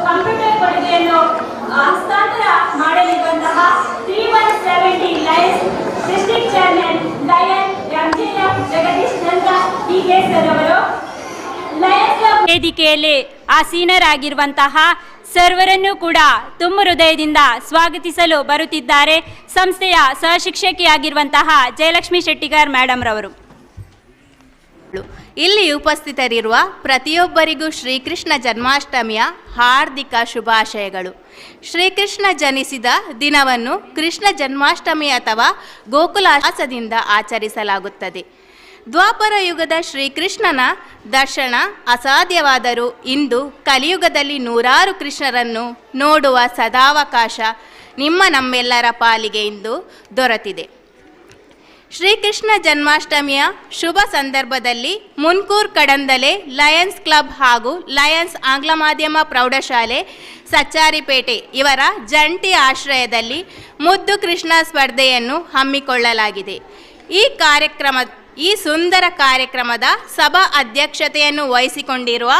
Computer ಕೊಡುಗೆಯನ್ನು ಹಸ್ತಾಂತರ ಮಾಡಲಿರುವಂತಹ 3170 lions district chairman lion MGF Jagadish Chandra DK sir ಅವರು ಲಯನ್ಸ್ ವೇದಿಕೆಯಲ್ಲಿ ಆಸೀನರಾಗಿರುವಂತಹ ಸರ್ವರನ್ನು ಕೂಡ ತುಂಬ ಹೃದಯದಿಂದ ಸ್ವಾಗತಿಸಲು ಬರುತ್ತಿದ್ದಾರೆ ಸಂಸ್ಥೆಯ ಸಹಶಿಕ್ಷಕಿಯಾಗಿರುವಂತಹ ಜಯಲಕ್ಷ್ಮಿ ಶೆಟ್ಟಿಗಾರ್ ಮೇಡಮ್ ರವರು. ಇಲ್ಲಿ ಉಪಸ್ಥಿತರಿರುವ ಪ್ರತಿಯೊಬ್ಬರಿಗೂ ಶ್ರೀಕೃಷ್ಣ ಜನ್ಮಾಷ್ಟಮಿಯ ಹಾರ್ದಿಕ ಶುಭಾಶಯಗಳು. ಶ್ರೀಕೃಷ್ಣ ಜನಿಸಿದ ದಿನವನ್ನು ಕೃಷ್ಣ ಜನ್ಮಾಷ್ಟಮಿ ಅಥವಾ ಗೋಕುಲಾಸದಿಂದ ಆಚರಿಸಲಾಗುತ್ತದೆ. ದ್ವಾಪರ ಯುಗದ ಶ್ರೀಕೃಷ್ಣನ ದರ್ಶನ ಅಸಾಧ್ಯವಾದರೂ ಇಂದು ಕಲಿಯುಗದಲ್ಲಿ ನೂರಾರು ಕೃಷ್ಣರನ್ನು ನೋಡುವ ಸದಾವಕಾಶ ನಮ್ಮೆಲ್ಲರ ಪಾಲಿಗೆ ಇಂದು ದೊರೆತಿದೆ. ಶ್ರೀಕೃಷ್ಣ ಜನ್ಮಾಷ್ಟಮಿಯ ಶುಭ ಸಂದರ್ಭದಲ್ಲಿ ಮುನ್ಕೂರ್ ಕಡಂದಲೆ ಲಯನ್ಸ್ ಕ್ಲಬ್ ಹಾಗೂ ಲಯನ್ಸ್ ಆಂಗ್ಲ ಮಾಧ್ಯಮ ಪ್ರೌಢಶಾಲೆ ಸಚ್ಚಾರಿಪೇಟೆ ಇವರ ಜಂಟಿ ಆಶ್ರಯದಲ್ಲಿ ಮುದ್ದು ಕೃಷ್ಣ ಸ್ಪರ್ಧೆಯನ್ನು ಹಮ್ಮಿಕೊಳ್ಳಲಾಗಿದೆ. ಈ ಸುಂದರ ಕಾರ್ಯಕ್ರಮದ ಸಭಾ ಅಧ್ಯಕ್ಷತೆಯನ್ನು ವಹಿಸಿಕೊಂಡಿರುವ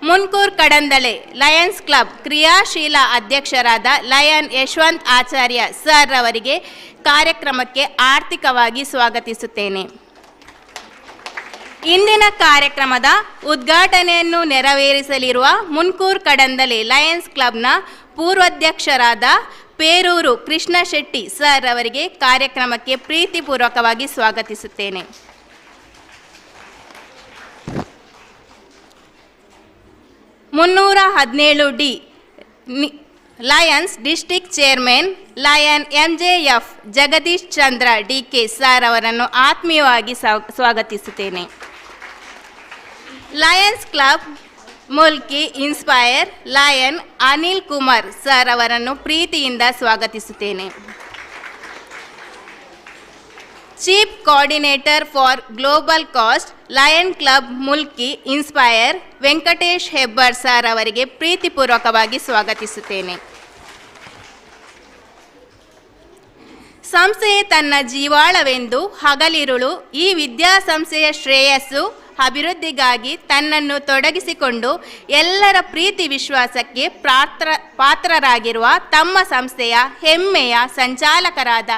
ಮುನ್ಕೂರ್ ಕಡಂದಲೆ ಲಯನ್ಸ್ ಕ್ಲಬ್ ಕ್ರಿಯಾಶೀಲ ಅಧ್ಯಕ್ಷರಾದ ಲಯನ್ ಯಶವಂತ್ ಆಚಾರ್ಯ ಸರ್ ಅವರಿಗೆ ಕಾರ್ಯಕ್ರಮಕ್ಕೆ ಆರ್ಥಿಕವಾಗಿ ಸ್ವಾಗತಿಸುತ್ತೇನೆ. ಇಂದಿನ ಕಾರ್ಯಕ್ರಮದ ಉದ್ಘಾಟನೆಯನ್ನು ನೆರವೇರಿಸಲಿರುವ ಮುನ್ಕೂರ್ ಕಡಂದಲೆ ಲಯನ್ಸ್ ಕ್ಲಬ್ನ ಪೂರ್ವಾಧ್ಯಕ್ಷರಾದ ಪೇರೂರು ಕೃಷ್ಣ ಶೆಟ್ಟಿ ಸರ್ ಅವರಿಗೆ ಕಾರ್ಯಕ್ರಮಕ್ಕೆ ಪ್ರೀತಿಪೂರ್ವಕವಾಗಿ ಸ್ವಾಗತಿಸುತ್ತೇನೆ. ಮುನ್ನೂರ17 lions district chairman lion MJF Jagadish Chandra DK sir ಅವರನ್ನು ಆತ್ಮೀಯವಾಗಿ ಸ್ವಾಗತಿಸುತ್ತೇನೆ. Lions club Mulki inspire lion Anil Kumar sir ಅವರನ್ನು ಪ್ರೀತಿಯಿಂದ ಸ್ವಾಗತಿಸುತ್ತೇನೆ. Chief coordinator for global coast lion club Mulki inspire Venkatesh Hebbar sir ಅವರಿಗೆ ಪ್ರೀತಿಪೂರ್ವಕವಾಗಿ ಸ್ವಾಗತಿಸುತ್ತೇನೆ. ಸಂಸ್ಥೆ ತನ್ನ ಜೀವಾಳವೆಂದು ಹಗಲಿರುಳು ಈ ವಿದ್ಯಾಸಂಸ್ಥೆಯ ಶ್ರೇಯಸ್ಸು ಅಭಿವೃದ್ಧಿಗಾಗಿ ತನ್ನನ್ನು ತೊಡಗಿಸಿಕೊಂಡು ಎಲ್ಲರ ಪ್ರೀತಿ ವಿಶ್ವಾಸಕ್ಕೆ ಪಾತ್ರರಾಗಿರುವ ತಮ್ಮ ಸಂಸ್ಥೆಯ ಹೆಮ್ಮೆಯ ಸಂಚಾಲಕರಾದ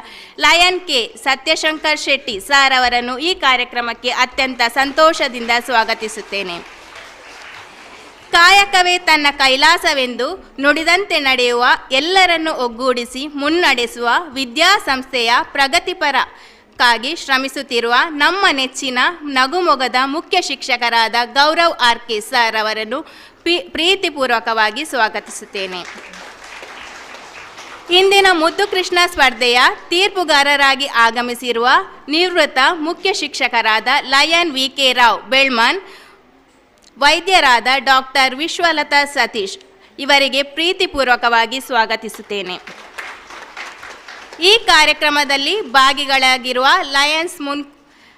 lion K Satyashankar Shetty sir ಅವರನ್ನು ಈ ಕಾರ್ಯಕ್ರಮಕ್ಕೆ ಅತ್ಯಂತ ಸಂತೋಷದಿಂದ ಸ್ವಾಗತಿಸುತ್ತೇನೆ. ಕಾಯಕವೇ ತನ್ನ ಕೈಲಾಸವೆಂದು ನುಡಿದಂತೆ ನಡೆಯುವ ಎಲ್ಲರನ್ನು ಒಗ್ಗೂಡಿಸಿ ಮುನ್ನಡೆಸುವ ವಿದ್ಯಾಸಂಸ್ಥೆಯ ಪ್ರಗತಿಪರಕ್ಕಾಗಿ ಶ್ರಮಿಸುತ್ತಿರುವ ನಮ್ಮ ನೆಚ್ಚಿನ ನಗುಮೊಗದ ಮುಖ್ಯ ಶಿಕ್ಷಕರಾದ ಗೌರವ್ ಆರ್ಕೆ ಸರ್ ಅವರನ್ನು ಪ್ರೀತಿಪೂರ್ವಕವಾಗಿ ಸ್ವಾಗತಿಸುತ್ತೇನೆ. ಇಂದಿನ ಮುದ್ದು ಕೃಷ್ಣ ಸ್ಪರ್ಧೆಯ ತೀರ್ಪುಗಾರರಾಗಿ ಆಗಮಿಸಿರುವ ನಿವೃತ್ತ ಮುಖ್ಯ ಶಿಕ್ಷಕರಾದ ಲಯನ್ ವಿ.ಕೆ. ರಾವ್ ಬೆಳ್ಮನ್, ವೈದ್ಯರಾದ ಡಾಕ್ಟರ್ ವಿಶ್ವಲತಾ ಸತೀಶ್ ಇವರಿಗೆ ಪ್ರೀತಿಪೂರ್ವಕವಾಗಿ ಸ್ವಾಗತಿಸುತ್ತೇನೆ. ಈ ಕಾರ್ಯಕ್ರಮದಲ್ಲಿ ಭಾಗಿಗಳಾಗಿರುವ ಲಯನ್ಸ್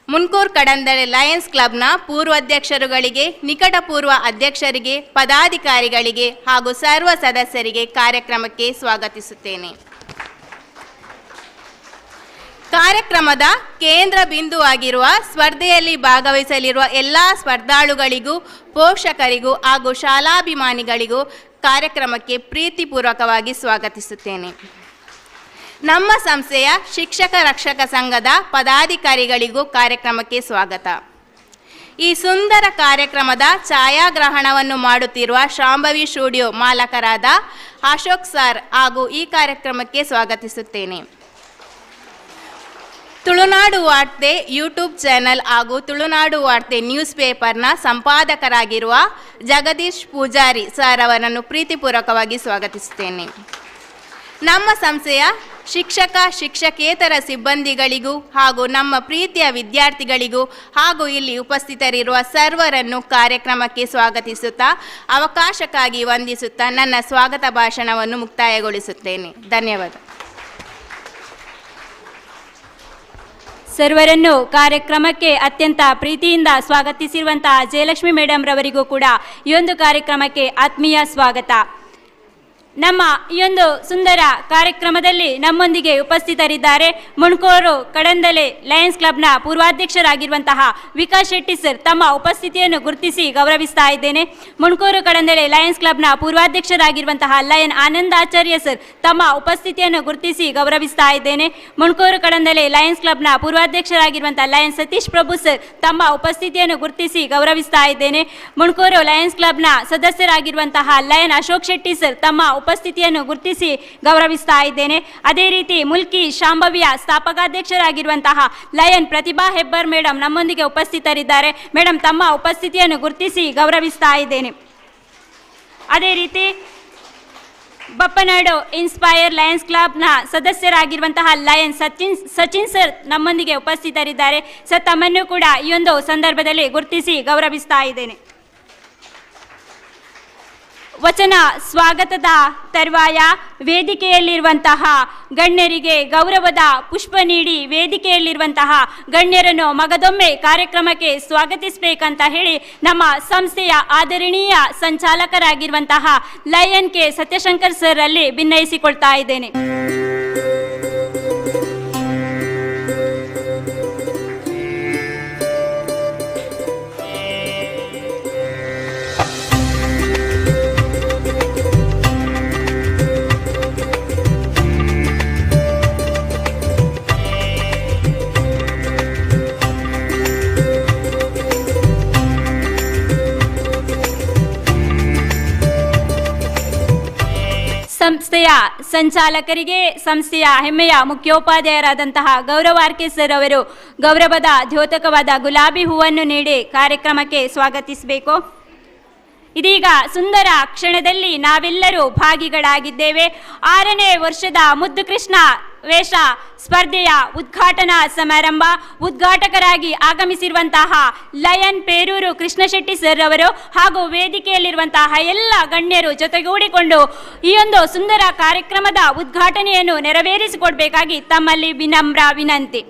ಮುನ್ಕೂರ್ ಕಡಂದಲೆ ಲಯನ್ಸ್ ಕ್ಲಬ್ನ ಪೂರ್ವಾಧ್ಯಕ್ಷರುಗಳಿಗೆ, ನಿಕಟಪೂರ್ವ ಅಧ್ಯಕ್ಷರಿಗೆ, ಪದಾಧಿಕಾರಿಗಳಿಗೆ ಹಾಗೂ ಸರ್ವ ಸದಸ್ಯರಿಗೆ ಕಾರ್ಯಕ್ರಮಕ್ಕೆ ಸ್ವಾಗತಿಸುತ್ತೇನೆ. ಕಾರ್ಯಕ್ರಮದ ಕೇಂದ್ರ ಬಿಂದುವಾಗಿರುವ ಸ್ಪರ್ಧೆಯಲ್ಲಿ ಭಾಗವಹಿಸಲಿರುವ ಎಲ್ಲ ಸ್ಪರ್ಧಾಳುಗಳಿಗೂ, ಪೋಷಕರಿಗೂ ಹಾಗೂ ಶಾಲಾಭಿಮಾನಿಗಳಿಗೂ ಕಾರ್ಯಕ್ರಮಕ್ಕೆ ಪ್ರೀತಿಪೂರ್ವಕವಾಗಿ ಸ್ವಾಗತಿಸುತ್ತೇನೆ. ನಮ್ಮ ಸಂಸ್ಥೆಯ ಶಿಕ್ಷಕ ರಕ್ಷಕ ಸಂಘದ ಪದಾಧಿಕಾರಿಗಳಿಗೂ ಕಾರ್ಯಕ್ರಮಕ್ಕೆ ಸ್ವಾಗತ. ಈ ಸುಂದರ ಕಾರ್ಯಕ್ರಮದ ಛಾಯಾಗ್ರಹಣವನ್ನು ಮಾಡುತ್ತಿರುವ ಶಾಂಭವಿ ಸ್ಟುಡಿಯೋ ಮಾಲಕರಾದ ಅಶೋಕ್ ಸರ್ ಹಾಗೂ ಈ ಕಾರ್ಯಕ್ರಮಕ್ಕೆ ಸ್ವಾಗತಿಸುತ್ತೇನೆ. ತುಳುನಾಡು ವಾರ್ತೆ ಯೂಟ್ಯೂಬ್ ಚಾನೆಲ್ ಹಾಗೂ ತುಳುನಾಡು ವಾರ್ತೆ ನ್ಯೂಸ್ ಪೇಪರ್ನ ಸಂಪಾದಕರಾಗಿರುವ ಜಗದೀಶ್ ಪೂಜಾರಿ ಸರ್ ಅವರನ್ನು ಪ್ರೀತಿಪೂರ್ವಕವಾಗಿ ಸ್ವಾಗತಿಸುತ್ತೇನೆ. ನಮ್ಮ ಸಂಸ್ಥೆಯ ಶಿಕ್ಷಕೇತರ ಸಿಬ್ಬಂದಿಗಳಿಗೂ ಹಾಗೂ ನಮ್ಮ ಪ್ರೀತಿಯ ವಿದ್ಯಾರ್ಥಿಗಳಿಗೂ ಹಾಗೂ ಇಲ್ಲಿ ಉಪಸ್ಥಿತರಿರುವ ಸರ್ವರನ್ನು ಕಾರ್ಯಕ್ರಮಕ್ಕೆ ಸ್ವಾಗತಿಸುತ್ತಾ ಅವಕಾಶಕ್ಕಾಗಿ ವಂದಿಸುತ್ತಾ ನನ್ನ ಸ್ವಾಗತ ಭಾಷಣವನ್ನು ಮುಕ್ತಾಯಗೊಳಿಸುತ್ತೇನೆ. ಧನ್ಯವಾದ. ಸರ್ವರನ್ನು ಕಾರ್ಯಕ್ರಮಕ್ಕೆ ಅತ್ಯಂತ ಪ್ರೀತಿಯಿಂದ ಸ್ವಾಗತಿಸಿರುವಂತಹ ಜಯಲಕ್ಷ್ಮಿ ಮೇಡಮ್ ರವರಿಗೂ ಕೂಡ ಈ ಒಂದು ಕಾರ್ಯಕ್ರಮಕ್ಕೆ ಆತ್ಮೀಯ ಸ್ವಾಗತ. ನಮ್ಮ ಈ ಒಂದು ಸುಂದರ ಕಾರ್ಯಕ್ರಮದಲ್ಲಿ ನಮ್ಮೊಂದಿಗೆ ಉಪಸ್ಥಿತರಿದ್ದಾರೆ ಮುಣ್ಕೂರು ಕಡಂದಲೆ ಲಯನ್ಸ್ ಕ್ಲಬ್ನ ಪೂರ್ವಾಧ್ಯಕ್ಷರಾಗಿರುವಂತಹ ವಿಕಾಸ್ ಶೆಟ್ಟಿ ಸರ್. ತಮ್ಮ ಉಪಸ್ಥಿತಿಯನ್ನು ಗುರುತಿಸಿ ಗೌರವಿಸ್ತಾ ಇದ್ದೇನೆ. ಮುಣ್ಕೂರು ಕಡಂದಲೆ ಲಯನ್ಸ್ ಕ್ಲಬ್ನ ಪೂರ್ವಾಧ್ಯಕ್ಷರಾಗಿರುವಂತಹ ಲಯನ್ ಆನಂದಾಚಾರ್ಯ ಸರ್. ತಮ್ಮ ಉಪಸ್ಥಿತಿಯನ್ನು ಗುರುತಿಸಿ ಗೌರವಿಸ್ತಾ ಇದ್ದೇನೆ. ಮುಣ್ಕೂರು ಕಡಂದಲೆ ಲಯನ್ಸ್ ಕ್ಲಬ್ನ ಪೂರ್ವಾಧ್ಯಕ್ಷರಾಗಿರುವಂತಹ ಲಯನ್ ಸತೀಶ್ ಪ್ರಭು ಸರ್. ತಮ್ಮ ಉಪಸ್ಥಿತಿಯನ್ನು ಗುರುತಿಸಿ ಗೌರವಿಸ್ತಾ ಇದ್ದೇನೆ. ಮುಣ್ಕೂರು ಲಯನ್ಸ್ ಕ್ಲಬ್ನ ಸದಸ್ಯರಾಗಿರುವಂತಹ ಲಯನ್ ಅಶೋಕ್ ಶೆಟ್ಟಿ ಸರ್. ತಮ್ಮ ಉಪಸ್ಥಿತಿಯನ್ನು ಗುರುತಿಸಿ ಗೌರವಿಸ್ತಾ ಇದ್ದೇನೆ. ಅದೇ ರೀತಿ ಮುಲ್ಕಿ ಶಾಂಭವಿಯ ಸ್ಥಾಪಕಾಧ್ಯಕ್ಷರಾಗಿರುವಂತಹ ಲಯನ್ ಪ್ರತಿಭಾ ಹೆಬ್ಬಾರ್ ಮೇಡಮ್ ನಮ್ಮೊಂದಿಗೆ ಉಪಸ್ಥಿತರಿದ್ದಾರೆ. ಮೇಡಮ್ ತಮ್ಮ ಉಪಸ್ಥಿತಿಯನ್ನು ಗುರುತಿಸಿ ಗೌರವಿಸ್ತಾ ಇದ್ದೇನೆ. ಅದೇ ರೀತಿ ಬಪ್ಪನಾಡು ಇನ್ಸ್ಪೈರ್ ಲಯನ್ಸ್ ಕ್ಲಬ್ನ ಸದಸ್ಯರಾಗಿರುವಂತಹ ಲಯನ್ ಸಚಿನ್ ಸರ್ ನಮ್ಮೊಂದಿಗೆ ಉಪಸ್ಥಿತರಿದ್ದಾರೆ. ಸರ್ ತಮ್ಮನ್ನು ಕೂಡ ಈ ಒಂದು ಸಂದರ್ಭದಲ್ಲಿ ಗುರುತಿಸಿ ಗೌರವಿಸ್ತಾ ಇದ್ದೇನೆ. ವಚನ ಸ್ವಾಗತದ ತರುವಾಯ ವೇದಿಕೆಯಲ್ಲಿರುವಂತಹ ಗಣ್ಯರಿಗೆ ಗೌರವದ ಪುಷ್ಪ ನೀಡಿ ವೇದಿಕೆಯಲ್ಲಿರುವಂತಹ ಗಣ್ಯರನ್ನು ಮಗದೊಮ್ಮೆ ಕಾರ್ಯಕ್ರಮಕ್ಕೆ ಸ್ವಾಗತಿಸಬೇಕಂತ ಹೇಳಿ ನಮ್ಮ ಸಂಸ್ಥೆಯ ಆದರಣೀಯ ಸಂಚಾಲಕರಾಗಿರುವಂತಹ ಲಯನ್ ಕೆ ಸತ್ಯಶಂಕರ್ ಸರ್ ಅಲ್ಲಿ ಭಿನ್ನಯಿಸಿಕೊಳ್ತಾ ಇದ್ದೇನೆ. ಸಂಸ್ಥೆಯ ಸಂಚಾಲಕರಿಗೆ ಸಂಸ್ಥೆಯ ಹೆಮ್ಮೆಯ ಮುಖ್ಯೋಪಾಧ್ಯಾಯರಾದಂತಹ ಗೌರವಾರ್ಕೆ ಸರ್ ಅವರು ಗೌರವದ ದ್ಯೋತಕವಾದ ಗುಲಾಬಿ ಹೂವನ್ನು ನೀಡಿ ಕಾರ್ಯಕ್ರಮಕ್ಕೆ ಸ್ವಾಗತಿಸಬೇಕು. ಇದೀಗ ಸುಂದರ ಕ್ಷಣದಲ್ಲಿ ನಾವೆಲ್ಲರೂ ಭಾಗಿಗಳಾಗಿದ್ದೇವೆ. 6ನೇ ವರ್ಷದ ಮುದ್ದು ಕೃಷ್ಣ ವೇಷ ಸ್ಪರ್ಧೆಯ ಉದ್ಘಾಟನಾ ಸಮಾರಂಭ. ಉದ್ಘಾಟಕರಾಗಿ ಆಗಮಿಸಿರುವಂತಹ ಲಯನ್ ಪೇರೂರು ಕೃಷ್ಣಶೆಟ್ಟಿ ಸರ್ ಅವರು ಹಾಗೂ ವೇದಿಕೆಯಲ್ಲಿರುವಂತಹ ಎಲ್ಲ ಗಣ್ಯರು ಜೊತೆಗೂಡಿಕೊಂಡು ಈ ಒಂದು ಸುಂದರ ಕಾರ್ಯಕ್ರಮದ ಉದ್ಘಾಟನೆಯನ್ನು ನೆರವೇರಿಸಿಕೊಡ್ಬೇಕಾಗಿ ತಮ್ಮಲ್ಲಿ ವಿನಮ್ರ ವಿನಂತಿ.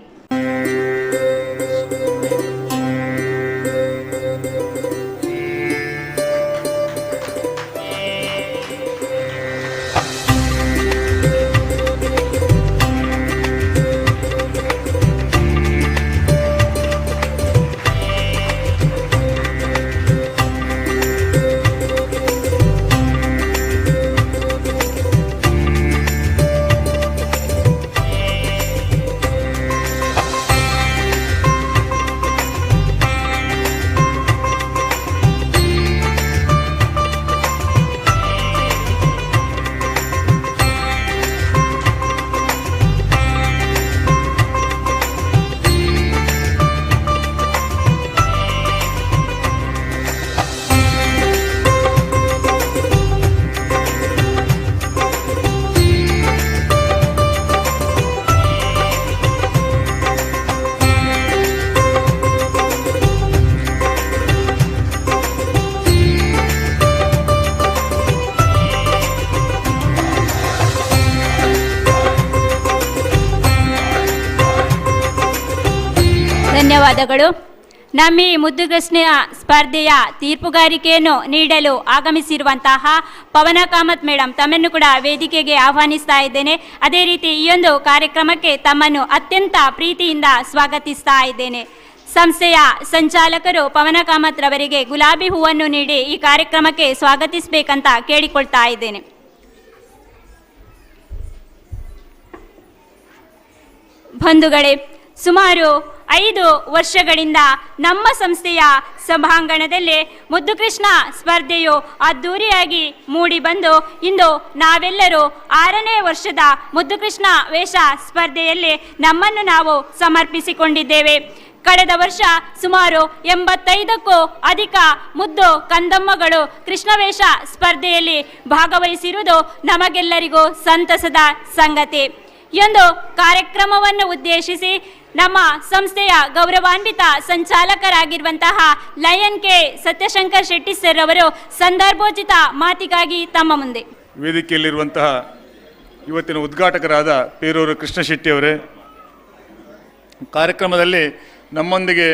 ಧನ್ಯವಾದಗಳು. ನಮ್ಮ ಈ ಮುದ್ದು ಕೃಷ್ಣೆಯ ಸ್ಪರ್ಧೆಯ ತೀರ್ಪುಗಾರಿಕೆಯನ್ನು ನೀಡಲು ಆಗಮಿಸಿರುವಂತಹ ಪವನ ಕಾಮತ್ ಮೇಡಮ್ ತಮ್ಮನ್ನು ಕೂಡ ವೇದಿಕೆಗೆ ಆಹ್ವಾನಿಸ್ತಾ ಇದ್ದೇನೆ. ಅದೇ ರೀತಿ ಈ ಒಂದು ಕಾರ್ಯಕ್ರಮಕ್ಕೆ ತಮ್ಮನ್ನು ಅತ್ಯಂತ ಪ್ರೀತಿಯಿಂದ ಸ್ವಾಗತಿಸ್ತಾ ಇದ್ದೇನೆ. ಸಂಸ್ಥೆಯ ಸಂಚಾಲಕರು ಪವನ ಕಾಮತ್ ರವರಿಗೆ ಗುಲಾಬಿ ಹೂವನ್ನು ನೀಡಿ ಈ ಕಾರ್ಯಕ್ರಮಕ್ಕೆ ಸ್ವಾಗತಿಸಬೇಕಂತ ಕೇಳಿಕೊಳ್ತಾ ಇದ್ದೇನೆ. ಬಂಧುಗಳೇ, ಸುಮಾರು 5 ವರ್ಷಗಳಿಂದ ನಮ್ಮ ಸಂಸ್ಥೆಯ ಸಭಾಂಗಣದಲ್ಲಿ ಮುದ್ದು ಕೃಷ್ಣ ಸ್ಪರ್ಧೆಯು ಅದ್ದೂರಿಯಾಗಿ ಮೂಡಿ ಬಂದು ಇಂದು ನಾವೆಲ್ಲರೂ 6ನೇ ವರ್ಷದ ಮುದ್ದು ಕೃಷ್ಣ ವೇಷ ಸ್ಪರ್ಧೆಯಲ್ಲಿ ನಮ್ಮನ್ನು ನಾವು ಸಮರ್ಪಿಸಿಕೊಂಡಿದ್ದೇವೆ. ಕಳೆದ ವರ್ಷ ಸುಮಾರು 85ಕ್ಕೂ ಅಧಿಕ ಮುದ್ದು ಕಂದಮ್ಮಗಳು ಕೃಷ್ಣವೇಷ ಸ್ಪರ್ಧೆಯಲ್ಲಿ ಭಾಗವಹಿಸಿರುವುದು ನಮಗೆಲ್ಲರಿಗೂ ಸಂತಸದ ಸಂಗತಿ. ಈ ಒಂದು ಕಾರ್ಯಕ್ರಮವನ್ನು ಉದ್ದೇಶಿಸಿ ನಮ್ಮ ಸಂಸ್ಥೆಯ ಗೌರವಾನ್ವಿತ ಸಂಚಾಲಕರಾಗಿರುವಂತಹ lion K Satyashankar Shetty sir ಅವರು ಸಂದರ್ಭೋಚಿತ ಮಾತಿಗಾಗಿ ತಮ್ಮ ಮುಂದೆ. ವೇದಿಕೆಯಲ್ಲಿರುವಂತಹ ಇವತ್ತಿನ ಉದ್ಘಾಟಕರಾದ ಪೇರೂರು ಕೃಷ್ಣ ಶೆಟ್ಟಿ ಅವರೇ, ಕಾರ್ಯಕ್ರಮದಲ್ಲಿ ನಮ್ಮೊಂದಿಗೆ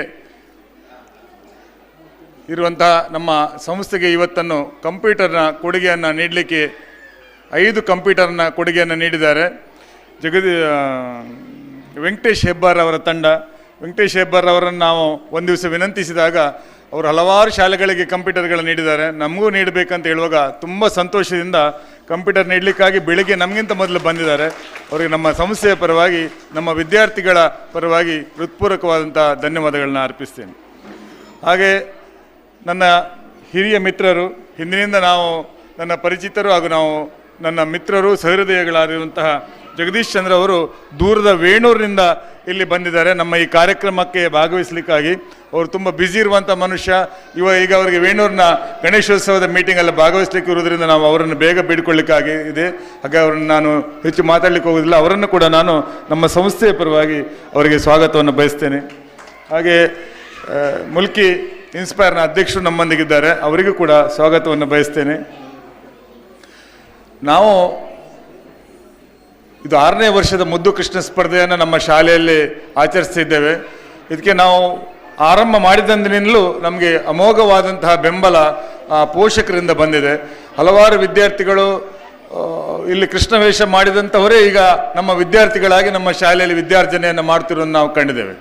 ಇರುವಂತಹ ನಮ್ಮ ಸಂಸ್ಥೆಗೆ ಇವತ್ತನ್ನು ಕಂಪ್ಯೂಟರ್ನ ಕೊಡುಗೆಯನ್ನು ನೀಡಲಿಕ್ಕೆ 5 ಕಂಪ್ಯೂಟರ್ನ ಕೊಡುಗೆಯನ್ನು ನೀಡಿದ್ದಾರೆ. ವೆಂಕಟೇಶ್ ಹೆಬ್ಬಾರ್ ಅವರ ತಂಡ. ವೆಂಕಟೇಶ್ ಹೆಬ್ಬಾರ್ ಅವರನ್ನು ನಾವು ಒಂದು ದಿವಸ ವಿನಂತಿಸಿದಾಗ ಅವರು ಹಲವಾರು ಶಾಲೆಗಳಿಗೆ ಕಂಪ್ಯೂಟರ್ಗಳನ್ನು ನೀಡಿದ್ದಾರೆ. ನಮಗೂ ನೀಡಬೇಕಂತ ಹೇಳುವಾಗ ತುಂಬ ಸಂತೋಷದಿಂದ ಕಂಪ್ಯೂಟರ್ ನೀಡಲಿಕ್ಕಾಗಿ ಬೆಳಿಗ್ಗೆ ನಮಗಿಂತ ಮೊದಲು ಬಂದಿದ್ದಾರೆ. ಅವರಿಗೆ ನಮ್ಮ ಸಂಸ್ಥೆಯ ಪರವಾಗಿ, ನಮ್ಮ ವಿದ್ಯಾರ್ಥಿಗಳ ಪರವಾಗಿ ಹೃತ್ಪೂರ್ವಕವಾದಂಥ ಧನ್ಯವಾದಗಳನ್ನ ಅರ್ಪಿಸ್ತೇನೆ. ಹಾಗೆ ನನ್ನ ಹಿರಿಯ ಮಿತ್ರರು, ಹಿಂದಿನಿಂದ ನನ್ನ ಪರಿಚಿತರು ಹಾಗೂ ನನ್ನ ಮಿತ್ರರು, ಸಹೃದಯಗಳಾಗಿರುವಂತಹ ಜಗದೀಶ್ ಚಂದ್ರ ಅವರು ದೂರದ ವೇಣೂರಿನಿಂದ ಇಲ್ಲಿ ಬಂದಿದ್ದಾರೆ ನಮ್ಮ ಈ ಕಾರ್ಯಕ್ರಮಕ್ಕೆ ಭಾಗವಹಿಸಲಿಕ್ಕಾಗಿ. ಅವರು ತುಂಬ ಬ್ಯುಸಿ ಇರುವಂಥ ಮನುಷ್ಯ. ಈಗ ಅವರಿಗೆ ವೇಣೂರಿನ ಗಣೇಶೋತ್ಸವದ ಮೀಟಿಂಗಲ್ಲಿ ಭಾಗವಹಿಸಲಿಕ್ಕೆ ಇರೋದ್ರಿಂದ ನಾವು ಅವರನ್ನು ಬೇಗ ಬೇಡಿಕೊಳ್ಳಿಕ್ಕಾಗಿ ಇದೆ. ಹಾಗೆ ಅವರನ್ನು ನಾನು ಹೆಚ್ಚು ಮಾತಾಡಲಿಕ್ಕೆ ಹೋಗೋದಿಲ್ಲ. ಅವರನ್ನು ಕೂಡ ನಾನು ನಮ್ಮ ಸಂಸ್ಥೆಯ ಪರವಾಗಿ ಅವರಿಗೆ ಸ್ವಾಗತವನ್ನು ಬಯಸ್ತೇನೆ. ಹಾಗೆ ಮುಲ್ಕಿ ಇನ್ಸ್ಪೈರ್ನ ಅಧ್ಯಕ್ಷರು ನಮ್ಮೊಂದಿಗಿದ್ದಾರೆ, ಅವರಿಗೂ ಕೂಡ ಸ್ವಾಗತವನ್ನು ಬಯಸ್ತೇನೆ. ನಾವು ಇದು 6ನೇ ವರ್ಷದ ಮುದ್ದು ಕೃಷ್ಣ ಸ್ಪರ್ಧೆಯನ್ನು ನಮ್ಮ ಶಾಲೆಯಲ್ಲಿ ಆಚರಿಸ್ತಿದ್ದೇವೆ. ಇದಕ್ಕೆ ನಾವು ಆರಂಭ ಮಾಡಿದಂದಿನಿಂದಲೂ ನಮಗೆ ಅಮೋಘವಾದಂತಹ ಬೆಂಬಲ ಪೋಷಕರಿಂದ ಬಂದಿದೆ. ಹಲವಾರು ವಿದ್ಯಾರ್ಥಿಗಳು ಇಲ್ಲಿ ಕೃಷ್ಣ ವೇಷ ಮಾಡಿದಂಥವರೇ ಈಗ ನಮ್ಮ ವಿದ್ಯಾರ್ಥಿಗಳಾಗಿ ನಮ್ಮ ಶಾಲೆಯಲ್ಲಿ ವಿದ್ಯಾರ್ಜನೆಯನ್ನು ಮಾಡ್ತಿರೋದನ್ನು ನಾವು ಕಂಡಿದ್ದೇವೆ.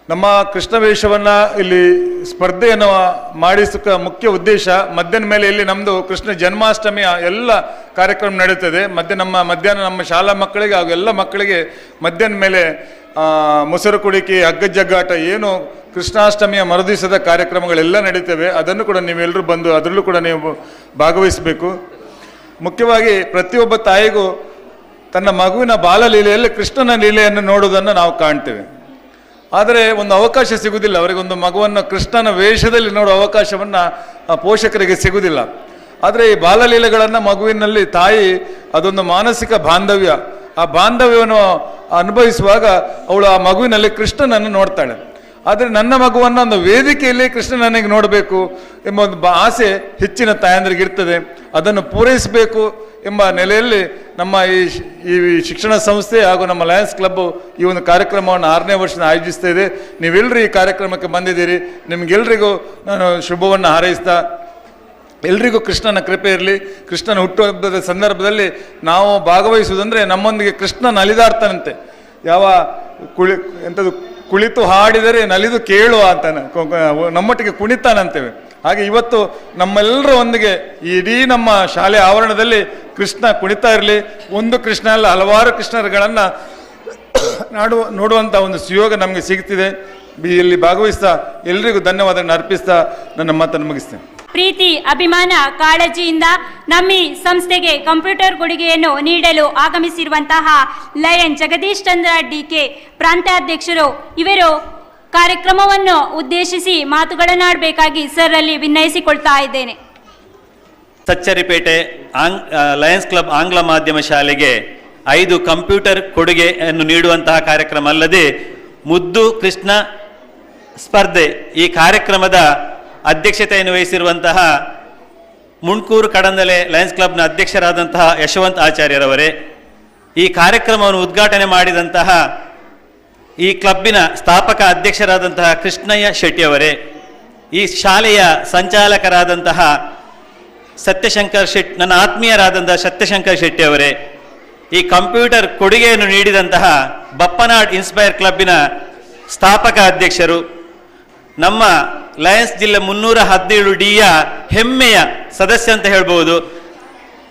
ನಮ್ಮ ಕೃಷ್ಣ ವೇಷವನ್ನು ಇಲ್ಲಿ ಸ್ಪರ್ಧೆಯನ್ನು ಮಾಡಿಸೋಕೆ ಮುಖ್ಯ ಉದ್ದೇಶ, ಮಧ್ಯಾಹ್ನ ಮೇಲೆ ಇಲ್ಲಿ ನಮ್ಮದು ಕೃಷ್ಣ ಜನ್ಮಾಷ್ಟಮಿಯ ಎಲ್ಲ ಕಾರ್ಯಕ್ರಮ ನಡೀತದೆ. ಮಧ್ಯಾಹ್ನ ನಮ್ಮ ಶಾಲಾ ಮಕ್ಕಳಿಗೆ ಹಾಗೂ ಎಲ್ಲ ಮಕ್ಕಳಿಗೆ ಮಧ್ಯಾಹ್ನ ಮೇಲೆ ಮೊಸರು ಕುಡಿಕೆ, ಹಗ್ಗ ಜಗ್ಗಾಟ, ಏನು ಕೃಷ್ಣಾಷ್ಟಮಿಯ ಮರುದಿವಸದ ಕಾರ್ಯಕ್ರಮಗಳೆಲ್ಲ ನಡೀತವೆ. ಅದನ್ನು ಕೂಡ ನೀವೆಲ್ಲರೂ ಬಂದು ಅದರಲ್ಲೂ ಕೂಡ ನೀವು ಭಾಗವಹಿಸಬೇಕು. ಮುಖ್ಯವಾಗಿ ಪ್ರತಿಯೊಬ್ಬ ತಾಯಿಗೂ ತನ್ನ ಮಗುವಿನ ಬಾಲಲೀಲೆಯಲ್ಲಿ ಕೃಷ್ಣನ ಲೀಲೆಯನ್ನು ನೋಡುವುದನ್ನು ನಾವು ಕಾಣ್ತೇವೆ. ಆದರೆ ಒಂದು ಅವಕಾಶ ಸಿಗುವುದಿಲ್ಲ ಅವರಿಗೊಂದು ಮಗುವನ್ನು ಕೃಷ್ಣನ ವೇಷದಲ್ಲಿ ನೋಡುವ ಅವಕಾಶವನ್ನು ಪೋಷಕರಿಗೆ ಸಿಗುವುದಿಲ್ಲ. ಆದರೆ ಈ ಬಾಲಲೀಲೆಗಳನ್ನು ಮಗುವಿನಲ್ಲಿ ತಾಯಿ ಅದೊಂದು ಮಾನಸಿಕ ಬಾಂಧವ್ಯ, ಆ ಬಾಂಧವ್ಯವನ್ನು ಅನುಭವಿಸುವಾಗ ಅವಳು ಆ ಮಗುವಿನಲ್ಲಿ ಕೃಷ್ಣನನ್ನು ನೋಡ್ತಾಳೆ. ಆದರೆ ನನ್ನ ಮಗುವನ್ನು ಒಂದು ವೇದಿಕೆಯಲ್ಲಿ ಕೃಷ್ಣ ನನಗೆ ನೋಡಬೇಕು ಎಂಬ ಒಂದು ಆಸೆ ಹೆಚ್ಚಿನ ತಾಯಂದ್ರಿಗೆ ಇರ್ತದೆ. ಅದನ್ನು ಪೂರೈಸಬೇಕು ಎಂಬ ನೆಲೆಯಲ್ಲಿ ನಮ್ಮ ಈ ಶಿಕ್ಷಣ ಸಂಸ್ಥೆ ಹಾಗೂ ನಮ್ಮ ಲಯನ್ಸ್ ಕ್ಲಬ್ ಈ ಒಂದು ಕಾರ್ಯಕ್ರಮವನ್ನು 6ನೇ ವರ್ಷದ ಆಯೋಜಿಸ್ತಾ ಇದೆ. ನೀವೆಲ್ಲರೂ ಈ ಕಾರ್ಯಕ್ರಮಕ್ಕೆ ಬಂದಿದ್ದೀರಿ. ನಿಮಗೆಲ್ಲರಿಗೂ ನಾನು ಶುಭವನ್ನು ಹಾರೈಸ್ತಾ, ಎಲ್ರಿಗೂ ಕೃಷ್ಣನ ಕೃಪೆ ಇರಲಿ. ಕೃಷ್ಣನ ಹುಟ್ಟುಹಬ್ಬದ ಸಂದರ್ಭದಲ್ಲಿ ನಾವು ಭಾಗವಹಿಸುವುದಂದರೆ ನಮ್ಮೊಂದಿಗೆ ಕೃಷ್ಣ ನಲಿದಾಡ್ತಾನಂತೆ. ಕುಳಿತು ಹಾಡಿದರೆ ನಲಿದು ಕೇಳುವ ಅಂತಾನೆ, ನಮ್ಮೊಟ್ಟಿಗೆ ಕುಣಿತಾನಂತೇವೆ. ಹಾಗೆ ಇವತ್ತು ನಮ್ಮೆಲ್ಲರ ಒಂದಿಗೆ ಇಡೀ ನಮ್ಮ ಶಾಲೆ ಆವರಣದಲ್ಲಿ ಕೃಷ್ಣ ಕುಣಿತಾ ಇರಲಿ. ಒಂದು ಕೃಷ್ಣ ಅಲ್ಲ, ಹಲವಾರು ಕೃಷ್ಣರುಗಳನ್ನು ನೋಡುವಂಥ ಒಂದು ಸುಯೋಗ ನಮಗೆ ಸಿಗ್ತಿದೆ. ಇಲ್ಲಿ ಭಾಗವಹಿಸ್ತಾ ಎಲ್ರಿಗೂ ಧನ್ಯವಾದಗಳನ್ನು ಅರ್ಪಿಸ್ತಾ ನನ್ನ ಮಾತನ್ನು ಮುಗಿಸ್ತೇನೆ. ಪ್ರೀತಿ, ಅಭಿಮಾನ, ಕಾಳಜಿಯಿಂದ ನಮ್ಮ ಈ ಸಂಸ್ಥೆಗೆ ಕಂಪ್ಯೂಟರ್ ಕೊಡುಗೆಯನ್ನು ನೀಡಲು ಆಗಮಿಸಿರುವಂತಹ ಲಯನ್ ಜಗದೀಶ್ ಚಂದ್ರ DK ಪ್ರಾಂತ್ಯಾಧ್ಯಕ್ಷರು ಇವರು ಕಾರ್ಯಕ್ರಮವನ್ನು ಉದ್ದೇಶಿಸಿ ಮಾತುಗಳನ್ನಾಡಬೇಕಾಗಿ ಸರ್ ಅಲ್ಲಿ ವಿನಯಿಸಿಕೊಳ್ತಾ ಇದ್ದೇನೆ. ಸಚ್ಚರಿಪೇಟೆ ಲಯನ್ಸ್ ಕ್ಲಬ್ ಆಂಗ್ಲ ಮಾಧ್ಯಮ ಶಾಲೆಗೆ 5 ಕಂಪ್ಯೂಟರ್ ಕೊಡುಗೆಯನ್ನು ನೀಡುವಂತಹ ಕಾರ್ಯಕ್ರಮ ಅಲ್ಲದೆ ಮುದ್ದು ಕೃಷ್ಣ ಸ್ಪರ್ಧೆ ಈ ಕಾರ್ಯಕ್ರಮದ ಅಧ್ಯಕ್ಷತೆಯನ್ನು ವಹಿಸಿರುವಂತಹ ಮುಣ್ಕೂರು ಕಡಂದಲೆ ಲಯನ್ಸ್ ಕ್ಲಬ್ನ ಅಧ್ಯಕ್ಷರಾದಂತಹ ಯಶವಂತ್ ಆಚಾರ್ಯರವರೇ, ಈ ಕಾರ್ಯಕ್ರಮವನ್ನು ಉದ್ಘಾಟನೆ ಮಾಡಿದಂತಹ ಈ ಕ್ಲಬ್ಬಿನ ಸ್ಥಾಪಕ ಅಧ್ಯಕ್ಷರಾದಂತಹ ಕೃಷ್ಣಯ್ಯ ಶೆಟ್ಟಿಯವರೇ, ಈ ಶಾಲೆಯ ಸಂಚಾಲಕರಾದಂತಹ ಸತ್ಯಶಂಕರ್ ಶೆಟ್ಟಿ, ನನ್ನ ಆತ್ಮೀಯರಾದಂತಹ ಸತ್ಯಶಂಕರ್ ಶೆಟ್ಟಿಯವರೇ, ಈ ಕಂಪ್ಯೂಟರ್ ಕೊಡುಗೆಯನ್ನು ನೀಡಿದಂತಹ ಬಪ್ಪನಾಡ್ ಇನ್ಸ್ಪೈರ್ ಕ್ಲಬ್ಬಿನ ಸ್ಥಾಪಕ ಅಧ್ಯಕ್ಷರು, ನಮ್ಮ ಲಯನ್ಸ್ ಜಿಲ್ಲೆ 317Dಯ ಹೆಮ್ಮೆಯ ಸದಸ್ಯ ಅಂತ ಹೇಳ್ಬೋದು.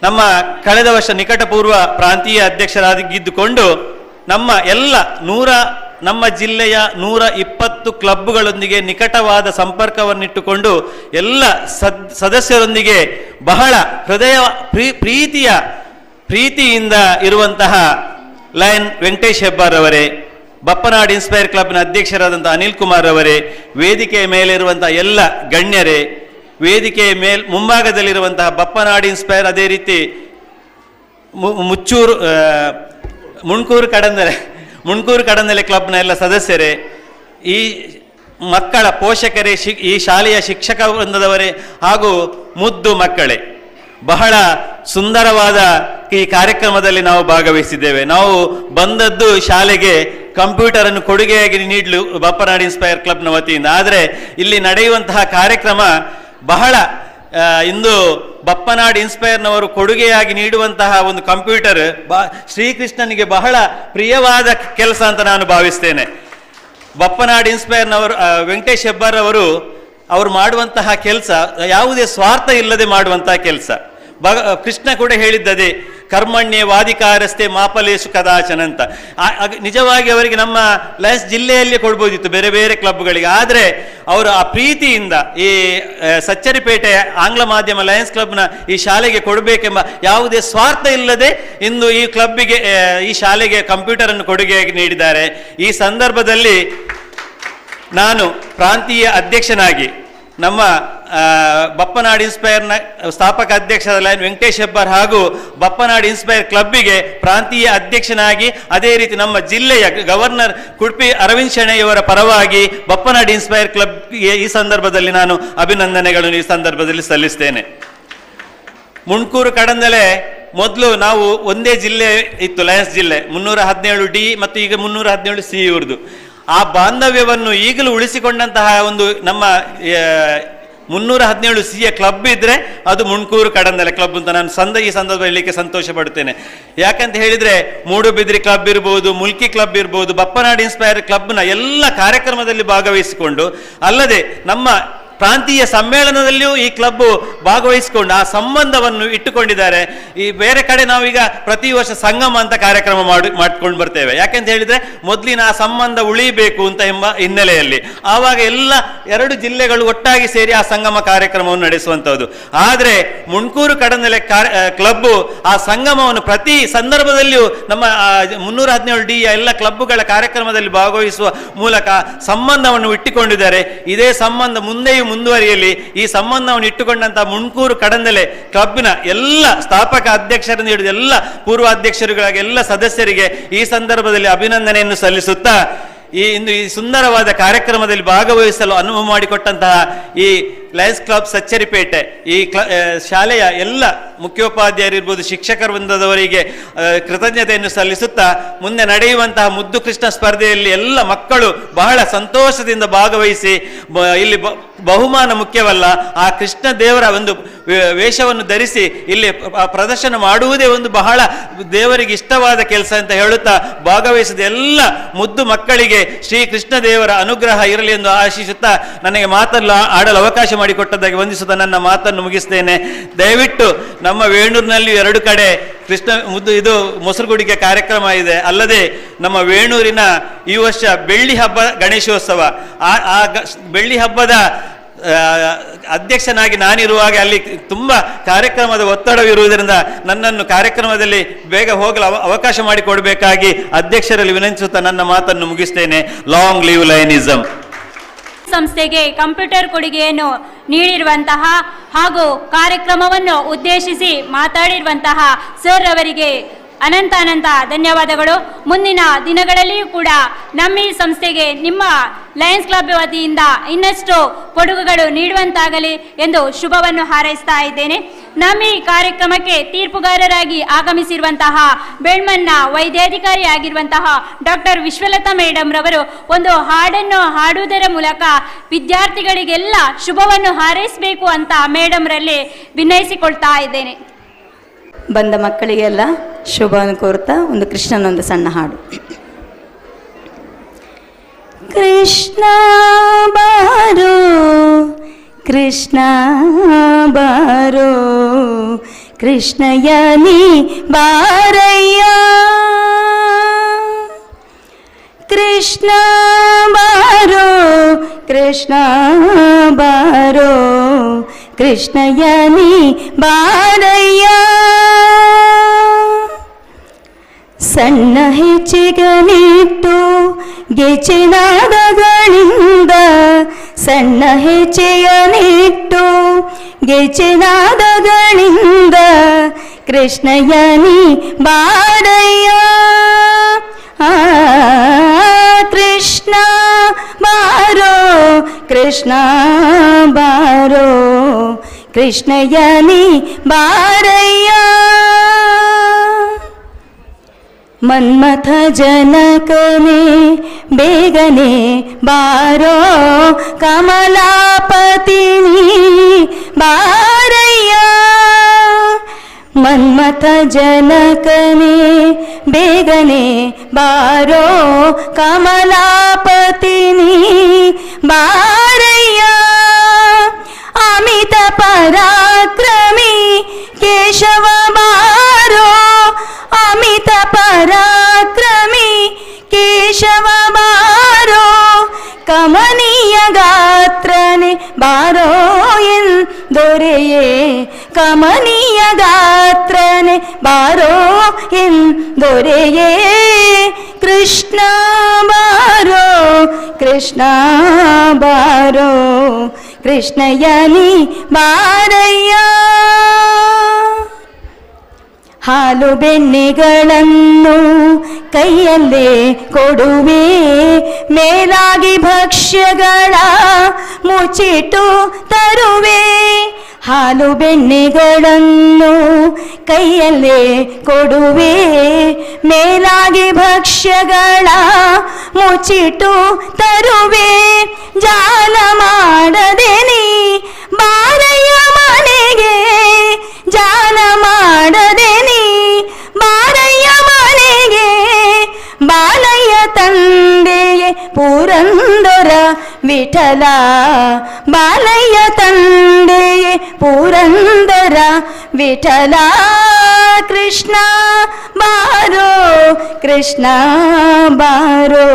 ನಮ್ಮ ಕಳೆದ ವರ್ಷ ನಿಕಟಪೂರ್ವ ಪ್ರಾಂತೀಯ ಅಧ್ಯಕ್ಷರಾಗಿದ್ದುಕೊಂಡು ನಮ್ಮ ಜಿಲ್ಲೆಯ 120 ಕ್ಲಬ್ಗಳೊಂದಿಗೆ ನಿಕಟವಾದ ಸಂಪರ್ಕವನ್ನಿಟ್ಟುಕೊಂಡು ಎಲ್ಲ ಸದಸ್ಯರೊಂದಿಗೆ ಬಹಳ ಪ್ರೀತಿಯಿಂದ ಇರುವಂತಹ ಲಯನ್ ವೆಂಕಟೇಶ್ ಹೆಬ್ಬಾರ್ ಅವರೇ, ಬಪ್ಪನಾಡ್ ಇನ್ಸ್ಪೈರ್ ಕ್ಲಬ್ನ ಅಧ್ಯಕ್ಷರಾದಂಥ ಅನಿಲ್ ಕುಮಾರ್ ಅವರೇ, ವೇದಿಕೆಯ ಮೇಲಿರುವಂತಹ ಎಲ್ಲ ಗಣ್ಯರೇ, ವೇದಿಕೆಯ ಮುಂಭಾಗದಲ್ಲಿರುವಂತಹ ಬಪ್ಪನಾಡ್ ಇನ್ಸ್ಪೈರ್, ಅದೇ ರೀತಿ ಮುಣ್ಕೂರು ಕಡಂದಲೆ ಕ್ಲಬ್ನ ಎಲ್ಲ ಸದಸ್ಯರೇ, ಈ ಮಕ್ಕಳ ಪೋಷಕರೇ, ಈ ಶಾಲೆಯ ಶಿಕ್ಷಕ ವೃಂದದವರೇ ಹಾಗೂ ಮುದ್ದು ಮಕ್ಕಳೇ, ಬಹಳ ಸುಂದರವಾದ ಈ ಕಾರ್ಯಕ್ರಮದಲ್ಲಿ ನಾವು ಭಾಗವಹಿಸಿದ್ದೇವೆ. ನಾವು ಬಂದದ್ದು ಶಾಲೆಗೆ ಕಂಪ್ಯೂಟರನ್ನು ಕೊಡುಗೆಯಾಗಿ ನೀಡಲು ಬಪ್ಪನಾಡ್ ಇನ್ಸ್ಪೈರ್ ಕ್ಲಬ್ನ ವತಿಯಿಂದ. ಆದರೆ ಇಲ್ಲಿ ನಡೆಯುವಂತಹ ಕಾರ್ಯಕ್ರಮ ಬಹಳ ಇಂದು ಬಪ್ಪನಾಡ್ ಇನ್ಸ್ಪೈರ್ನವರು ಕೊಡುಗೆಯಾಗಿ ನೀಡುವಂತಹ ಒಂದು ಕಂಪ್ಯೂಟರ್ ಶ್ರೀಕೃಷ್ಣನಿಗೆ ಬಹಳ ಪ್ರಿಯವಾದ ಕೆಲಸ ಅಂತ ನಾನು ಭಾವಿಸ್ತೇನೆ. ಬಪ್ಪನಾಡ್ ಇನ್ಸ್ಪೈರ್ನವರು ವೆಂಕಟೇಶ್ ಹೆಬ್ಬಾರ್ ಅವರು ಮಾಡುವಂತಹ ಕೆಲಸ ಯಾವುದೇ ಸ್ವಾರ್ಥ ಇಲ್ಲದೆ ಮಾಡುವಂತಹ ಕೆಲಸ. ಕೃಷ್ಣ ಕೂಡ ಹೇಳಿದ್ದದೆ, ಕರ್ಮಣ್ಯೇ ವಾದಿಕಾರಸ್ತೆ ಮಾಪಲೇಶು ಕದಾಚನ ಅಂತ. ನಿಜವಾಗಿ ಅವರಿಗೆ ನಮ್ಮ ಲಯನ್ಸ್ ಜಿಲ್ಲೆಯಲ್ಲೇ ಕೊಡ್ಬೋದಿತ್ತು ಬೇರೆ ಬೇರೆ ಕ್ಲಬ್ಗಳಿಗೆ, ಆದರೆ ಅವರು ಆ ಪ್ರೀತಿಯಿಂದ ಈ ಸಚ್ಚರಿಪೇಟೆ ಆಂಗ್ಲ ಮಾಧ್ಯಮ ಲಯನ್ಸ್ ಕ್ಲಬ್ನ ಈ ಶಾಲೆಗೆ ಕೊಡಬೇಕೆಂಬ ಯಾವುದೇ ಸ್ವಾರ್ಥ ಇಲ್ಲದೆ ಇಂದು ಈ ಕ್ಲಬ್ಬಿಗೆ ಈ ಶಾಲೆಗೆ ಕಂಪ್ಯೂಟರನ್ನು ಕೊಡುಗೆಯಾಗಿ ನೀಡಿದ್ದಾರೆ. ಈ ಸಂದರ್ಭದಲ್ಲಿ ನಾನು ಪ್ರಾಂತೀಯ ಅಧ್ಯಕ್ಷನಾಗಿ ನಮ್ಮ ಬಪ್ಪನಾಡ್ ಇನ್ಸ್ಪೈರ್ನ ಸ್ಥಾಪಕ ಅಧ್ಯಕ್ಷರಾದ ವೆಂಕಟೇಶ್ ಹೆಬ್ಬಾರ್ ಹಾಗೂ ಬಪ್ಪನಾಡ್ ಇನ್ಸ್ಪೈರ್ ಕ್ಲಬ್ಬಿಗೆ ಪ್ರಾಂತೀಯ ಅಧ್ಯಕ್ಷನಾಗಿ, ಅದೇ ರೀತಿ ನಮ್ಮ ಜಿಲ್ಲೆಯ ಗವರ್ನರ್ ಕುಡ್ಪಿ ಅರವಿಂದ್ ಶೆಣೆಯವರ ಪರವಾಗಿ ಬಪ್ಪನಾಡ್ ಇನ್ಸ್ಪೈರ್ ಕ್ಲಬ್ಗೆ ಈ ಸಂದರ್ಭದಲ್ಲಿ ನಾನು ಅಭಿನಂದನೆಗಳನ್ನು ಈ ಸಂದರ್ಭದಲ್ಲಿ ಸಲ್ಲಿಸ್ತೇನೆ. ಮುಣ್ಕೂರು ಕಡಂದಲೆ ಮೊದಲು ನಾವು ಒಂದೇ ಜಿಲ್ಲೆ ಇತ್ತು, ಲಯನ್ಸ್ ಜಿಲ್ಲೆ 317D ಮತ್ತು ಈಗ 317C ಇವ್ರದ್ದು. ಆ ಬಾಂಧವ್ಯವನ್ನು ಈಗಲೂ ಉಳಿಸಿಕೊಂಡಂತಹ ಒಂದು ನಮ್ಮ 317C ಕ್ಲಬ್ ಇದ್ರೆ ಅದು ಮುಣ್ಕೂರು ಕಡಂದಲೆ ಕ್ಲಬ್ ಅಂತ ನಾನು ಈ ಸಂದರ್ಭ ಹೇಳಲಿಕ್ಕೆ ಸಂತೋಷ ಪಡುತ್ತೇನೆ. ಯಾಕಂತ ಹೇಳಿದ್ರೆ ಮೂಡುಬಿದ್ರಿ ಕ್ಲಬ್ ಇರ್ಬೋದು, ಮುಲ್ಕಿ ಕ್ಲಬ್ ಇರ್ಬೋದು, ಬಪ್ಪನಾಡ್ ಇನ್ಸ್ಪೈರ್ ಕ್ಲಬ್ನ ಎಲ್ಲ ಕಾರ್ಯಕ್ರಮದಲ್ಲಿ ಭಾಗವಹಿಸಿಕೊಂಡು, ಅಲ್ಲದೆ ನಮ್ಮ ಪ್ರಾಂತೀಯ ಸಮ್ಮೇಳನದಲ್ಲಿಯೂ ಈ ಕ್ಲಬ್ ಭಾಗವಹಿಸಿಕೊಂಡು ಆ ಸಂಬಂಧವನ್ನು ಇಟ್ಟುಕೊಂಡಿದ್ದಾರೆ. ಈ ಬೇರೆ ಕಡೆ ನಾವೀಗ ಪ್ರತಿ ವರ್ಷ ಸಂಗಮ ಅಂತ ಕಾರ್ಯಕ್ರಮ ಮಾಡ್ಕೊಂಡು ಬರ್ತೇವೆ. ಯಾಕೆಂತ ಹೇಳಿದ್ರೆ ಮೊದಲಿನ ಆ ಸಂಬಂಧ ಉಳಿಬೇಕು ಅಂತ ಎಂಬ ಹಿನ್ನೆಲೆಯಲ್ಲಿ ಆವಾಗ ಎಲ್ಲ 2 ಜಿಲ್ಲೆಗಳು ಒಟ್ಟಾಗಿ ಸೇರಿ ಆ ಸಂಗಮ ಕಾರ್ಯಕ್ರಮವನ್ನು ನಡೆಸುವಂಥದ್ದು. ಆದರೆ ಮುಣ್ಕೂರು ಕಡಂದಲೆ ಕ್ಲಬ್ ಆ ಸಂಗಮವನ್ನು ಪ್ರತಿ ಸಂದರ್ಭದಲ್ಲಿಯೂ ನಮ್ಮ 317D ಎಲ್ಲ ಕ್ಲಬ್ಗಳ ಕಾರ್ಯಕ್ರಮದಲ್ಲಿ ಭಾಗವಹಿಸುವ ಮೂಲಕ ಸಂಬಂಧವನ್ನು ಇಟ್ಟುಕೊಂಡಿದ್ದಾರೆ. ಇದೇ ಸಂಬಂಧ ಮುಂದೆಯೂ ಮುಂದುವರಿಯಲಿ. ಈ ಸಂಬಂಧವನ್ನು ಇಟ್ಟುಕೊಂಡಂತಹ ಮುಣ್ಕೂರು ಕಡಂದಲೆ ಕ್ಲಬ್ನ ಎಲ್ಲ ಸ್ಥಾಪಕ ಅಧ್ಯಕ್ಷರನ್ನು ಹಿಡಿದು ಎಲ್ಲ ಪೂರ್ವಾಧ್ಯಕ್ಷರುಗಳಾಗಿ ಎಲ್ಲ ಸದಸ್ಯರಿಗೆ ಈ ಸಂದರ್ಭದಲ್ಲಿ ಅಭಿನಂದನೆಯನ್ನು ಸಲ್ಲಿಸುತ್ತಾ, ಇಂದು ಈ ಸುಂದರವಾದ ಕಾರ್ಯಕ್ರಮದಲ್ಲಿ ಭಾಗವಹಿಸಲು ಅನುವು ಮಾಡಿಕೊಟ್ಟಂತಹ ಈ ಲಯನ್ಸ್ ಕ್ಲಬ್ ಸಚ್ಚರಿಪೇಟೆ ಈ ಶಾಲೆಯ ಎಲ್ಲ ಮುಖ್ಯೋಪಾಧ್ಯಾಯರಿರ್ಬೋದು, ಶಿಕ್ಷಕರ ವೃಂದದವರಿಗೆ ಕೃತಜ್ಞತೆಯನ್ನು ಸಲ್ಲಿಸುತ್ತಾ, ಮುಂದೆ ನಡೆಯುವಂತಹ ಮುದ್ದು ಕೃಷ್ಣ ಸ್ಪರ್ಧೆಯಲ್ಲಿ ಎಲ್ಲ ಮಕ್ಕಳು ಬಹಳ ಸಂತೋಷದಿಂದ ಭಾಗವಹಿಸಿ, ಇಲ್ಲಿ ಬಹುಮಾನ ಮುಖ್ಯವಲ್ಲ, ಆ ಕೃಷ್ಣ ದೇವರ ಒಂದು ವೇಷವನ್ನು ಧರಿಸಿ ಇಲ್ಲಿ ಪ್ರದರ್ಶನ ಮಾಡುವುದೇ ಒಂದು ಬಹಳ ದೇವರಿಗೆ ಇಷ್ಟವಾದ ಕೆಲಸ ಅಂತ ಹೇಳುತ್ತಾ, ಭಾಗವಹಿಸಿದ ಎಲ್ಲ ಮುದ್ದು ಮಕ್ಕಳಿಗೆ ಶ್ರೀ ಕೃಷ್ಣ ದೇವರ ಅನುಗ್ರಹ ಇರಲಿ ಎಂದು ಆಶಿಸುತ್ತಾ, ನನಗೆ ಮಾತಲ್ಲ ಆಡಲು ಅವಕಾಶ ಮಾಡಿಕೊಟ್ಟದ್ದಾಗಿ ವಂದಿಸುತ್ತಾ ನನ್ನ ಮಾತನ್ನು ಮುಗಿಸ್ತೇನೆ. ದಯವಿಟ್ಟು ನಮ್ಮ ವೇಣೂರಿನಲ್ಲಿ 2 ಕಡೆ ಕೃಷ್ಣ ಇದು ಮೊಸರುಗುಡಿಗೆ ಕಾರ್ಯಕ್ರಮ ಇದೆ. ಅಲ್ಲದೆ ನಮ್ಮ ವೇಣೂರಿನ ಈ ವರ್ಷ ಬೆಳ್ಳಿ ಹಬ್ಬ ಗಣೇಶೋತ್ಸವ, ಆ ಬೆಳ್ಳಿ ಹಬ್ಬದ ಅಧ್ಯಕ್ಷನಾಗಿ ನಾನಿರುವಾಗ ಅಲ್ಲಿ ತುಂಬ ಕಾರ್ಯಕ್ರಮದ ಒತ್ತಡವಿರುವುದರಿಂದ ನನ್ನನ್ನು ಕಾರ್ಯಕ್ರಮದಲ್ಲಿ ಬೇಗ ಹೋಗಲು ಅವಕಾಶ ಮಾಡಿಕೊಡಬೇಕಾಗಿ ಅಧ್ಯಕ್ಷರಲ್ಲಿ ವಿನಂತಿಸುತ್ತಾ ನನ್ನ ಮಾತನ್ನು ಮುಗಿಸ್ತೇನೆ. Long live lionism. ಸಂಸ್ಥೆಗೆ ಕಂಪ್ಯೂಟರ್ ಕೊಡುಗೆಯನ್ನು ನೀಡಿರುವಂತಹ ಹಾಗೂ ಕಾರ್ಯಕ್ರಮವನ್ನು ಉದ್ದೇಶಿಸಿ ಮಾತಾಡಿರುವಂತಹ ಸರ್ ಅವರಿಗೆ ಅನಂತ ಧನ್ಯವಾದಗಳು. ಮುಂದಿನ ದಿನಗಳಲ್ಲಿಯೂ ಕೂಡ ನಮ್ಮ ಈ ಸಂಸ್ಥೆಗೆ ನಿಮ್ಮ ಲಯನ್ಸ್ ಕ್ಲಬ್ ವತಿಯಿಂದ ಇನ್ನಷ್ಟು ಕೊಡುಗೆಗಳು ನೀಡುವಂತಾಗಲಿ ಎಂದು ಶುಭವನ್ನು ಹಾರೈಸ್ತಾ ಇದ್ದೇನೆ. ನಮ್ಮ ಈ ಕಾರ್ಯಕ್ರಮಕ್ಕೆ ತೀರ್ಪುಗಾರರಾಗಿ ಆಗಮಿಸಿರುವಂತಹ ಬೆಳ್ಮನ್ನ ವೈದ್ಯಾಧಿಕಾರಿ ಆಗಿರುವಂತಹ ಡಾಕ್ಟರ್ ವಿಶ್ವಲತಾ ಮೇಡಮ್ ರವರು ಒಂದು ಹಾಡನ್ನು ಹಾಡುವುದರ ಮೂಲಕ ವಿದ್ಯಾರ್ಥಿಗಳಿಗೆಲ್ಲ ಶುಭವನ್ನು ಹಾರೈಸಬೇಕು ಅಂತ ಮೇಡಮ್ರಲ್ಲಿ ವಿನಯಿಸಿಕೊಳ್ತಾ ಇದ್ದೇನೆ. ಬಂದ ಮಕ್ಕಳಿಗೆಲ್ಲ ಶುಭವನ್ನು ಕೋರುತ್ತಾ ಒಂದು ಕೃಷ್ಣನೊಂದು ಸಣ್ಣ ಹಾಡು. ಕೃಷ್ಣ ಬಾರೋ ಕೃಷ್ಣ ಬಾರೋ ಕೃಷ್ಣಯನಿ ಬಾರಯ್ಯ ಕೃಷ್ಣ ಬಾರೋ ಕೃಷ್ಣ ಬಾರೋ ಕೃಷ್ಣಯನಿ ಬಾರಯ್ಯ ಸಣ್ಣ ಹೆಚ್ಚಿಗನಿಟ್ಟು ಗೆಚಿನಾದಗಳಿಂದ ಸಣ್ಣ ಹೆಚ್ಚೆಯನಿಟ್ಟು ಗೆಚಿನಾದಗಳಿಂದ ಕೃಷ್ಣಯನಿ ಬಾರಯ್ಯ ಕೃಷ್ಣ ಬಾರೋ ಕೃಷ್ಣ ಬಾರೋ ಕೃಷ್ಣಯನಿ ಬಾರಯ್ಯ ಮನ್ಮಥ ಜನಕನೇ ಬೇಗನೆ ಬಾರೋ ಕಮಲಾಪತಿನಿ ಬಾರಯ್ಯ ಮನ್ಮಥ ಜನಕನೇ ಬೇಗನೆ ಬಾರೋ ಕಮಲಾಪತಿನಿ ಬಾರಯ್ಯ ಅಮಿತ ಪರಾಕ್ರಮಿ ಕೇಶವ ಬಾರೋ ಅಮಿತ ಪರಾಕ್ರಮಿ ಕೇಶವ ಬಾರೋ ಕಮನೀಯ ಗಾತ್ರನೆ ಬಾರೋ ಎಂದೊರೆಯೇ ಕಮನೀಯ ಗಾತ್ರನೆ ಬಾರೋ ಎಂದೊರೆಯೇ ಕೃಷ್ಣ ಬಾರೋ ಕೃಷ್ಣ ಬಾರೋ ಕೃಷ್ಣಯನಿ ಬಾರಯ್ಯ ಹಾಲು ಬೆಣ್ಣೆಗಳನ್ನು ಕೈಯಲ್ಲೇ ಕೊಡುವೆ ಮೇಲಾಗಿ ಭಕ್ಷ್ಯಗಳ ಮುಚ್ಚಿಟ್ಟು ತರುವೆ ಹಾಲು ಬೆಣ್ಣೆಗಳನ್ನು ಕೈಯಲ್ಲೇ ಕೊಡುವೆ ಮೇಲಾಗಿ ಭಕ್ಷ್ಯಗಳ ಮುಚ್ಚಿಟ್ಟು ತರುವೆ ಜಾಲ ಮಾಡದೆ ನೀ ಬಾರಯ್ಯ ಮನೆಗೆ ಜಾಲ ಮಾಡದೆ ನೀ ಬಾರಯ್ಯ ಮನೆಗೆ ಬಾಲಯ್ಯ ತಂದೆಯೇ ಪುರಂದರ ವಿಠಲ ಬಾಲಯ್ಯ ತಂದೆಯೇ ಪುರಂದರ ವಿಠಲ ಕೃಷ್ಣ ಬಾರೋ ಕೃಷ್ಣ ಬಾರೋ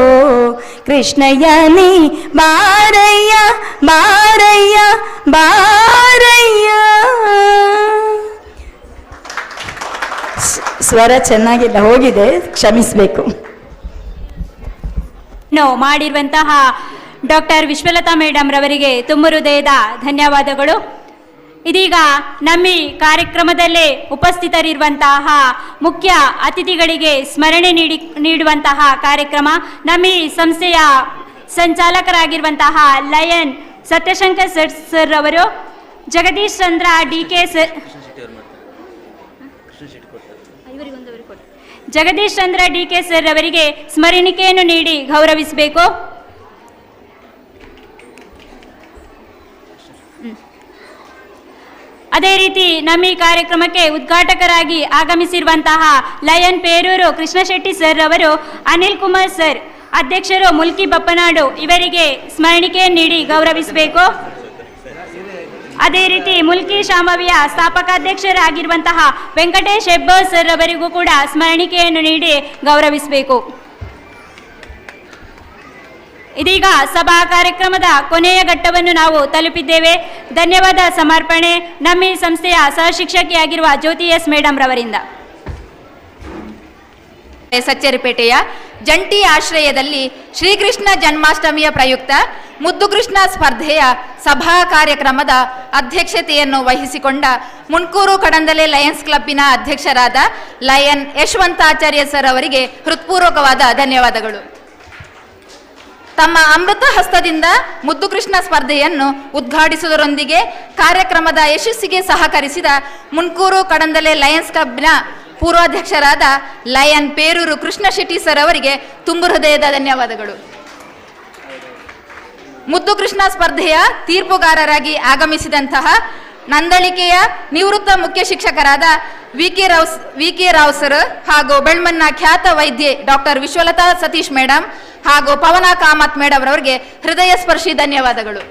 ಕೃಷ್ಣಯನಿ ಬಾರಯ್ಯ ಬಾರಯ್ಯ ಬಾರಯ್ಯ. ಸ್ವರ ಚೆನ್ನಾಗಿಲ್ಲ, ಹೋಗಿದೆ, ಕ್ಷಮಿಸಬೇಕು. ಮಾಡಿರುವಂತಹ ಡಾಕ್ಟರ್ ವಿಶ್ವಲತಾ ಮೇಡಮ್ ರವರಿಗೆ ತುಂಬ ಹೃದಯದ ಧನ್ಯವಾದಗಳು. ಇದೀಗ ನಮ್ಮ ಈ ಕಾರ್ಯಕ್ರಮದಲ್ಲಿ ಉಪಸ್ಥಿತರಿರುವಂತಹ ಮುಖ್ಯ ಅತಿಥಿಗಳಿಗೆ ಸ್ಮರಣೆ ನೀಡುವಂತಹ ಕಾರ್ಯಕ್ರಮ. ನಮ್ಮ ಈ ಸಂಸ್ಥೆಯ ಸಂಚಾಲಕರಾಗಿರುವಂತಹ ಲಯನ್ ಸತ್ಯಶಂಕರ್ ಸರ್ ಅವರು, Jagadish Chandra DK sir, Jagadish Chandra DK sir ಅವರಿಗೆ ಸ್ಮರಣಿಕೆಯನ್ನು ನೀಡಿ ಗೌರವಿಸಬೇಕು. ಅದೇ ರೀತಿ ನಮ್ಮ ಈ ಕಾರ್ಯಕ್ರಮಕ್ಕೆ ಉದ್ಘಾಟಕರಾಗಿ ಆಗಮಿಸಿರುವಂತಹ ಲಯನ್ ಪೇರೂರು ಕೃಷ್ಣ ಶೆಟ್ಟಿ ಸರ್ ಅವರು, ಅನಿಲ್ ಕುಮಾರ್ ಸರ್ ಅಧ್ಯಕ್ಷರು ಮುಲ್ಕಿ ಬಪ್ಪನಾಡು ಇವರಿಗೆ ಸ್ಮರಣಿಕೆಯನ್ನು ನೀಡಿ ಗೌರವಿಸಬೇಕು. ಅದೇ ರೀತಿ ಮುಲ್ಕಿ ಶಾಮವಿಯ ಸ್ಥಾಪಕಾಧ್ಯಕ್ಷರಾಗಿರುವಂತಹ ವೆಂಕಟೇಶ್ ಹೆಬ್ಬಾರ್ ಸರ್ ಅವರಿಗೂ ಕೂಡ ಸ್ಮರಣಿಕೆಯನ್ನು ನೀಡಿ ಗೌರವಿಸಬೇಕು. ಇದೀಗ ಸಭಾ ಕಾರ್ಯಕ್ರಮದ ಕೊನೆಯ ಘಟ್ಟವನ್ನು ನಾವು ತಲುಪಿದ್ದೇವೆ. ಧನ್ಯವಾದ ಸಮರ್ಪಣೆ ನಮ್ಮ ಈ ಸಂಸ್ಥೆಯ ಸಹಶಿಕ್ಷಕಿಯಾಗಿರುವ ಜ್ಯೋತಿ ಎಸ್ ಮೇಡಮ್ ರವರಿಂದ. ಸಚ್ಚರಿಪೇಟೆಯ ಜಂಟಿ ಆಶ್ರಯದಲ್ಲಿ ಶ್ರೀಕೃಷ್ಣ ಜನ್ಮಾಷ್ಟಮಿಯ ಪ್ರಯುಕ್ತ ಮುದ್ದು ಕೃಷ್ಣ ಸ್ಪರ್ಧೆಯ ಸಭಾ ಕಾರ್ಯಕ್ರಮದ ಅಧ್ಯಕ್ಷತೆಯನ್ನು ವಹಿಸಿಕೊಂಡ ಮುನ್ಕೂರು ಕಡಂದಲೆ ಲಯನ್ಸ್ ಕ್ಲಬ್ಬಿನ ಅಧ್ಯಕ್ಷರಾದ ಲಯನ್ ಯಶವಂತಾಚಾರ್ಯ ಸರ್ ಅವರಿಗೆ ಹೃತ್ಪೂರ್ವಕವಾದ ಧನ್ಯವಾದಗಳು. ತಮ್ಮ ಅಮೃತ ಹಸ್ತದಿಂದ ಮುದ್ದು ಕೃಷ್ಣ ಸ್ಪರ್ಧೆಯನ್ನು ಉದ್ಘಾಟಿಸುವುದರೊಂದಿಗೆ ಕಾರ್ಯಕ್ರಮದ ಯಶಸ್ಸಿಗೆ ಸಹಕರಿಸಿದ ಮುನ್ಕೂರು ಕಡಂದಲೆ ಲಯನ್ಸ್ ಕ್ಲಬ್ನ ಪೂರ್ವಾಧ್ಯಕ್ಷರಾದ ಲಯನ್ ಪೇರೂರು ಕೃಷ್ಣ ಶೆಟ್ಟಿ ಸರ್ ಅವರಿಗೆ ತುಂಬು ಹೃದಯದ ಧನ್ಯವಾದಗಳು. ಮುದ್ದು ಕೃಷ್ಣ ಸ್ಪರ್ಧೆಯ ತೀರ್ಪುಗಾರರಾಗಿ ಆಗಮಿಸಿದಂತಹ ನಂದಳಿಕೆಯ ನಿವೃತ್ತ ಮುಖ್ಯ ಶಿಕ್ಷಕರಾದ ವಿ ಕೆ ರಾವ್ ಸರ್ ಹಾಗೂ ಬೆಳ್ಮನ್ನ ಖ್ಯಾತ ವೈದ್ಯೆ ಡಾಕ್ಟರ್ ವಿಶ್ವಲತಾ ಸತೀಶ್ ಮೇಡಮ್ ಹಾಗೂ ಪವನ ಕಾಮತ್ ಮೇಡಮ್ ಅವರಿಗೆ ಹೃದಯ ಸ್ಪರ್ಶಿ ಧನ್ಯವಾದಗಳು.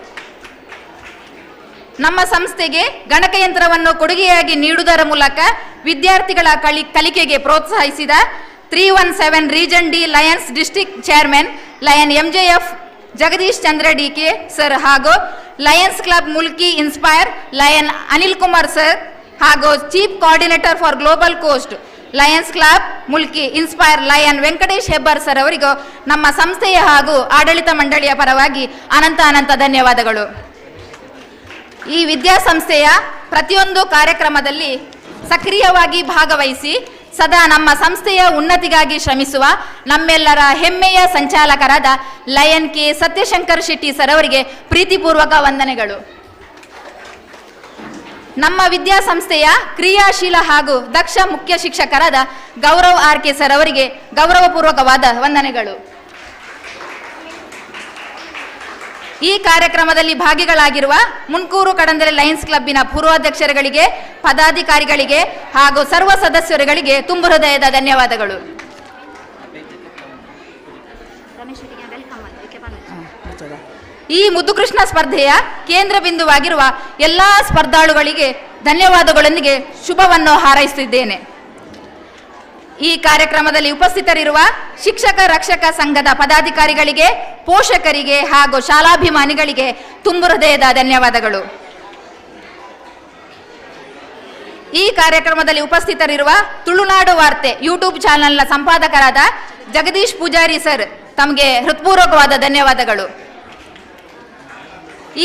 ನಮ್ಮ ಸಂಸ್ಥೆಗೆ ಗಣಕಯಂತ್ರವನ್ನು ಕೊಡುಗೆಯಾಗಿ ನೀಡುವುದರ ಮೂಲಕ ವಿದ್ಯಾರ್ಥಿಗಳ ಕಲಿಕೆಗೆ ಪ್ರೋತ್ಸಾಹಿಸಿದ 317 region D lions district chairman lion MJF Jagadish Chandra DK sir ಹಾಗೂ lions club Mulki inspire lion Anil Kumar sir ಹಾಗೂ chief coordinator for global coast lions club Mulki inspire lion Venkatesh Hebbar sir ಅವರಿಗೂ ನಮ್ಮ ಸಂಸ್ಥೆಯ ಹಾಗೂ ಆಡಳಿತ ಮಂಡಳಿಯ ಪರವಾಗಿ ಅನಂತ ಧನ್ಯವಾದಗಳು. ಈ ವಿದ್ಯಾಸಂಸ್ಥೆಯ ಪ್ರತಿಯೊಂದು ಕಾರ್ಯಕ್ರಮದಲ್ಲಿ ಸಕ್ರಿಯವಾಗಿ ಭಾಗವಹಿಸಿ ಸದಾ ನಮ್ಮ ಸಂಸ್ಥೆಯ ಉನ್ನತಿಗಾಗಿ ಶ್ರಮಿಸುವ ನಮ್ಮೆಲ್ಲರ ಹೆಮ್ಮೆಯ ಸಂಚಾಲಕರಾದ lion K Satyashankar Shetty sir ಅವರಿಗೆ ಪ್ರೀತಿಪೂರ್ವಕ ವಂದನೆಗಳು. ನಮ್ಮ ವಿದ್ಯಾಸಂಸ್ಥೆಯ ಕ್ರಿಯಾಶೀಲ ಹಾಗೂ ದಕ್ಷ ಮುಖ್ಯ ಶಿಕ್ಷಕರಾದ ಗೌರವ್ RK ಸರ್ ಅವರಿಗೆ ಗೌರವಪೂರ್ವಕವಾದ ವಂದನೆಗಳು. ಈ ಕಾರ್ಯಕ್ರಮದಲ್ಲಿ ಭಾಗಿಗಳಾಗಿರುವ ಮುನ್ಕೂರು ಕಡಂದಲೆ ಲಯನ್ಸ್ ಕ್ಲಬ್ಬಿನ ಪೂರ್ವಾಧ್ಯಕ್ಷರುಗಳಿಗೆ, ಪದಾಧಿಕಾರಿಗಳಿಗೆ ಹಾಗೂ ಸರ್ವ ಸದಸ್ಯರುಗಳಿಗೆ ತುಂಬು ಹೃದಯದ ಧನ್ಯವಾದಗಳು. ಈ ಮುದ್ದುಕೃಷ್ಣ ಸ್ಪರ್ಧೆಯ ಕೇಂದ್ರ ಬಿಂದುವಾಗಿರುವ ಎಲ್ಲಾ ಸ್ಪರ್ಧಾಳುಗಳಿಗೆ ಧನ್ಯವಾದಗಳೊಂದಿಗೆ ಶುಭವನ್ನು ಹಾರೈಸುತ್ತಿದ್ದೇನೆ. ಈ ಕಾರ್ಯಕ್ರಮದಲ್ಲಿ ಉಪಸ್ಥಿತರಿರುವ ಶಿಕ್ಷಕ ರಕ್ಷಕ ಸಂಘದ ಪದಾಧಿಕಾರಿಗಳಿಗೆ, ಪೋಷಕರಿಗೆ ಹಾಗೂ ಶಾಲಾಭಿಮಾನಿಗಳಿಗೆ ತುಂಬು ಹೃದಯದ ಧನ್ಯವಾದಗಳು. ಈ ಕಾರ್ಯಕ್ರಮದಲ್ಲಿ ಉಪಸ್ಥಿತರಿರುವ ತುಳುನಾಡು ವಾರ್ತೆ ಯೂಟ್ಯೂಬ್ ಚಾನೆಲ್ನ ಸಂಪಾದಕರಾದ ಜಗದೀಶ್ ಪೂಜಾರಿ ಸರ್ ತಮಗೆ ಹೃತ್ಪೂರ್ವಕವಾದ ಧನ್ಯವಾದಗಳು.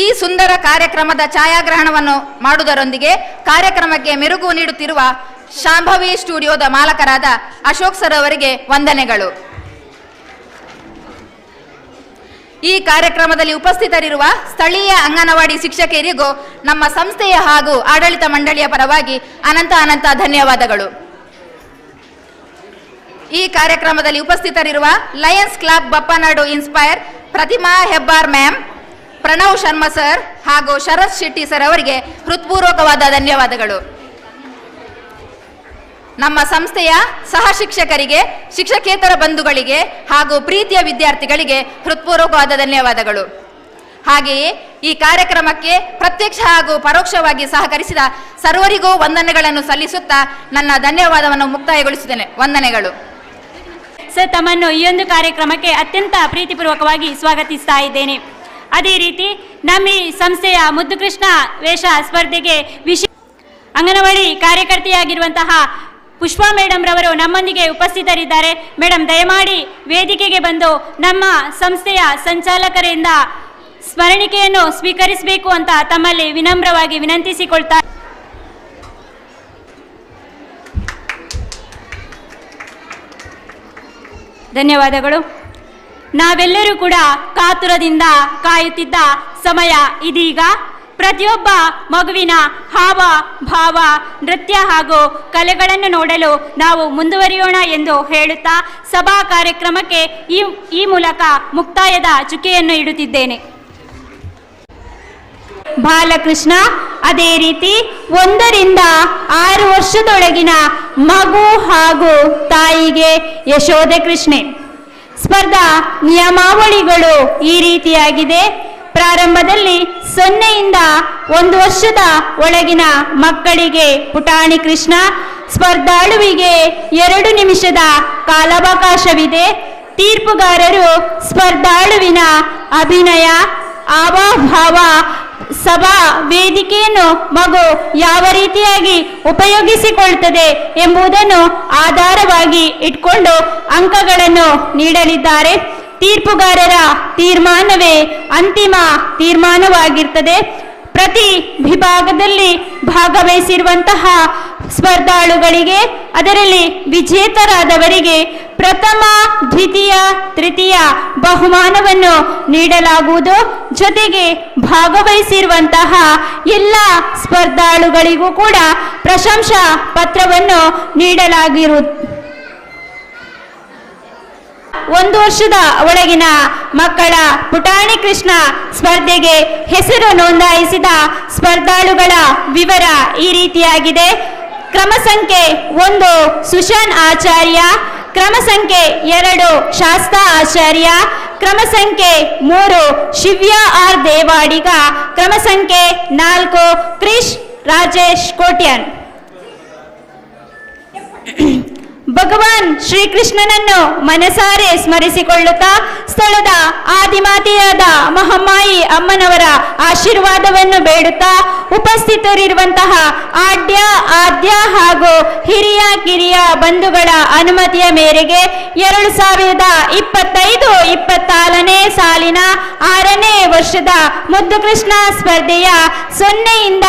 ಈ ಸುಂದರ ಕಾರ್ಯಕ್ರಮದ ಛಾಯಾಗ್ರಹಣವನ್ನು ಮಾಡುವುದರೊಂದಿಗೆ ಕಾರ್ಯಕ್ರಮಕ್ಕೆ ಮೆರುಗು ನೀಡುತ್ತಿರುವ ಶಾಂಭವಿ ಸ್ಟುಡಿಯೋದ ಮಾಲಕರಾದ ಅಶೋಕ್ ಸರ್ ಅವರಿಗೆ ವಂದನೆಗಳು. ಈ ಕಾರ್ಯಕ್ರಮದಲ್ಲಿ ಉಪಸ್ಥಿತರಿರುವ ಸ್ಥಳೀಯ ಅಂಗನವಾಡಿ ಶಿಕ್ಷಕಿಯರಿಗೂ ನಮ್ಮ ಸಂಸ್ಥೆಯ ಹಾಗೂ ಆಡಳಿತ ಮಂಡಳಿಯ ಪರವಾಗಿ ಅನಂತ ಧನ್ಯವಾದಗಳು. ಈ ಕಾರ್ಯಕ್ರಮದಲ್ಲಿ ಉಪಸ್ಥಿತರಿರುವ ಲಯನ್ಸ್ ಕ್ಲಬ್ ಬಪ್ಪನಾಡು ಇನ್ಸ್ಪೈರ್ ಪ್ರತಿಮಾ ಹೆಬ್ಬಾರ್ ಮ್ಯಾಮ್, ಪ್ರಣವ್ ಶರ್ಮಾ ಸರ್ ಹಾಗೂ ಶರತ್ ಶೆಟ್ಟಿ ಸರ್ ಅವರಿಗೆ ಹೃತ್ಪೂರ್ವಕವಾದ ಧನ್ಯವಾದಗಳು. ನಮ್ಮ ಸಂಸ್ಥೆಯ ಸಹ ಶಿಕ್ಷಕರಿಗೆ, ಶಿಕ್ಷಕೇತರ ಬಂಧುಗಳಿಗೆ ಹಾಗೂ ಪ್ರೀತಿಯ ವಿದ್ಯಾರ್ಥಿಗಳಿಗೆ ಹೃತ್ಪೂರ್ವಕವಾದ ಧನ್ಯವಾದಗಳು. ಹಾಗೆಯೇ ಈ ಕಾರ್ಯಕ್ರಮಕ್ಕೆ ಪ್ರತ್ಯಕ್ಷ ಹಾಗೂ ಪರೋಕ್ಷವಾಗಿ ಸಹಕರಿಸಿದ ಸರ್ವರಿಗೂ ವಂದನೆಗಳನ್ನು ಸಲ್ಲಿಸುತ್ತಾ ನನ್ನ ಧನ್ಯವಾದವನ್ನು ಮುಕ್ತಾಯಗೊಳಿಸುತ್ತೇನೆ. ವಂದನೆಗಳು. ಸರ್, ತಮ್ಮನ್ನು ಈ ಒಂದು ಕಾರ್ಯಕ್ರಮಕ್ಕೆ ಅತ್ಯಂತ ಪ್ರೀತಿಪೂರ್ವಕವಾಗಿ ಸ್ವಾಗತಿಸ್ತಾ ಇದ್ದೇನೆ. ಅದೇ ರೀತಿ ನಮ್ಮ ಈ ಸಂಸ್ಥೆಯ ಮುದ್ದುಕೃಷ್ಣ ವೇಷ ಸ್ಪರ್ಧೆಗೆ ಅಂಗನವಾಡಿ ಕಾರ್ಯಕರ್ತೆಯಾಗಿರುವಂತಹ ಪುಷ್ಪಾ ಮೇಡಮ್ ರವರು ನಮ್ಮೊಂದಿಗೆ ಉಪಸ್ಥಿತರಿದ್ದಾರೆ. ಮೇಡಮ್, ದಯಮಾಡಿ ವೇದಿಕೆಗೆ ಬಂದು ನಮ್ಮ ಸಂಸ್ಥೆಯ ಸಂಚಾಲಕರಿಂದ ಸ್ಮರಣಿಕೆಯನ್ನು ಸ್ವೀಕರಿಸಬೇಕು ಅಂತ ತಮ್ಮಲ್ಲಿ ವಿನಮ್ರವಾಗಿ ವಿನಂತಿಸಿಕೊಳ್ತಾ. ಧನ್ಯವಾದಗಳು. ನಾವೆಲ್ಲರೂ ಕೂಡ ಕಾತುರದಿಂದ ಕಾಯುತ್ತಿದ್ದ ಸಮಯ ಇದೀಗ. ಪ್ರತಿಯೊಬ್ಬ ಮಗುವಿನ ಹಾವ ಭಾವ, ನೃತ್ಯ ಹಾಗೂ ಕಲೆಗಳನ್ನು ನೋಡಲು ನಾವು ಮುಂದುವರಿಯೋಣ ಎಂದು ಹೇಳುತ್ತಾ ಸಭಾ ಕಾರ್ಯಕ್ರಮಕ್ಕೆ ಈ ಮೂಲಕ ಮುಕ್ತಾಯದ ಚುಕ್ಕೆಯನ್ನು ಇಡುತ್ತಿದ್ದೇನೆ. ಬಾಲಕೃಷ್ಣ, ಅದೇ ರೀತಿ 1 ರಿಂದ 6 ವರ್ಷದೊಳಗಿನ ಮಗು ಹಾಗೂ ತಾಯಿಗೆ ಯಶೋಧ ಕೃಷ್ಣೆ. ಸ್ಪರ್ಧಾ ನಿಯಮಾವಳಿಗಳು ಈ ರೀತಿಯಾಗಿದೆ. ಪ್ರಾರಂಭದಲ್ಲಿ 0 ರಿಂದ 1 ವರ್ಷದ ಒಳಗಿನ ಮಕ್ಕಳಿಗೆ ಪುಟಾಣಿ ಕೃಷ್ಣ. ಸ್ಪರ್ಧಾಳುವಿಗೆ 2 ನಿಮಿಷದ ಕಾಲಾವಕಾಶವಿದೆ. ತೀರ್ಪುಗಾರರು ಸ್ಪರ್ಧಾಳುವಿನ ಅಭಿನಯ, ಹಾವಭಾವ, ಸಭಾ ವೇದಿಕೆಯನ್ನು ಮಗು ಯಾವ ರೀತಿಯಾಗಿ ಉಪಯೋಗಿಸಿಕೊಳ್ತದೆ ಎಂಬುದನ್ನು ಆಧಾರವಾಗಿ ಇಟ್ಕೊಂಡು ಅಂಕಗಳನ್ನು ನೀಡಲಿದ್ದಾರೆ. ತೀರ್ಪುಗಾರರ ತೀರ್ಮಾನವೇ ಅಂತಿಮ ತೀರ್ಮಾನವಾಗಿರ್ತದೆ. ಪ್ರತಿ ವಿಭಾಗದಲ್ಲಿ ಭಾಗವಹಿಸಿರುವಂತಹ ಸ್ಪರ್ಧಾಳುಗಳಿಗೆ, ಅದರಲ್ಲಿ ವಿಜೇತರಾದವರಿಗೆ ಪ್ರಥಮ, ದ್ವಿತೀಯ, ತೃತೀಯ ಬಹುಮಾನವನ್ನು ನೀಡಲಾಗುವುದು. ಜೊತೆಗೆ ಭಾಗವಹಿಸಿರುವಂತಹ ಎಲ್ಲ ಸ್ಪರ್ಧಾಳುಗಳಿಗೂ ಕೂಡ ಪ್ರಶಂಸಾ ಪತ್ರವನ್ನು ನೀಡಲಾಗಿರುವುದು. 1 ವರ್ಷದ ಒಳಗಿನ ಮಕ್ಕಳ ಪುಟಾಣಿ ಕೃಷ್ಣ ಸ್ಪರ್ಧೆಗೆ ಹೆಸರು ನೋಂದಾಯಿಸಿದ ಸ್ಪರ್ಧಾಳುಗಳ ವಿವರ ಈ ರೀತಿಯಾಗಿದೆ. ಕ್ರಮ ಸಂಖ್ಯೆ 1 ಸುಶಾನ್ ಆಚಾರ್ಯ, ಕ್ರಮ ಸಂಖ್ಯೆ 2 ಶಾಸ್ತಾ ಆಚಾರ್ಯ, ಕ್ರಮ ಸಂಖ್ಯೆ 3 ಶಿವ್ಯ ಆರ್ ದೇವಾಡಿಗ, ಕ್ರಮ ಸಂಖ್ಯೆ 4 ಕ್ರಿಶ್ ರಾಜೇಶ್ ಕೋಟ್ಯಾನ್. ಭಗವಾನ್ ಶ್ರೀಕೃಷ್ಣನನ್ನು ಮನಸಾರೆ ಸ್ಮರಿಸಿಕೊಳ್ಳುತ್ತಾ ಸ್ಥಳದ ಆದಿಮಾತೆಯಾದ ಮಹಾಮಾಯಿ ಅಮ್ಮನವರ ಆಶೀರ್ವಾದವನ್ನು ಬೇಡುತ್ತಾ ಉಪಸ್ಥಿತರಿರುವಂತಹ ಆದ್ಯ ಹಾಗೂ ಹಿರಿಯ ಕಿರಿಯ ಬಂಧುಗಳ ಅನುಮತಿಯ ಮೇರೆಗೆ 2025-24ನೇ ಸಾಲಿನ 6ನೇ ವರ್ಷದ ಮುದ್ದುಕೃಷ್ಣ ಸ್ಪರ್ಧೆಯ 0 ಯಿಂದ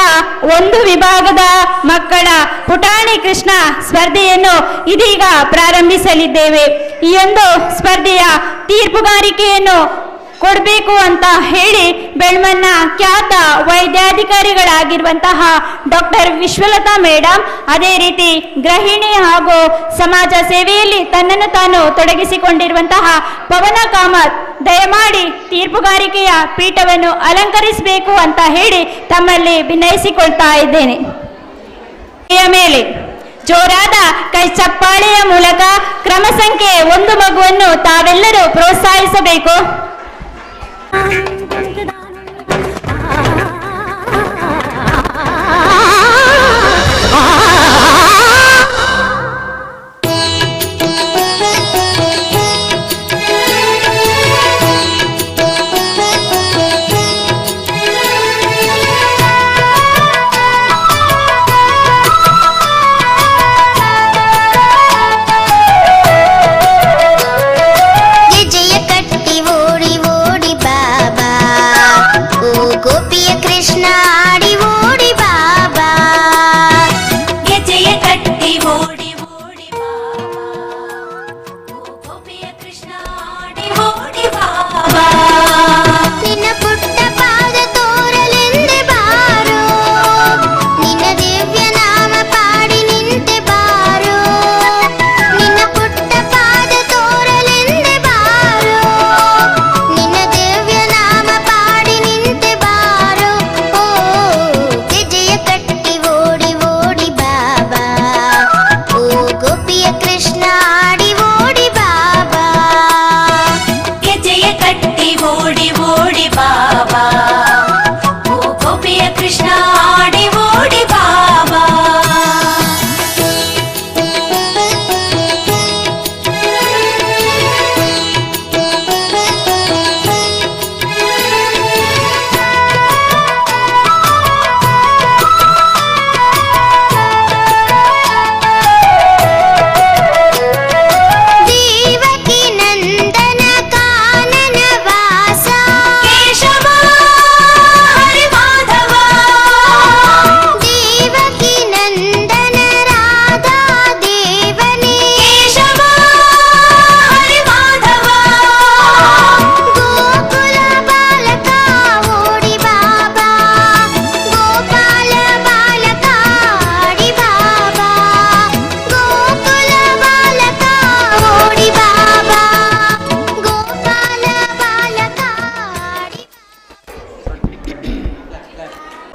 1 ವಿಭಾಗದ ಮಕ್ಕಳ ಪುಟಾಣಿ ಕೃಷ್ಣ ಸ್ಪರ್ಧೆಯನ್ನು ಇದೀಗ ಪ್ರಾರಂಭಿಸಲಿದ್ದೇವೆ. ಈ ಒಂದು ಸ್ಪರ್ಧೆಯ ತೀರ್ಪುಗಾರಿಕೆಯನ್ನು ಕೊಡಬೇಕು ಅಂತ ಹೇಳಿ ಬೆಳ್ಮನ್ನ ಖ್ಯಾತ ವೈದ್ಯಾಧಿಕಾರಿಗಳಾಗಿರುವಂತಹ ಡಾಕ್ಟರ್ ವಿಶ್ವಲತಾ ಮೇಡಮ್, ಅದೇ ರೀತಿ ಗೃಹಿಣಿ ಹಾಗೂ ಸಮಾಜ ಸೇವೆಯಲ್ಲಿ ತನ್ನನ್ನು ತಾನು ತೊಡಗಿಸಿಕೊಂಡಿರುವಂತಹ ಪವನ ಕಾಮತ್ ದಯಮಾಡಿ ತೀರ್ಪುಗಾರಿಕೆಯ ಪೀಠವನ್ನು ಅಲಂಕರಿಸಬೇಕು ಅಂತ ಹೇಳಿ ತಮ್ಮಲ್ಲಿ ವಿನಯಿಸಿಕೊಳ್ತಾ ಇದ್ದೇನೆ. ಮೇಲೆ ಜೋರಾದ ಕೈ ಚಪ್ಪಾಳೆಯ ಮೂಲಕ ಕ್ರಮ ಸಂಖ್ಯೆ 1 ಮಗುವನ್ನು ತಾವೆಲ್ಲರೂ ಪ್ರೋತ್ಸಾಹಿಸಬೇಕು.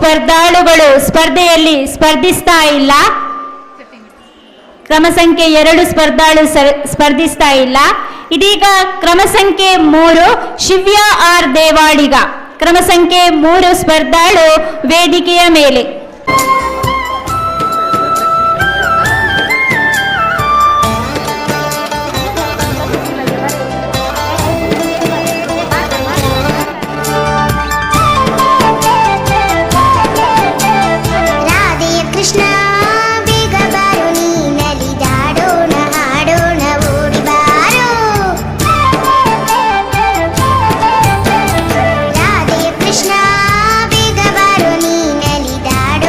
ಸ್ಪರ್ಧಾಳುಗಳು ಸ್ಪರ್ಧೆಯಲ್ಲಿ ಸ್ಪರ್ಧಿಸ್ತಾ ಇಲ್ಲ. ಕ್ರಮ ಸಂಖ್ಯೆ 2 ಸ್ಪರ್ಧಾಳು ಸ್ಪರ್ಧಿಸ್ತಾ ಇಲ್ಲ. ಇದೀಗ ಕ್ರಮ ಸಂಖ್ಯೆ 3 ಶಿವ್ಯ ಆರ್ ದೇವಾಡಿಗ, ಕ್ರಮ ಸಂಖ್ಯೆ 3 ಸ್ಪರ್ಧಾಳು ವೇದಿಕೆಯ ಮೇಲೆ. Krishna, big baru ni nali dado.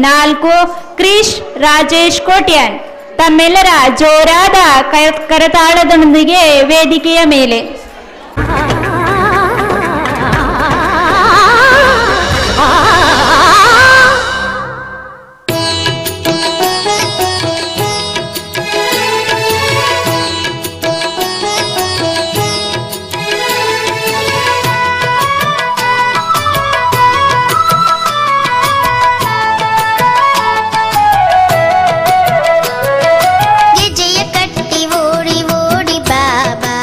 4 ಕ್ರಿಶ್ ರಾಜೇಶ್ ಕೋಟ್ಯಾನ್. ತಮ್ಮೆಲ್ಲರ ಜೋರಾದ ಕರತಾಳದೊಂದಿಗೆ ವೇದಿಕೆಯ ಮೇಲೆ. ಗೆಜ್ಜೆಯ ಕಟ್ಟಿ ಓಡಿ ಓಡಿ ಬಾಬಾ,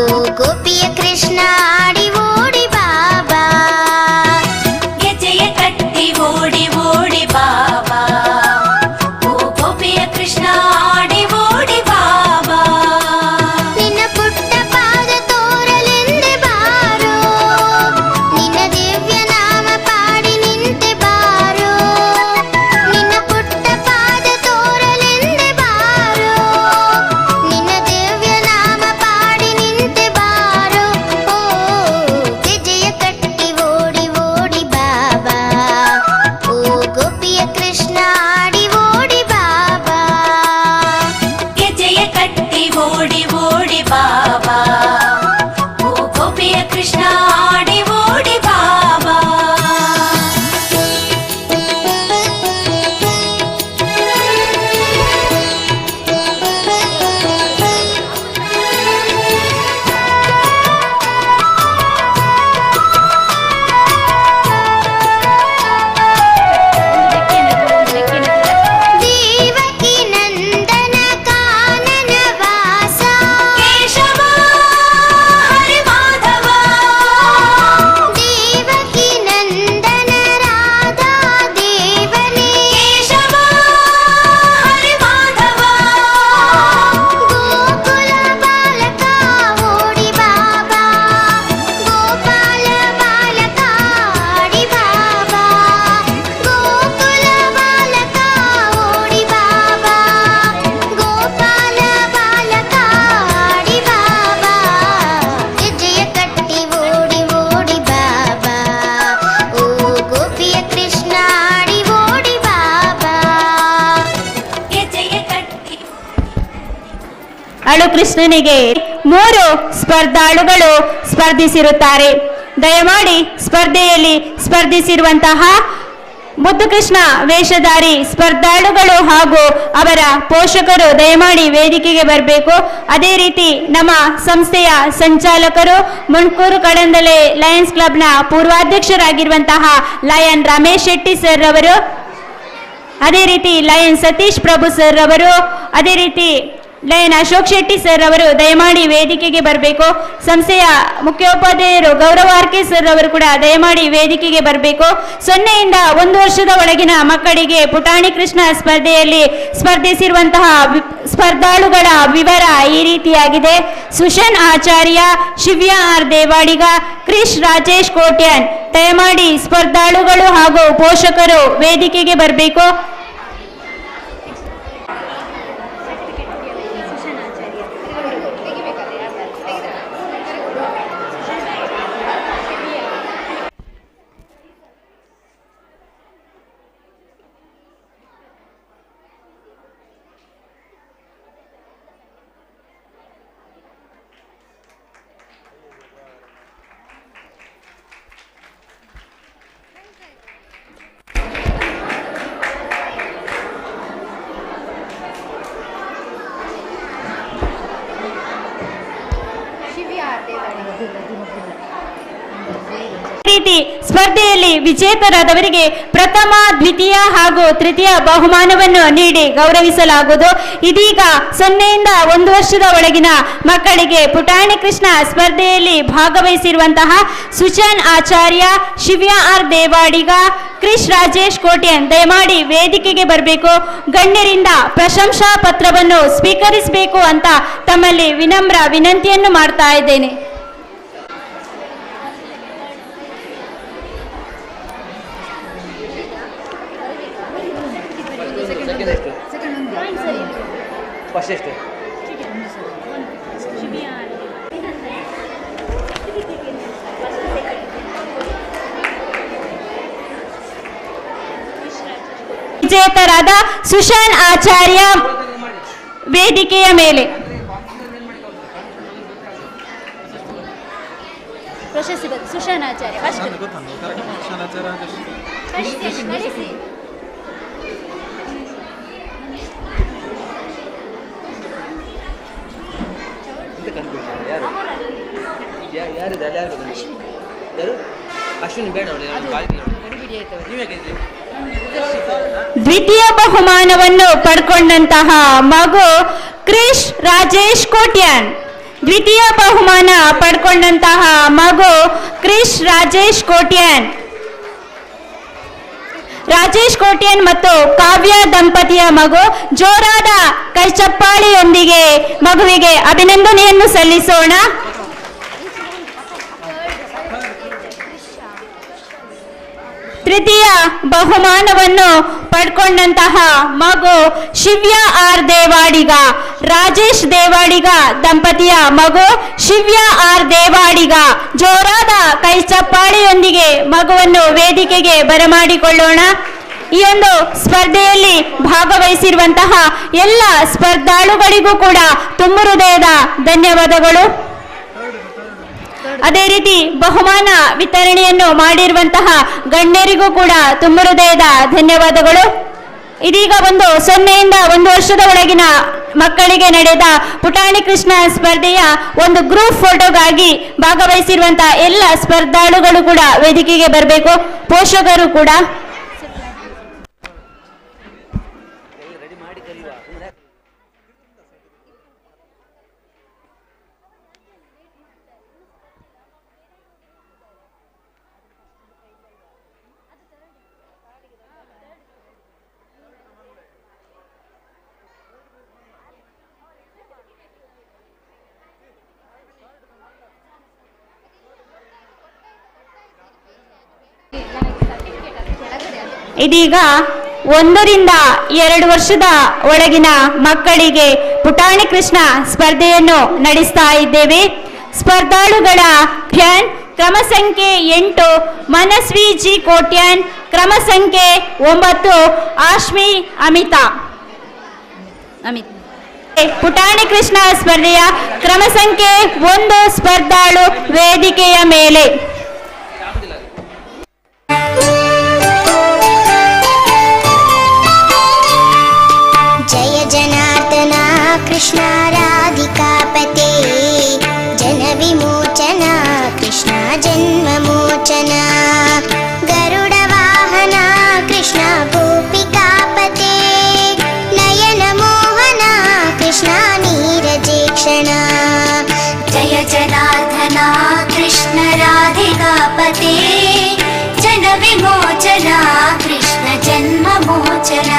ಓ ಗೋಪಿಯ ಕೃಷ್ಣ ಆಡಿ ಓಡಿ ಬಾಬಾ. ಗೆಜ್ಜೆಯ ಕಟ್ಟಿ ಓಡಿ ಓಡಿ ಬಾಬಾ, ಓ ಗೋಪಿಯ ಕೃಷ್ಣ ಆಡಿ ಓಡಿ ಬಾಬಾ. ನಿನ್ನ ಪುಟ್ಟ ಪಾದ ತೋರಲೆಂದೆ ಬಾರೋ, ನಿನ್ನ ದಿವ್ಯ ನಾಮ ಪಾಡಿ ನಿಂತೆ ಬಾರೋ. ನಿನ್ನ ಪುಟ್ಟ ಪಾದ ತೋರಲೆಂದೆ ಬಾರೋ, ನಿನ್ನ ದಿವ್ಯ ನಾಮ ಪಾಡಿ ನಿಂತೆ ಬಾರೋ. ಓ ಗೆಜ್ಜೆಯ ಕಟ್ಟಿ ಓಡಿ ಓಡಿ ಬಾಬಾ, ಓ ಗೋಪಿಯ ಕೃಷ್ಣ ಆಡಿ ಓಡಿ ಬಾಬಾ. ಗೆಜ್ಜೆಯ ಕಟ್ಟಿ ಓಡಿ ಓಡಿ ಬಾಬಾ, ಓ ಗೋಪಿಯ ಕೃಷ್ಣ ಆಡಿ ಓಡಿ ಬಾಬಾ. ದೇವಕಿ ನಂದನ ಕಾನನ ವಾಸ, ಕೇಶವ ಹರಿ ಮಾಧವ, ದೇವಕಿ ನಂದನ ರಾಧಾ ದೇವನೇ. ಕೇಶವ ಹರಿ ಮಾಧವ. ಗೋಕುಲ ಬಾಲಕ ಓಡಿ ಬಾಬಾ, ಗೋಪಾಲ ಬಾಲಕ ಆಡಿ ಬಾಬಾ. ಗೋಕುಲ ಬಾಲಕ ಓಡಿ ಬಾಬಾ, ಗೋಪಾಲ ಬಾಲಕ ಆಡಿ ಬಾಬಾ. ಗೆಜ್ಜೆಯ ಕಟ್ಟಿ ಓಡಿ ಓಡಿ ಬಾಬಾ, ಓ ಗೋಪಿಯ ಕೃಷ್ಣ ಆಡಿ ಓಡಿ ಬಾಬಾ. ಗೆಜ್ಜೆಯ ಕಟ್ಟಿ ಅಳು ಕೃಷ್ಣನಿಗೆ 3 ಸ್ಪರ್ಧಾಳುಗಳು ಸ್ಪರ್ಧಿಸಿರುತ್ತಾರೆ. ದಯಮಾಡಿ ಸ್ಪರ್ಧೆಯಲ್ಲಿ ಸ್ಪರ್ಧಿಸಿರುವಂತಹ ಮುದ್ದು ಕೃಷ್ಣ ವೇಷಧಾರಿ ಸ್ಪರ್ಧಾಳುಗಳು ಹಾಗೂ ಅವರ ಪೋಷಕರು ದಯಮಾಡಿ ವೇದಿಕೆಗೆ ಬರಬೇಕು. ಅದೇ ರೀತಿ ನಮ್ಮ ಸಂಸ್ಥೆಯ ಸಂಚಾಲಕರು ಮುಣ್ಕೂರು ಕಡಂದಲೆ ಲಯನ್ಸ್ ಕ್ಲಬ್ನ ಪೂರ್ವಾಧ್ಯಕ್ಷರಾಗಿರುವಂತಹ ಲಯನ್ ರಮೇಶ್ ಶೆಟ್ಟಿ ಸರ್ ಅವರು, ಅದೇ ರೀತಿ ಲಯನ್ ಸತೀಶ್ ಪ್ರಭು ಸರ್ ಅವರು, ಅದೇ ರೀತಿ ಲಯನ್ ಅಶೋಕ್ ಶೆಟ್ಟಿ ಸರ್ ಅವರು ದಯಮಾಡಿ ವೇದಿಕೆಗೆ ಬರಬೇಕು. ಸಂಸ್ಥೆಯ ಮುಖ್ಯೋಪಾಧ್ಯಾಯರು ಗೌರವ ಆರ್ಕೆ ಸರ್ ಅವರು ಕೂಡ ದಯಮಾಡಿ ವೇದಿಕೆಗೆ ಬರಬೇಕು. 0 ಇಂದ 1 ವರ್ಷದ ಒಳಗಿನ ಮಕ್ಕಳಿಗೆ ಪುಟಾಣಿ ಕೃಷ್ಣ ಸ್ಪರ್ಧೆಯಲ್ಲಿ ಸ್ಪರ್ಧಿಸಿರುವಂತಹ ಸ್ಪರ್ಧಾಳುಗಳ ವಿವರ ಈ ರೀತಿಯಾಗಿದೆ. ಸುಶನ್ ಆಚಾರ್ಯ, ಶಿವ್ಯ ಆರ್ ದೇವಾಡಿಗ, ಕ್ರಿಶ್ ರಾಜೇಶ್ ಕೋಟ್ಯಾನ್. ದಯಮಾಡಿ ಸ್ಪರ್ಧಾಳುಗಳು ಹಾಗೂ ಪೋಷಕರು ವೇದಿಕೆಗೆ ಬರಬೇಕು. ರೀತಿ ಸ್ಪರ್ಧೆಯಲ್ಲಿ ವಿಜೇತರಾದವರಿಗೆ ಪ್ರಥಮ, ದ್ವಿತೀಯ ಹಾಗೂ ತೃತೀಯ ಬಹುಮಾನವನ್ನು ನೀಡಿ ಗೌರವಿಸಲಾಗುವುದು. ಇದೀಗ 0 ಇಂದ 1 ವರ್ಷದ ಒಳಗಿನ ಮಕ್ಕಳಿಗೆ ಪುಟಾಣಿ ಕೃಷ್ಣ ಸ್ಪರ್ಧೆಯಲ್ಲಿ ಭಾಗವಹಿಸಿರುವಂತಹ ಸುಚನ್ ಆಚಾರ್ಯ, ಶಿವ್ಯ ಆರ್ ದೇವಾಡಿಗ, ಕ್ರಿಶ್ ರಾಜೇಶ್ ಕೋಟ್ಯಾನ್ ದಯಮಾಡಿ ವೇದಿಕೆಗೆ ಬರಬೇಕು. ಗಣ್ಯರಿಂದ ಪ್ರಶಂಸಾ ಪತ್ರವನ್ನು ಸ್ವೀಕರಿಸಬೇಕು ಅಂತ ತಮ್ಮಲ್ಲಿ ವಿನಮ್ರ ವಿನಂತಿಯನ್ನು ಮಾಡ್ತಾ ಇದ್ದೇನೆ. ಫಸ್ಟ್ ಎಷ್ಟು? ವಿಜೇತರಾದ ಸುಶಾನ್ ಆಚಾರ್ಯ ವೇದಿಕೆಯ ಮೇಲೆ. ಪ್ರಶಸ್ತಿ ಸುಶಾನ್ ಆಚಾರ್ಯ ದ್ವಿತೀಯ ಬಹುಮಾನವನ್ನು ಪಡ್ಕೊಂಡಂತಹ ಮಗು ಕ್ರಿಶ್ ರಾಜೇಶ್ ಕೋಟ್ಯಾನ್. ದ್ವಿತೀಯ ಬಹುಮಾನ ಪಡ್ಕೊಂಡಂತಹ ಮಗು ಕ್ರಿಶ್ ರಾಜೇಶ್ ಕೋಟ್ಯಾನ್. ರಾಜೇಶ್ ಕೋಟ್ಯಾನ್ ಮತ್ತು ಕಾವ್ಯ ದಂಪತಿಯ ಮಗು. ಜೋರಾದ ಕೈಚಪ್ಪಾಳಿಯೊಂದಿಗೆ ಮಗುವಿಗೆ ಅಭಿನಂದನೆಯನ್ನು ಸಲ್ಲಿಸೋಣ. ತೃತೀಯ ಬಹುಮಾನವನ್ನು ಪಡ್ಕೊಂಡಂತಹ ಮಗು ಶಿವ್ಯ ಆರ್ ದೇವಾಡಿಗ. ರಾಜೇಶ್ ದೇವಾಡಿಗ ದಂಪತಿಯ ಮಗು ಶಿವ್ಯ ಆರ್ ದೇವಾಡಿಗ. ಜೋರಾದ ಕೈ ಚಪ್ಪಾಳೆಯೊಂದಿಗೆ ಮಗುವನ್ನು ವೇದಿಕೆಗೆ ಬರಮಾಡಿಕೊಳ್ಳೋಣ. ಈ ಒಂದು ಸ್ಪರ್ಧೆಯಲ್ಲಿ ಭಾಗವಹಿಸಿರುವಂತಹ ಎಲ್ಲ ಸ್ಪರ್ಧಾಳುಗಳಿಗೂ ಕೂಡ ತುಂಬ ಹೃದಯದ ಧನ್ಯವಾದಗಳು. ಅದೇ ರೀತಿ ಬಹುಮಾನ ವಿತರಣೆಯನ್ನು ಮಾಡಿರುವಂತಹ ಗಣ್ಯರಿಗೂ ಕೂಡ ತುಂಬ ಹೃದಯದ ಧನ್ಯವಾದಗಳು. ಇದೀಗ 0 ಇಂದ 1 ವರ್ಷದ ಒಳಗಿನ ಮಕ್ಕಳಿಗೆ ನಡೆದ ಪುಟಾಣಿ ಕೃಷ್ಣ ಸ್ಪರ್ಧೆಯ ಒಂದು ಗ್ರೂಪ್ ಫೋಟೋಗಾಗಿ ಭಾಗವಹಿಸಿರುವಂತಹ ಎಲ್ಲ ಸ್ಪರ್ಧಾಳುಗಳು ಕೂಡ ವೇದಿಕೆಗೆ ಬರಬೇಕು. ಪೋಷಕರು ಕೂಡ. ಇದೀಗ 1 ರಿಂದ 2 ವರ್ಷದ ಒಳಗಿನ ಮಕ್ಕಳಿಗೆ ಪುಟಾಣಿ ಕೃಷ್ಣ ಸ್ಪರ್ಧೆಯನ್ನು ನಡೆಸ್ತಾ ಇದ್ದೇವೆ. ಸ್ಪರ್ಧಾಳುಗಳ ಫ್ಯಾನ್ ಕ್ರಮ ಸಂಖ್ಯೆ 8 ಮನಸ್ವಿ ಜಿ ಕೋಟ್ಯಾನ್, ಕ್ರಮ ಸಂಖ್ಯೆ 9 ಆಶ್ಮಿ ಅಮಿತಾ. ಪುಟಾಣಿ ಕೃಷ್ಣ ಸ್ಪರ್ಧೆಯ ಕ್ರಮ ಸಂಖ್ಯೆ 1 ಸ್ಪರ್ಧಾಳು ವೇದಿಕೆಯ ಮೇಲೆ. जय जनार्दन कृष्ण राधिकापते जन विमोचन कृष्ण जन्ममोचन गरुड वाहन कृष्ण गोपिकापते नयन मोहन कृष्ण नीरजेक्षण जय जनार्दन कृष्ण राधिकापते जन विमोचन कृष्ण जन्ममोचन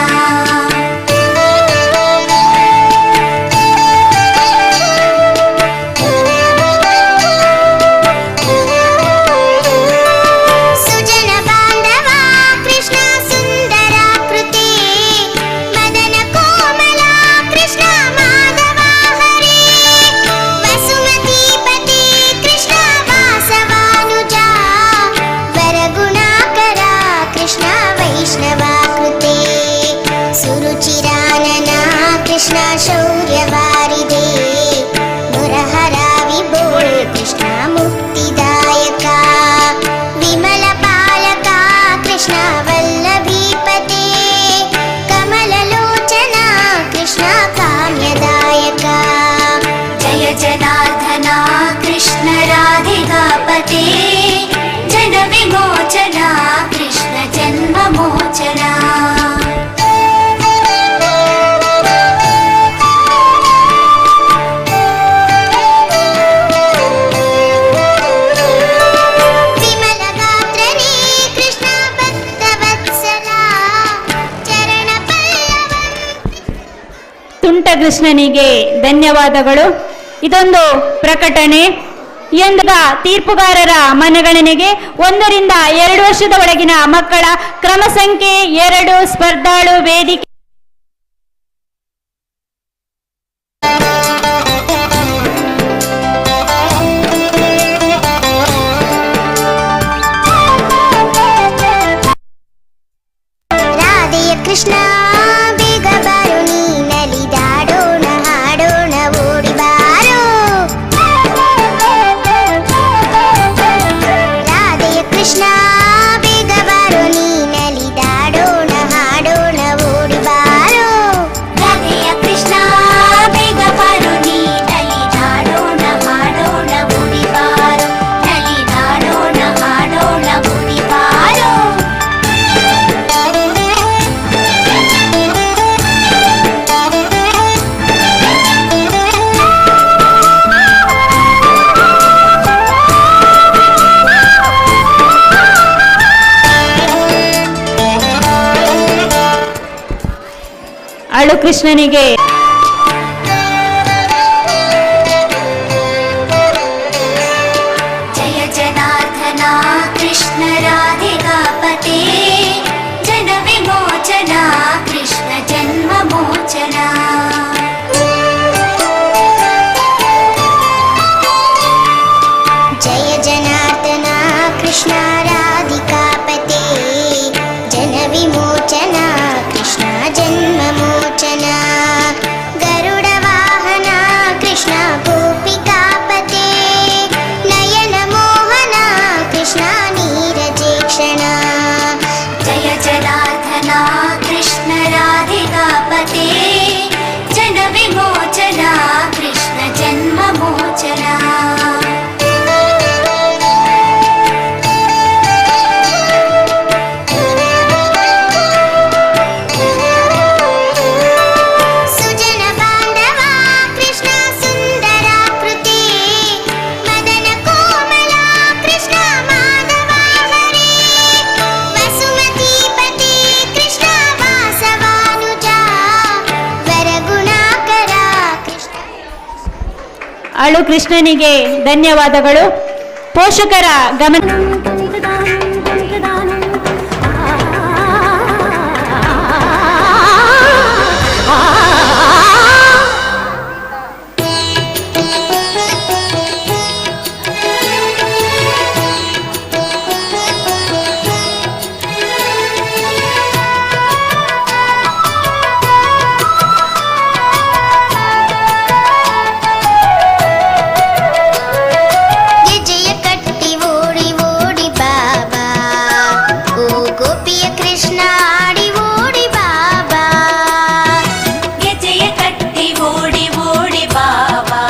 कृष्ण शौर्यवारिधे मुरहरा विभो कृष्ण मुक्तिदायका विमल पालका कृष्ण वल्लभीपते कमललोचना कृष्ण काम्यदायका जय जनार्दन कृष्ण राधिकापते जन विमोचन कृष्ण जन्ममोचन ಕೃಷ್ಣನಿಗೆ ಧನ್ಯವಾದಗಳು. ಇದೊಂದು ಪ್ರಕಟಣೆ. ಈ ಒಂದು ತೀರ್ಪುಗಾರರ ಮನಗಣನೆಗೆ 1 ರಿಂದ 2 ವರ್ಷದ ಒಳಗಿನ ಮಕ್ಕಳ ಕ್ರಮ ಸಂಖ್ಯೆ 2 ಸ್ಪರ್ಧಾಳು ವೇದಿಕೆ. ರಾಧೆಯ ಕೃಷ್ಣ ಕೃಷ್ಣನಿಗೆ. जय जनार्दना कृष्ण राधिकापते जन विमोचना कृष्ण जन्म मोचना. जय जनार्दना कृष्ण राधिकापते जन विमोचना कृष्ण जन्म मोचना. गरुड वाहना कृष्ण गोपिकापते नयन मोहना कृष्ण नीरजेक्षणा. जय जनार्दना कृष्ण राधिकापते जन विमोचना कृष्ण जन्म मोचना. सुजन बांधवा कृष्ण सुंदराकृते मदन कोमला कृष्ण माधवा हरे. वसुमतीपते कृष्ण वासवानुजा वरगुणाकरा कृष्ण. ಅಳು ಕೃಷ್ಣನಿಗೆ ಧನ್ಯವಾದಗಳು. ಪೋಷಕರ ಗಮನ. ಗೆಜ್ಜೆಯ ಕಟ್ಟಿ ಓಡಿ ಓಡಿ ಬಾಬಾ ಓ ಗೋಪಿಯ ಕೃಷ್ಣ ಆಡಿ ಓಡಿ ಬಾಬಾ. ಗೆಜ್ಜೆಯ ಕಟ್ಟಿ ಓಡಿ ಓಡಿ ಬಾಬಾ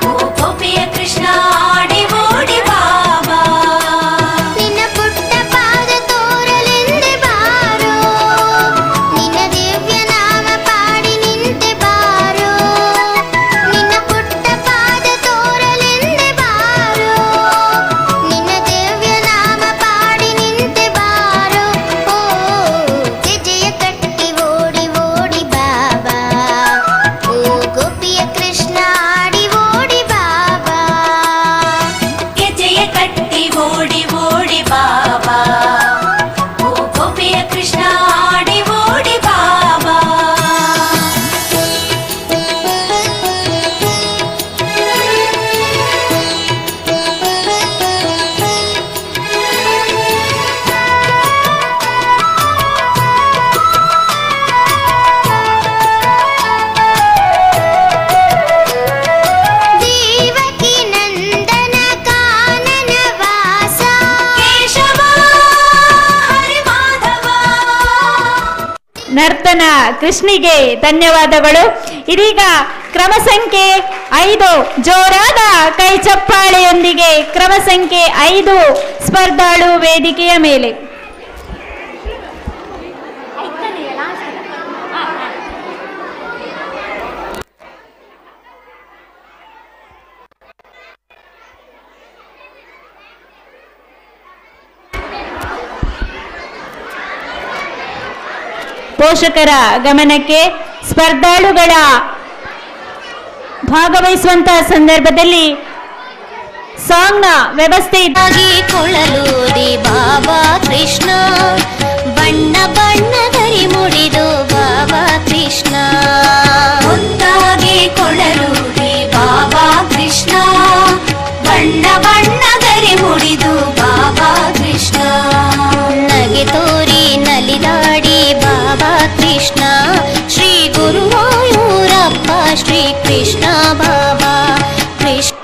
ಓ ಗೋಪಿಯ ಕೃಷ್ಣ ಆಡಿ ಓಡಿ ಬಾಬಾ. ನಿನ್ನ ಪುಟ್ಟ ಪಾದ ತೋರಲೆಂದೆ ಬಾರೋ ನಿನ್ನ ದಿವ್ಯ ನಾಮ ಪಾಡಿ ನಿಂತೆ ಬಾರೋ. ನಿನ್ನ ಪುಟ್ಟ ಪಾದ ತೋರಲೆಂದೆ ಬಾರೋ ನಿನ್ನ ದಿವ್ಯ ನಾಮ ಪಾಡಿ ನಿಂತೆ ಬಾರೋ. ಓ ಗೆಜ್ಜೆಯ ಕಟ್ಟಿ ಓಡಿ ಓಡಿ ಬಾಬಾ ಓ ಗೋಪಿಯ ಕೃಷ್ಣ ಆಡಿ ಓಡಿ ಬಾಬಾ. ಗೆಜ್ಜೆಯ ಕಟ್ಟಿ ಓಡಿ ಓಡಿ ಬಾಬಾ ಓ ಗೋಪಿಯ ಕೃಷ್ಣ ಆಡಿ ಓಡಿ ಬಾಬಾ. ದೇವಕಿ ನಂದನ ಕಾನನ ವಾಸ ಕೇಶವ ಹರಿ ಮಾಧವ. ನರ್ತನ ಕೃಷ್ಣಿಗೆ ಧನ್ಯವಾದಗಳು. ಇದೀಗ ಕ್ರಮ ಸಂಖ್ಯೆ 5 ಜೋರಾದ ಕೈ ಚಪ್ಪಾಳೆಯೊಂದಿಗೆ ಕ್ರಮ ಸಂಖ್ಯೆ 5 ಸ್ಪರ್ಧಾಳು ವೇದಿಕೆಯ ಮೇಲೆ. ಪೋಷಕರ ಗಮನಕ್ಕೆ, ಸ್ಪರ್ಧಾಳುಗಳ ಭಾಗವಹಿಸುವಂತಹ ಸಂದರ್ಭದಲ್ಲಿ ಸಾಂಗ್ನ ವ್ಯವಸ್ಥೆ ಆಗಿ ಕೊಳಲೂದಿ ಬಾಬಾ ಕೃಷ್ಣ ಬಣ್ಣ ಬಣ್ಣದರಿ ಮುಡಿದು ಬಾಬಾ ಕೃಷ್ಣ. ಮುದ್ದಾಗಿ ಕೊಳಲೂದಿ ಬಾಬಾ ಕೃಷ್ಣ ಬಣ್ಣ ಬಣ್ಣಗರಿ ಮುಡಿದು ಬಾಬಾ ಕೃಷ್ಣ. ನಗೆ ತೋರಿ ನಲಿದಾಡಿ ಬಾಬಾ ಕೃಷ್ಣ ಶ್ರೀ ಗುರುವಾಯೂರಪ್ಪ ಶ್ರೀ ಕೃಷ್ಣ ಬಾಬಾ ಕೃಷ್ಣ.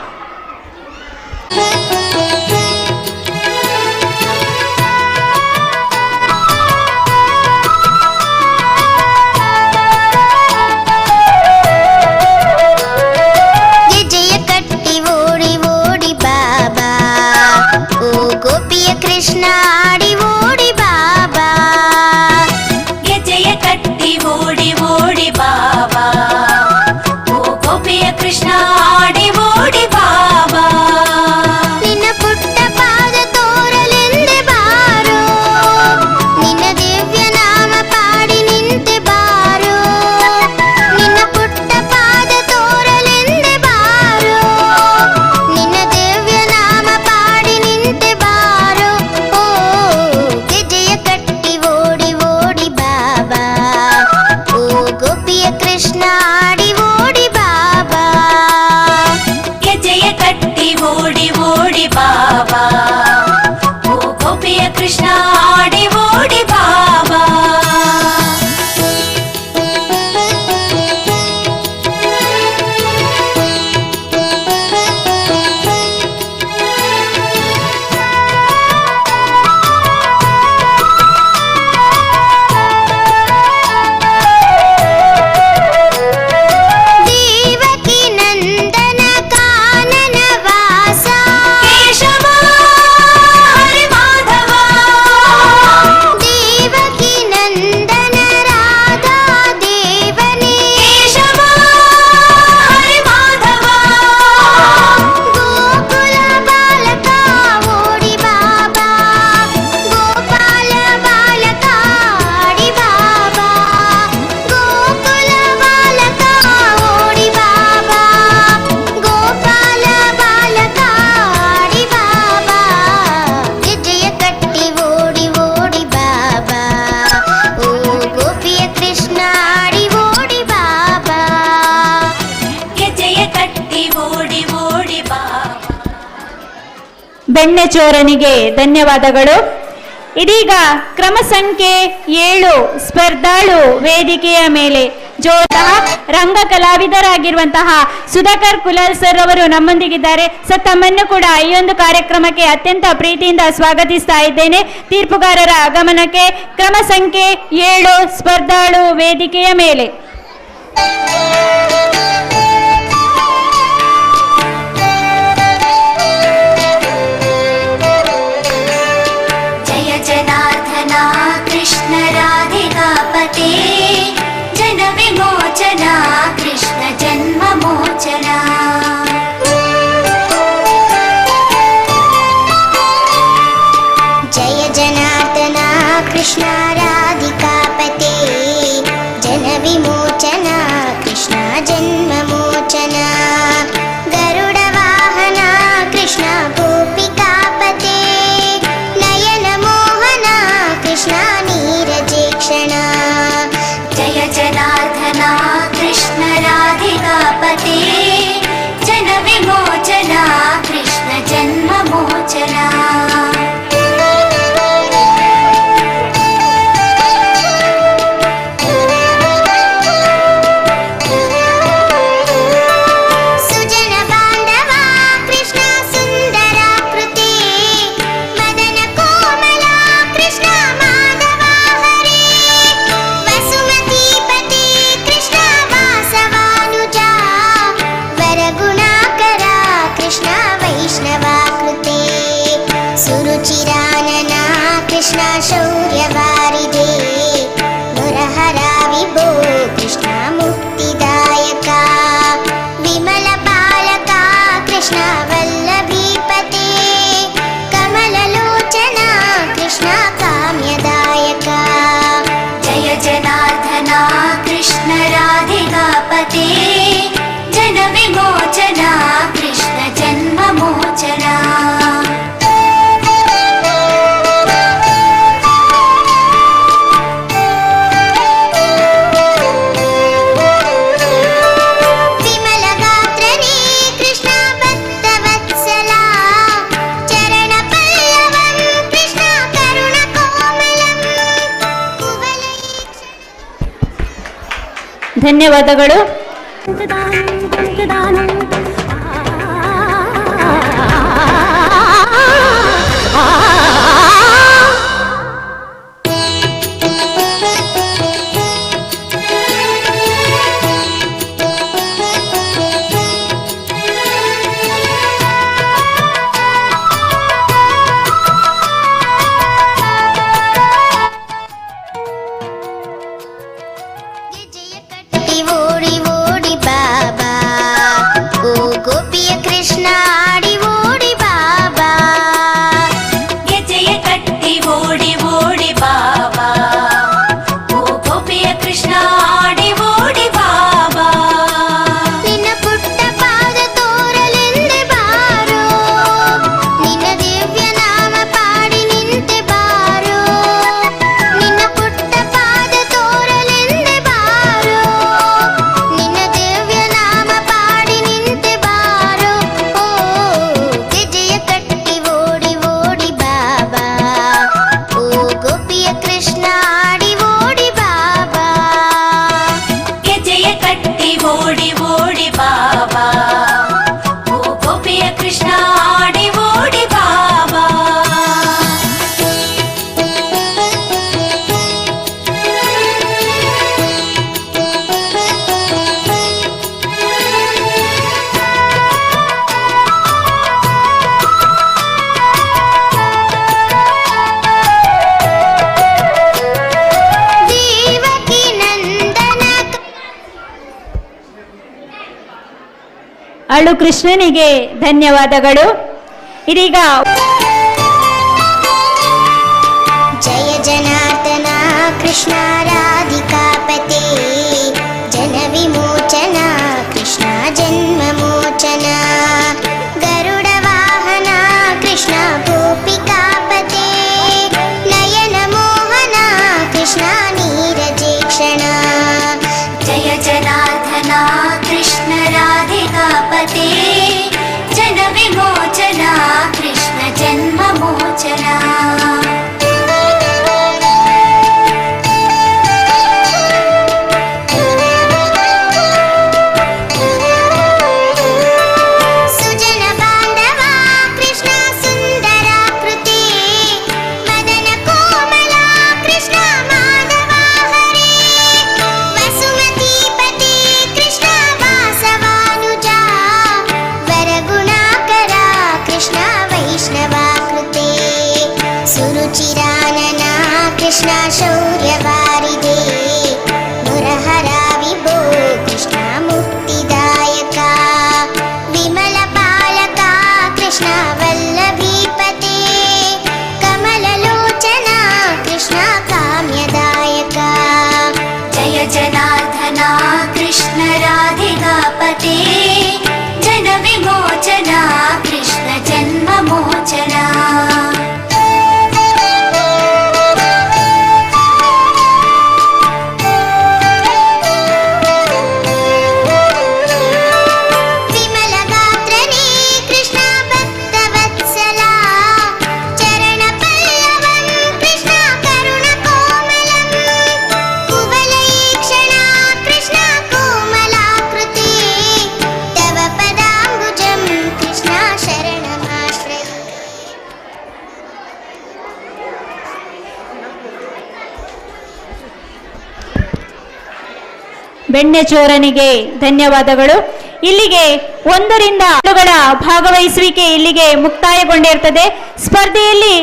ಗೆಜ್ಜೆಯ ಕಟ್ಟಿ ಓಡಿ ಓಡಿ ಬಾಬಾ ಓ ಗೋಪಿಯ ಕೃಷ್ಣ ಆಡಿ ಓಡಿ ಬಾಬಾ. ಗೆಜ್ಜೆಯ ಕಟ್ಟಿ ಓಡಿ ಓಡಿ ಬಾಬಾ ಓ ಗೋಪಿಯ ಕೃಷ್ಣ ಆಡಿ ಓಡಿ ಬಾಬಾ. ನಿನ್ನ ಪುಟ್ಟ ಪಾದ ತೋರಲೆಂದೆ ಬಾರೋ ನಿನ್ನ ದಿವ್ಯ ನಾಮ ಪಾಡಿ ನಿಂತೆ ಬಾರೋ. ಬೆಣ್ಣೆಚೋರನಿಗೆ ಧನ್ಯವಾದಗಳು. ಇದೀಗ ಕ್ರಮ ಸಂಖ್ಯೆ 7 ಸ್ಪರ್ಧಾಳು ವೇದಿಕೆಯ ಮೇಲೆ ರಂಗ ಕಲಾವಿದರಾಗಿರುವಂತಹ ಸುಧಾಕರ್ ಕುಲಾಲ್ ಸರ್ ಅವರು ನಮ್ಮೊಂದಿಗಿದ್ದಾರೆ. ಸರ್, ತಮ್ಮನ್ನು ಕೂಡ ಈ ಒಂದು ಕಾರ್ಯಕ್ರಮಕ್ಕೆ ಅತ್ಯಂತ ಪ್ರೀತಿಯಿಂದ ಸ್ವಾಗತಿಸ್ತಾ ಇದ್ದೇನೆ. ತೀರ್ಪುಗಾರರ ಗಮನಕ್ಕೆ ಕ್ರಮ ಸಂಖ್ಯೆ 7 ಸ್ಪರ್ಧಾಳು ವೇದಿಕೆಯ ಮೇಲೆ. जय जनार्दना कृष्ण राधिकापते जन विमोचना कृष्ण जन्म मोचना. जय जनार्दना कृष्ण राधिकापते जन विमोचना कृष्ण जन्म मोचना. गरुड वाहना कृष्ण गोपिकापते नयन मोहना कृष्ण नीरजेक्षणा. जय जनार्दना कृष्ण राधिकापते जन विमोचना कृष्ण जन्म मोचना. सुजन बांधवा कृष्ण सुंदराकृते मदन कोमला कृष्ण माधवा हरे. वसुमतीपते कृष्ण वासवानुजा वरगुणाकरा कृष्ण वैष्णवाकृते. सुरुचिरानना कृष्ण शौर्यवारिधे मुरहरा विभो कृष्ण मुक्तिदायका. विमल बालका कृष्ण वल्लभीपते कमललोचना कृष्ण काम्यदायका. जय जनार्दना कृष्ण राधिकापते जन विमोचना कृष्ण जन्म मोचना. विमल गात्रने कृष्ण भक्तवत्सला चरण पल्लवं कृष्ण करुण कोमलಂ. ಧನ್ಯವಾದಗಳು. ಗೆಜ್ಜೆಯ ಕಟ್ಟಿ ಓಡಿ ಓಡಿ ಬಾಬಾ ಓ ಗೋಪಿಯ ಕೃಷ್ಣ ಆಡಿ ಓಡಿ ಬಾಬಾ. ಗೆಜ್ಜೆಯ ಕಟ್ಟಿ ಓಡಿ ಓಡಿ ಬಾಬಾ ಓ ಗೋಪಿಯ ಕೃಷ್ಣ ಆಡಿ ಓಡಿ ಬಾಬಾ. ನಿನ್ನ ಪುಟ್ಟ ಪಾದ ತೋರಲೆಂದೆ ಬಾರೋ ನಿನ್ನ ದಿವ್ಯ ನಾಮ ಪಾಡಿ ನಿಂತೆ ಬಾರೋ. ನಿನ್ನ ಪುಟ್ಟ ಪಾದ ತೋರಲೆಂದೆ ಬಾರೋ ನಿನ್ನ ದಿವ್ಯ ನಾಮ ಪಾಡಿ ನಿಂತೆ ಬಾರೋ. ಓ ಗೆಜ್ಜೆಯ ಕಟ್ಟಿ ಓಡಿ ಓಡಿ ಬಾಬಾ ಓ ಗೋಪಿಯ ಕೃಷ್ಣ ಆಡಿ ಓಡಿ ಬಾಬಾ. ಗೆಜ್ಜೆಯ ಕಟ್ಟಿ ಓಡಿ ಓಡಿ ಬಾಬಾ ಓ ಗೋಪಿಯ ಕೃಷ್ಣ ಆಡಿ ಓಡಿ ಬಾಬಾ. ದೇವಕಿ ನಂದನ ಅಳು ಕೃಷ್ಣನಿಗೆ ಧನ್ಯವಾದಗಳು. ಇದೀಗ जय जनार्दना कृष्ण राधिकापते जन विमोचना कृष्ण जन्म मोचना. गरुड वाहना कृष्ण गोपिकापते नयन मोहना कृष्ण नीरजेक्षणा. जय जनार्दना कृष्ण राधिकापते जन विमोचना कृष्ण ಮೋಚನ. ಸುಜನ ಬಾಂಧವ ಕೃಷ್ಣ ಸುಂದರಾಕೃತಿ ಮದನ ಕೋಮಲ ಕೃಷ್ಣ ಮಾಧವ ಹರೇ ವಸುಮತೀಪತಿ ಕೃಷ್ಣ ವಾಸವಾನುಜ ವರಗುಣಾಕರ ಕೃಷ್ಣ ವೈಷ್ಣವಾಕೃತೆ ಸುರುಚಿರಾನನ ಕೃಷ್ಣ ಶೌರ್ಯವಾರಿದೆ ಮುರಹರ ವಿಭೋ ಕೃಷ್ಣ ಮುಕ್ತಿದಾಯಕ ವಿಮಲ ಪಾಲಕ ಕೃಷ್ಣ ವಲ್ಲಭೀಪತೆ ಕಮಲಲೋಚನ ಕೃಷ್ಣ ಕಾಮ್ಯದಾಯಕ. ಜಯ ಜನಾರ್ದನ ಕೃಷ್ಣ ರಾಧಿಕಾಪತೆ ಜನ ವಿಮೋಚನ ಕೃಷ್ಣ ಜನ್ಮ ಮೋಚನ. ವಿಮಲ ಗಾತ್ರನೇ ಕೃಷ್ಣ ಭಕ್ತವತ್ಸಲ ಚರಣ ಪಲ್ಲವಂ ಕೃಷ್ಣ ಕರುಣ ಕೋಮಲಂ ಕುವಲೈಕ್ಷಣ ಕೃಷ್ಣ ಕೋಮಲಾಕೃತಿ ತವ ಪದಾಂಬುಜಂ ಕೃಷ್ಣ ಶರಣಮಾಶ್ರಯೇ. ಬೆಣ್ಣೆಚೋರನಿಗೆ ಧನ್ಯವಾದಗಳು. ಇಲ್ಲಿಗೆ 1ರಿಂದ 6ಗಳ ಭಾಗವಹಿಸುವಿಕೆ ಇಲ್ಲಿಗೆ ಮುಕ್ತಾಯಗೊಂಡಿರ್ತದೆ. ಸ್ಪರ್ಧೆಯಲ್ಲಿ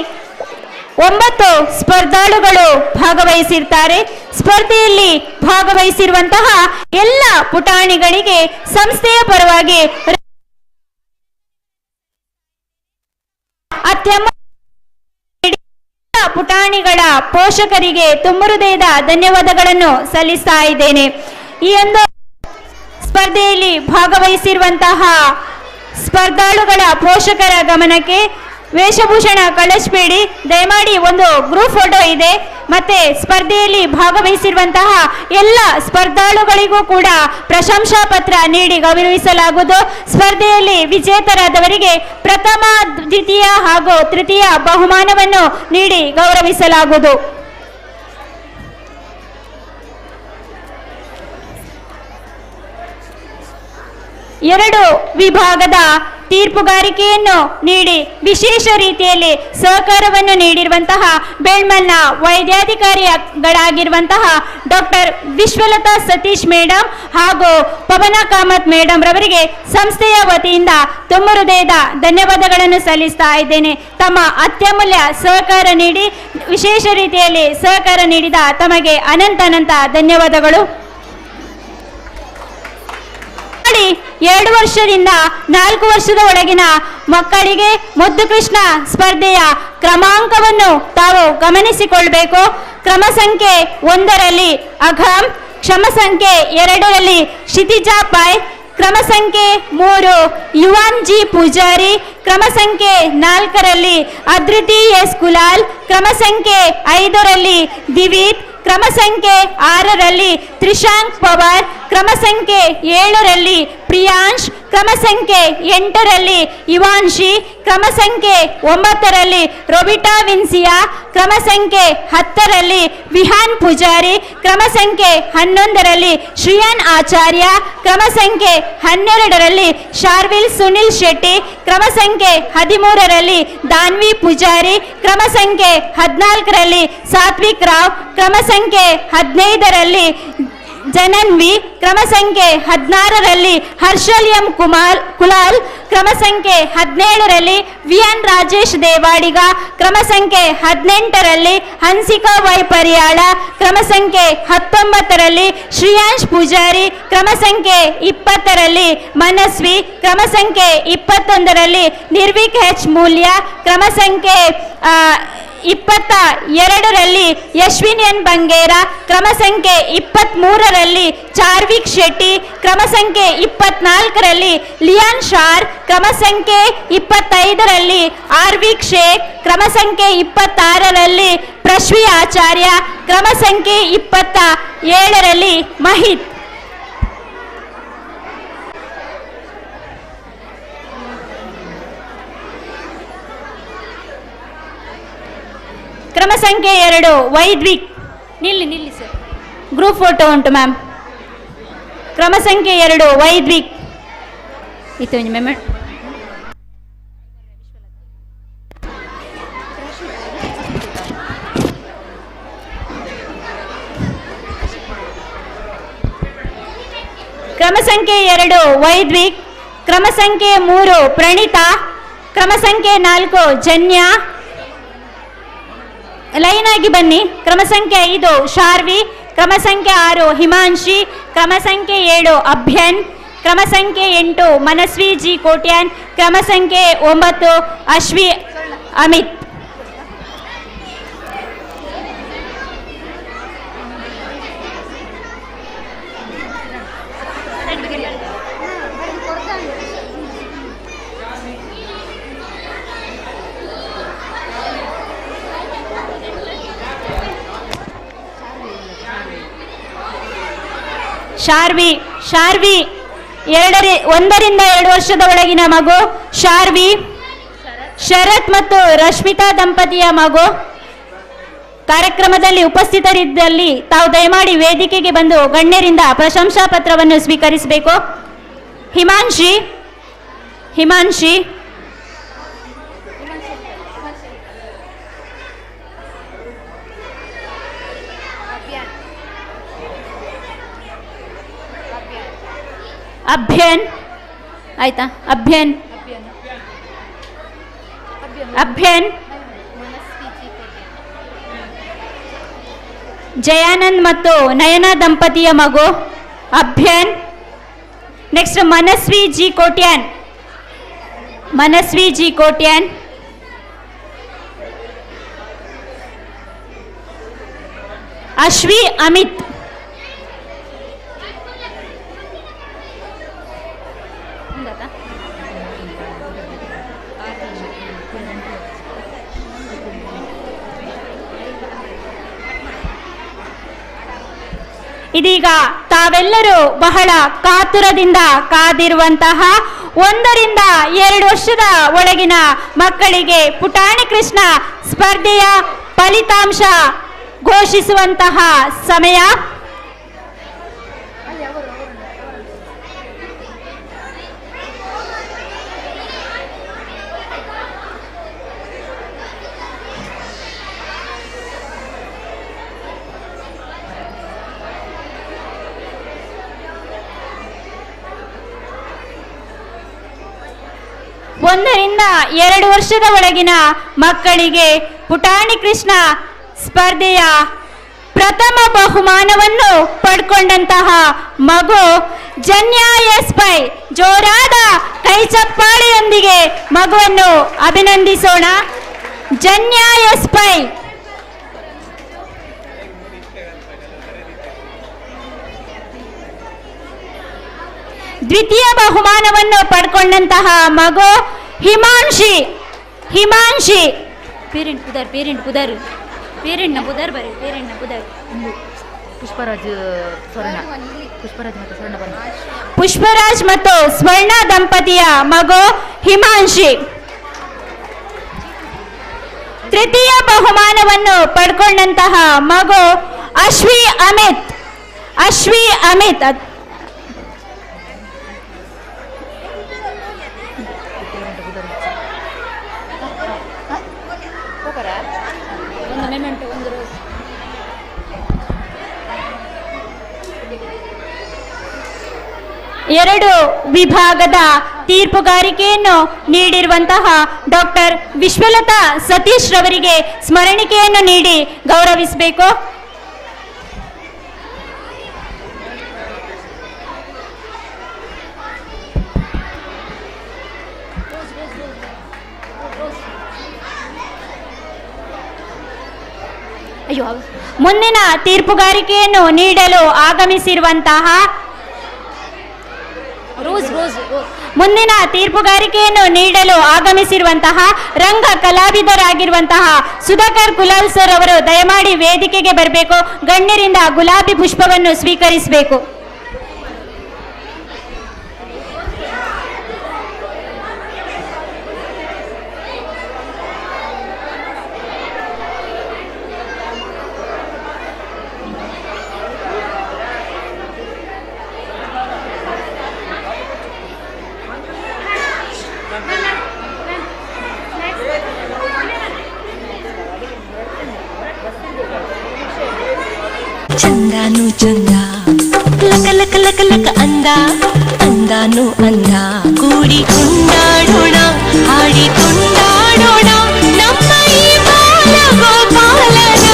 9 ಸ್ಪರ್ಧಾಳುಗಳು ಭಾಗವಹಿಸಿರ್ತಾರೆ. ಸ್ಪರ್ಧೆಯಲ್ಲಿ ಭಾಗವಹಿಸಿರುವಂತಹ ಎಲ್ಲ ಪುಟಾಣಿಗಳಿಗೆ ಸಂಸ್ಥೆಯ ಪರವಾಗಿ ಅತ್ಯಮ ಪುಟಾಣಿಗಳ ಪೋಷಕರಿಗೆ ತುಂಬ ಹೃದಯದ ಧನ್ಯವಾದಗಳನ್ನು ಸಲ್ಲಿಸ್ತಾ ಇದ್ದೇನೆ. ಈ ಒಂದು ಸ್ಪರ್ಧೆಯಲ್ಲಿ ಭಾಗವಹಿಸಿರುವಂತಹ ಸ್ಪರ್ಧಾಳುಗಳ ಪೋಷಕರ ಗಮನಕ್ಕೆ ವೇಷಭೂಷಣ ಕಳಿಸಬೇಡಿ, ದಯಮಾಡಿ ಒಂದು ಗ್ರೂಪ್ ಫೋಟೋ ಇದೆ. ಮತ್ತೆ ಸ್ಪರ್ಧೆಯಲ್ಲಿ ಭಾಗವಹಿಸಿರುವಂತಹ ಎಲ್ಲ ಸ್ಪರ್ಧಾಳುಗಳಿಗೂ ಕೂಡ ಪ್ರಶಂಸಾ ಪತ್ರ ನೀಡಿ ಗೌರವಿಸಲಾಗುವುದು. ಸ್ಪರ್ಧೆಯಲ್ಲಿ ವಿಜೇತರಾದವರಿಗೆ ಪ್ರಥಮ, ದ್ವಿತೀಯ ಹಾಗೂ ತೃತೀಯ ಬಹುಮಾನವನ್ನು ನೀಡಿ ಗೌರವಿಸಲಾಗುವುದು. ಎರಡು ವಿಭಾಗದ ತೀರ್ಪುಗಾರಿಕೆಯನ್ನು ನೀಡಿ ವಿಶೇಷ ರೀತಿಯಲ್ಲಿ ಸಹಕಾರವನ್ನು ನೀಡಿರುವಂತಹ ಬೆಳ್ಮನ್ನ ವೈದ್ಯಾಧಿಕಾರಿಗಳಾಗಿರುವಂತಹ ಡಾಕ್ಟರ್ ವಿಶ್ವಲತಾ ಸತೀಶ್ ಮೇಡಮ್ ಹಾಗೂ ಪವನ ಕಾಮತ್ ಮೇಡಮ್ ರವರಿಗೆ ಸಂಸ್ಥೆಯ ವತಿಯಿಂದ ತುಂಬ ಹೃದಯದ ಧನ್ಯವಾದಗಳನ್ನು ಸಲ್ಲಿಸ್ತಾ ಇದ್ದೇನೆ. ತಮ್ಮ ಅತ್ಯಮೂಲ್ಯ ಸಹಕಾರ ನೀಡಿ ವಿಶೇಷ ರೀತಿಯಲ್ಲಿ ಸಹಕಾರ ನೀಡಿದ ತಮಗೆ ಅನಂತ ಧನ್ಯವಾದಗಳು. 2 ವರ್ಷದಿಂದ 4 ವರ್ಷದ ಒಳಗಿನ ಮಕ್ಕಳಿಗೆ ಮುದ್ದು ಕೃಷ್ಣ ಸ್ಪರ್ಧೆಯ ಕ್ರಮಾಂಕವನ್ನು ತಾವು ಗಮನಿಸಿಕೊಳ್ಬೇಕು. ಕ್ರಮ ಸಂಖ್ಯೆ 1ರಲ್ಲಿ ಅಘಮ್, ಕ್ರಮ ಸಂಖ್ಯೆ 2ರಲ್ಲಿ ಕ್ಷಿತಿಜಾ ಪೈ, ಕ್ರಮ ಸಂಖ್ಯೆ 3 ಯುವಾನ್ ಜಿ ಪೂಜಾರಿ, ಕ್ರಮ ಸಂಖ್ಯೆ 4ರಲ್ಲಿ ಅದ್ರಿತಿ ಎಸ್ ಕುಲಾಲ್, ಕ್ರಮ ಸಂಖ್ಯೆ 5ರಲ್ಲಿ ದಿವೀತ್, ಕ್ರಮ ಸಂಖ್ಯೆ 6ರಲ್ಲಿ ತ್ರಿಶಾಂಕ್ ಪವಾರ್, ಕ್ರಮ ಸಂಖ್ಯೆ 7ರಲ್ಲಿ ಪ್ರಿಯಾಂಶ್, ಕ್ರಮ ಸಂಖ್ಯೆ 8ರಲ್ಲಿ ಇವಾನ್ಶಿ, ಕ್ರಮ ಸಂಖ್ಯೆ 9ರಲ್ಲಿ ರೊಬಿಟಾ ವಿನ್ಸಿಯಾ, ಕ್ರಮ ಸಂಖ್ಯೆ 10ರಲ್ಲಿ ವಿಹಾನ್ ಪೂಜಾರಿ, ಕ್ರಮ ಸಂಖ್ಯೆ 11ರಲ್ಲಿ ಶ್ರಿಯಾನ್ ಆಚಾರ್ಯ, ಕ್ರಮ ಸಂಖ್ಯೆ 12ರಲ್ಲಿ ಶಾರ್ವಿಲ್ ಸುನಿಲ್ ಶೆಟ್ಟಿ, ಕ್ರಮ ಸಂಖ್ಯೆ 13ರಲ್ಲಿ ದಾನ್ವಿ ಪೂಜಾರಿ, ಕ್ರಮ ಸಂಖ್ಯೆ 14ರಲ್ಲಿ ಸಾತ್ವಿಕ್ ರಾವ್, ಕ್ರಮ ಸಂಖ್ಯೆ 15ರಲ್ಲಿ ಜನನ್ವಿ, ಕ್ರಮ ಸಂಖ್ಯೆ 16ರಲ್ಲಿ ಹರ್ಷಲ್ ಎಂ ಕುಲಾಲ್, ಕ್ರಮ ಸಂಖ್ಯೆ 17ರಲ್ಲಿ ವಿಎನ್ ರಾಜೇಶ್ ದೇವಾಡಿಗ, ಕ್ರಮ ಸಂಖ್ಯೆ 18ರಲ್ಲಿ ಹನ್ಸಿಕಾ ವೈ ಪರಿಯಾಳ, ಕ್ರಮ ಸಂಖ್ಯೆ 19ರಲ್ಲಿ ಶ್ರಿಯಾಂಶ್ ಪೂಜಾರಿ, ಕ್ರಮ ಸಂಖ್ಯೆ 20ರಲ್ಲಿ ಮನಸ್ವಿ, ಕ್ರಮ ಸಂಖ್ಯೆ 21ರಲ್ಲಿ ನಿರ್ವಿಕ್ ಎಚ್ ಮೂಲ್ಯ, ಕ್ರಮ ಸಂಖ್ಯೆ 22ರಲ್ಲಿ ಯಶ್ವಿನ್ ಎನ್ ಬಂಗೇರ, ಕ್ರಮ ಸಂಖ್ಯೆ 23ರಲ್ಲಿ ಚಾರ್ವಿಕ್ ಶೆಟ್ಟಿ, ಕ್ರಮ ಸಂಖ್ಯೆ 24ರಲ್ಲಿ ಲಿಯಾನ್ ಶಾರ್, ಕ್ರಮ ಸಂಖ್ಯೆ 25ರಲ್ಲಿ ಆರ್ವಿಕ್ ಶೇಖ್, ಕ್ರಮ ಸಂಖ್ಯೆ 26ರಲ್ಲಿ ಪ್ರಶ್ವಿ ಆಚಾರ್ಯ, ಕ್ರಮ ಸಂಖ್ಯೆ 27ರಲ್ಲಿ ಮಹಿತ್. ಕ್ರಮ ಸಂಖ್ಯೆ 2 ವೈದ್ವಿಕ್. ನಿಲ್ಲಿ ಸರ್, ಗ್ರೂಪ್ ಫೋಟೋ ಉಂಟು ಮ್ಯಾಮ್. ಕ್ರಮ ಸಂಖ್ಯೆ 2 ವೈದ್ವಿಕ್. ಇತ್ತು ಮೆಮೆ. ಕ್ರಮ ಸಂಖ್ಯೆ 2 ವೈದ್ವಿಕ್. ಕ್ರಮ ಸಂಖ್ಯೆ 3 ಪ್ರಣೀತಾ. ಕ್ರಮ ಸಂಖ್ಯೆ 4 ಜನ್ಯ. ಲೈನ್ ಆಗಿ ಬನ್ನಿ. ಕ್ರಮ ಸಂಖ್ಯೆ 5 ಶಾರ್ವಿ. ಕ್ರಮ ಸಂಖ್ಯೆ 6 ಹಿಮಾಂಶಿ. ಕ್ರಮ ಸಂಖ್ಯೆ 7 ಅಭ್ಯನ್. ಕ್ರಮ ಸಂಖ್ಯೆ 8 ಮನಸ್ವಿ ಜಿ ಕೋಟ್ಯಾನ್. ಕ್ರಮ ಸಂಖ್ಯೆ 9 ಅಶ್ವಿ ಅಮಿತ್. ಶಾರ್ವಿ 1 ರಿಂದ 2 ವರ್ಷದ ಒಳಗಿನ ಮಗು ಶಾರ್ವಿ. ಶರತ್ ಮತ್ತು ರಶ್ಮಿತಾ ದಂಪತಿಯ ಮಗು. ಕಾರ್ಯಕ್ರಮದಲ್ಲಿ ಉಪಸ್ಥಿತರಿದ್ದಲ್ಲಿ ತಾವು ದಯಮಾಡಿ ವೇದಿಕೆಗೆ ಬಂದು ಗಣ್ಯರಿಂದ ಪ್ರಶಂಸಾ ಪತ್ರವನ್ನು ಸ್ವೀಕರಿಸಬೇಕು. ಹಿಮಾಂಶಿ ಅಭ್ಯನ್. ಆಯ್ತಾ? ಅಭ್ಯನ್ ಜಯಾನಂದ್ ಮತ್ತು ನಯನಾ ದಂಪತಿಯ ಮಗು ಅಭ್ಯನ್. Next Manasvi G Kotian. ಅಶ್ವಿ ಅಮಿತ್. ಇದೀಗ ತಾವೆಲ್ಲರೂ ಬಹಳ ಕಾತುರದಿಂದ ಕಾದಿರುವಂತಹ 1 ರಿಂದ 2 ವರ್ಷದ ಒಳಗಿನ ಮಕ್ಕಳಿಗೆ ಪುಟಾಣಿ ಕೃಷ್ಣ ಸ್ಪರ್ಧೆಯ ಫಲಿತಾಂಶ ಘೋಷಿಸುವಂತಹ ಸಮಯ. ಒಂದರಿಂದ 2 ವರ್ಷದ ಒಳಗಿನ ಮಕ್ಕಳಿಗೆ ಪುಟಾಣಿ ಕೃಷ್ಣ ಸ್ಪರ್ಧೆಯ ಪ್ರಥಮ ಬಹುಮಾನವನ್ನು ಪಡ್ಕೊಂಡಂತಹ ಮಗು ಜನ್ಯ ಎಸ್ ಪೈ. ಜೋರಾದ ಕೈ ಚಪ್ಪಾಳೆಯೊಂದಿಗೆ ಮಗುವನ್ನು ಅಭಿನಂದಿಸೋಣ. ಜನ್ಯ ಎಸ್ ಪೈ. ದ್ವಿತೀಯ ಬಹುಮಾನವನ್ನು ಪಡ್ಕೊಂಡಂತಹ ಮಗು ಹಿಮಾಂಶಿ. ಪೇರೆಂಟ್ ಬುಧರ್ ಪುಷ್ಪರಾಜ್ ಮತ್ತು ಸ್ವರ್ಣ ದಂಪತಿಯ ಮಗು ಹಿಮಾಂಶಿ. ತೃತೀಯ ಬಹುಮಾನವನ್ನು ಪಡ್ಕೊಂಡಂತಹ ಮಗು ಅಶ್ವಿ ಅಮಿತ್. ಎರಡು ವಿಭಾಗದ ತೀರ್ಪುಗಾರಿಕೆಯನ್ನು ನೀಡಿರುವಂತಹ ಡಾಕ್ಟರ್ ವಿಶ್ವಲತಾ ಸತೀಶ್ ರವರಿಗೆ ಸ್ಮರಣಿಕೆಯನ್ನು ನೀಡಿ ಗೌರವಿಸಬೇಕು. ಮುಂದಿನ ತೀರ್ಪುಗಾರಿಕೆಯನ್ನು ನೀಡಲು ಆಗಮಿಸಿರುವಂತಹ ರಂಗ ಕಲಾವಿದರಾಗಿರುವಂತಹ ಸುಧಾಕರ್ ಕುಲಾಲ್ ಸರ್ ಅವರು ದಯಮಾಡಿ ವೇದಿಕೆಗೆ ಬರಬೇಕು. ಗಣ್ಯರಿಂದ ಗುಲಾಬಿ ಪುಷ್ಪವನ್ನು ಸ್ವೀಕರಿಸಬೇಕು. ಚಂದಾನು ಚಂದ ಲಕ ಲಕ ಲಕ ಲಕ ಅಂದ ಅಂದಾನು ಅಂದ ಕೂಡಿ ಕೊಂಡಾಡೋಣ ಹಾಡಿ ಕೊಂಡಾಡೋಣ ನಮ್ಮ ಈ ಬಾಲ ಗೋಪಾಲನ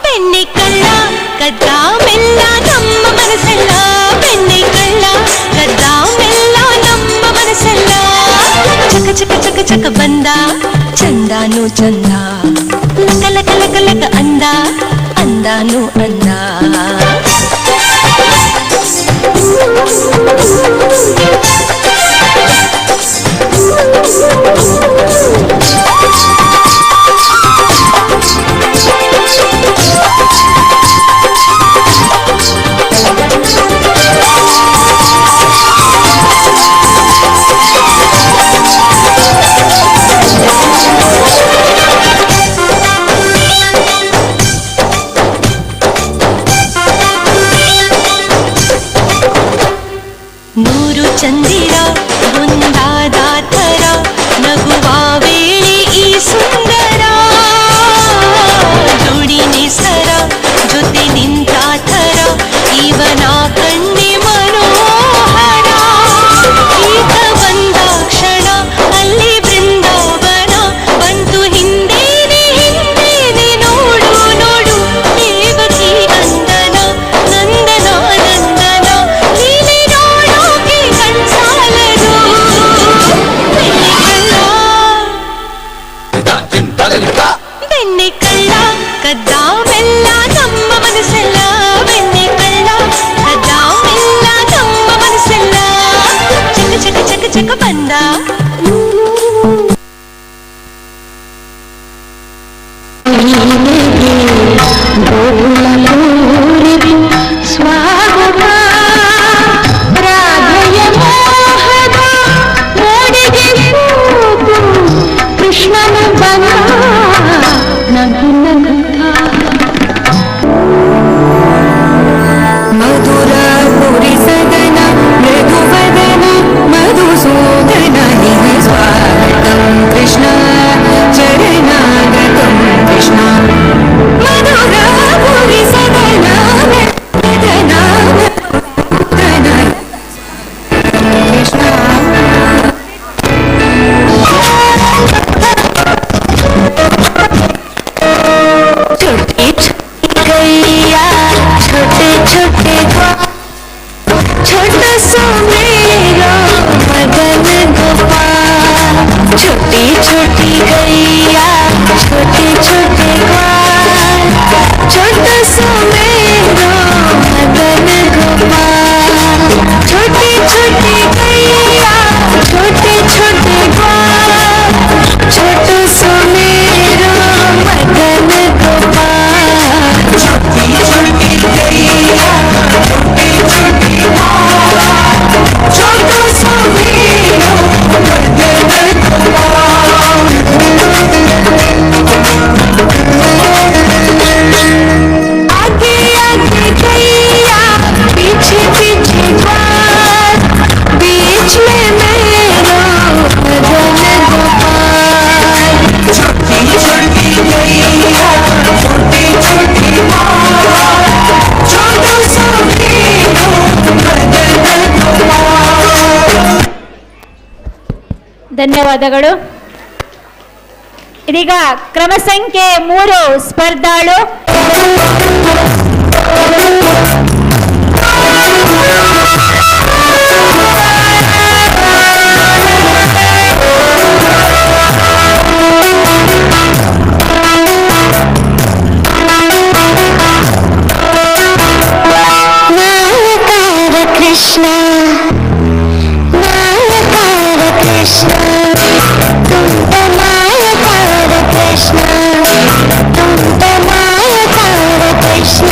ಬೆಣ್ಣೆ ಕಳ್ಳ ಕದ್ದ ಮೆಲ್ಲ ನಮ್ಮ ಮನಸ್ಸೆಲ್ಲ ಬೆಣ್ಣೆ ಕಳ್ಳ ಕದ್ದ ಮೆಲ್ಲ ನಮ್ಮ ಮನಸ್ಸೆಲ್ಲ ಚಕ ಚಕ ಚಕ ಚಕ ಬಂದ ಚಂದಾನು ಚಂದ ಲಕ ಲಕ ಲಕ ಲಕ ಅಂದ ಅಂದಾನು ಅಂದ ನೂರು ಚಂದಿರ ಒಂದಾದ ಥರ ನಗುವ ವೇಳೆ ಈ ಸುಂದರ ಜೋಡಿ ನಿಸರ ಜೊತೆ ನಿಂತ ಥರ ಇವನ ಕಣ್ಣೆ ಮನೋಹರ ಈಗ ಬಂದ ಕ್ಷಣ ಅಲ್ಲಿ ಬೃಂದಾವನ ಬಂತು ಹಿಂದೇನೆ ಹಿಂದೇನೆ ನೋಡು ನೋಡು ದೇವಕಿ ನಂದನ ನಂದನ ನಂದನ ನೀನೆ ನೋಡೋಕೆ ಕಣ್ಸಾಲದು ಬೆಣ್ಣೆ ಕಳ್ಳ ಕದ್ದ ಮೆಲ್ಲ ನಮ್ಮ ಮನಸ್ಸೆಲ್ಲ ಬೆಣ್ಣೆ ಕಳ್ಳ ಕದ್ದ ಮೆಲ್ಲ ನಮ್ಮ ಮನಸ್ಸೆಲ್ಲ ಚಕ ಚಕ ಚಕ ಚಕ ಬಂದ ಸ್ವಾಗತ ರಾಧೆಯ ಮೋಹದ ಮೋಡಿಗೆ ಕೂತು ಕೃಷ್ಣನ ಬನ ನಗು ನಗುತ್ತಾ ಮಧುರ ಪುರಿ ಸದನ ಮೃದುವದನ ಮಧುಸೂದನ ನಿನ ಸ್ವಾಗತಂ ಕೃಷ್ಣ ಚರಣಾಗತಂ ಕೃಷ್ಣ ಮಧುರ ಪುರಿ ಸದನ ಮೃದುವದನ ಮಧುಸೂದನ ಕೃಷ್ಣ छोटी गैया छोटे छोटे छोटा सो मेरा मदन गोपाल छोटी छोटी गैया छोटे छोटे छोटा सो मेरा मदन गोपाल छोटी छोटी गैया छोटे छोटे छोटो सो मेरा मदन गोपाल छोटी छोटी गैया छोटे छोटे छोटो सो मेरा मदन गोपाल आगे आगे गैया पीछे पीछे ग्वाल बीच में मेरा मदन गोपाल छोटी छोटी गैया छोटी छोटी छोटो सो मेरा मदन गोपाल ಧನ್ಯವಾದಗಳು. ಇದೀಗ ಕ್ರಮ ಸಂಖ್ಯೆ 3 ಸ್ಪರ್ಧಾಳು ನಾಯಕಾರ ಕೃಷ್ಣ ನಾಯಕಾರ ಕೃಷ್ಣ ತುಂಟ ನಾಯಕಾರ ಕೃಷ್ಣ ತುಂಟ ನಾಯಕಾರ ಕೃಷ್ಣ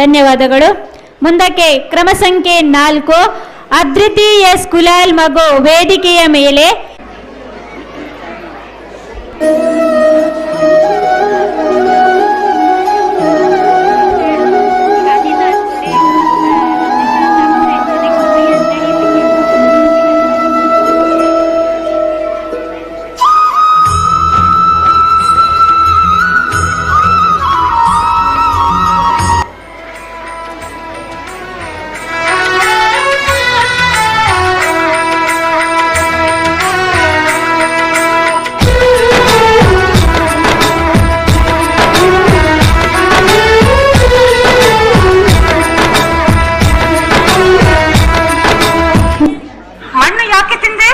ಧನ್ಯವಾದಗಳು. ಮುಂದಕ್ಕೆ ಕ್ರಮ ಸಂಖ್ಯೆ 4 ಅದ್ರಿತಿ ಎಸ್ ಕುಲಾಲ್ ಮಗು ವೇದಿಕೆಯ ಮೇಲೆ. ಮಣ್ಣು ಯಾಕೆ ತಿಂದೆ?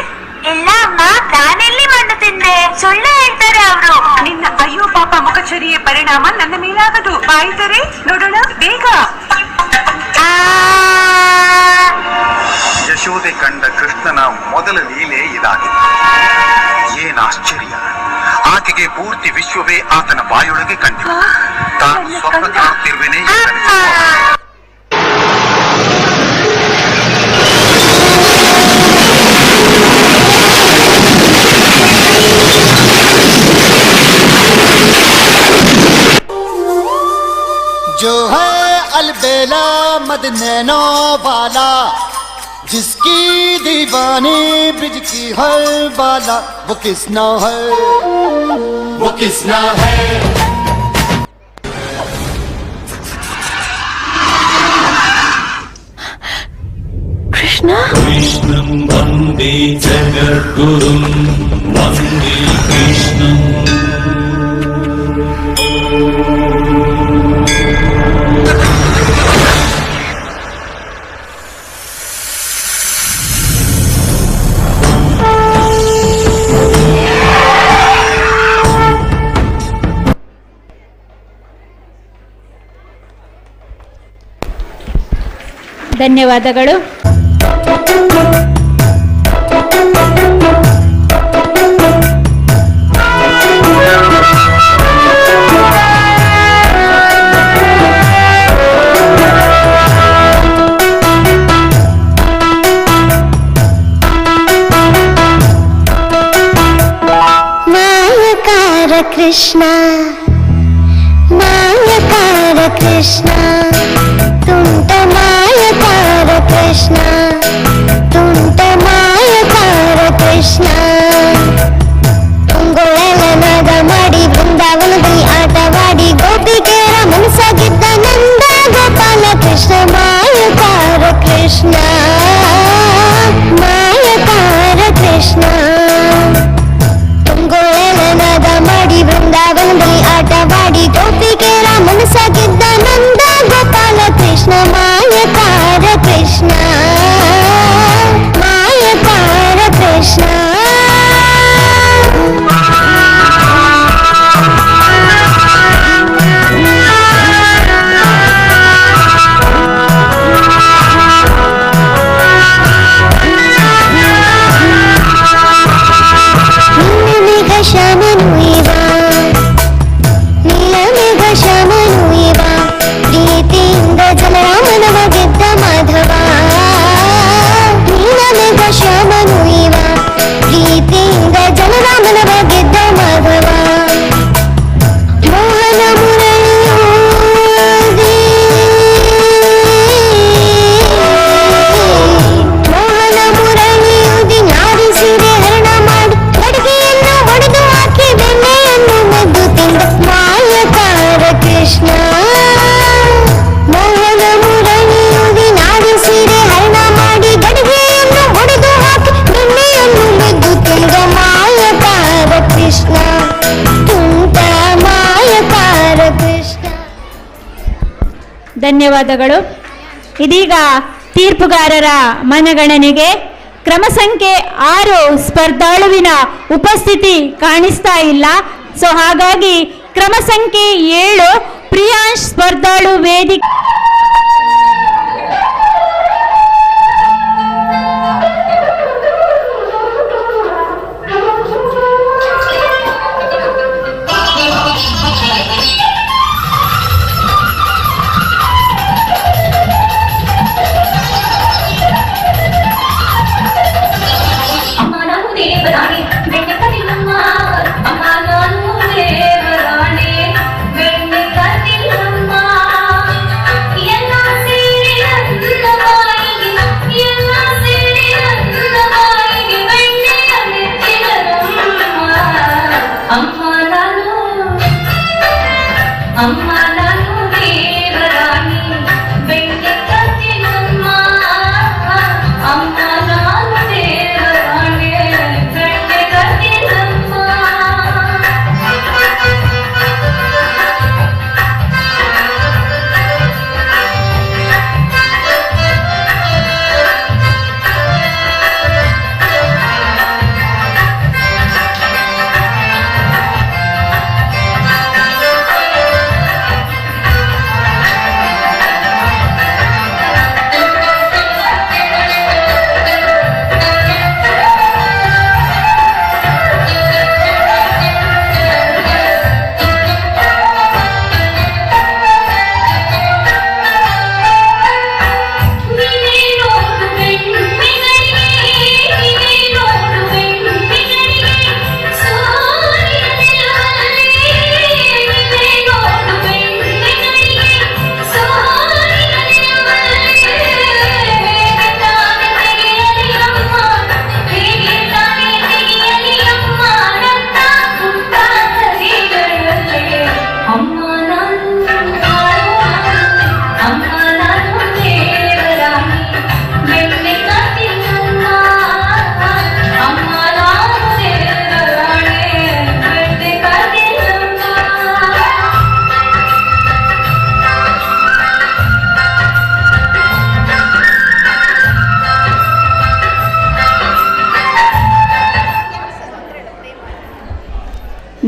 ಇಲ್ಲ ಅಮ್ಮ, ನಾನೆಲ್ಲಿ ಮಣ್ಣು ತಿಂದೆ? ಸುಳ್ಳು ಹೇಳ್ತಾರೆ ಅವರು. ನಿನ್ನ ಅಯ್ಯೋ ಪಾಪ ಮುಖಚರಿಯ ಪರಿಣಾಮ ನನ್ನ ಮೇಲಾಗದು. ಬಾಯಿತರೆ ನೋಡೋಣ ಬೇಗ. ಯಶೋದೆ ಕಂಡ ಕೃಷ್ಣನ ಮೊದಲ ಲೀಲೆ ಇದಾಗಿದೆ. ಏನ್ ಆಶ್ಚರ್ಯ! ಆಕೆಗೆ ಪೂರ್ತಿ ವಿಶ್ವವೇ ಆತನ ಬಾಯೊಳಗೆ ಕಂಡಿತು. ತಾನು ಸ್ವಪ್ನ ಕಾಣುತ್ತಿರುವೆನೇ जो है अलबेला मद नैनो वाला, जिसकी दीवानी ब्रिज की हर बाला, वो किसना है, वो किसना है? ಕೃಷ್ಣ कृष्णं वन्दे जगद्गुरुं वन्दे कृष्णम् ಧನ್ಯವಾದಗಳು. ಮಾಯಕಾರ ಕೃಷ್ಣ ಮಾಯಕಾರ ಕೃಷ್ಣ ತುಂಟ ಮಾಯಕಾರ ಕೃಷ್ಣ ತುಂಟ ಮಾಯಕಾರ ಕೃಷ್ಣ ತುಂಗುಳಲನಾದ ಮಾಡಿ ಬೃಂದಾವನದಲ್ಲಿ ಆಟವಾಡಿ ಗೋಪಿಕೆಯರ ಮನಸ್ಸಾಗಿದ್ದ ನಂದ ಗೋಪಾಲ ಕೃಷ್ಣ ಮಾಯಕಾರ ಕೃಷ್ಣ ಮಾಯಕಾರ ಕೃಷ್ಣ ತುಂಗುಳಲನಾದ ಮಾಡಿ ಬೃಂದಾವನದಲ್ಲಿ ಆಟವಾಡಿ ಗೋಪಿಕೆಯರ ಮನಸ್ಸಾಗಿದ್ದ ನಂದ ಗೋಪಾಲ ಕೃಷ್ಣ ಮಾಯಕಾರ ಕೃಷ್ಣ ಮಾಯಕಾರ ಕೃಷ್ಣ ನೀಲಮೇಘ ಶ್ಯಾಮನು ಇವ ನೀಲಮೇಘ ಶ್ಯಾಮನು ಇವ ಪ್ರೀತಿಯಿಂದ ಜಲರಾಮನವ ಗೆದ್ದ ಮಾಧವ ನೀಲಮೇಘ ಶ್ಯಾಮನು ಇವ ಪ್ರೀತಿಯಿಂದ ಜಲರಾಮನವ ಗೆದ್ದ ಮಾಧವ ಮೋಹನ ಮುರಳಿಯೋದಿ ಮೋಹನ ಮುರಳಿಯೋದಿ ನಾರಿ ಸೀರೆ ಹರಣ ಮಾಡಿ ಅಡುಗೆಯನ್ನು ಒಡೆದು ಹಾಕಿ ಬೆಣ್ಣೆಯನ್ನು ಮದ್ದು ತಿಂದ ಮಾಯಕಾರ ಕೃಷ್ಣ ಮೋಹನ ಮುರಳಿಯೋದಿ ನಾರಿ ಸೀರೆ ಹರಣ ಮಾಡಿ ಗಡಿಗೆಯನ್ನು ಒಡೆದು ಹಾಕಿ ಬೆಣ್ಣೆಯನ್ನು ಮದ್ದು ತಿಂದ ಮಾಯಕಾರ ಕೃಷ್ಣ ತುಂಟ ಮಾಯಕಾರ ಕೃಷ್ಣ. ಧನ್ಯವಾದಗಳು. ಇದೀಗ ತೀರ್ಪುಗಾರರ ಮನಗಣನೆಗೆ ಕ್ರಮ ಸಂಖ್ಯೆ 6 ಸ್ಪರ್ಧಾಳುವಿನ ಉಪಸ್ಥಿತಿ ಕಾಣಿಸ್ತಾ ಇಲ್ಲ. ಸೊ ಹಾಗಾಗಿ ಕ್ರಮ ಸಂಖ್ಯೆ 7 ಪ್ರಿಯಾಂಶ್ ಸ್ಪರ್ಧಾಳು ವೇದಿಕೆ.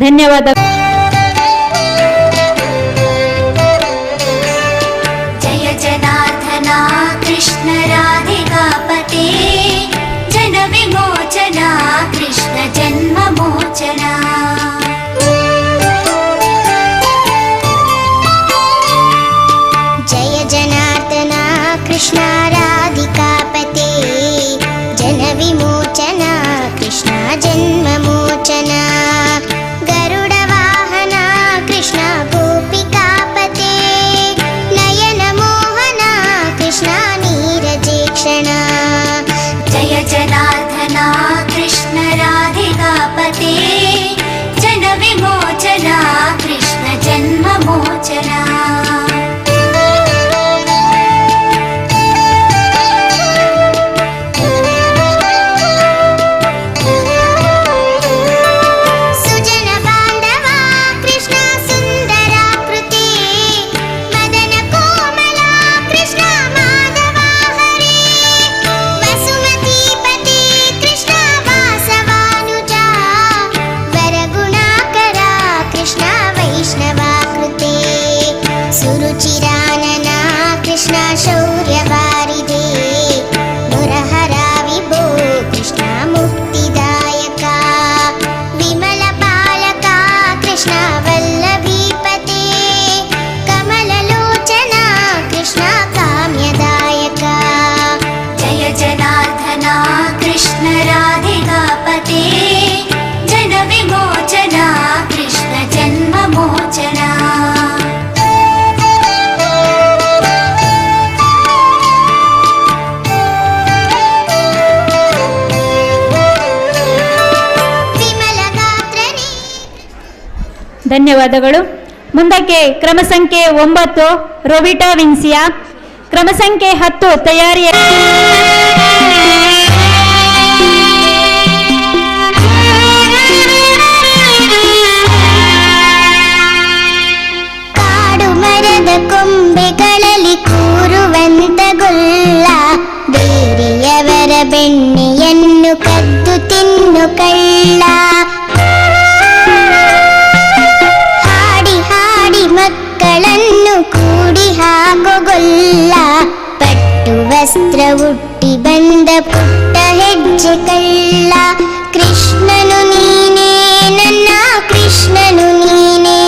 ಧನ್ಯವಾದ. ಜಯ ಜನಾರ್ದನ ಕೃಷ್ಣ ರಾಧಿಕಾಪತೆ ಜನ ವಿಮೋಚನ ಕೃಷ್ಣ ಜನ್ಮ ಮೋಚನ. ಜಯ ಜನಾರ್ದನ ಕೃಷ್ಣ ರಾಧಿಕಾಪತೆ ಜನ ವಿಮೋಚನ ಕೃಷ್ಣ ಜನ್ಮ ಮೋಚನ. ಗರುಡ ವಾಹನ ಕೃಷ್ಣ ಗೋಪಿಕಾಪತೆ ನಯನ ಮೋಹನ ಕೃಷ್ಣ ನೀರಜೇಕ್ಷಣ. ಜಯ ಜನಾರ್ದನ ಕೃಷ್ಣ ರಾಧಿಕಾಪತೆ ಜನ ವಿಮೋಚನ ಕೃಷ್ಣ ಜನ್ಮ ಮೋಚನ. ಸುಜನ ಬಾಂಧವ ಕೃಷ್ಣ ಸುಂದರಾಕೃತಿ ಮದನ ಕೋಮಲ ಕೃಷ್ಣ ಮಾಧವ ಹರೇ. ವಸುಮತೀಪತಿ ಕೃಷ್ಣ ವಾಸವಾನುಜ ವರಗುಣಾಕರ ಕೃಷ್ಣ ವೈಷ್ಣವಾಕೃತೆ. ಸುರುಚಿರಾನನ ಕೃಷ್ಣ ಶೌರ್ಯವಾರಿಧೆ ಮುರಹರ ವಿಭೋ ಕೃಷ್ಣ ಮುಕ್ತಿದಾಯಕ. ವಿಮಲ ಪಾಲಕ ಕೃಷ್ಣ ವಲ್ಲಭೀಪತೆ ಕಮಲಲೋಚನ ಕೃಷ್ಣ ಕಾಮ್ಯದಾಯಕ. ಜಯ ಜನಾರ್ದನ ಕೃಷ್ಣ ರಾಧಿಕಾಪತೆ ಜನ ವಿಮೋಚನ ಕೃಷ್ಣ ಜನ್ಮ ಮೋಚನ. ವಿಮಲ ಗಾತ್ರನೇ ಧನ್ಯವಾದಗಳು. ಮುಂದಕ್ಕೆ ಕ್ರಮ ಸಂಖ್ಯೆ 9 ರೊಬಿಟಾ ವಿನ್ಸಿಯಾ, ಕ್ರಮ ಸಂಖ್ಯೆ 10 ತಯಾರಿ. ಕಾಡು ಮರದ ಕೊಂಬೆಗಳಲ್ಲಿ ಕೂರುವಂತ ಗೊಲ್ಲ ಬೇರೆಯವರ ಬೆಣ್ಣೆಯನ್ನು ಕದ್ದು ತಿನ್ನು ಕಳ್ಳ. ಹಾಡಿ ಹಾಡಿ ಮಕ್ಕಳನ್ನು ಕೂಡಿ ಹಾಕೋ ಗೊಲ್ಲ ಪಟ್ಟು ವಸ್ತ್ರ ಉಟ್ಟಿ ಬಂದ ಪುಟ್ಟ ಹೆಜ್ಜೆ ಕಳ್ಳ. ಕೃಷ್ಣನು ನೀನೇ ನನ್ನ ಕೃಷ್ಣನು ನೀನೇ.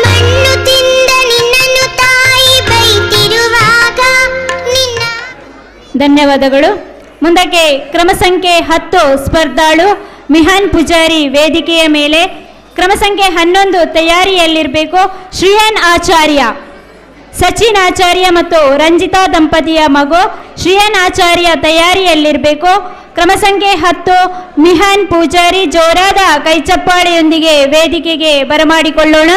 ಮಣ್ಣು ತಿಂದ ನಿನ್ನನ್ನು ತಾಯಿ ಬೈತಿರುವಾಗ ನಿನ್ನ. ಧನ್ಯವಾದಗಳು. ಮುಂದಕ್ಕೆ ಕ್ರಮ ಸಂಖ್ಯೆ 10 ಸ್ಪರ್ಧಾಳು ಮಿಹಾನ್ ಪೂಜಾರಿ ವೇದಿಕೆಯ ಮೇಲೆ, ಕ್ರಮ ಸಂಖ್ಯೆ 11 ತಯಾರಿಯಲ್ಲಿರಬೇಕು. ಶ್ರೀಯಾನ್ ಆಚಾರ್ಯ, ಸಚಿನ್ ಆಚಾರ್ಯ ಮತ್ತು ರಂಜಿತಾ ದಂಪತಿಯ ಮಗು ಶ್ರೀಯಾನ್ ಆಚಾರ್ಯ ತಯಾರಿಯಲ್ಲಿರಬೇಕು. ಕ್ರಮ ಸಂಖ್ಯೆ 10 ಮಿಹಾನ್ ಪೂಜಾರಿ. ಜೋರಾದ ಕೈಚಪ್ಪಾಳೆಯೊಂದಿಗೆ ವೇದಿಕೆಗೆ ಬರಮಾಡಿಕೊಳ್ಳೋಣ.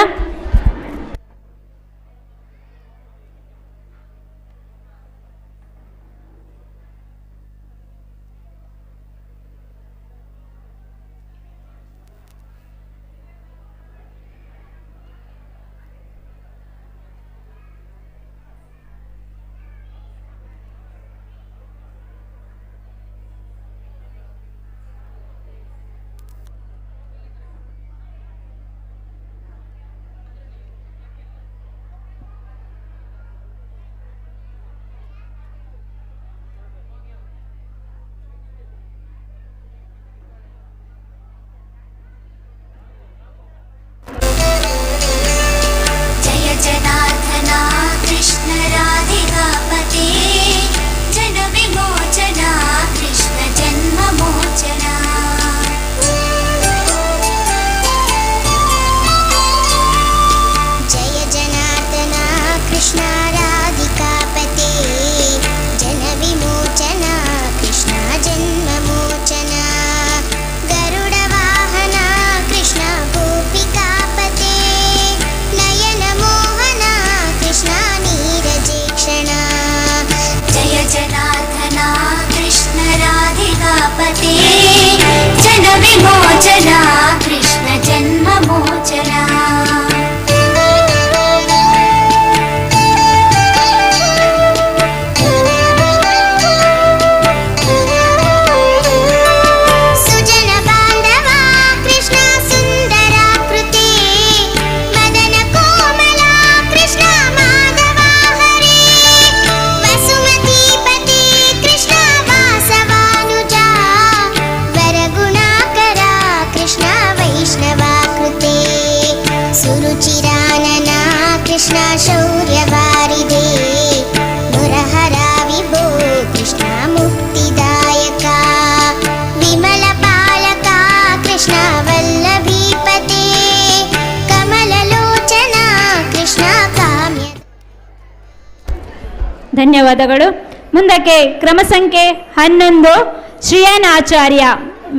ವೀರಾನನ ಕೃಷ್ಣ ಶೌರ್ಯವಾರಿದೆ ಮುರಹರ ವಿಭೋ ಕೃಷ್ಣ ಮುಕ್ತಿದಾಯಕ ವಿಮಲ ಪಾಲಕ ಕೃಷ್ಣ ವಲ್ಲಭೀಪತೆ ಕಮಲಲೋಚನ ಕೃಷ್ಣ ಕಾಮ್ಯ. ಧನ್ಯವಾದಗಳು. ಮುಂದಕ್ಕೆ ಕ್ರಮ ಸಂಖ್ಯೆ 11 ಶ್ರೀಯಾನ್ ಆಚಾರ್ಯ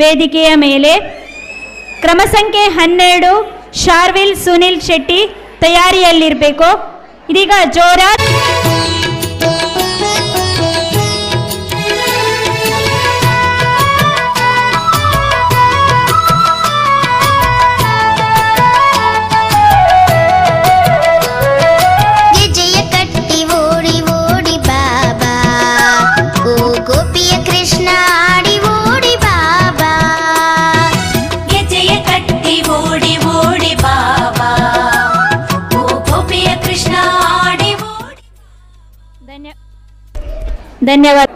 ವೇದಿಕೆಯ ಮೇಲೆ. ಕ್ರಮ ಸಂಖ್ಯೆ 12 ಶಾರ್ವಿಲ್ ಸುನಿಲ್ ಶೆಟ್ಟಿ ತಯಾರಿಯಲ್ಲಿರಬೇಕು. ಇದೀಗ ಜೋರಾದ ಗೆಜ್ಜೆಯ ಕಟ್ಟಿ ಓಡಿ ಓಡಿ ಬಾಬಾ ಓ ಗೋಪಿಯ ಕೃಷ್ಣ ಆಡಿ ಓಡಿ ಬಾಬಾ. ಗೆಜ್ಜೆಯ ಕಟ್ಟಿ ಓಡಿ ಓಡಿ ಬಾಬಾ ಓ ಗೋಪಿಯ ಕೃಷ್ಣ ಆಡಿ ಓಡಿ. ಧನ್ಯವಾದ.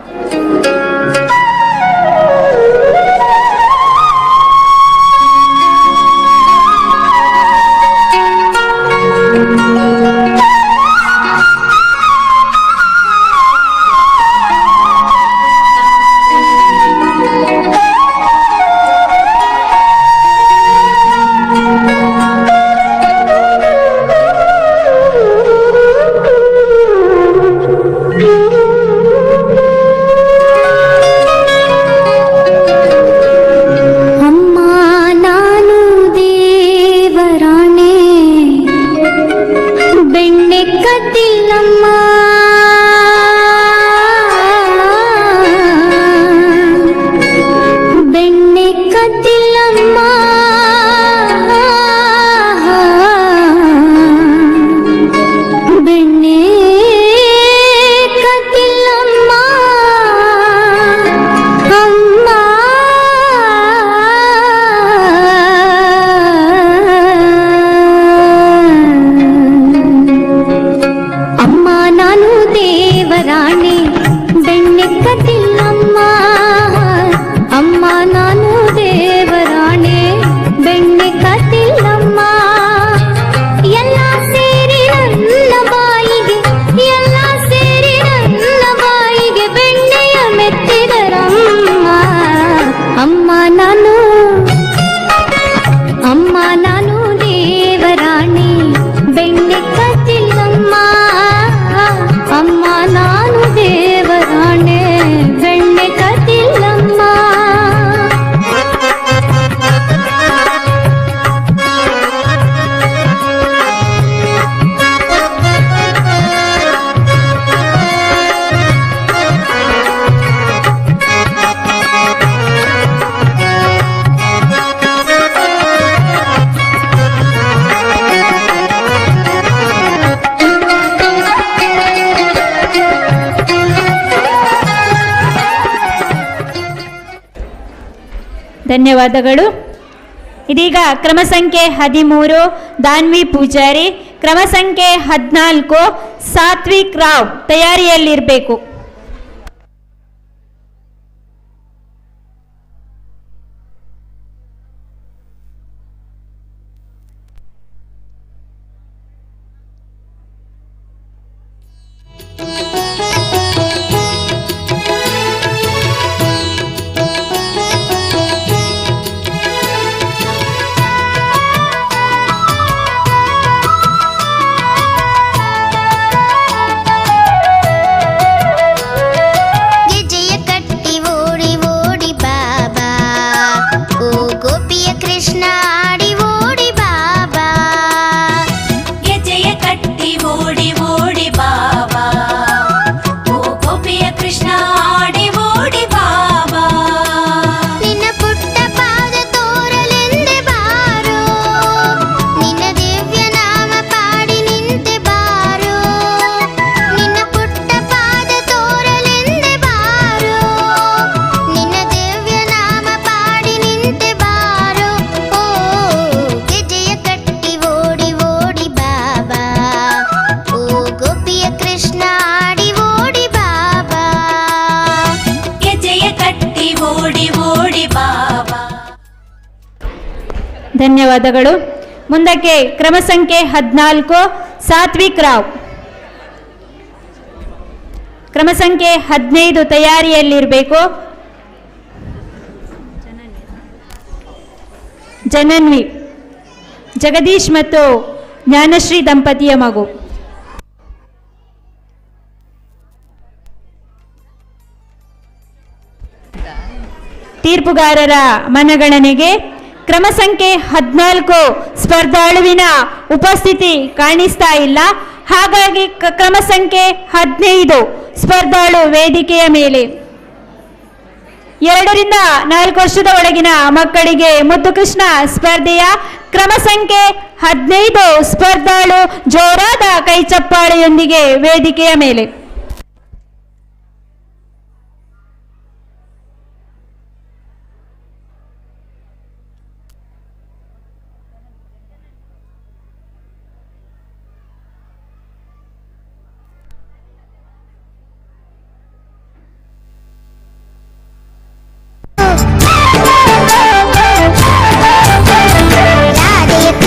ಧನ್ಯವಾದಗಳು. ಇದೀಗ ಕ್ರಮ ಸಂಖ್ಯೆ 13 ದಾನ್ವಿ ಪೂಜಾರಿ, ಕ್ರಮ ಸಂಖ್ಯೆ 14 ಸಾತ್ವಿಕ್ ರಾವ್ ತಯಾರಿಯಲ್ಲಿರಬೇಕು. ಧನ್ಯವಾದಗಳು. ಮುಂದಕ್ಕೆ ಕ್ರಮ ಸಂಖ್ಯೆ 14 ಸಾತ್ವಿಕ್ ರಾವ್. ಕ್ರಮ ಸಂಖ್ಯೆ 15 ತಯಾರಿಯಲ್ಲಿರಬೇಕು. ಜನನ್ವಿ, ಜಗದೀಶ್ ಮತ್ತು ಜ್ಞಾನಶ್ರೀ ದಂಪತಿಯ ಮಗು. ತೀರ್ಪುಗಾರರ ಮನಗಣನೆಗೆ ಕ್ರಮ ಸಂಖ್ಯೆ 14 ಸ್ಪರ್ಧಾಳುವಿನ ಉಪಸ್ಥಿತಿ ಕಾಣಿಸ್ತಾ ಇಲ್ಲ. ಹಾಗಾಗಿ ಕ್ರಮ ಸಂಖ್ಯೆ 15 ಸ್ಪರ್ಧಾಳು ವೇದಿಕೆಯ ಮೇಲೆ. 2 ರಿಂದ 4 ವರ್ಷದ ಒಳಗಿನ ಮಕ್ಕಳಿಗೆ ಮುದ್ದು ಕೃಷ್ಣ ಸ್ಪರ್ಧೆಯ ಕ್ರಮ ಸಂಖ್ಯೆ 15 ಸ್ಪರ್ಧಾಳು ಜೋರಾದ ಕೈ ಚಪ್ಪಾಳೆಯೊಂದಿಗೆ ವೇದಿಕೆಯ ಮೇಲೆ.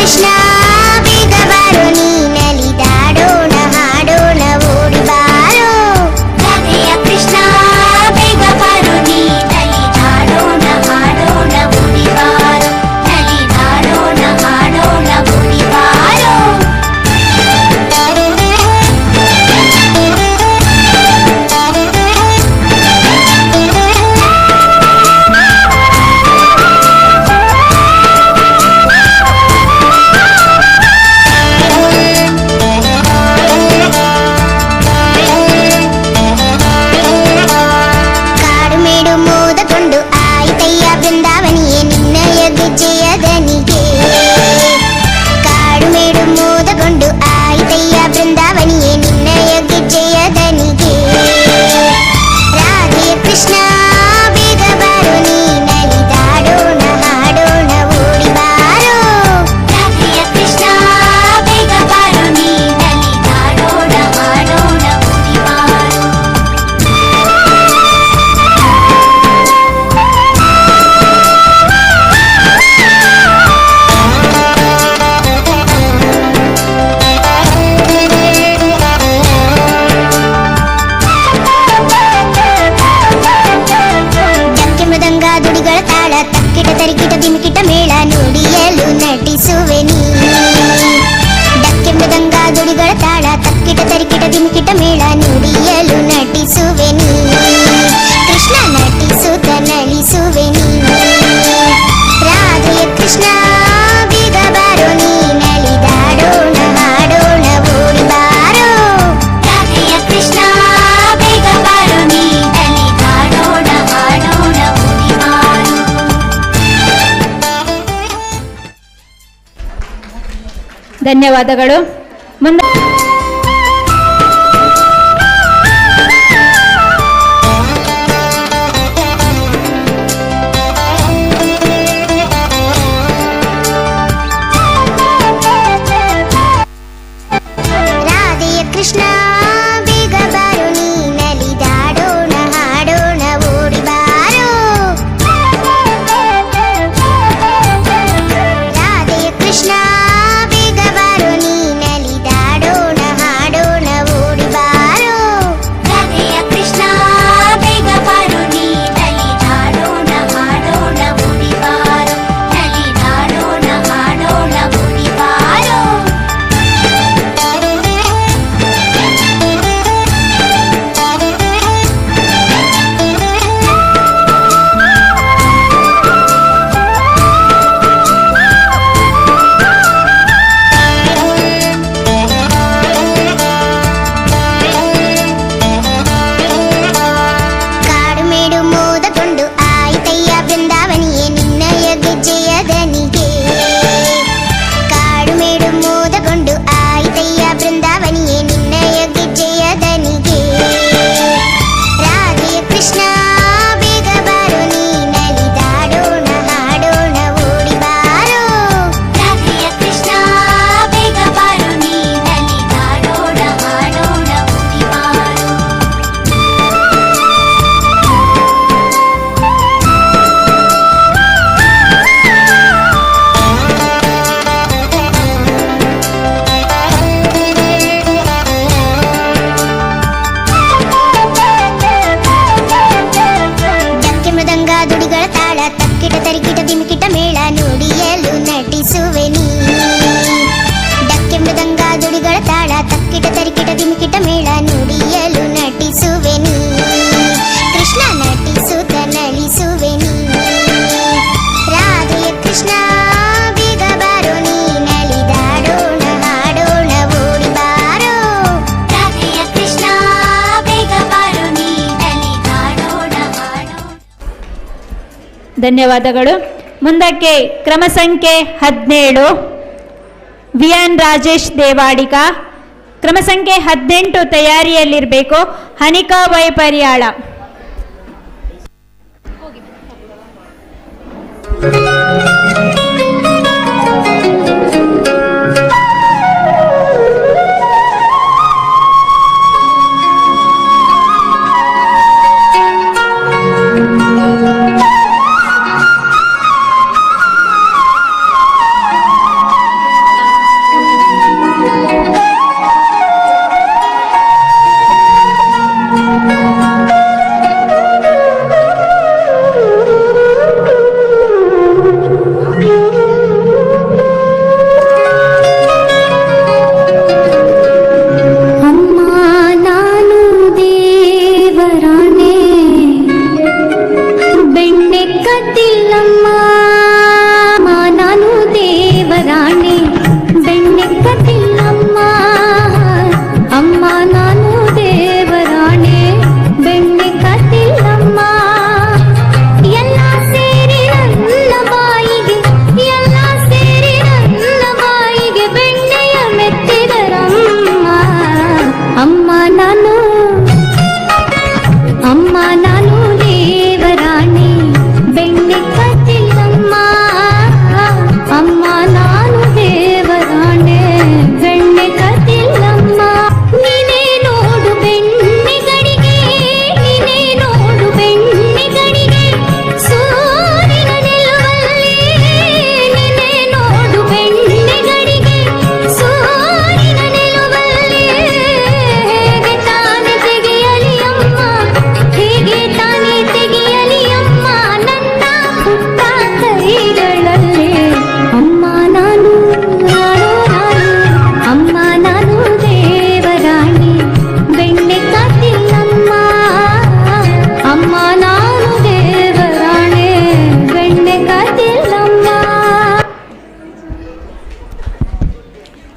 ಕೃಷ್ಣ ಬೇಗ ಬಾರೋ ನೀನಲಿದಾಡೋಣ ಹಾಡೋಣ ಓಡಿ ಬಾರೋ. ರಾಧೆಯ ಕೃಷ್ಣ ಬೇಗ ಬಾರೋ ನೀನಲಿದಾಡೋಣ ಹಾಡೋಣ ಓಡಿ ಬಾರೋ. ನಲಿದಾಡೋಣ ಹಾಡೋಣ ಓಡಿ ಬಾರೋ. ಧನ್ಯವಾದಗಳು. ಮುಂದೆ ರಾಧೆಯ ಕೃಷ್ಣ ಬೇಗ ಬಾರೋ ನೀನಲಿದಾಡೋಣ ಹಾಡೋಣ ಓಡಿ ಬಾರೋ. ರಾಧೆಯ ಕೃಷ್ಣ ಧನ್ಯವಾದಗಳು. ಮುಂದಕ್ಕೆ ಕ್ರಮ ಸಂಖ್ಯೆ 17 ವಿಎನ್ ರಾಜೇಶ್ ದೇವಾಡಿಗ. ಕ್ರಮ ಸಂಖ್ಯೆ 18 ತಯಾರಿಯಲ್ಲಿರಬೇಕು. ಹನಿಕಾ ವೈ ಪರಿಯಾಳ.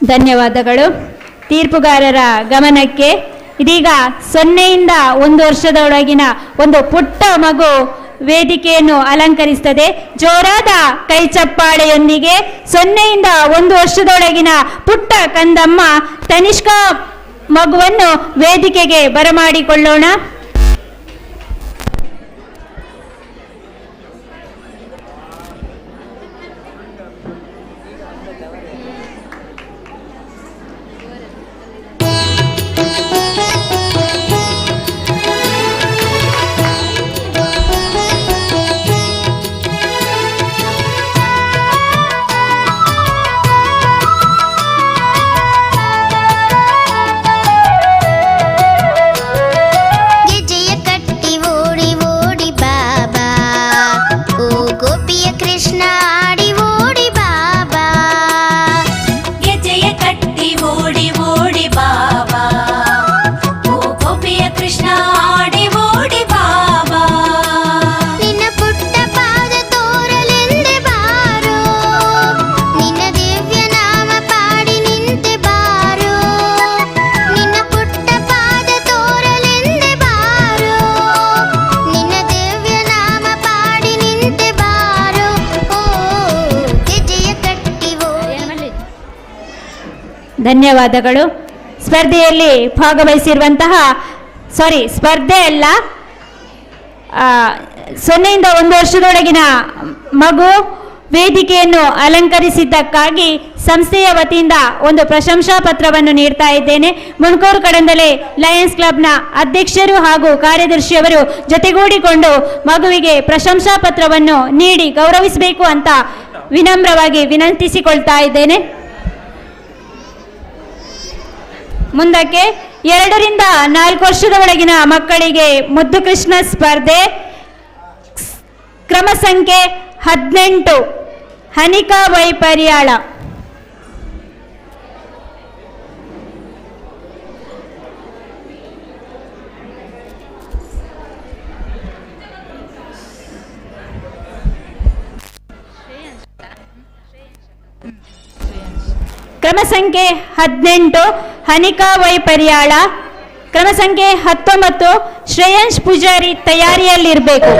ಧನ್ಯವಾದಗಳು. ತೀರ್ಪುಗಾರರ ಗಮನಕ್ಕೆ ಇದೀಗ 0ಯಿಂದ 1 ವರ್ಷದೊಳಗಿನ ಒಂದು ಪುಟ್ಟ ಮಗು ವೇದಿಕೆಯನ್ನು ಅಲಂಕರಿಸುತ್ತದೆ. ಜೋರಾದ ಕೈ ಚಪ್ಪಾಳೆಯೊಂದಿಗೆ 0ಯಿಂದ 1 ವರ್ಷದೊಳಗಿನ ಪುಟ್ಟ ಕಂದಮ್ಮ ತನಿಷ್ಕಾ ಮಗುವನ್ನು ವೇದಿಕೆಗೆ ಬರಮಾಡಿಕೊಳ್ಳೋಣ. ಧನ್ಯವಾದಗಳು. ಸ್ಪರ್ಧೆಯಲ್ಲಿ ಭಾಗವಹಿಸಿರುವಂತಹ ಸ್ಪರ್ಧೆ ಅಲ್ಲ, 0ಯಿಂದ 1 ವರ್ಷದೊಳಗಿನ ಮಗು ವೇದಿಕೆಯನ್ನು ಅಲಂಕರಿಸಿದ್ದಕ್ಕಾಗಿ ಸಂಸ್ಥೆಯ ವತಿಯಿಂದ ಒಂದು ಪ್ರಶಂಸಾ ಪತ್ರವನ್ನು ನೀಡ್ತಾ ಇದ್ದೇನೆ. ಮುಣಕೂರು ಕಡಂದಲೆ ಲಯನ್ಸ್ ಕ್ಲಬ್ನ ಅಧ್ಯಕ್ಷರು ಹಾಗೂ ಕಾರ್ಯದರ್ಶಿಯವರು ಜೊತೆಗೂಡಿಕೊಂಡು ಮಗುವಿಗೆ ಪ್ರಶಂಸಾ ಪತ್ರವನ್ನು ನೀಡಿ ಗೌರವಿಸಬೇಕು ಅಂತ ವಿನಮ್ರವಾಗಿ ವಿನಂತಿಸಿಕೊಳ್ತಾ ಇದ್ದೇನೆ. ಮುಂದಕ್ಕೆ 2ರಿಂದ 4 ವರ್ಷದ ಒಳಗಿನ ಮಕ್ಕಳಿಗೆ ಮುದ್ದು ಕೃಷ್ಣ ಸ್ಪರ್ಧೆ. ಕ್ರಮ ಸಂಖ್ಯೆ 18 ಹನಿಕಾ ವೈ ಪರಿಯಾಳ. ಕ್ರಮ ಸಂಖ್ಯೆ 18 ಹನಿಕಾ ವೈ ಪರಿಯಾಳ. ಕ್ರಮ ಸಂಖ್ಯೆ 19 ಶ್ರೇಯಾಂಶ್ ಪೂಜಾರಿ ತಯಾರಿಯಲ್ಲಿರಬೇಕು.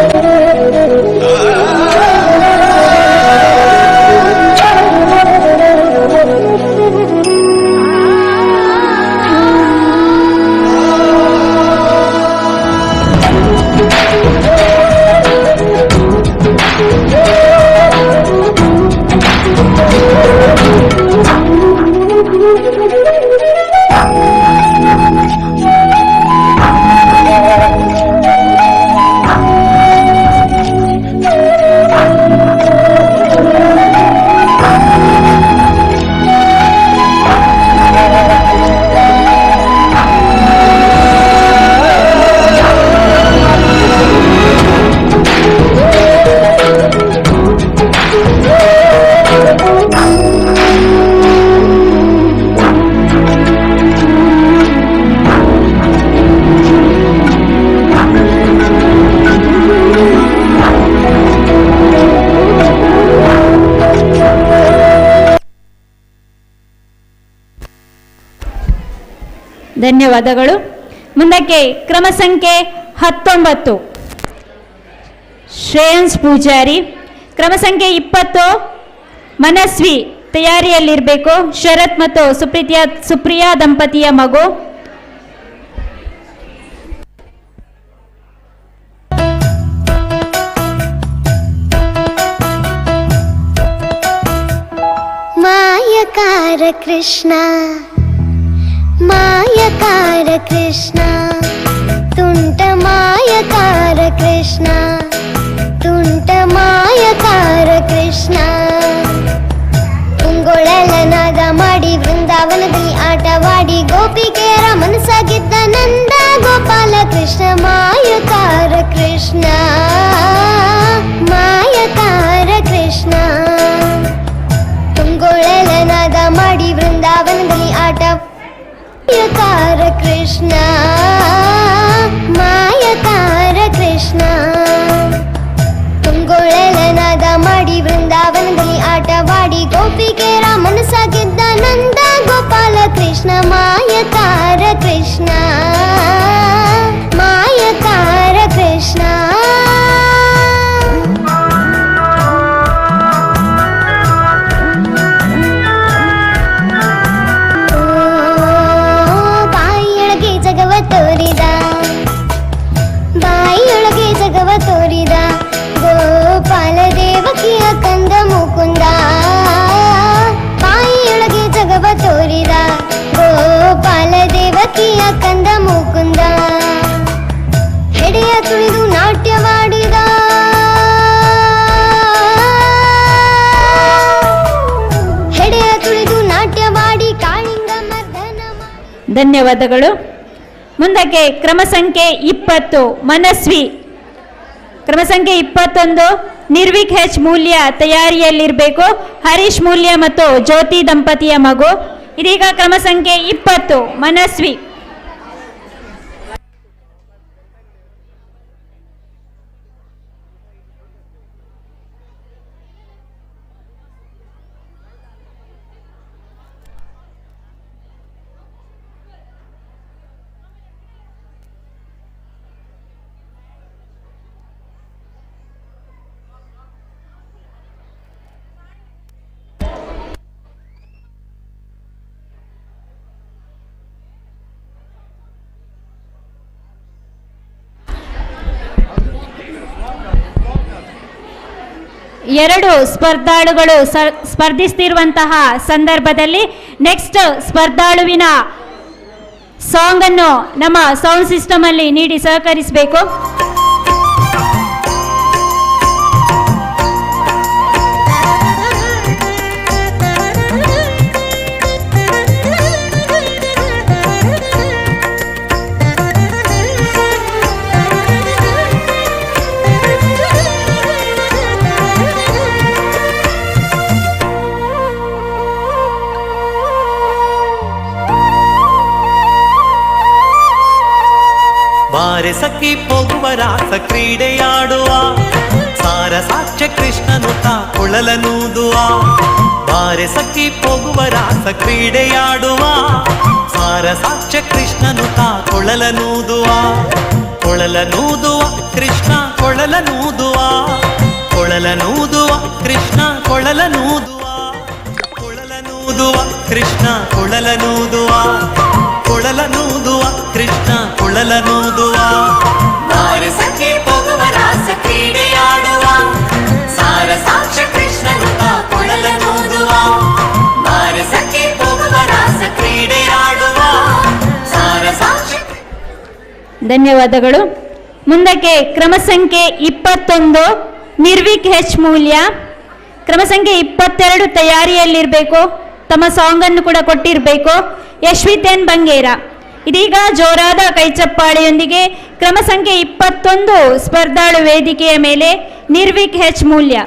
ಧನ್ಯವಾದಗಳು. ಮುಂದಕ್ಕೆ ಕ್ರಮ ಸಂಖ್ಯೆ 19 ಶ್ರೇಯಾಂಶ್ ಪೂಜಾರಿ. ಕ್ರಮ ಸಂಖ್ಯೆ 20 ಮನಸ್ವಿ ತಯಾರಿಯಲ್ಲಿರಬೇಕು. ಶರತ್ ಮತ್ತು ಸುಪ್ರಿಯಾ ದಂಪತಿಯ ಮಗು. ಮಾಯಕಾರ ಕೃಷ್ಣ ಮಾಯಕಾರ ಕೃಷ್ಣ ತುಂಟ ಮಾಯಕಾರ ಕೃಷ್ಣ ತುಂಟ ಮಾಯಕಾರ ಕೃಷ್ಣ ಉಂಗೊಳಲನಾದ ಮಾಡಿ ವೃಂದಾವನದಲ್ಲಿ ಆಟವಾಡಿ ಗೋಪಿಕೆಯರ ಮನಸ್ಸಾಗಿದ್ದ ನಂದ ಗೋಪಾಲ ಕೃಷ್ಣ ಮಾಯಕಾರ ಕೃಷ್ಣ ಮಾಯಕಾರ ಕೃಷ್ಣ ಉಂಗೊಳಲನಾದ ಮಾಡಿ ವೃಂದಾವನದಲ್ಲಿ ಆಟ ಮಾಯಕಾರ ಕೃಷ್ಣ ಮಾಯಕಾರ ಕೃಷ್ಣ ತುಂಗೊಳಲನಾದ ಮಾಡಿ ವೃಂದಾವನದಲ್ಲಿ ಆಟವಾಡಿ ಗೋಪಿಕೆಯರ ಮನಸ್ಸಾಗಿದ್ದ ನಂದ ಗೋಪಾಲ ಕೃಷ್ಣ ಮಾಯಕಾರ ಕೃಷ್ಣ ಮಾಯಕಾರ ಕೃಷ್ಣ ಬಾಯಿಯೊಳಗೆ ಜಗವ ತೋರಿದ ಗೋಪಾಲ ದೇವಕಿಯ ಕಂದ ಮುಕುಂದ ಬಾಯಿಯೊಳಗೆ ಜಗವ ತೋರಿದ ಗೋಪಾಲ ದೇವಕಿಯ ಕಂದ ಮುಕುಂದ ಹೆಡೆಯ ತುಳಿದು ನಾಟ್ಯವಾಡಿದ ಹೆಡೆಯ ತುಳಿದು ನಾಟ್ಯವಾಡಿ ಕಾಳಿಂಗ ಮರ್ದನ. ಧನ್ಯವಾದಗಳು. ಮುಂದಕ್ಕೆ ಕ್ರಮ ಸಂಖ್ಯೆ 20 ಮನಸ್ವಿ. ಕ್ರಮ ಸಂಖ್ಯೆ 21 ನಿರ್ವಿಕ್ ಹೆಚ್ ಮೂಲ್ಯ ತಯಾರಿಯಲ್ಲಿರಬೇಕು. ಹರೀಶ್ ಮೂಲ್ಯ ಮತ್ತು ಜ್ಯೋತಿ ದಂಪತಿಯ ಮಗು. ಇದೀಗ ಕ್ರಮ ಸಂಖ್ಯೆ 20 ಮನಸ್ವಿ. ಎರಡು ಸ್ಪರ್ಧಾಳುಗಳು ಸ್ಪರ್ಧಿಸ್ತಿರುವಂತಹ ಸಂದರ್ಭದಲ್ಲಿ ನೆಕ್ಸ್ಟ್ ಸ್ಪರ್ಧಾಳುವಿನ ಸಾಂಗ್ ಅನ್ನು ನಮ್ಮ ಸೌಂಡ್ ಸಿಸ್ಟಮ್ ಅಲ್ಲಿ ನೀಡಿ ಸಹಕರಿಸಬೇಕು. ಬಾರೆ ಸಖಿ ಹೋಗುವ ರಾಸ ಕ್ರೀಡೆಯಾಡುವ ಸಾರ ಸಾಕ್ಷ್ಯ ಕೃಷ್ಣನು ತಾ ಕುಳಲನೂದುವ. ಬಾರೆ ಸಖಿ ಹೋಗುವ ರಾಸ ಕ್ರೀಡೆಯಾಡುವ ಸಾರ ಸಾಕ್ಷ್ಯ ಕೃಷ್ಣನು ತಾ ಕೊಳಲನೂದುವ ಕೊಳಲನೂದುವ ಕೃಷ್ಣ ಕೊಳಲನೂದುವ ಕೊಳಲನೂದುವ ಕೃಷ್ಣ ಕೊಳಲನೂದುವ ಕೊಳಲನೂದುವ ಕೃಷ್ಣ ಕೊಳಲನೂದುವ ಕೊಳಲನೂದುವ ಕೃಷ್ಣ ಕೊಳಲನೂದುವ ಬಾರಸಕ್ಕೆ ಹೋಗುವ ರಾಸ ಕ್ರೀಡೆಯಾಡುವ ಸಾರ ಸಾಕ್ಷ್ಯ ಕೃಷ್ಣನು ತಾ ಕೊಳಲನೂದುವ ಬಾರಸಕ್ಕೆ ಹೋಗುವ ರಾಸ ಕ್ರೀಡೆಯಾಡುವ ಸಾರ ಸಾಕ್ಷ್ಯ. ಧನ್ಯವಾದಗಳು. ಮುಂದಕ್ಕೆ ಕ್ರಮ ಸಂಖ್ಯೆ 21 ನಿರ್ವಿಕ್ ಹೆಚ್ ಮೂಲ್ಯ, ಕ್ರಮ ಸಂಖ್ಯೆ 22 ತಯಾರಿಯಲ್ಲಿರಬೇಕು, ತಮ್ಮ ಸಾಂಗನ್ನು ಕೂಡ ಕೊಟ್ಟಿರಬೇಕು. ಯಶ್ವಿತ್ ಎನ್ ಬಂಗೇರ. ಇದೀಗ ಜೋರಾದ ಕೈಚಪ್ಪಾಳೆಯೊಂದಿಗೆ ಕ್ರಮ ಸಂಖ್ಯೆ 21 ಸ್ಪರ್ಧಾಳು ವೇದಿಕೆಯ ಮೇಲೆ ನಿರ್ವಿಕ್ ಹೆಚ್ ಮೂಲ್ಯ.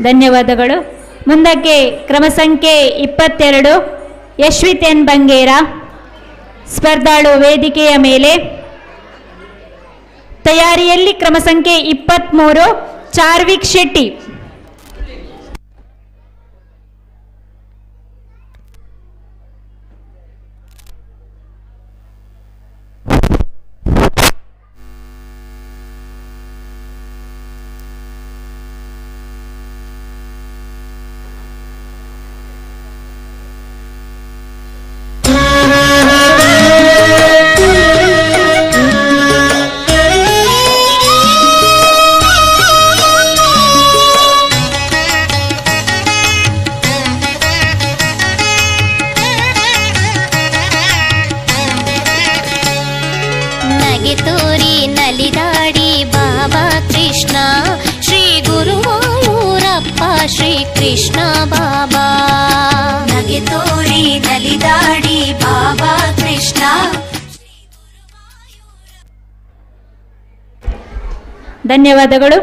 ಧನ್ಯವಾದಗಳು. ಮುಂದಕ್ಕೆ ಕ್ರಮ ಸಂಖ್ಯೆ 22 ಯಶ್ವಿತ್ ಎನ್ ಬಂಗೇರ ಸ್ಪರ್ಧಾಳು ವೇದಿಕೆಯ ಮೇಲೆ. ತಯಾರಿಯಲ್ಲಿ ಕ್ರಮ ಸಂಖ್ಯೆ 23 ಚಾರ್ವಿಕ್ ಶೆಟ್ಟಿ. ಕೃಷ್ಣ ಬಾಬಾ ನಗೆ ತೋರಿ ನಲಿದಾಡಿ ಬಾಬಾ ಕೃಷ್ಣ. ಧನ್ಯವಾದಗಳು.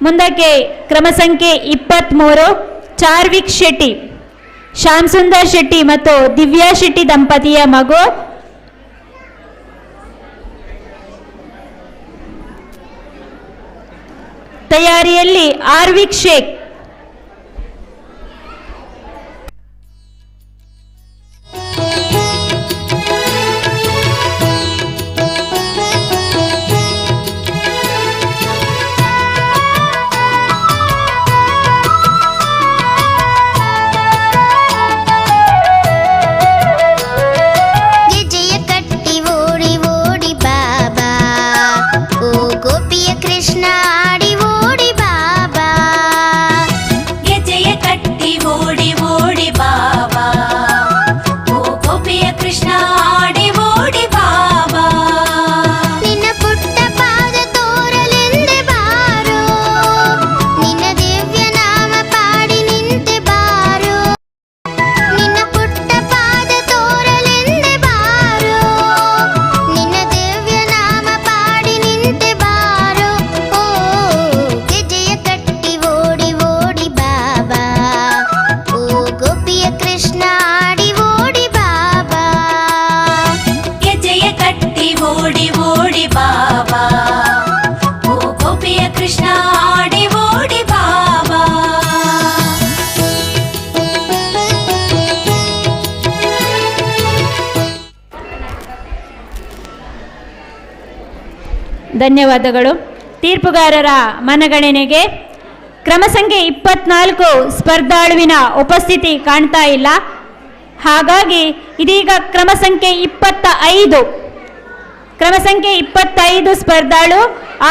ಮುಂದಕ್ಕೆ ಕ್ರಮ ಸಂಖ್ಯೆ 23 ಚಾರ್ವಿಕ್ ಶೆಟ್ಟಿ, ಶ್ಯಾಮ್ ಸುಂದರ್ ಶೆಟ್ಟಿ ಮತ್ತು ದಿವ್ಯಾ ಶೆಟ್ಟಿ ದಂಪತಿಯ ಮಗು. ತಯಾರಿಯಲ್ಲಿ ಆರ್ವಿಕ್ ಶೇಖ್. ಧನ್ಯವಾದಗಳು. ತೀರ್ಪುಗಾರರ ಮನಗಣನೆಗೆ ಕ್ರಮ ಸಂಖ್ಯೆ 24 ಸ್ಪರ್ಧಾಳುವಿನ ಉಪಸ್ಥಿತಿ ಕಾಣ್ತಾ ಇಲ್ಲ. ಹಾಗಾಗಿ ಇದೀಗ ಕ್ರಮ ಸಂಖ್ಯೆ 25 ಸ್ಪರ್ಧಾಳು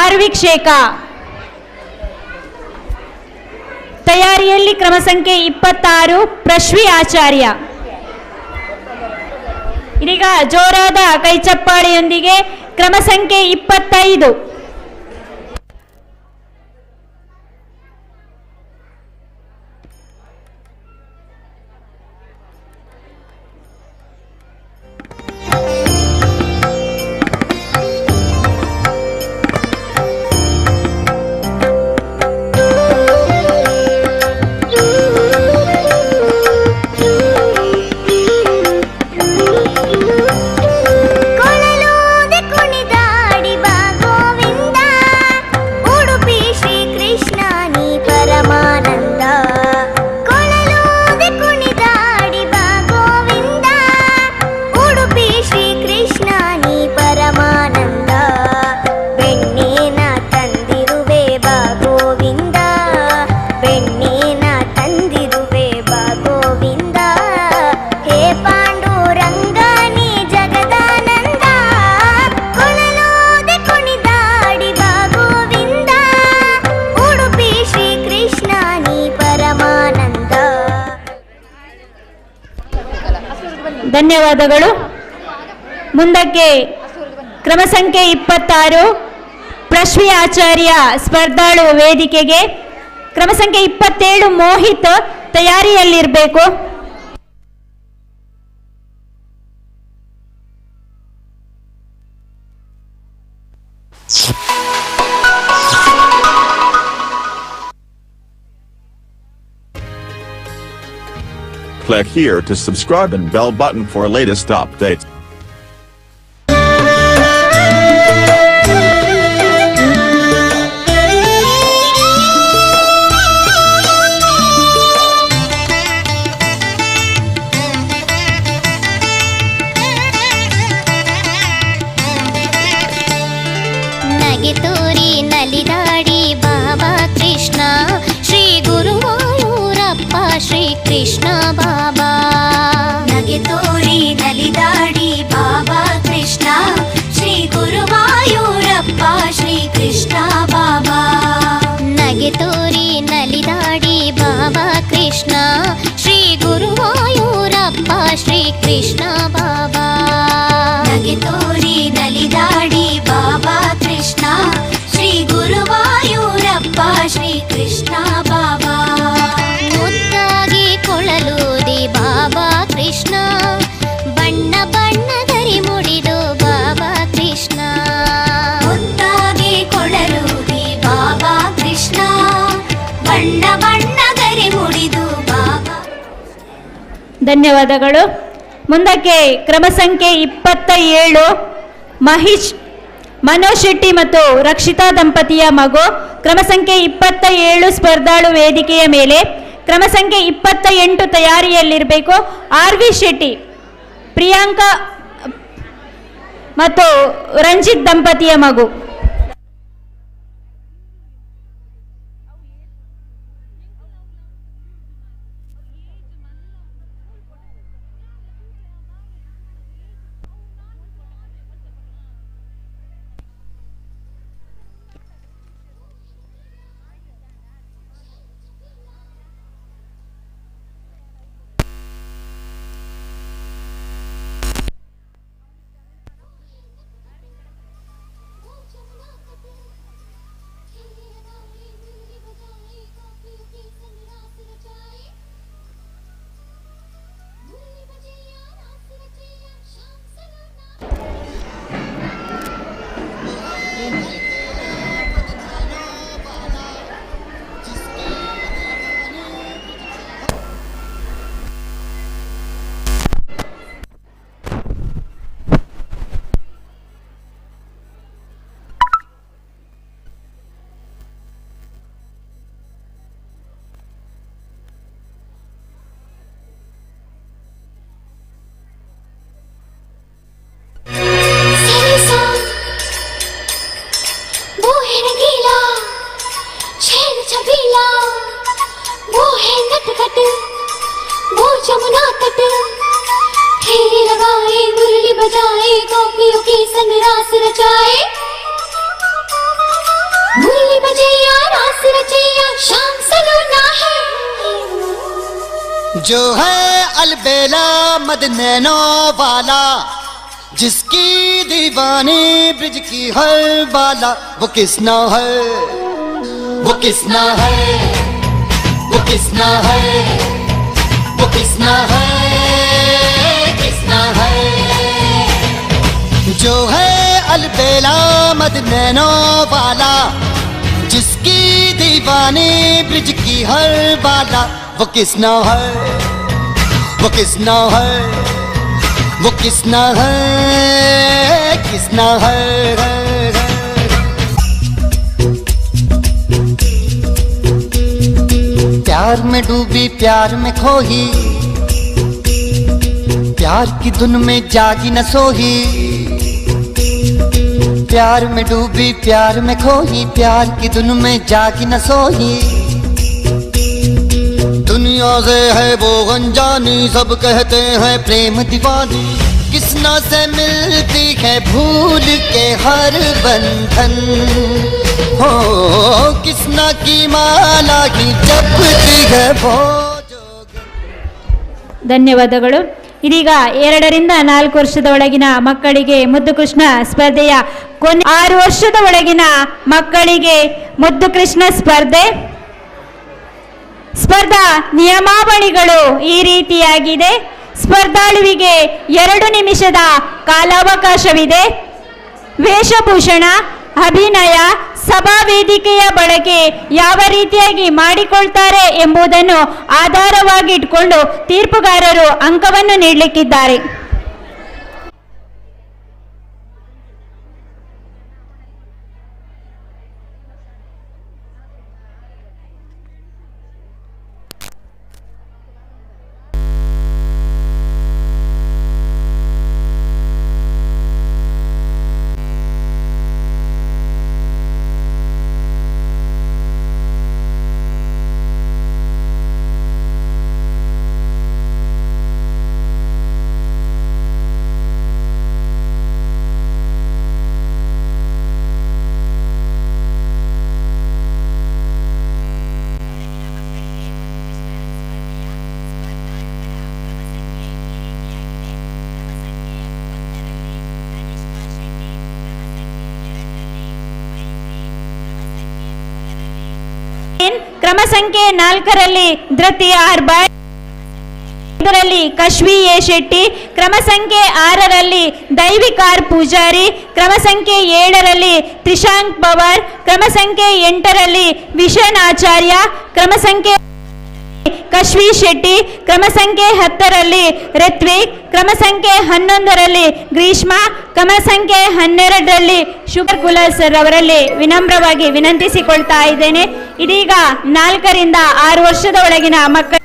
ಆರ್ವಿಕ್ ಶೇಖಾ. ತಯಾರಿಯಲ್ಲಿ ಕ್ರಮ ಸಂಖ್ಯೆ 26 ಪ್ರಶ್ವಿ ಆಚಾರ್ಯ. ಇದೀಗ ಜೋರಾದ ಕೈಚಪ್ಪಾಳೆಯೊಂದಿಗೆ ಕ್ರಮ ಸಂಖ್ಯೆ 25 ಧನ್ಯವಾದಗಳು. ಮುಂದಕ್ಕೆ ಕ್ರಮ ಸಂಖ್ಯೆ 26 ಪ್ರಶ್ವಿ ಆಚಾರ್ಯ ಸ್ಪರ್ಧಾಳು ವೇದಿಕೆಗೆ. ಕ್ರಮ ಸಂಖ್ಯೆ 27 Mohit ತಯಾರಿಯಲ್ಲಿರಬೇಕು. Click here to subscribe and bell button for latest updates. ನಗೆ ತೋರಿ ನಲಿದಾಡಿ ಬಾಬಾ ಕೃಷ್ಣ ಶ್ರೀ ಗುರುವಾಯೂರಪ್ಪ ಶ್ರೀ ಕೃಷ್ಣ ಬಾಬಾ. ನಗೆ ತೋರಿ ನಲಿದಾಡಿ ಬಾಬಾ ಕೃಷ್ಣ ಶ್ರೀ ಗುರುವಾಯೂರಪ್ಪ ಶ್ರೀ ಕೃಷ್ಣ ಬಾಬಾ. ನಗೆ ತೋರಿ ನಲಿದಾಡಿ ಬಾಬಾ ಕೃಷ್ಣ ಶ್ರೀ ಗುರುವಾಯೂರಪ್ಪ ಶ್ರೀ ಕೃಷ್ಣ ಬಾಬಾ. ನಗೆ ತೋರಿ ನಲಿದಾಡಿ ಬಾಬಾ ಕೃಷ್ಣ ಶ್ರೀ ಗುರುವಾಯೂರಪ್ಪ ಶ್ರೀ ಕೃಷ್ಣ ಬಾಬಾ. ಮುದ್ದಾಗಿ ಕೊಳಲೂದಿ ಬಾಬಾ ಕೃಷ್ಣ ಬಣ್ಣ ಬಣ್ಣದರಿ ಮುಡಿದು ಬಾಬಾ ಕೃಷ್ಣ. ಮುದ್ದಾಗಿ ಕೊಳಲೂದಿ ಬಾಬಾ ಕೃಷ್ಣ ಬಣ್ಣ ಬಣ್ಣದರಿ ಮುಡಿದು ಬಾಬಾ. ಧನ್ಯವಾದಗಳು. ಮುಂದಕ್ಕೆ ಕ್ರಮ ಸಂಖ್ಯೆ 27 ಮನೋಜ್ ಶೆಟ್ಟಿ ಮತ್ತು ರಕ್ಷಿತಾ ದಂಪತಿಯ ಮಗು. ಕ್ರಮ ಸಂಖ್ಯೆ 27 ಸ್ಪರ್ಧಾಳು ವೇದಿಕೆಯ ಮೇಲೆ. ಕ್ರಮ ಸಂಖ್ಯೆ 28 ತಯಾರಿಯಲ್ಲಿರಬೇಕು. ಆರ್ವಿ ಶೆಟ್ಟಿ, ಪ್ರಿಯಾಂಕಾ ಮತ್ತು ರಂಜಿತ್ ದಂಪತಿಯ ಮಗು. बजाए गोपियों के संग रास रचाए मुरली बजैया रास रचैया शाम सलोना है जो है अलबेला मद नैनो वाला जिसकी दीवानी ब्रिज की हर बाला वो किसना है वो किसना है वो किसना है वो किसना है किसना है जो है अलबेला मद नैनो वाला जिसकी दीवानी ब्रिज की हर बाला वो किसना है वो किसना है वो किसना है किसना है प्यार में डूबी प्यार में खोही प्यार की धुन में जागी न सोही प्यार में डूबी प्यार में खोही प्यार की धुन में जागी न सोही दुनिया से है वो अनजानी सब कहते हैं प्रेम दीवानी किसना से मिलती है भूल के हर बंधन हो किसना की माला की जपती है वो ಧನ್ಯವಾದಗಳು. ಇದೀಗ 2 ರಿಂದ 4 ವರ್ಷದ ಒಳಗಿನ ಮಕ್ಕಳಿಗೆ ಮುದ್ದು ಕೃಷ್ಣ ಸ್ಪರ್ಧೆಯ 6 ವರ್ಷದ ಒಳಗಿನ ಮಕ್ಕಳಿಗೆ ಮುದ್ದು ಕೃಷ್ಣ ಸ್ಪರ್ಧಾ ನಿಯಮಾವಳಿಗಳು ಈ ರೀತಿಯಾಗಿದೆ. ಸ್ಪರ್ಧಾಳುವಿಗೆ 2 ನಿಮಿಷದ ಕಾಲಾವಕಾಶವಿದೆ. ವೇಷಭೂಷಣ, ಅಭಿನಯ, ಸಭಾ ವೇದಿಕೆಯ ಬಳಕೆ ಯಾವ ರೀತಿಯಾಗಿ ಮಾಡಿಕೊಳ್ತಾರೆ ಎಂಬುದನ್ನು ಆಧಾರವಾಗಿ ಇಟ್ಕೊಂಡು ತೀರ್ಪುಗಾರರು ಅಂಕವನ್ನು ನೀಡಲಿಕ್ಕಿದ್ದಾರೆ. ಕ್ರಮ ಸಂಖ್ಯೆ 4ರಲ್ಲಿ Dhriti R bye, 5ರಲ್ಲಿ ಕಶ್ವಿ A Shetty, ಕ್ರಮ ಸಂಖ್ಯೆ 6ರಲ್ಲಿ ದೈವಿಕ್ ಆರ್ ಪೂಜಾರಿ, ಕ್ರಮ ಸಂಖ್ಯೆ 7ರಲ್ಲಿ ತ್ರಿಶಾಂಕ್ ಪವಾರ್, ಕ್ರಮ ಸಂಖ್ಯೆ 8ರಲ್ಲಿ ವಿಷನ್ ಆಚಾರ್ಯ, ಕ್ರಮ ಸಂಖ್ಯೆ ಕಶ್ವಿ ಶೆಟ್ಟಿ, ಕ್ರಮ ಸಂಖ್ಯೆ 10ರಲ್ಲಿ ಋತ್ವಿಕ್, ಕ್ರಮ ಸಂಖ್ಯೆ 11ರಲ್ಲಿ ಗ್ರೀಷ್ಮ, ಕ್ರಮ ಸಂಖ್ಯೆ 12ರಲ್ಲಿ ಶುಭರ್ ಕುಲಾಲ್ ಸರ್ ಅವರಲ್ಲಿ ವಿನಮ್ರವಾಗಿ ವಿನಂತಿಸಿಕೊಳ್ತಾ ಇದ್ದೇನೆ. ಇದೀಗ 4 ರಿಂದ 6 ವರ್ಷದ ಒಳಗಿನ ಮಕ್ಕಳು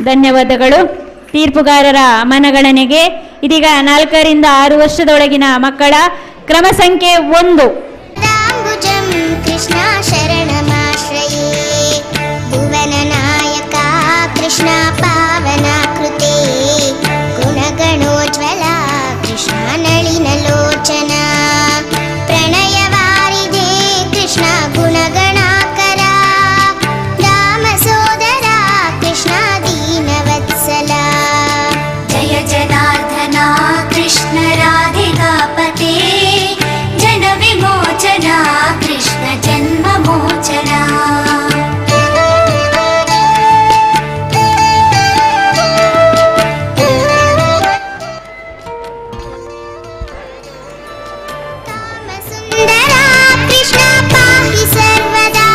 ಧನ್ಯವಾದಗಳು. ತೀರ್ಪುಗಾರರ ಮನಗಣನೆಗೆ ಇದೀಗ 4 ರಿಂದ 6 ವರ್ಷದೊಳಗಿನ ಮಕ್ಕಳ ಕ್ರಮ ಸಂಖ್ಯೆ 1. ಕೃಷ್ಣ ಶರಣಮಾಶ್ರಯೇ ಭುವನ ನಾಯಕ ಕೃಷ್ಣ ಪಾವನ ಕೃತೆ ಗುಣಗಣೋಜ್ವಲ ಕೃಷ್ಣ ನಳಿನ ಲೋಚನ ಪ್ರಣಯವಾರಿದೆ ಕೃಷ್ಣ ಗುಣಗಣಾಕರ ರಾಮ ಸೋದರ ಕೃಷ್ಣ ದೀನವತ್ಸಲ ಜಯ ಜನಾರ್ದನ ಕೃಷ್ಣ ರಾಧಿಕಾಪತೆ ಜನ ವಿಮೋಚನ ಕೃಷ್ಣ ಜನ್ಮ ಮೋಚನ ಸುಂದರ ಕೃಷ್ಣ ಪಾಹಿ ಸರ್ವದಾ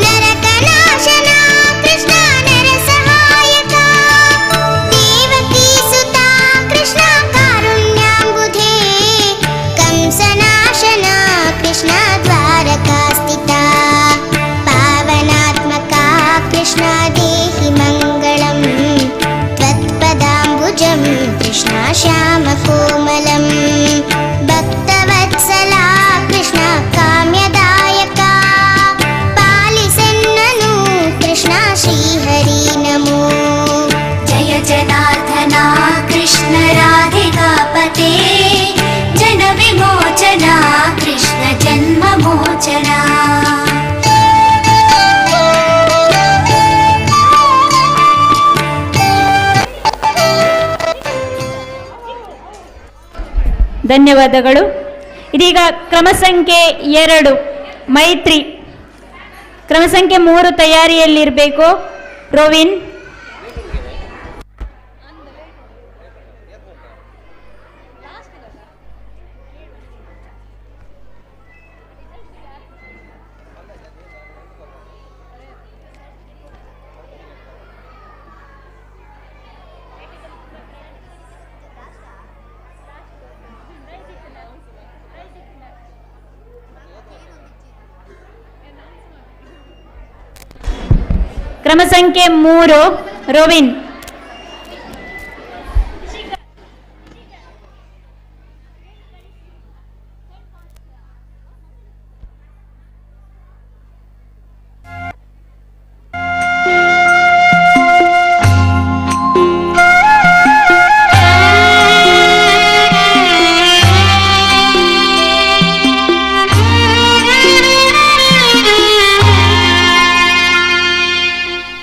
ನರಕನಾಶನ ಕೃಷ್ಣ ನರ ಸಹಾಯಕ ದೇವಕೀ ಸುತ ಕೃಷ್ಣ ಕಾರುಣ್ಯಾಂಬುಧೇ ಕಂಸನಾಶನ ಕೃಷ್ಣ ದ್ವಾರಕಾಸ್ಥಿತ ಪಾವನಾತ್ಮಕ ಕೃಷ್ಣ ದೇಹಿ ಮಂಗಳಂ ತ್ವತ್ಪದಾಂಬುಜಂ ಕೃಷ್ಣ ಶ್ಯಾಮ ಕೋಮಲಂ ಭಕ್ತವತ್ಸಲ ಕೃಷ್ಣ ಕಾಮ್ಯದಾಯಕ ಪಾಲಿಸೆನ್ನನು ಕೃಷ್ಣ ಶ್ರೀಹರಿ ನಮೋ ಜಯ ಜನಾರ್ದನ ಕೃಷ್ಣ ರಾಧಿಕಾಪತೆ ಜನ ವಿಮೋಚನ ಕೃಷ್ಣ ಜನ್ಮ ಮೋಚನ ಧನ್ಯವಾದಗಳು. ಇದೀಗ ಕ್ರಮ ಸಂಖ್ಯೆ 2 ಮೈತ್ರಿ. ಕ್ರಮ ಸಂಖ್ಯೆ 3 ತಯಾರಿಯಲ್ಲಿರಬೇಕು. ರೋವಿನ್. ಕ್ರಮ ಸಂಖ್ಯೆ 3 ರೋವಿನ್.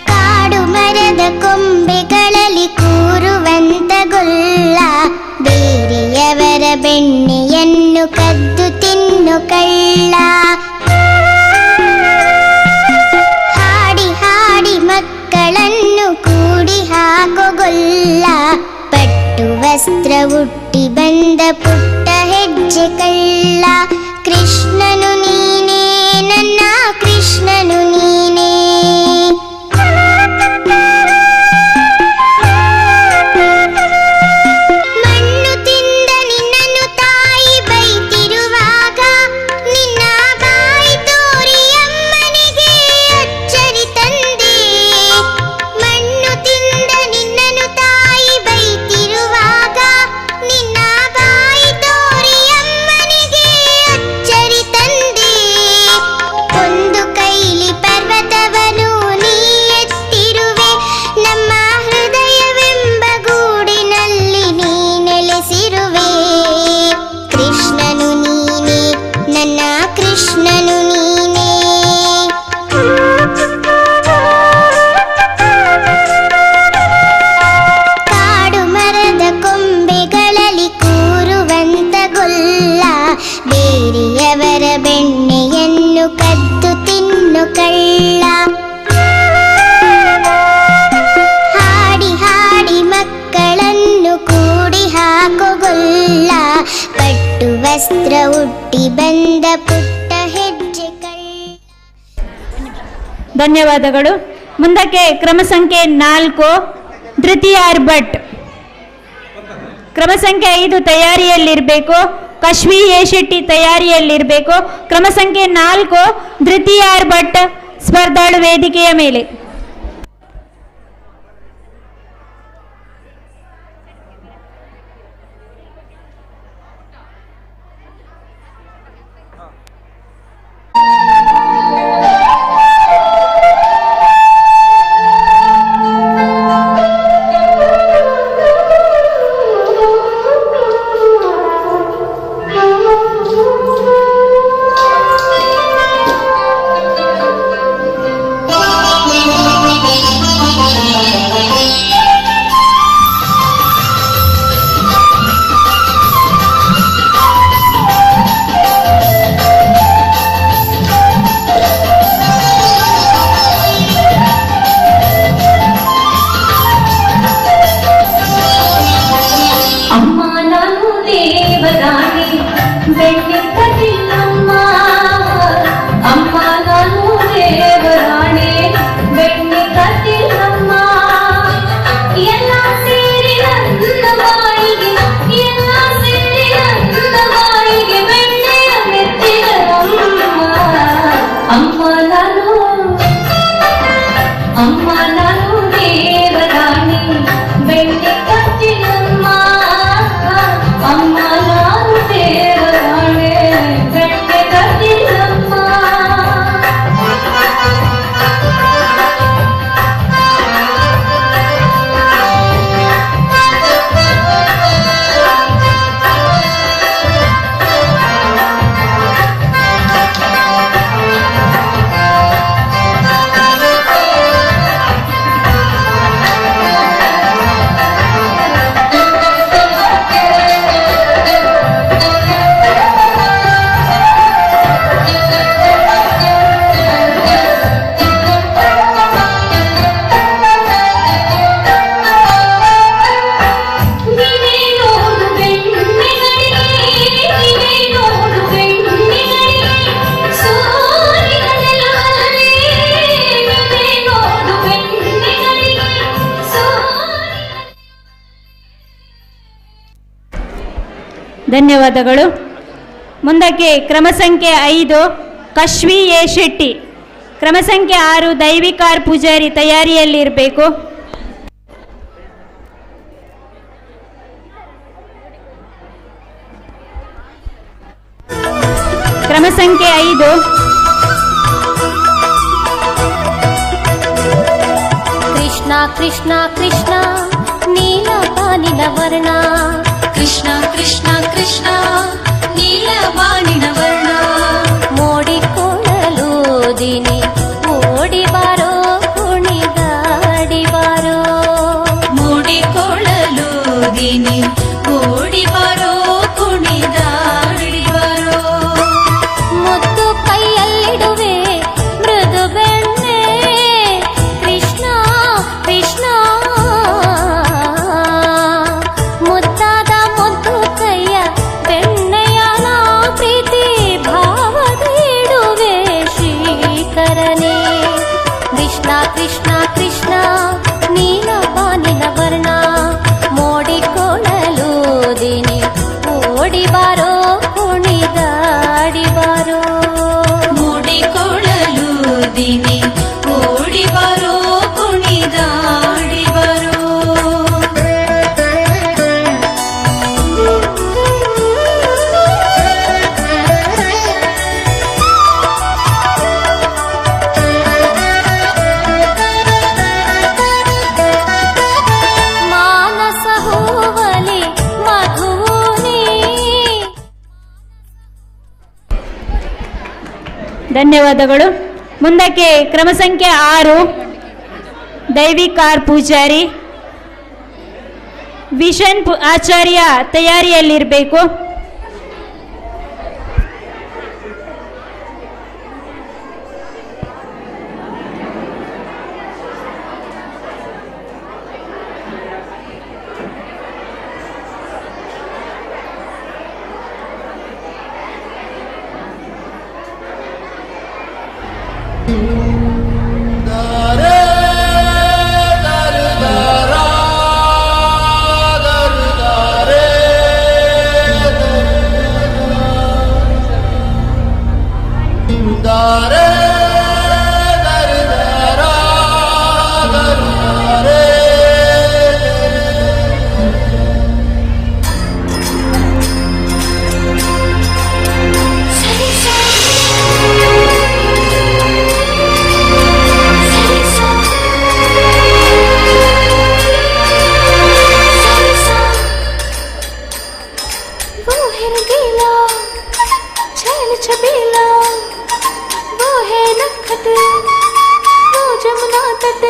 ಕಾಡು ಮರದ ಕೊಂಬೆಗಳಲ್ಲಿ ಕೂರುವಂತ ಗೊಲ್ಲ ಬೇರೆಯವರ ಬೆಣ್ಣೆಯನ್ನು ಕದ್ದು ತಿನ್ನು ಕಳ್ಳ ಹಾಡಿ ಹಾಡಿ ಮಕ್ಕಳನ್ನು ಕೂಡಿ ಹಾಕೋ ಗೊಲ್ಲ ಪಟ್ಟು ವಸ್ತ್ರ ಉಟ್ಟಿ ಬಂದ ಪುಟ್ಟ ಹೆಜ್ಜೆ ಕಳ್ಳ ಕೃಷ್ಣನು ನೀನೇ ನನ್ನ ಕೃಷ್ಣನು ನೀನೇ ಮಣ್ಣು ತಿಂದ ನಿನ್ನನ್ನು ತಾಯಿ ಬೈತಿರುವಾಗ ನಿನ್ನ ಬಾಯಿ ತೋರಿ ಅಮ್ಮನಿಗೆ ಅಚ್ಚರಿ ತಂದೆ ಮಣ್ಣು ತಿಂದ ನಿನ್ನನ್ನು ತಾಯಿ ಬೈತಿರುವಾಗ ನಿನ್ನ ಬಾಯಿ ತೋರಿ ಅಮ್ಮನಿಗೆ ಅಚ್ಚರಿ ತಂದೆ ಒಂದು ಕೈಲಿ ಪರ್ವತವನ್ನು ನೀ ಎತ್ತಿರುವೆ ನಮ್ಮ ಹೃದಯವೆಂಬ ಗೂಡಿನಲ್ಲಿ ನೀ ನೆಲೆಸಿರುವೆ ಕೃಷ್ಣನು ನೀನೇ ನನ್ನ ಕೃಷ್ಣನು ನೀನೇ ಕಾಡು ಮರದ ಕೊಂಬೆಗಳಲ್ಲಿ ಕೂರುವಂತ ಗೊಲ್ಲ ಬೇರೆಯವರ ಬೆಣ್ಣೆಯನ್ನು ಕದ್ದು ತಿನ್ನು ಕಳ್ಳ ಹಾಡಿ ಹಾಡಿ ಮಕ್ಕಳನ್ನು ಕೂಡಿ ಹಾಕೋ ಗೊಲ್ಲ ಪಟ್ಟು ವಸ್ತ್ರ ಉಟ್ಟಿ ಬಂದ ಪುಟ್ಟ ಹೆಜ್ಜೆ ಕಳ್ಳ ಧನ್ಯವಾದಗಳು. ಮುಂದಕ್ಕೆ ಕ್ರಮ ಸಂಖ್ಯೆ 4 ಧೃತಿಯಾರ್ ಭಟ್. ಕ್ರಮ ಸಂಖ್ಯೆ 5 ತಯಾರಿಯಲ್ಲಿರಬೇಕು. ಕಶ್ವಿ ಎ ಶೆಟ್ಟಿ ತಯಾರಿಯಲ್ಲಿರಬೇಕು. ಕ್ರಮ ಸಂಖ್ಯೆ 4 ಧೃತಿಯಾರ್ ಭಟ್ ಸ್ಪರ್ಧಾಳು ವೇದಿಕೆಯ ಮೇಲೆ. ಧನ್ಯವಾದಗಳು. ಮುಂದಕ್ಕೆ ಕ್ರಮ ಸಂಖ್ಯೆ 5 ಕಶ್ವಿ ಎ ಶೆಟ್ಟಿ. ಕ್ರಮ ಸಂಖ್ಯೆ 6 ದೈವಿಕಾರ್ ಪೂಜಾರಿ ತಯಾರಿಯಲ್ಲಿರಬೇಕು. ಕ್ರಮ ಸಂಖ್ಯೆ 5 ಕೃಷ್ಣ ಕೃಷ್ಣ ಕೃಷ್ಣ ನೀಲವಾನಿನ ವರ್ಣ ಕೃಷ್ಣ ಕೃಷ್ಣ ಕೃಷ್ಣ ನೀಲವಾನಿನ ವರ್ಣ ಮೋಡಿಕೊಳ್ಳಲು ದಿನಿ ಓಡಿ ಬಾರೋ ಕುಣಿದಾಡಿ ಬಾರೋ ಮೋಡಿಕೊಳ್ಳಲು ದಿನಿ ಓಡಿ ಬಾರೋ ಕುಣಿದಾಡಿ ಬಾರೋ ಮುದ್ದು ಕೈಯಲ್ಲಿಡುವೆ ಮೃದು ಬೆಣ್ಣೆ ಕೃಷ್ಣ ಕೃಷ್ಣ ಮುದ್ದಾದ ಮುದ್ದು ಕೈಯ ಬೆಣ್ಣೆಯನ ಪ್ರೀತಿ ಭಾವದ ಇಡುವೆ ಶ್ರೀಕರನೇ ಕೃಷ್ಣ ಕೃಷ್ಣ ಕೃಷ್ಣ ನೀಲವಾನಿನ ವರ್ಣ ಮೋಡಿಕೊಳ್ಳಲು ದಿನಿ ಓಡಿ ಬಾರೋ ಕುಣಿದಾಡಿ ಬಾರೋ ಮೂಡಿಕೊಳ್ಳಲು ದಿನಿ ಓಡಿ ಬಾರೋ ಕುಣಿದಾಡಿ ಬಾರೋ ಮಾನಸ ಹೂವಲಿ ಮಧುನಿ. ಧನ್ಯವಾದಗಳು. ಮುಂದಕ್ಕೆ ಕ್ರಮ ಸಂಖ್ಯೆ 6 ದೈವಿಕಾರ್ ಪೂಜಾರಿ ವಿಷನ್ ಆಚಾರ್ಯ ತಯಾರಿಯಲ್ಲಿರಬೇಕು. वो है रंगीला छैल छबीला वो है नखत वो जमुना तट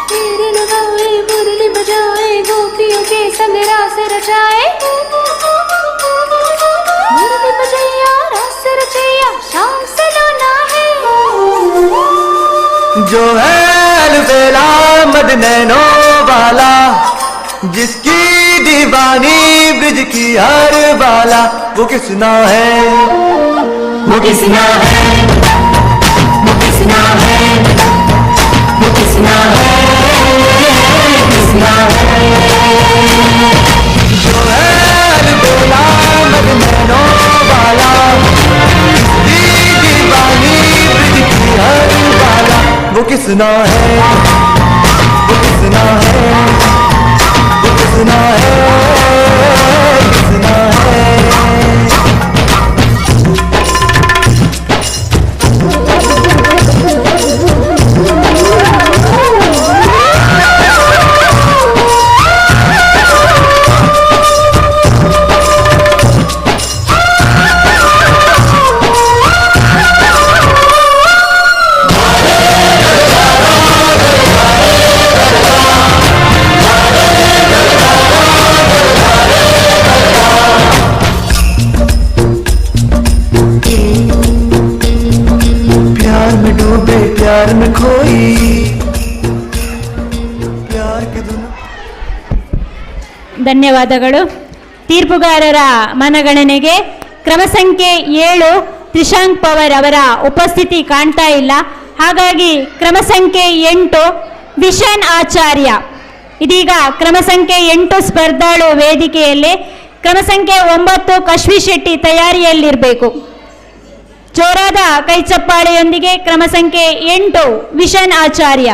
तेरे लगाए मुरली बजाए गोपियों के संग रास रचाए मुरली बजैया रास रचैया शाम सलोना है जो है अलबेला मद नैनो वाला जिसकी दीवानी ब्रिज की हर बाला वो किसना है वो किसना है वो किसना है वो किसना है किसना है जो है अलबेला मद नैनो वाला जिसकी दीवानी ब्रिज की हर बाला वो किसना है वो किसना है किसना है किसना है प्यार में खोई प्यार के दुनिया. ಧನ್ಯವಾದಗಳು. ತೀರ್ಪುಗಾರರ ಮನಗಣನೆಗೆ ಕ್ರಮ ಸಂಖ್ಯೆ 7 ತ್ರಿಶಾಂಕ್ ಪವರ್ ಅವರ ಉಪಸ್ಥಿತಿ ಕಾಣ್ತಾ ಇಲ್ಲ. ಹಾಗಾಗಿ ಕ್ರಮ ಸಂಖ್ಯೆ 8 ವಿಷನ್ ಆಚಾರ್ಯ. ಇದೀಗ ಕ್ರಮ ಸಂಖ್ಯೆ 8 ಸ್ಪರ್ಧಾಳು ವೇದಿಕೆಯಲ್ಲಿ ಕ್ರಮ ಸಂಖ್ಯೆ 9 ಕಶ್ವಿ ಶೆಟ್ಟಿ ತಯಾರಿಯಲ್ಲಿರಬೇಕು. ಜೋರಾದ ಕೈ ಚಪ್ಪಾಳೆಯೊಂದಿಗೆ ಕ್ರಮ ಸಂಖ್ಯೆ 8 ವಿಷನ್ ಆಚಾರ್ಯ.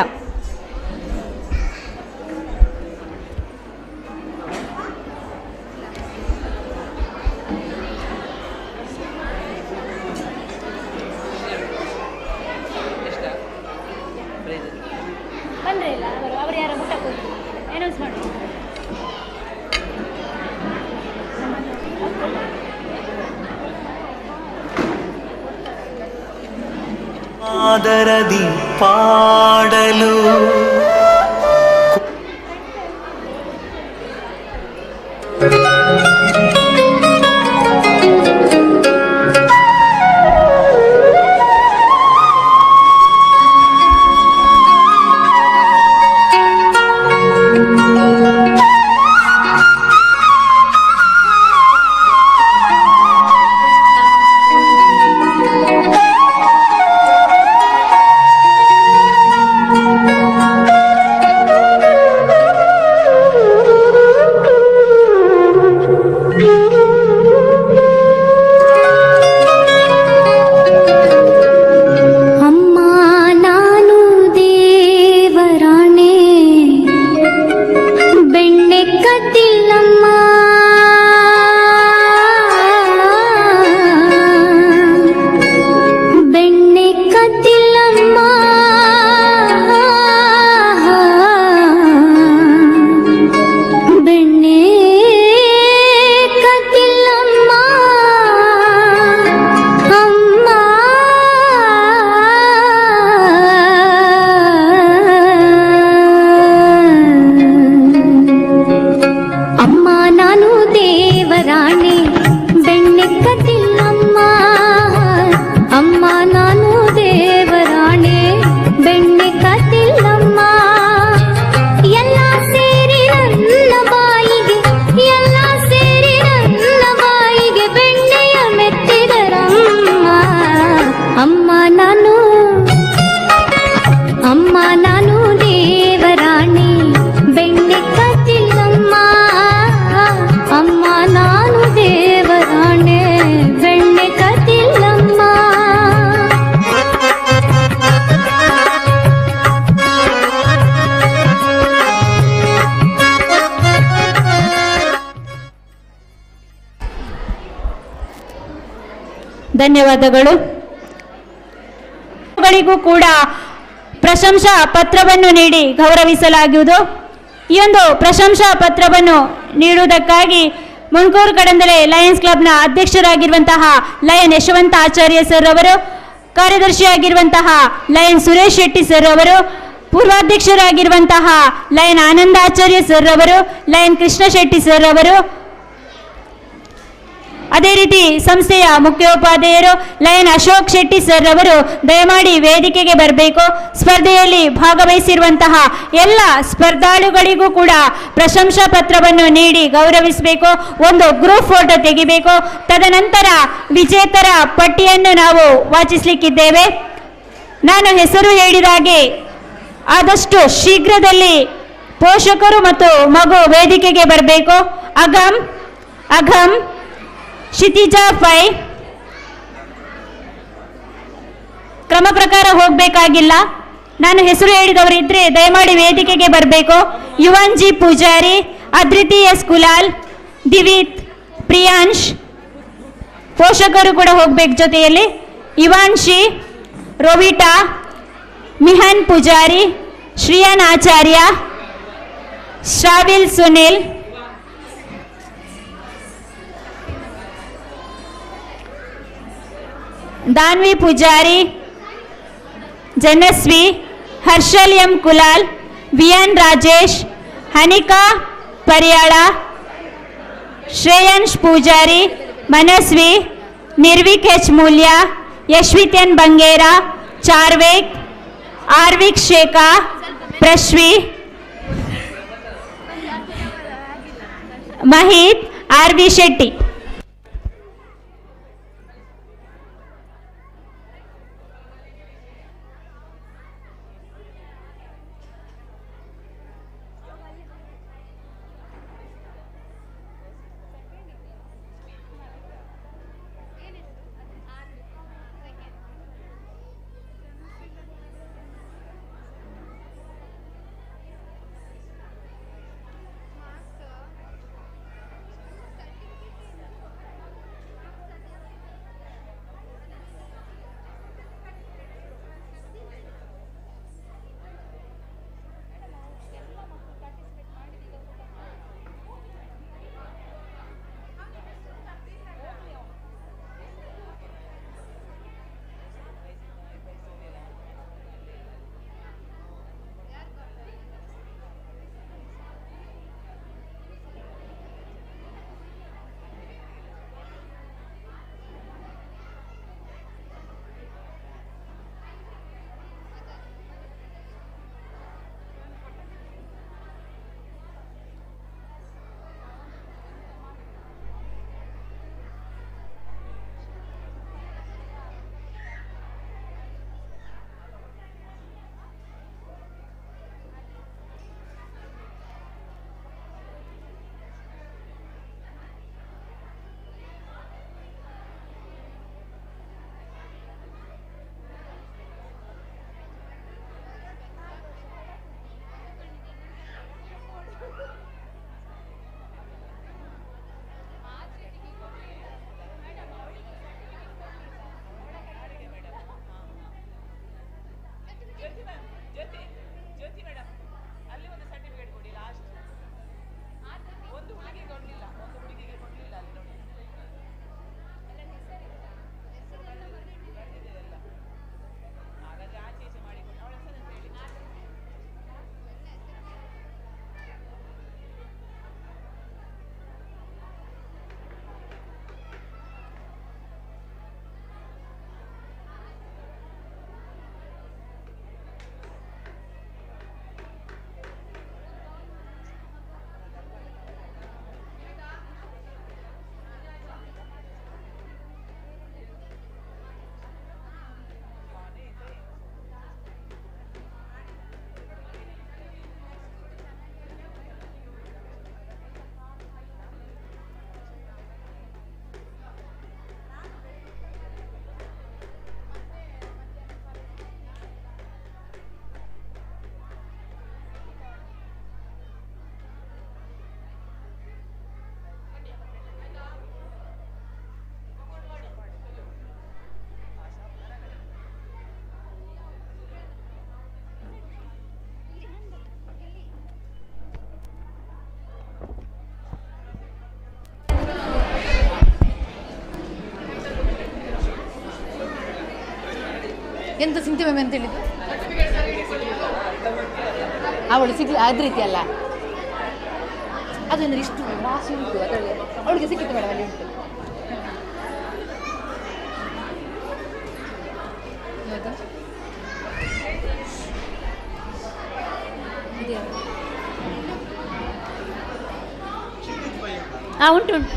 ಆದರದಿ ಪಾಡಲು ಧನ್ಯವಾದಗಳು. ಗಳಿಗೂ ಕೂಡ ಪ್ರಶಂಸಾ ಪತ್ರವನ್ನು ನೀಡಿ ಗೌರವಿಸಲಾಗುವುದು. ಈ ಒಂದು ಪ್ರಶಂಸಾ ಪತ್ರವನ್ನು ನೀಡುವುದಕ್ಕಾಗಿ ಮುಣ್ಕೂರು ಕಡಂದಲೆ ಲಯನ್ಸ್ ಕ್ಲಬ್ನ ಅಧ್ಯಕ್ಷರಾಗಿರುವಂತಹ ಲಯನ್ ಯಶವಂತ ಆಚಾರ್ಯ ಸರ್ ಅವರು, ಕಾರ್ಯದರ್ಶಿಯಾಗಿರುವಂತಹ ಲಯನ್ ಸುರೇಶ್ ಶೆಟ್ಟಿ ಸರ್ ಅವರು, ಪೂರ್ವಾಧ್ಯಕ್ಷರಾಗಿರುವಂತಹ ಲಯನ್ ಆನಂದ ಆಚಾರ್ಯ ಸರ್ ಅವರು, ಲಯನ್ ಕೃಷ್ಣ ಶೆಟ್ಟಿ ಸರ್ ಅವರು, ಅದೇ ರೀತಿ ಸಂಸ್ಥೆಯ ಮುಖ್ಯೋಪಾಧ್ಯಾಯರು ಲಯನ್ ಅಶೋಕ್ ಶೆಟ್ಟಿ ಸರ್ ಅವರು ದಯಮಾಡಿ ವೇದಿಕೆಗೆ ಬರಬೇಕು. ಸ್ಪರ್ಧೆಯಲ್ಲಿ ಭಾಗವಹಿಸಿರುವಂತಹ ಎಲ್ಲ ಸ್ಪರ್ಧಾಳುಗಳಿಗೂ ಕೂಡ ಪ್ರಶಂಸಾ ಪತ್ರವನ್ನು ನೀಡಿ ಗೌರವಿಸಬೇಕು. ಒಂದು ಗ್ರೂಪ್ ಫೋಟೋ ತೆಗಿಬೇಕು. ತದನಂತರ ವಿಜೇತರ ಪಟ್ಟಿಯನ್ನು ನಾವು ವಾಚಿಸಲಿಕ್ಕಿದ್ದೇವೆ. ನಾನು ಹೆಸರು ಹೇಳಿದಾಗೆ ಆದಷ್ಟು ಶೀಘ್ರದಲ್ಲಿ ಪೋಷಕರು ಮತ್ತು ಮಗು ವೇದಿಕೆಗೆ ಬರಬೇಕು. ಅಘಮ್ ಕ್ಷಿತಿಜಾ 5 ಕ್ರಮ ಪ್ರಕಾರ ಹೋಗಬೇಕಾಗಿಲ್ಲ. ನಾನು ಹೆಸರು ಹೇಳಿದವರು ಇದ್ರೆ ದಯಮಾಡಿ ವೇದಿಕೆಗೆ ಬರಬೇಕು. ಯುವನ್ ಜಿ ಪೂಜಾರಿ, ಅದ್ರಿತಿ ಎಸ್ ಕುಲಾಲ್, ದಿವಿತ್, ಪ್ರಿಯಾಂಶ್, ಪೋಷಕರು ಕೂಡ ಹೋಗ್ಬೇಕು ಜೊತೆಯಲ್ಲಿ. ಇವಾನ್ಶಿ, ರೋವಿಟಾ, ಮಿಹನ್ ಪೂಜಾರಿ, ಶ್ರಿಯನ್ ಆಚಾರ್ಯ, ಶ್ರಾವಿಲ್ Sunil, Danavi Pujari, Janasvi, Harshal M Kulal, Viyan Rajesh, Hanika Pariyada, Shreyansh Pujari, Manasvi, Nirvik H Moolya, Yashvit N Bangera, Charvek, Arvik Shekha, Prashvi, Mahit, Aarvi Shetty. ಎಂತ ಸಿಂತಿ ಮ್ಯಾಮ್ ಅಂತ ಹೇಳಿದ್ದು? ಅವಳು ಸಿಗ್ಲಿ ಅದ ರೀತಿ ಅಲ್ಲ, ಅದಂದ್ರೆ ಇಷ್ಟು ರಾಶಿ ಉಂಟು ಅದರಲ್ಲಿ, ಅವಳಿಗೆ ಸಿಕ್ಕಿತ್ತು ಮೇಡಮ್, ಅಲ್ಲಿ ಉಂಟು. ಉಂಟು ಉಂಟು.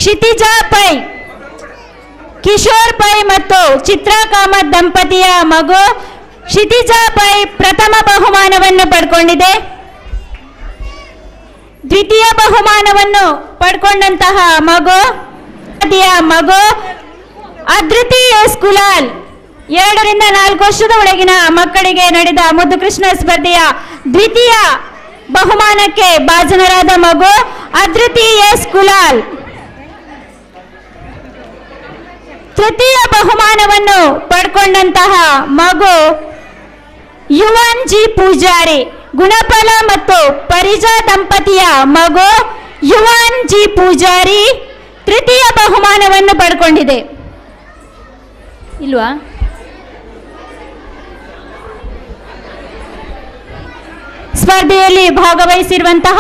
ಕ್ಷಿತಿಜಾ ಪೈ, ಕಿಶೋರ್ ಪೈ ಮತ್ತು ಚಿತ್ರಾ ಕಾಮತ್ ದಂಪತಿಯ ಮಗು ಕ್ಷಿತಿಜಾ ಪೈ ಪ್ರಥಮ ಬಹುಮಾನವನ್ನು ಪಡ್ಕೊಂಡಿದೆ. ದ್ವಿತೀಯ ಬಹುಮಾನವನ್ನು ಪಡ್ಕೊಂಡಂತಹ ಮಗು ಅದ್ರುತಿ ಎಸ್ ಕುಲಾಲ್. 2 ರಿಂದ 4 ವರ್ಷದ ಒಳಗಿನ ಮಕ್ಕಳಿಗೆ ನಡೆದ ಮುದ್ದು ಕೃಷ್ಣ ಸ್ಪರ್ಧೆಯ ದ್ವಿತೀಯ ಬಹುಮಾನಕ್ಕೆ ಭಾಜನರಾದ ಮಗು ಅದ್ರುತಿ ಎಸ್ ಕುಲಾಲ್. ತೃತೀಯ ಬಹುಮಾನವನ್ನು ಪಡ್ಕೊಂಡಂತಹ ಮಗು ಯುವನ್ ಜಿ ಪೂಜಾರಿ. ಗುಣಫಲ ಮತ್ತು ಪರಿಜಾ ದಂಪತಿಯ ಮಗು ಯುವನ್ ಜಿ ಪೂಜಾರಿ ತೃತೀಯ ಬಹುಮಾನವನ್ನು ಪಡ್ಕೊಂಡಿದೆ. ಇಲ್ವಾ? ಸ್ಪರ್ಧೆಯಲ್ಲಿ ಭಾಗವಹಿಸಿರುವಂತಹ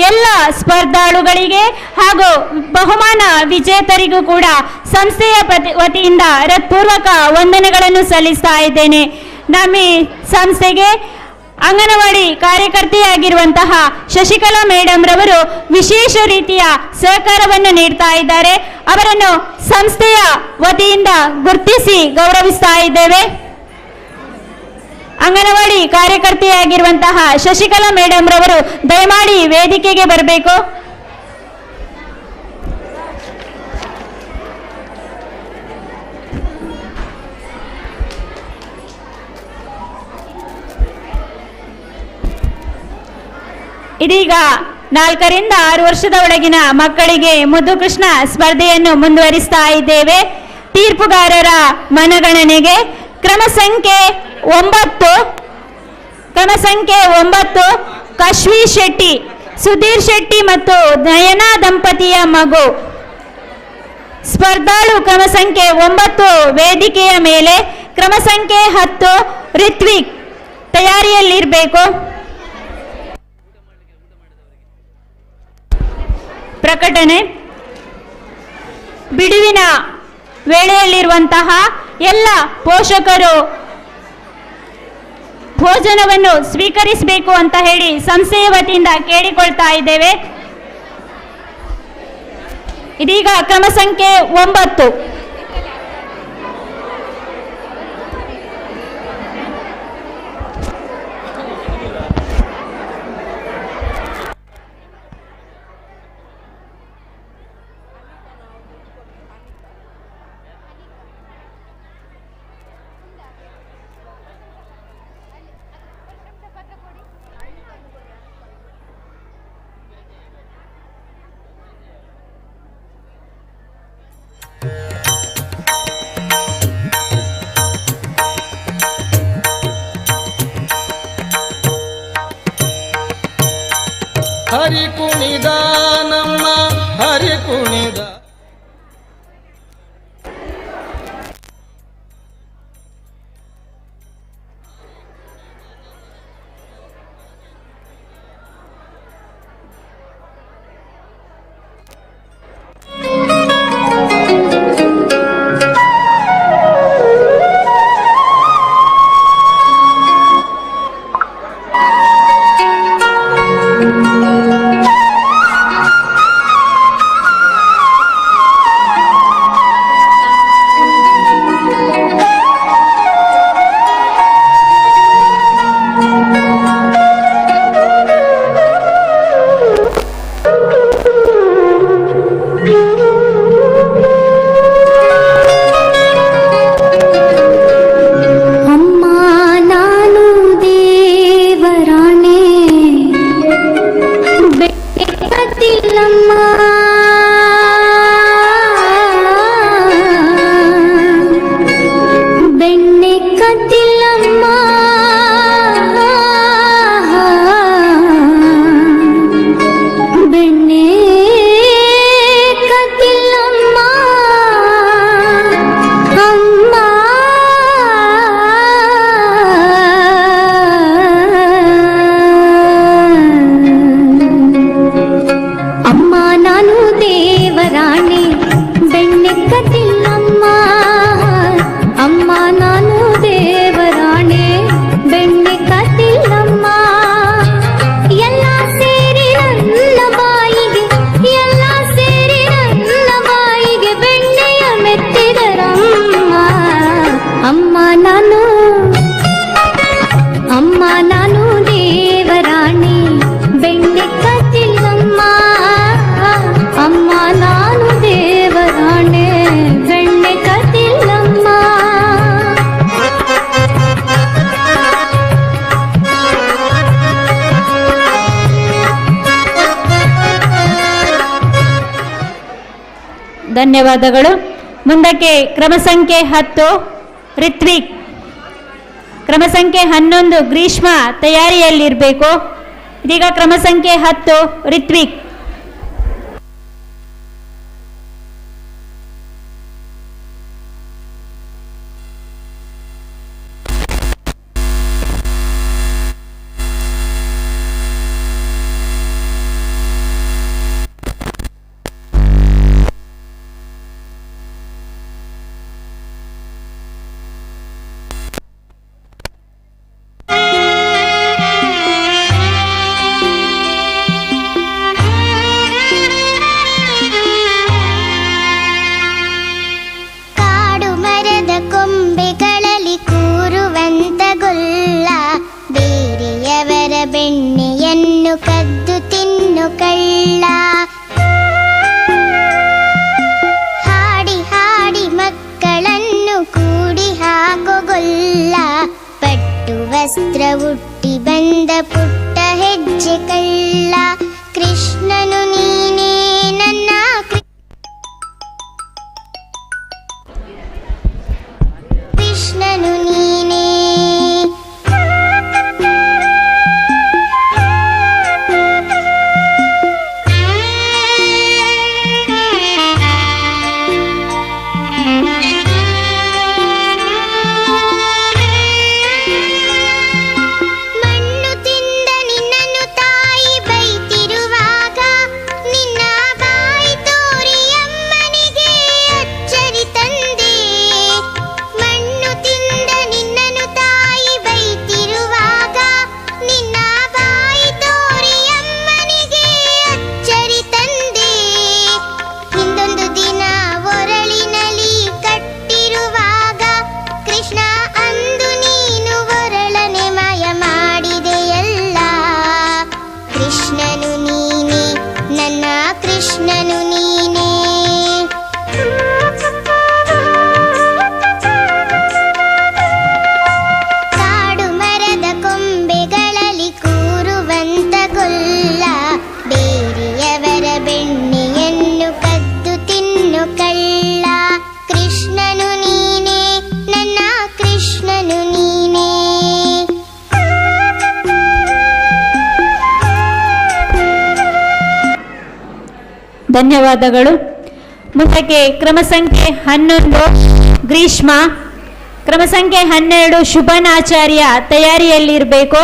ಎಲ್ಲ ಸ್ಪರ್ಧಾಳುಗಳಿಗೆ ಹಾಗೂ ಬಹುಮಾನ ವಿಜೇತರಿಗೂ ಕೂಡ ಸಂಸ್ಥೆಯ ವತಿಯಿಂದ ಹೃತ್ಪೂರ್ವಕ ವಂದನೆಗಳನ್ನು ಸಲ್ಲಿಸ್ತಾ ಇದ್ದೇನೆ. ನಮ್ಮ ಈ ಸಂಸ್ಥೆಗೆ ಅಂಗನವಾಡಿ ಕಾರ್ಯಕರ್ತೆಯಾಗಿರುವಂತಹ ಶಶಿಕಲಾ ಮೇಡಮ್ ರವರು ವಿಶೇಷ ರೀತಿಯ ಸಹಕಾರವನ್ನು ನೀಡ್ತಾ ಇದ್ದಾರೆ. ಅವರನ್ನು ಸಂಸ್ಥೆಯ ವತಿಯಿಂದ ಗುರುತಿಸಿ ಗೌರವಿಸ್ತಾ ಇದ್ದೇವೆ. ಅಂಗನವಾಡಿ ಕಾರ್ಯಕರ್ತೆಯಾಗಿರುವಂತಹ ಶಶಿಕಲಾ ಮೇಡಮ್ ರವರು ದಯಮಾಡಿ ವೇದಿಕೆಗೆ ಬರಬೇಕು. ಇದೀಗ 4 ರಿಂದ 6 ವರ್ಷದ ಒಳಗಿನ ಮಕ್ಕಳಿಗೆ ಮುದ್ದು ಕೃಷ್ಣ ಸ್ಪರ್ಧೆಯನ್ನು ಮುಂದುವರಿಸ್ತಾ ಇದ್ದೇವೆ. ತೀರ್ಪುಗಾರರ ಮನಗಣನೆಗೆ ಕ್ರಮ ಸಂಖ್ಯೆ 9 ಕಶ್ವಿ ಶೆಟ್ಟಿ, ಸುಧೀರ್ ಶೆಟ್ಟಿ ಮತ್ತು ನಯನಾ ದಂಪತಿಯ ಮಗು. ಸ್ಪರ್ಧಾಳು ಕ್ರಮ ಸಂಖ್ಯೆ 9 ವೇದಿಕೆಯ ಮೇಲೆ, ಕ್ರಮ ಸಂಖ್ಯೆ 10 ರಿತ್ವಿಕ್ ತಯಾರಿಯಲ್ಲಿರಬೇಕು. ಪ್ರಕಟಣೆ: ಬಿಡುವಿನ ವೇಳೆಯಲ್ಲಿರುವಂತಹ ಎಲ್ಲ ಪೋಷಕರು ಭೋಜನವನ್ನು ಸ್ವೀಕರಿಸಬೇಕು ಅಂತ ಹೇಳಿ ಸಂಸ್ಥೆಯ ವತಿಯಿಂದ ಕೇಳಿಕೊಳ್ತಾ ಇದ್ದೇವೆ. ಇದೀಗ ಕ್ರಮ ಸಂಖ್ಯೆ 9. ಹರಿ ಕುಣಿದ ನಮ್ಮ ಹರಿ ಕುಣಿದ. ಧನ್ಯವಾದಗಳು. ಮುಂದಕ್ಕೆ ಕ್ರಮ ಸಂಖ್ಯೆ 10 ರಿತ್ವಿಕ್, ಕ್ರಮ ಸಂಖ್ಯೆ 11 ಗ್ರೀಷ್ಮಾ ತಯಾರಿಯಲ್ಲಿರಬೇಕು. ಇದೀಗ ಕ್ರಮ ಸಂಖ್ಯೆ 10 ರಿತ್ವಿಕ್. ಬೆಣ್ಣೆಯನ್ನು ಕದ್ದು ತಿನ್ನು ಕಳ್ಳ. ಹಾಡಿ ಹಾಡಿ ಮಕ್ಕಳನ್ನು ಕೂಡಿ ಹಾಕೊಗೊಲ್ಲ. ಪಟ್ಟು ವಸ್ತ್ರ ಉಟ್ಟಿ ಬಂದ ಪುಟ್ಟ ಹೆಜ್ಜೆ ಕಳ್ಳ. ಕೃಷ್ಣನು ನೀನೇ ನನ್ನ ಕೃಷ್ಣನು ನೀನೇ. ಧನ್ಯವಾದಗಳು. ಮುಂದಕ್ಕೆ ಕ್ರಮ ಸಂಖ್ಯೆ 11 ಗ್ರೀಷ್ಮಾ, ಕ್ರಮ ಸಂಖ್ಯೆ 12 ಶುಭನಾಚಾರ್ಯ ತಯಾರಿಯಲ್ಲಿರಬೇಕು.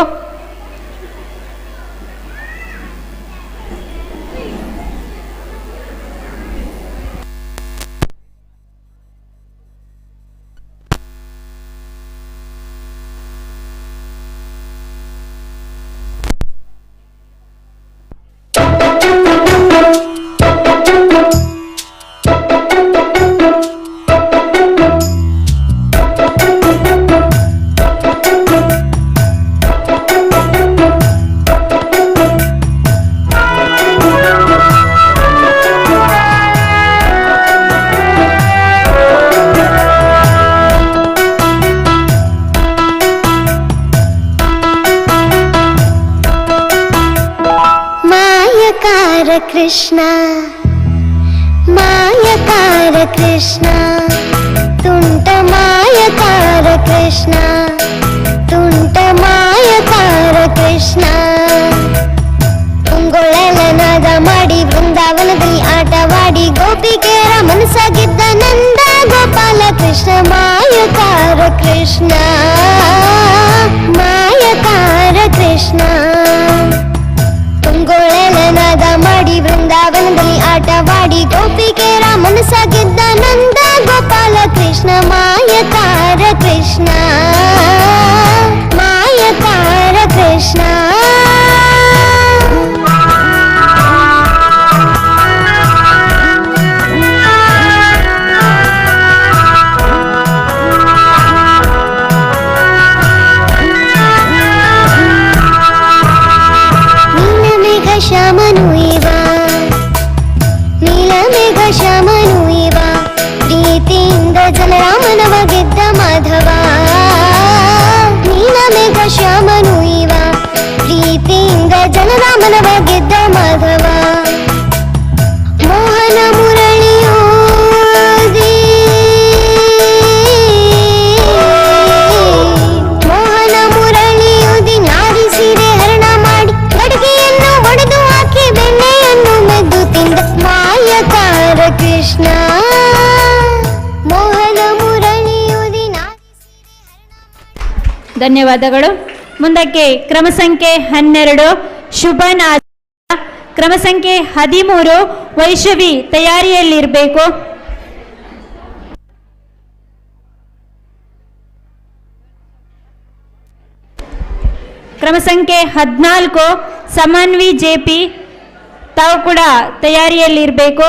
ಕೃಷ್ಣ ಮಾಯಕಾರ ಕೃಷ್ಣ ತುಂಟ ಮಾಯಕಾರ ಕೃಷ್ಣ ತುಂಟ ಮಾಯಕಾರ ಕೃಷ್ಣ. ಉಂಗೊಳಲನಾದ ಮಾಡಿ ಬೃಂದಾವನದಲ್ಲಿ ಆಟವಾಡಿ ಗೋಪಿಕೆಯರ ಮನಸ್ಸಾಗಿದ್ದ ನಂದ ಗೋಪಾಲ ಕೃಷ್ಣ ಮಾಯಕಾರ ಕೃಷ್ಣ ಮಾಯಕಾರ ಕೃಷ್ಣ. ತುಂಗೊಳಲನಾದ ಮಾಡಿ ಬೃಂದಾವನದಲ್ಲಿ ಆಟವಾಡಿ ಗೋಪಿಕೆಯರ ಮನಸ್ಸಾಗಿದ್ದ ನಂದ ಗೋಪಾಲ ಕೃಷ್ಣ ಮಾಯಕಾರ ಕೃಷ್ಣ ಮಾಯಕಾರ ಕೃಷ್ಣ. ಶ್ಯಾಮನು ಇವ ನೀಲಮೇಘ ಶ್ಯಾಮನು ಇವ ಪ್ರೀತಿಯಿಂದ ಜಲರಾಮನವ ಗೆದ್ದ ಮಾಧವ. ನೀಲಮೇಘ ಶ್ಯಾಮನು ಇವ ಪ್ರೀತಿಯಿಂದ ಜಲರಾಮನವ ಗೆದ್ದ ಮಾಧವ. ಮೋಹನ ಮುರಳಿಯು ಧನ್ಯವಾದಗಳು. ಮುಂದಕ್ಕೆ ಕ್ರಮ ಸಂಖ್ಯೆ 12 ಶುಭನ್ ಆಚಾರ್ಯ, ಕ್ರಮ ಸಂಖ್ಯೆ 13 ವೈಷ್ಣವಿ ತಯಾರಿಯಲ್ಲಿರಬೇಕು. ಕ್ರಮ ಸಂಖ್ಯೆ 14 ಸಮನ್ವಿ ಜೆಪಿ, ತಾವು ಕೂಡ ತಯಾರಿಯಲ್ಲಿರಬೇಕು.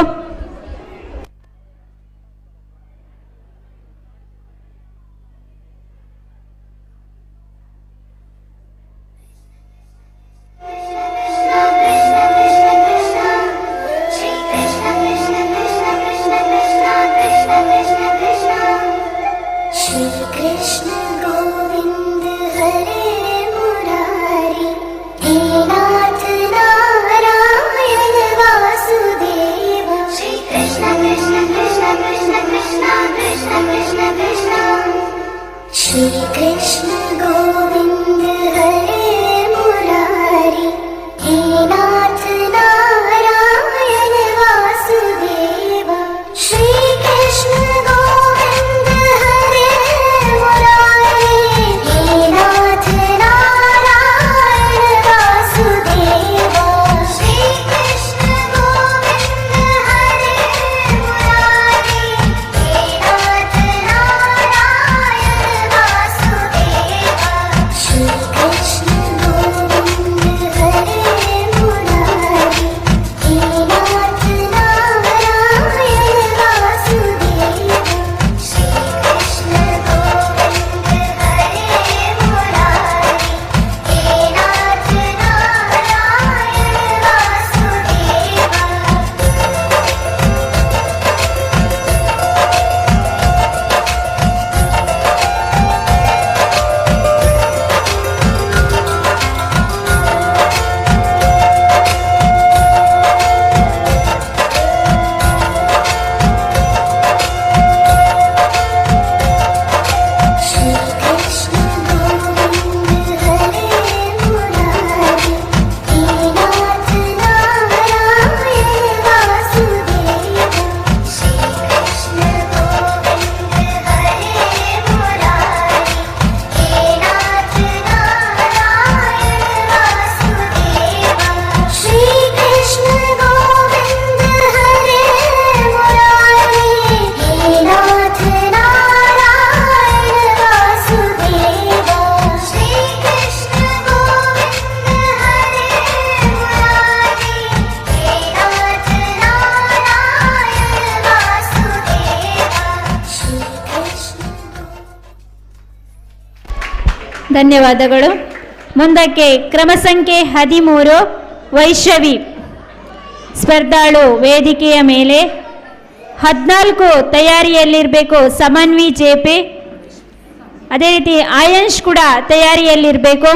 ಧನ್ಯವಾದಗಳು. ಮುಂದಕ್ಕೆ ಕ್ರಮ ಸಂಖ್ಯೆ 13 ವೈಷ್ಣವಿ ಸ್ಪರ್ಧಾಳು ವೇದಿಕೆಯ ಮೇಲೆ. 14 ತಯಾರಿಯಲ್ಲಿರಬೇಕು ಸಮನ್ವಿ ಜೆಪಿ, ಅದೇ ರೀತಿ ಆಯಂಶ್ ಕೂಡ ತಯಾರಿಯಲ್ಲಿರಬೇಕು.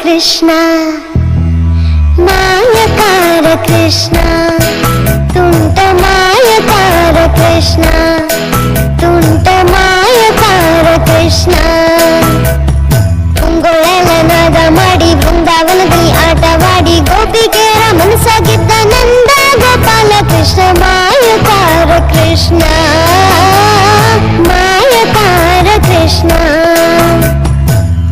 कृष्ण मायकार कृष्ण ತುಂಟ ಮಾಯಕಾರ ಕೃಷ್ಣ ತುಂಟ ಮಾಯಕಾರ ಕೃಷ್ಣ ತುಂಗೊಳಲನಾದ ಮಾಡಿ ಬೃಂದಾವನದಲ್ಲಿ ಆಟವಾಡಿ ಗೋಪಿಕೆಯರ ಮನಸ್ಸಾಗಿದ್ದ ನಂದ ಗೋಪಾಲ ಕೃಷ್ಣ ಮಾಯಕಾರ ಕೃಷ್ಣ ಮಾಯಕಾರ ಕೃಷ್ಣ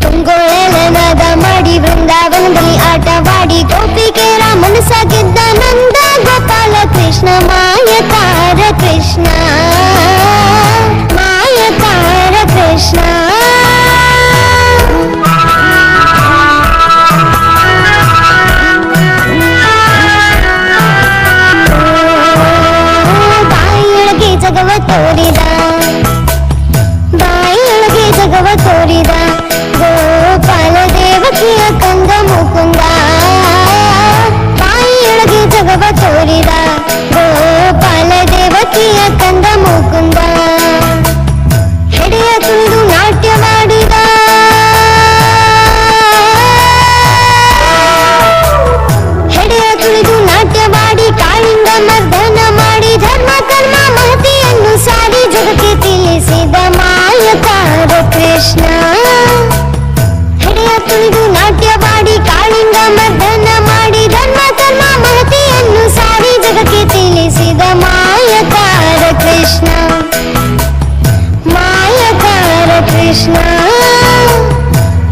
ತುಂಗೊಳಲನಾದ ಮಾಡಿ ಬೃಂದಾವನದಲ್ಲಿ ಆಟವಾಡಿ ಗೋಪಿಕೆಯರ ಮನಸ್ಸಾಗಿದ್ದ ನಂದ ಗೋಪಾಲ ಕೃಷ್ಣ ಮಾಯಕಾರ ಕೃಷ್ಣ ಮಾಯಕಾರ ಕೃಷ್ಣ ಕೃಷ್ಣ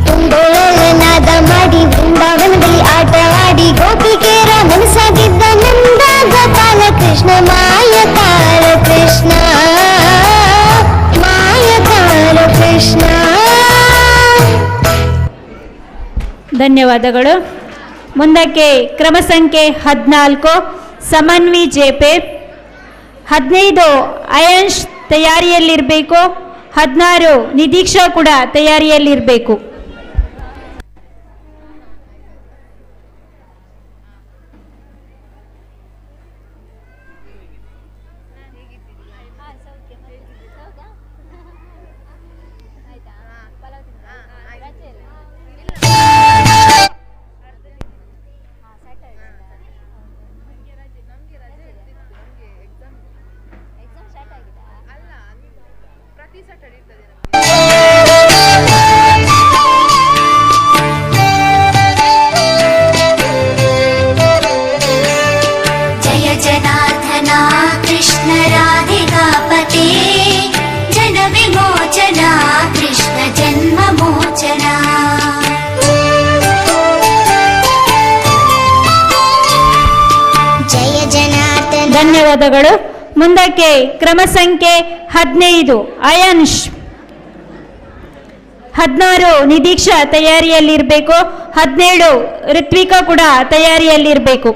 ತುಂಬೋಳ ನಾದ ಮಾಡಿ ಬೃಂದಾವನದಲ್ಲಿ ಆಟವಾಡಿ ಗೋಪಿಕೆಯರ ಮನಸ್ಸಾಗಿದ್ದ ನಂದ ಗೋಪಾಲ ಕೃಷ್ಣ ಮಾಯಕಾರ ಕೃಷ್ಣ ಮಾಯಕಾರ ಕೃಷ್ಣ. ಧನ್ಯವಾದಗಳು. ಮುಂದಕ್ಕೆ ಕ್ರಮ ಸಂಖ್ಯೆ 14 ಸಮನ್ವಿ ಜೇಪೆ, 15 ಅಯಂಶ್ ತಯಾರಿಯಲ್ಲಿರಬೇಕು, 16 ನಿದೀಕ್ಷಾ ಕೂಡ ತಯಾರಿಯಲ್ಲಿರಬೇಕು. ಜಯ ಜನಾರ್ದನ ಕೃಷ್ಣ ರಾಧಿಕಾಪತೆ ಜನ ವಿಮೋಚನ ಕೃಷ್ಣ ಜನ್ಮ ಮೋಚನ. ಜಯ ಜನಾರ್ದನ. ಧನ್ಯವಾದಗಳು. ಮುಂದಕ್ಕೆ ಕ್ರಮ ಸಂಖ್ಯೆ 15 ಅಯಂಶ್, 16 ನಿದೀಕ್ಷಾ ತಯಾರಿಯಲ್ಲಿರಬೇಕು, 17 ಋತ್ವಿಕಾ ಕೂಡ ತಯಾರಿಯಲ್ಲಿರಬೇಕು.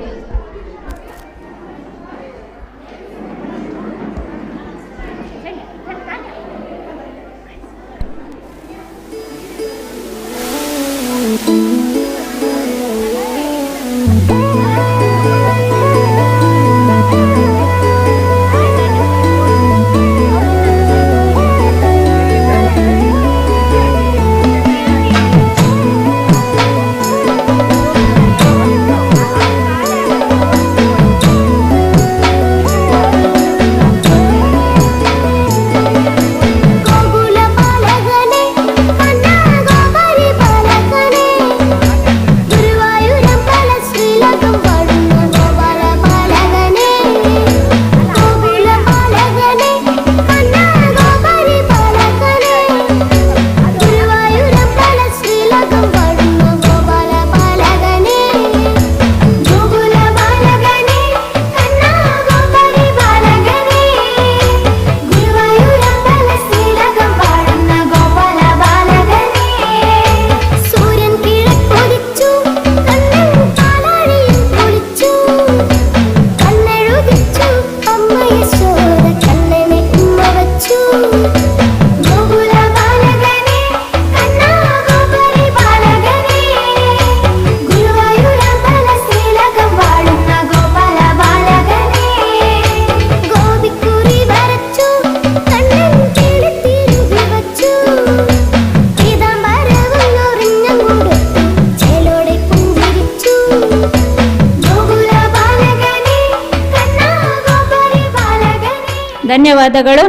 ಧನ್ಯವಾದಗಳು.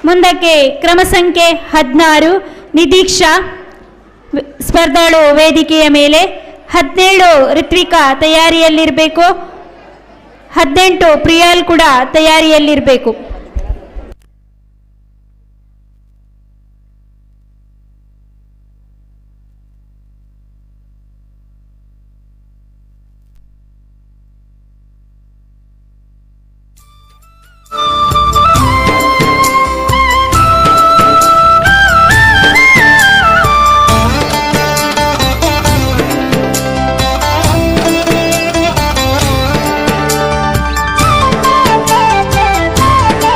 ಮುಂದಕ್ಕೆ ಕ್ರಮ ಸಂಖ್ಯೆ 16 ನಿದೀಕ್ಷಾ ಸ್ಪರ್ಧಾಳು ವೇದಿಕೆಯ ಮೇಲೆ, 17 ಋತ್ವಿಕಾ ತಯಾರಿಯಲ್ಲಿರಬೇಕು, 18 ಪ್ರಿಯಾಲ್ ಕೂಡ ತಯಾರಿಯಲ್ಲಿರಬೇಕು. ಜಯ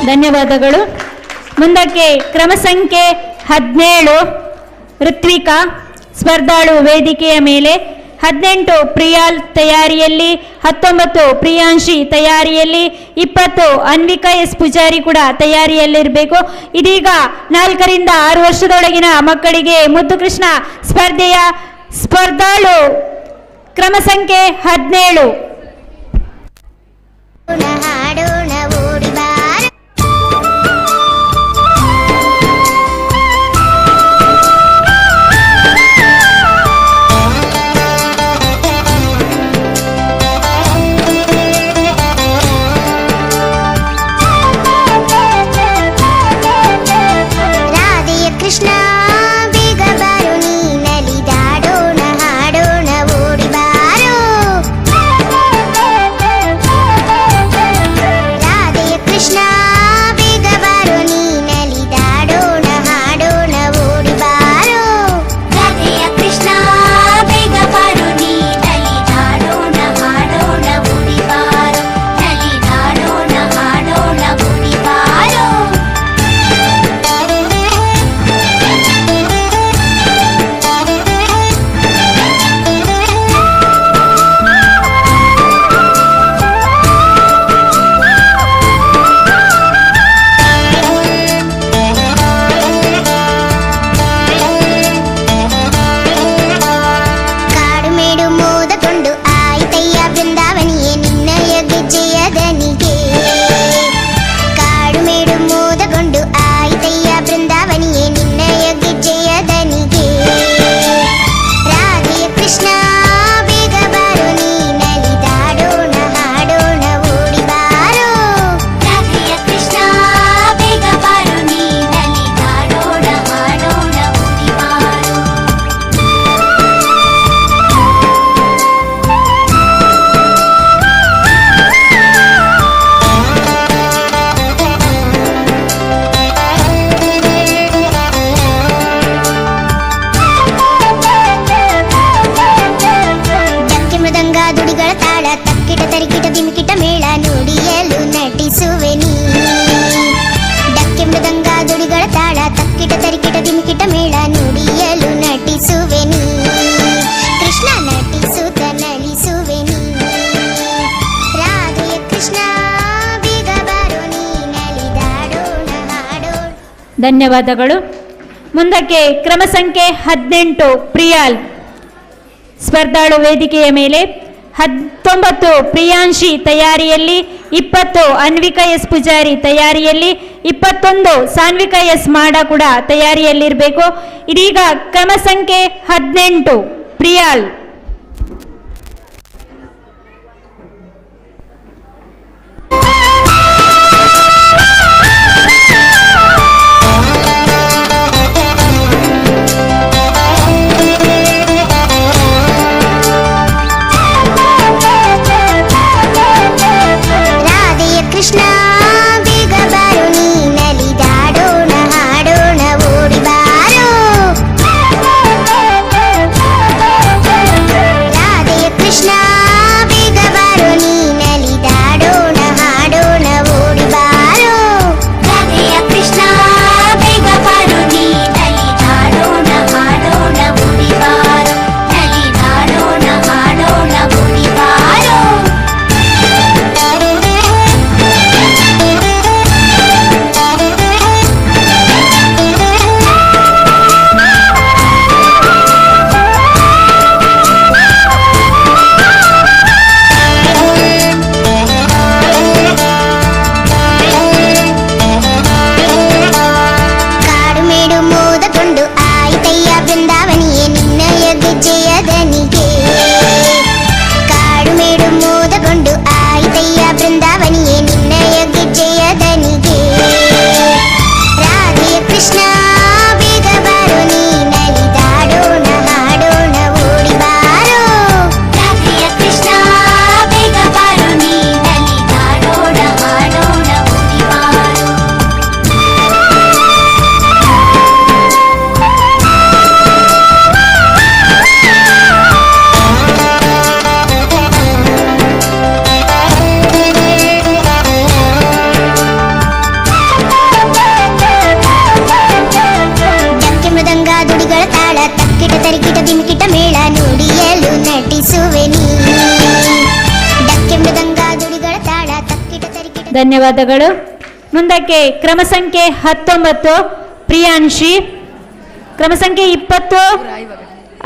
ಧನ್ಯವಾದಗಳು. ಮುಂದಕ್ಕೆ ಕ್ರಮ ಸಂಖ್ಯೆ 17 ಋತ್ವಿಕಾ ಸ್ಪರ್ಧಾಳು ವೇದಿಕೆಯ ಮೇಲೆ, 18 ಪ್ರಿಯಾಲ್ ತಯಾರಿಯಲ್ಲಿ, 19 ಪ್ರಿಯಾಂಶಿ ತಯಾರಿಯಲ್ಲಿ, 20 ಅನ್ವಿಕಾ ಎಸ್ ಪೂಜಾರಿ ಕೂಡ ತಯಾರಿಯಲ್ಲಿರಬೇಕು. ಇದೀಗ 4 ರಿಂದ 6 ವರ್ಷದೊಳಗಿನ ಮಕ್ಕಳಿಗೆ ಮುದ್ದು ಕೃಷ್ಣ ಸ್ಪರ್ಧೆಯ ಸ್ಪರ್ಧಾಳು ಕ್ರಮ ಸಂಖ್ಯೆ 17. ಕೃಷ್ಣ ಬೇಗ ಬಾರು ನೀನಲಿದಾಡೋಣ ಹಾಡೋಣ ಓಡಿ ಬಾರೋ ರಾಧೆಯ ಕೃಷ್ಣ ಬೇಗ ಬಾರು ನೀನಲಿದಾಡೋಣ ಹಾಡೋಣ ಓಡಿ ಬಾರೋ ರಾಧೆಯ ಕೃಷ್ಣ ಬೇಗ ಬಾರು ನೀನಲಿದಾಡೋಣ ಹಾಡೋಣ ಓಡಿ ಬಾರೋ ನಲಿದಾಡೋಣ ಹಾಡೋಣ ಓಡಿ ಬಾರೋ. ಕಾಡು ಮೇಡು ಮೋದಕೊಂಡು ಆಯ್ತಯ್ಯ ಬೃಂದಾವನಿಯೇ ನಿನ್ನಯ ಗೆಜ್ಜೆಯ ದನಿಗೆ ಕಾಡು ಮೇಡು ಮೋದಕೊಂಡು ಆಯ್ತಯ್ಯ ಬೃಂದಾವನಿಯೇ ನಿನ್ನಯ ಗೆಜ್ಜೆಯ ದನಿಗೆ ರಾಧೆಯ ಕೃಷ್ಣ ಬೇಗ ಬಾರೋ ನೀನಲಿದಾಡೋಣ ಹಾಡೋಣ ಓಡಿ ಬಾರೋ ರಾಧೆಯ ಕೃಷ್ಣ ಬೇಗ ಬಾರೋ ನೀನಲಿದಾಡೋಣ ಹಾಡೋಣ ಓಡಿ ಬಾರೋ. ಡಕ್ಕೆ ಮೃದಂಗ ದುಡಿಗಳ ತಾಳ ತಕ್ಕಿಟ ತರಿಕಿಟ ದಿಮಿಕಿಟ ಮೇಳ ನುಡಿಯಲು ನಟಿಸುವೆ ನೀ ಡಕ್ಕೆ ಮೃದಂಗ ದುಡಿಗಳ ತಾಳ ತಕ್ಕಿಟ ತರಿಕಿಟ ದಿಮಿಕಿಟ ಮೇಳ ನುಡಿಯಲು ನಟಿಸುವೆ ನೀ ಕೃಷ್ಣ ನಟಿಸುತ್ತ ನಲಿಸುವೆ ನೀ ರಾಧೆಯ ಕೃಷ್ಣ ಬೇಗ ಬಾರೋ ನೀನಲಿದಾಡೋಣ ಹಾಡೋಣ. ಧನ್ಯವಾದಗಳು. ಮುಂದಕ್ಕೆ ಕ್ರಮ ಸಂಖ್ಯೆ 18 ಪ್ರಿಯಾಲ್ ಸ್ಪರ್ಧಾಳು ವೇದಿಕೆಯ ಮೇಲೆ, 19 ಪ್ರಿಯಾಂಶಿ ತಯಾರಿಯಲ್ಲಿ, 20 ಅನ್ವಿಕಾ ಎಸ್ ಪೂಜಾರಿ ತಯಾರಿಯಲ್ಲಿ, 21 ಸಾನ್ವಿಕಾ ಎಸ್ ಮಾಡ ಕೂಡ ತಯಾರಿಯಲ್ಲಿರಬೇಕು. ಇದೀಗ ಕ್ರಮ ಸಂಖ್ಯೆ 18 ಪ್ರಿಯಾಲ್. ರಾಧೆಯ ಕೃಷ್ಣ ಬೇಗ ಬಾರೋ ನೀನಲಿದಾಡೋಣ ಹಾಡೋಣ ಓಡಿ ಬಾರೋ ಧನ್ಯವಾದಗಳು. ಮುಂದಕ್ಕೆ ಕ್ರಮ ಸಂಖ್ಯೆ 19 ಪ್ರಿಯಾಂಶಿ, ಕ್ರಮ ಸಂಖ್ಯೆ 20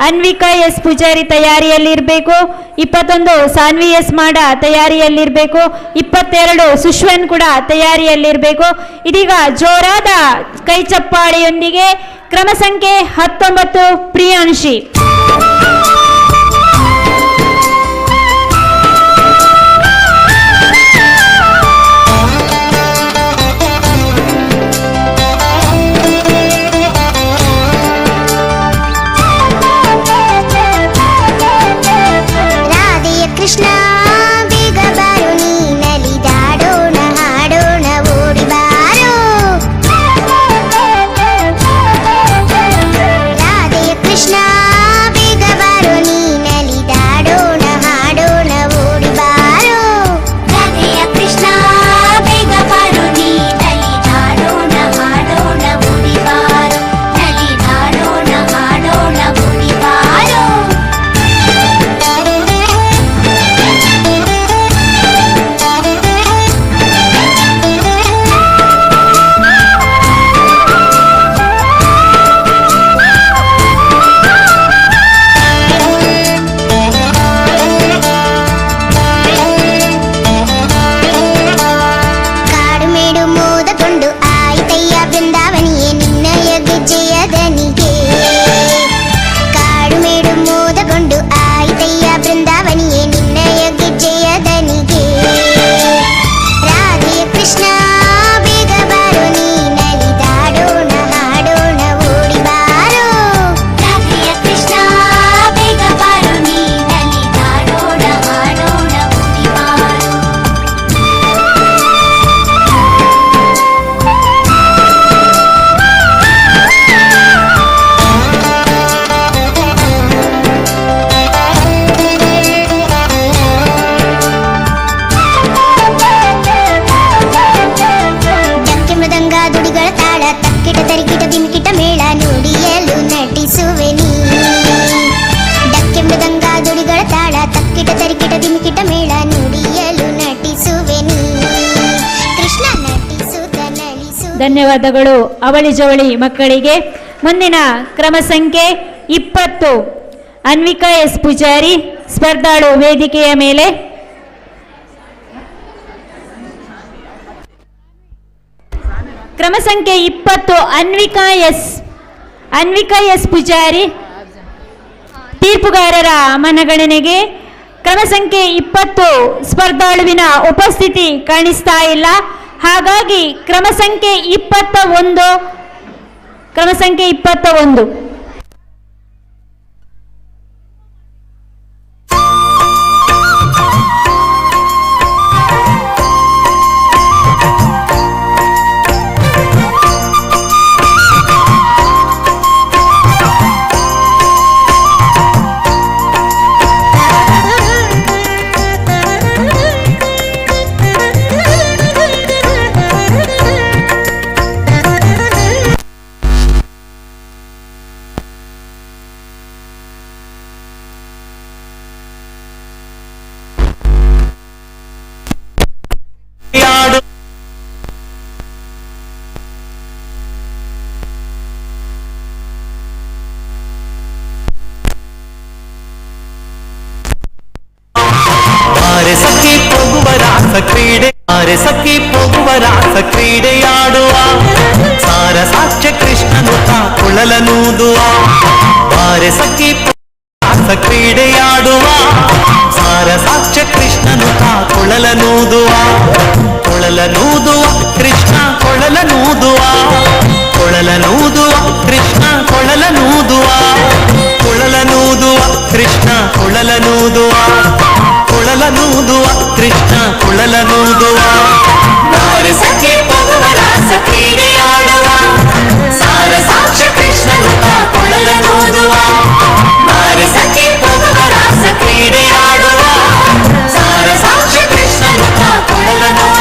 ಅನ್ವಿಕಾ ಎಸ್ ಪೂಜಾರಿ ತಯಾರಿಯಲ್ಲಿರಬೇಕು, 21 ಸಾನ್ವಿ ಎಸ್ ಮಾಡ ತಯಾರಿಯಲ್ಲಿರಬೇಕು, 22 ಸುಶ್ವನ್ ಕೂಡ ತಯಾರಿಯಲ್ಲಿರಬೇಕು. ಇದೀಗ ಜೋರಾದ ಕೈ ಚಪ್ಪಾಳೆಯೊಂದಿಗೆ ಕ್ರಮ ಸಂಖ್ಯೆ 19 ಪ್ರಿಯಾಂಶಿ. ಕೃಷ್ಣ ಬೇಗ ಬಾರು ನೀ ನಲಿದಾಡೋಣ ಹಾಡೋಣ ಓಡಿ ಬಾರೋ ರಾಧೆಯ ಕೃಷ್ಣ ಬೇಗ ಬಾರು ನೀ ನಲಿದಾಡೋಣ ಹಾಡೋಣ ಓಡಿ ಬಾರೋ ರಾಧೆಯ ಕೃಷ್ಣ ಬೇಗ ಬಾರು ನೀ ನಲಿದಾಡೋಣ ಹಾಡೋಣ ಓಡಿ ಬಾರೋ ನಲಿದಾಡೋಣ ಹಾಡೋಣ ಓಡಿ ಬಾರೋ. ಧನ್ಯವಾದಗಳು ಅವಳಿ ಜವಳಿ ಮಕ್ಕಳಿಗೆ. ಮುಂದಿನ ಕ್ರಮ ಸಂಖ್ಯೆ 20 ಅನ್ವಿಕಾ ಎಸ್ ಪೂಜಾರಿ ಸ್ಪರ್ಧಾಳು ವೇದಿಕೆಯ ಮೇಲೆ. ಕ್ರಮ ಸಂಖ್ಯೆ 20 ಅನ್ವಿಕಾ ಎಸ್ ಪೂಜಾರಿ ತೀರ್ಪುಗಾರರ ಮನಗಣನೆಗೆ. ಕ್ರಮ ಸಂಖ್ಯೆ 20 ಸ್ಪರ್ಧಾಳುವಿನ ಉಪಸ್ಥಿತಿ ಕಾಣಿಸ್ತಾ ಇಲ್ಲ. ಹಾಗಾಗಿ ಕ್ರಮ ಸಂಖ್ಯೆ 21 ಸಖಿ ಪೋಗುವ ರಾಸ ಕ್ರೀಡೆಯಾಡುವ ಸಾರ ಸಾಕ್ಷ್ಯ ಕೃಷ್ಣನು ಕುಳಲನೂದುವ ಬಾರೆ ಸಖಿ ರಾಸ ಕ್ರೀಡೆಯಾಡುವ ಸಾರ ಸಾಕ್ಷ್ಯ ಕೃಷ್ಣನು ಕುಳಲನೂದುವ ಕೃಷ್ಣ ಕೊಳಲನೂದುವ ಕೃಷ್ಣ ಕೊಳಲನೂದುವ ಕೃಷ್ಣ ಕೊಳಲನೂದುವ ಕೃಷ್ಣ ಕೊಳಲನೂದುವ ಬಾರೆ ಸಖಿ ಪೋಗುವ ರಾಸ ಕ್ರೀಡೆಯಾಡುವ ಸಾರ ಸಾಕ್ಷ್ಯ ಕೃಷ್ಣನು ಕೊಳಲನೂದುವ ಬಾರೆ ಸಖಿ ಪೋಗುವ ರಾಸ ಕ್ರೀಡೆಯಾಡುವ ಸಾರ ಸಾಕ್ಷ್ಯ ಕೃಷ್ಣನು ಕೊಳಲನೂದುವ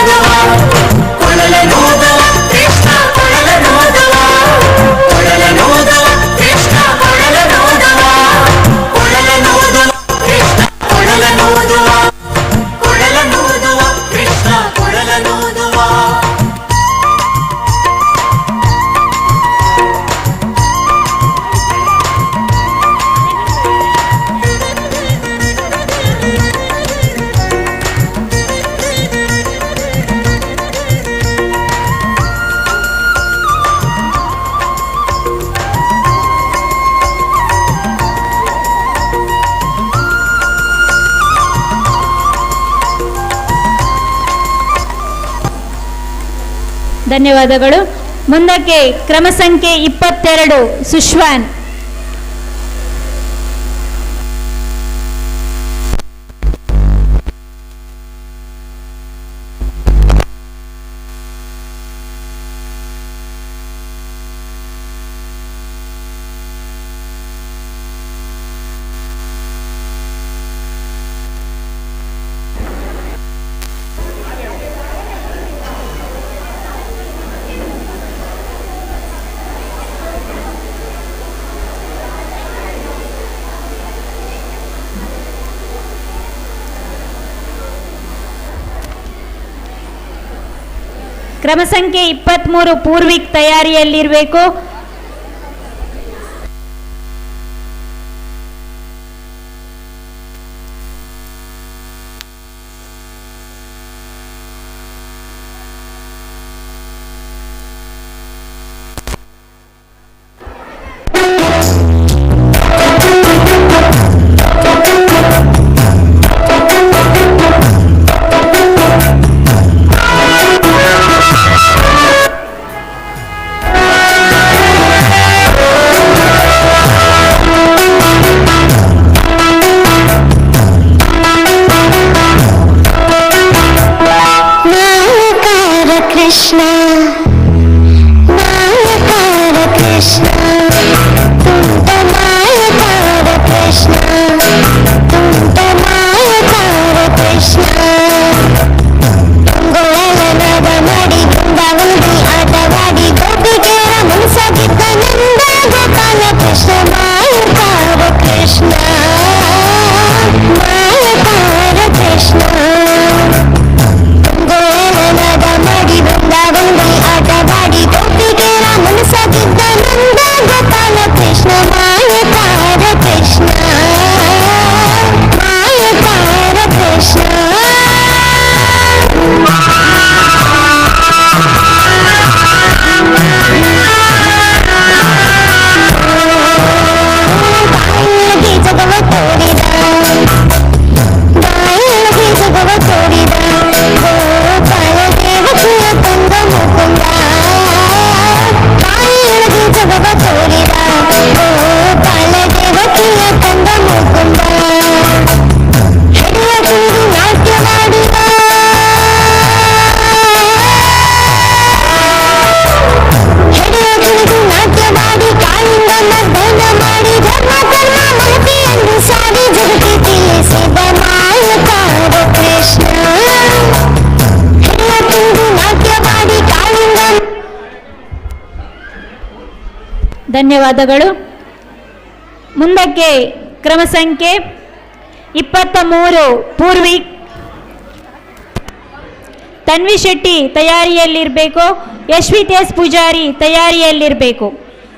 ಧನ್ಯವಾದಗಳು. ಮುಂದಕ್ಕೆ ಕ್ರಮ ಸಂಖ್ಯೆ 22 ಸುಶ್ವಾನ್. ಕ್ರಮ ಸಂಖ್ಯೆ 23 ಪೂರ್ವಿಕ್ ತಯಾರಿಯಲ್ಲಿರಬೇಕು. कृष्ण मायकार कृष्ण तुंट मायकार कृष्ण तुंट मायकार कृष्ण गोळलनाद ಮಾಡಿ ಬೃಂದಾವನದಿ ಆಟವಾಡಿ ಗೋಪಿಕೆಯರ ಮನಸಾಗಿದ್ದ ನಂದ ಗೋಪಾಲ ಕೃಷ್ಣ ಮಾಯಕಾರ ಕೃಷ್ಣ ಮಾಯಕಾರ ಕೃಷ್ಣ ಗೋಳಲನಾದ ಮಾಡಿ ಬೃಂದಾವನದಿ ಆಟವಾಡಿ ಗೋಪಿಕೆಯರ ಮನಸಾಗಿದ್ದ ನಂದ ಗೋಪಾಲ ಕೃಷ್ಣ ಮಾಯಕಾರ ಕೃಷ್ಣ ಮಾಯಕಾರ ಕೃಷ್ಣ ಬಾಯಿಗೆ ಜಗವ ತೋರಿದ ಬಾಯಿಗೆ ಜಗವ ತೋರಿದ ಗೋಪಾಲ ದೇವಕಿಯ ತಂದ ಮುಕುಂದ ಬಾಯಿಗೆ ಜಗವ ತೋರಿದ ಗೋಪಾಲ ದೇವಕಿಯ ತಂದ ಮುಕುಂದ ಹೆಡೆಯ ಕುಂದು ನಾಟ್ಯವಾಡಿದ ಹೆಡೆಯ ಕುಂದು ನಾಟ್ಯವಾಡಿ ಕಾಳಿಂಗ ಮರ್ದನ ಮಾಡಿ ಧರ್ಮ ಕರ್ಮ ಮಹತಿಯನ್ನು ಸಾರಿ ಜಗತಿ ತಿಳಿಸಿದ ಮಾಯಕಾರ ಕೃಷ್ಣ ಹೆಡೆಯ ಕುಂದು ನಾಟ್ಯವಾಡಿ ಕಾಳಿಂಗ. ಧನ್ಯವಾದಗಳು. ಮುಂದಕ್ಕೆ ಕ್ರಮ ಸಂಖ್ಯೆ 23 ಪೂರ್ವಿಕ್ ತನ್ವಿ ಶೆಟ್ಟಿ ತಯಾರಿಯಲ್ಲಿರಬೇಕು. ಯಶ್ವಿತ್ ಎಸ್ ಪೂಜಾರಿ ತಯಾರಿಯಲ್ಲಿರಬೇಕು.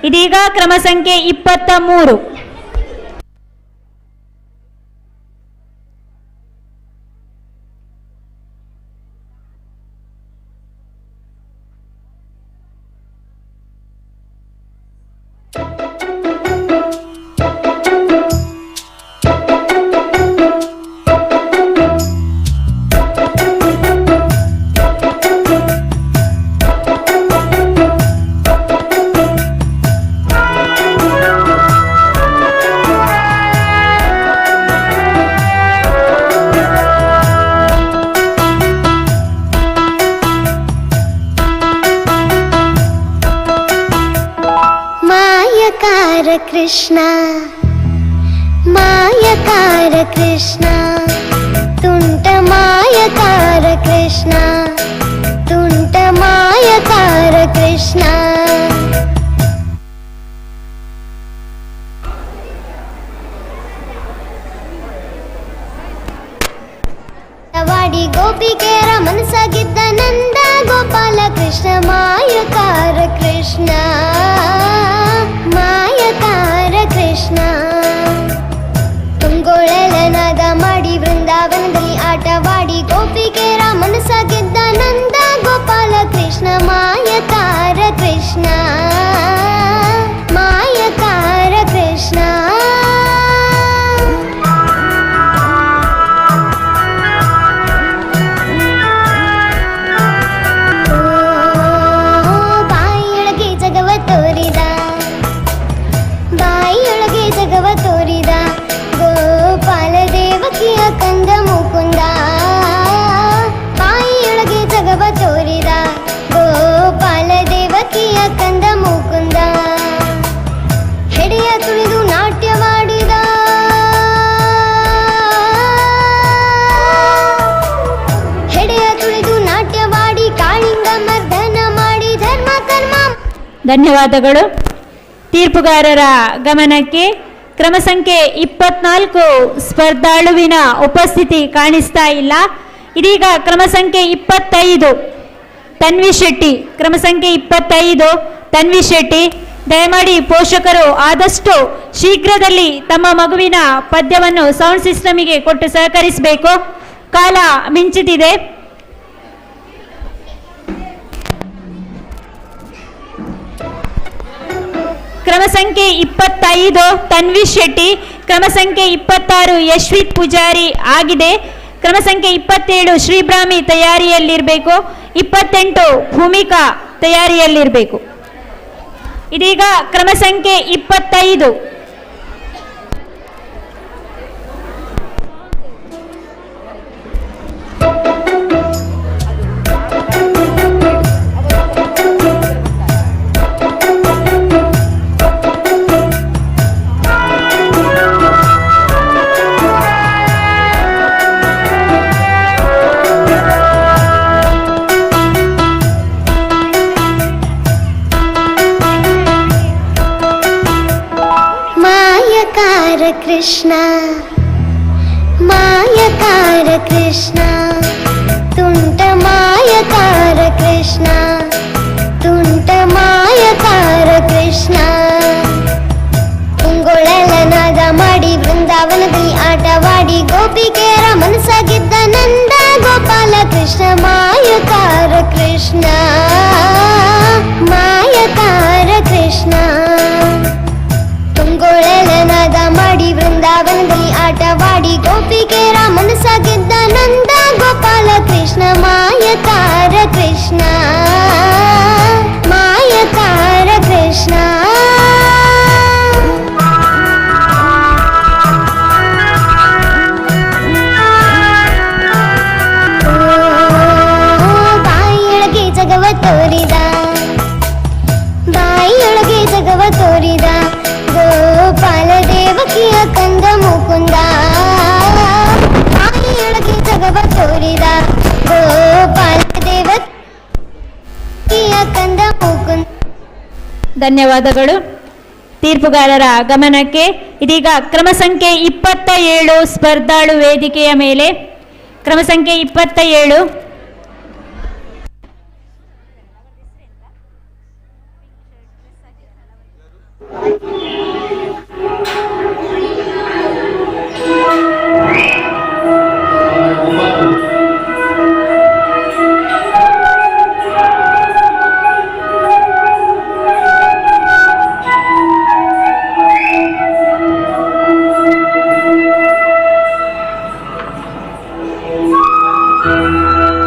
ಇದೀಗ ಕ್ರಮ ಸಂಖ್ಯೆ 23. मायकार कृष्ण मायकार कृष्ण तुंट मायकार कृष्ण तुंट मायकार कृष्ण ವಾಡಿ ಗೋಪಿಕೆಯರ ಮನಸಾಗಿದ್ದ ನಂದ ಗೋಪಾಲ ಕೃಷ್ಣ ಮಾಯಕಾರ ಕೃಷ್ಣ ಮಾಯಕಾರ ಕೃಷ್ಣ ತುಂಗೋಳಲನಾದ ಮಾಡಿ ಬೃಂದಾವನದಲ್ಲಿ ಆಟವಾಡಿ ಗೋಪಿಕೆಯರ ಮನಸಾಗಿದ್ದ ಜಗವ ತೋರಿದ ಗೋಪಾಲ ದೇವಕಿಯ ಕಂದ ಮುಕುಂದ ಹೆಡೆಯ ತುಳಿದು ನಾಟ್ಯವಾಡಿದ ಹೆಡೆಯ ತುಳಿದು ನಾಟ್ಯವಾಡಿ ಕಾಳಿಂಗ ಮರ್ದನ ಮಾಡಿ ಧರ್ಮ ಕರ್ಮ. ಧನ್ಯವಾದಗಳು. ತೀರ್ಪುಗಾರರ ಗಮನಕ್ಕೆ ಕ್ರಮ ಸಂಖ್ಯೆ 24 ಸ್ಪರ್ಧಾಳುವಿನ ಉಪಸ್ಥಿತಿ ಕಾಣಿಸ್ತಾ ಇಲ್ಲ. ಇದೀಗ ಕ್ರಮ ಸಂಖ್ಯೆ 25 ತನ್ವಿ ಶೆಟ್ಟಿ. ಕ್ರಮ ಸಂಖ್ಯೆ 25 ತನ್ವಿ ಶೆಟ್ಟಿ. ದಯಮಾಡಿ ಪೋಷಕರು ಆದಷ್ಟು ಶೀಘ್ರದಲ್ಲಿ ತಮ್ಮ ಮಗುವಿನ ಪದ್ಯವನ್ನು ಸೌಂಡ್ ಸಿಸ್ಟಮಿಗೆ ಕೊಟ್ಟು ಸಹಕರಿಸಬೇಕು. ಕಾಲ ಮಿಂಚುತ್ತಿದೆ. ಕ್ರಮ ಸಂಖ್ಯೆ 25 ತನ್ವಿ ಶೆಟ್ಟಿ. ಕ್ರಮ ಸಂಖ್ಯೆ 26 ಯಶ್ವಿತ್ ಪೂಜಾರಿ ಆಗಿದೆ. ಕ್ರಮ ಸಂಖ್ಯೆ 27 ಶ್ರೀಬ್ರಾಹ್ಮಿ ತಯಾರಿಯಲ್ಲಿರಬೇಕು. 28 ಭೂಮಿಕಾ ತಯಾರಿಯಲ್ಲಿರಬೇಕು. ಇದೀಗ ಕ್ರಮ ಸಂಖ್ಯೆ 25 ಕೃಷ್ಣ ಮಾಯಕಾರ ಕೃಷ್ಣ ತುಂಟ ಮಾಯಕಾರ ಕೃಷ್ಣ ತುಂಟ ಮಾಯಕಾರ ಕೃಷ್ಣ ಉಂಗೊಳಲನಾದ ಮಾಡಿ ಬೃಂದಾವನದಲ್ಲಿ ಆಟವಾಡಿ ಗೋಪಿಕೆಯರ ಮನಸ್ಸ ಗೆದ್ದ ನಂದ ಗೋಪಾಲ ಕೃಷ್ಣ ಮಾಯಕಾರ ಕೃಷ್ಣ ಮಾಯಕಾರ ಕೃಷ್ಣ ತುಂಗೊಳಲನಾದ ಮಾಡಿ ಬೃಂದಾವನದಲ್ಲಿ ಆಟವಾಡಿ ಗೋಪಿಕೆಯರ ಮನಸ್ಸ ಗೆದ್ದ ನಂದ ಗೋಪಾಲ ಕೃಷ್ಣ ಮಾಯಕಾರ ಕೃಷ್ಣ ಮಾಯಕಾರ ಕೃಷ್ಣ ಬಾಯಿಯೊಳಗೆ ಜಗವ ತೋರಿದ ಬಾಯಿಯೊಳಗೆ ಜಗವ ತೋರಿದ ಗೋಪಾಲ ದೇವಕಿಯ ಕಂದ ಮುಕುಂದ ಬಾಯಿಯೊಳಗೆ ಜಗವ ತೋರಿದ ಗೋಪಾಲ ದೇವಕಿಯ ಕಂದ ಮುಕುಂದ. ಧನ್ಯವಾದಗಳು. ತೀರ್ಪುಗಾರರ ಗಮನಕ್ಕೆ ಇದೀಗ ಕ್ರಮ ಸಂಖ್ಯೆ 27 ಸ್ಪರ್ಧಾಳು ವೇದಿಕೆಯ ಮೇಲೆ. ಕ್ರಮ ಸಂಖ್ಯೆ 27 ಿ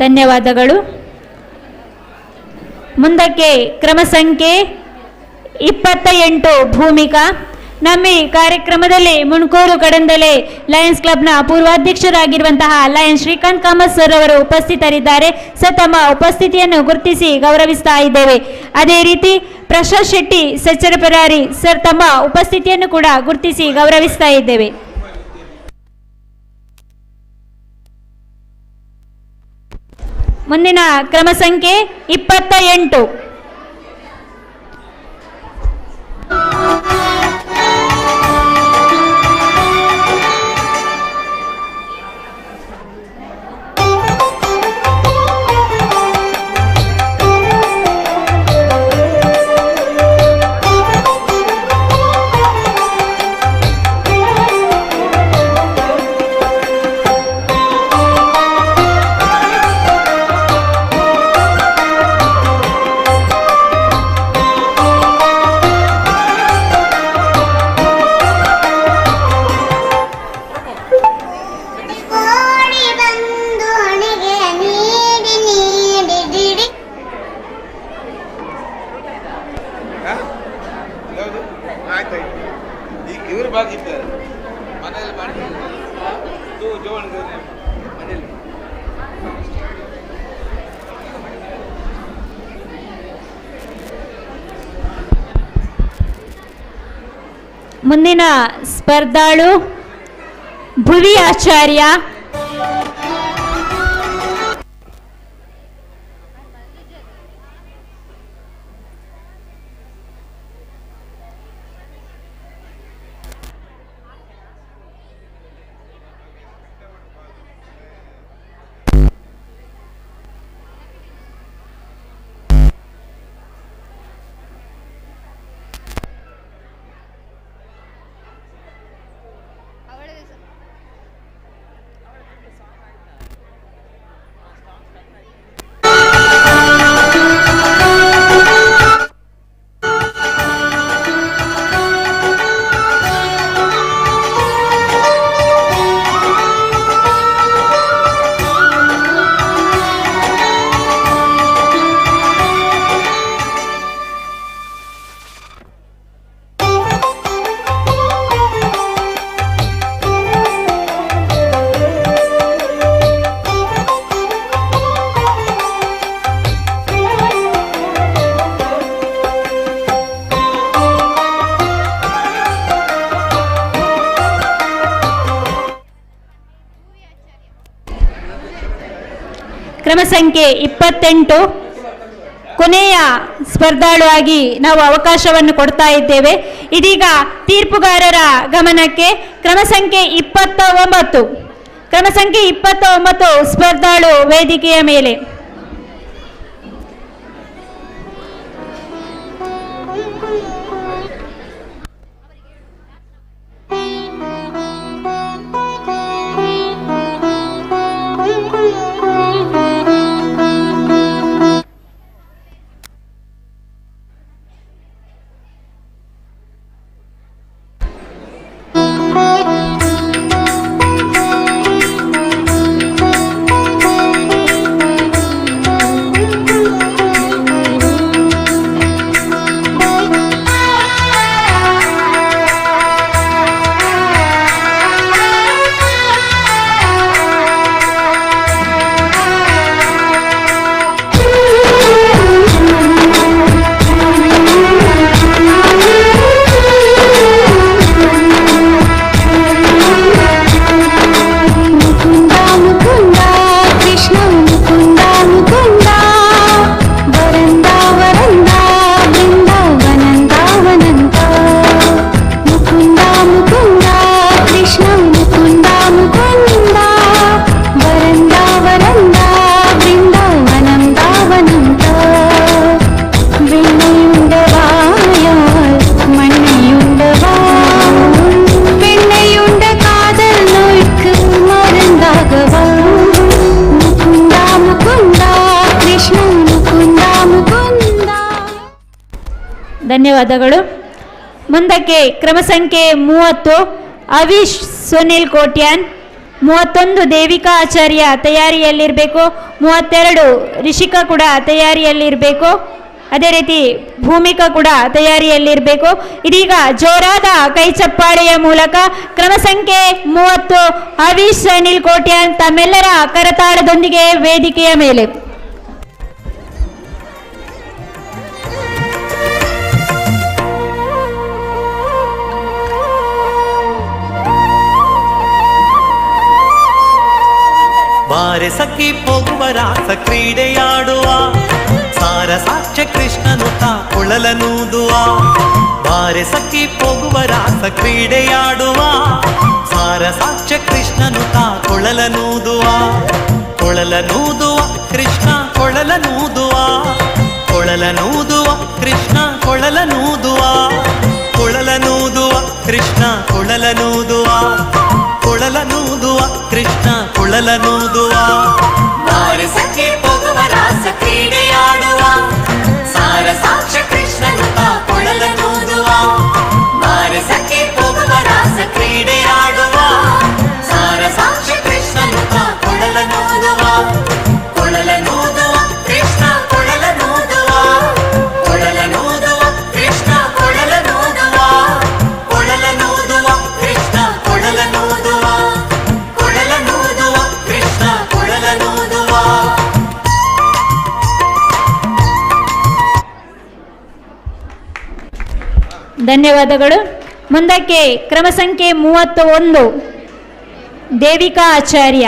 ಧನ್ಯವಾದಗಳು. ಮುಂದಕ್ಕೆ ಕ್ರಮ ಸಂಖ್ಯೆ 28 ಭೂಮಿಕಾ. ನಮ್ಮ ಈ ಕಾರ್ಯಕ್ರಮದಲ್ಲಿ ಮುಣಕೂರು ಕಡಂದಲೆ ಲಯನ್ಸ್ ಕ್ಲಬ್ನ ಪೂರ್ವಾಧ್ಯಕ್ಷರಾಗಿರುವಂತಹ ಲಯನ್ ಶ್ರೀಕಾಂತ್ ಕಾಮತ್ ಸರ್ ಅವರು ಉಪಸ್ಥಿತರಿದ್ದಾರೆ. ಸರ್, ತಮ್ಮ ಉಪಸ್ಥಿತಿಯನ್ನು ಗುರುತಿಸಿ ಗೌರವಿಸ್ತಾ ಇದ್ದೇವೆ. ಅದೇ ರೀತಿ ಪ್ರಶಾಂತ್ ಶೆಟ್ಟಿ ಸಚ್ಚರಪರಾರಿ ಸರ್, ತಮ್ಮ ಉಪಸ್ಥಿತಿಯನ್ನು ಕೂಡ ಗುರುತಿಸಿ ಗೌರವಿಸ್ತಾ ಇದ್ದೇವೆ. ಮುಂದಿನ ಕ್ರಮ ಸಂಖ್ಯೆ 28. ಮುಂದಿನ ಸ್ಪರ್ಧಾಳು ಭುವಿ ಆಚಾರ್ಯ. ಕ್ರಮ ಸಂಖ್ಯೆ 28 ಕೊನೆಯ ಸ್ಪರ್ಧಾಳು ಆಗಿ ನಾವು ಅವಕಾಶವನ್ನು ಕೊಡ್ತಾ ಇದ್ದೇವೆ. ಇದೀಗ ತೀರ್ಪುಗಾರರ ಗಮನಕ್ಕೆ ಕ್ರಮ ಸಂಖ್ಯೆ 29 ಸ್ಪರ್ಧಾಳು ವೇದಿಕೆಯ ಮೇಲೆ. ಧನ್ಯವಾದಗಳು. ಮುಂದಕ್ಕೆ ಕ್ರಮ ಸಂಖ್ಯೆ 30 ಅವಿಶ್ ಸುನಿಲ್ ಕೋಟ್ಯಾನ್. 31 ದೇವಿಕಾ ಆಚಾರ್ಯ ತಯಾರಿಯಲ್ಲಿರಬೇಕು. 32 ರಿಷಿಕಾ ಕೂಡ ತಯಾರಿಯಲ್ಲಿರಬೇಕು. ಅದೇ ರೀತಿ ಭೂಮಿಕಾ ಕೂಡ ತಯಾರಿಯಲ್ಲಿರಬೇಕು. ಇದೀಗ ಜೋರಾದ ಕೈ ಚಪ್ಪಾಳೆಯ ಮೂಲಕ ಕ್ರಮ ಸಂಖ್ಯೆ 30 ಅವೀಶ್ ಅನಿಲ್ ಕೋಟ್ಯಾನ್ ತಮ್ಮೆಲ್ಲರ ಕರತಾಳದೊಂದಿಗೆ ವೇದಿಕೆಯ ಮೇಲೆ. ಬಾರೆ ಸಖಿ ಹೋಗುವ ರಾಸ ಕ್ರೀಡೆಯಾಡುವ ಸಾರ ಸಾಕ್ಷ್ಯ ಕೃಷ್ಣನು ತಾ ಕೊಳಲನೂದುವ. ಬಾರೆ ಸಖಿ ಹೋಗುವ ರಾಸ ಕ್ರೀಡೆಯಾಡುವ ಸಾರ ಸಾಕ್ಷ್ಯ ಕೃಷ್ಣನು ತಾ ಕೊಳಲನೂದುವ. ಕೊಳಲನೂದುವ ಕೃಷ್ಣ ಕೊಳಲನೂದುವ. ಕೊಳಲನೂದುವ ಕೃಷ್ಣ ಕೊಳಲನೂದುವ. ಕೊಳಲನೂದುವ ಕೃಷ್ಣ ಕೊಳಲನೂದುವ. ಕೊಳಲನೂದುವ ಕೃಷ್ಣ ಕೊಳಲನೂದುವ. ಬಾರೆ ಸಖಿ ಹೋಗುವ ರಾಸ ಕ್ರೀಡೆಯಾಡುವ ಸಾರ ಸಾಕ್ಷ್ಯ ಕೃಷ್ಣನು ತಾ ಕೊಳಲನೂದುವ. ಬಾರೆ ಸಖಿ ಹೋಗುವ ರಾಸ ಕ್ರೀಡೆಯಾಡುವ ಸಾರ ಸಾಕ್ಷ್ಯ ಕೃಷ್ಣನು ತಾ ಕೊಳಲನೂದುವ. ಕೊಳಲನೂದುವ ಕೃಷ್ಣ ಕೊಳಲನೂದುವ. ಕೊಳಲನೂದುವ ಕೃಷ್ಣ ಕೊಳಲನೂದುವ. ಕೊಳಲನೂದುವ ಕೃಷ್ಣ ಕೊಳಲನೂದುವ. ಕೊಳಲನೂದುವ ಕೃಷ್ಣ ಕೊಳಲನೂದುವ. ಧನ್ಯವಾದಗಳು. ಮುಂದಕ್ಕೆ ಕ್ರಮ ಸಂಖ್ಯೆ 31 ದೇವಿಕಾ ಆಚಾರ್ಯ,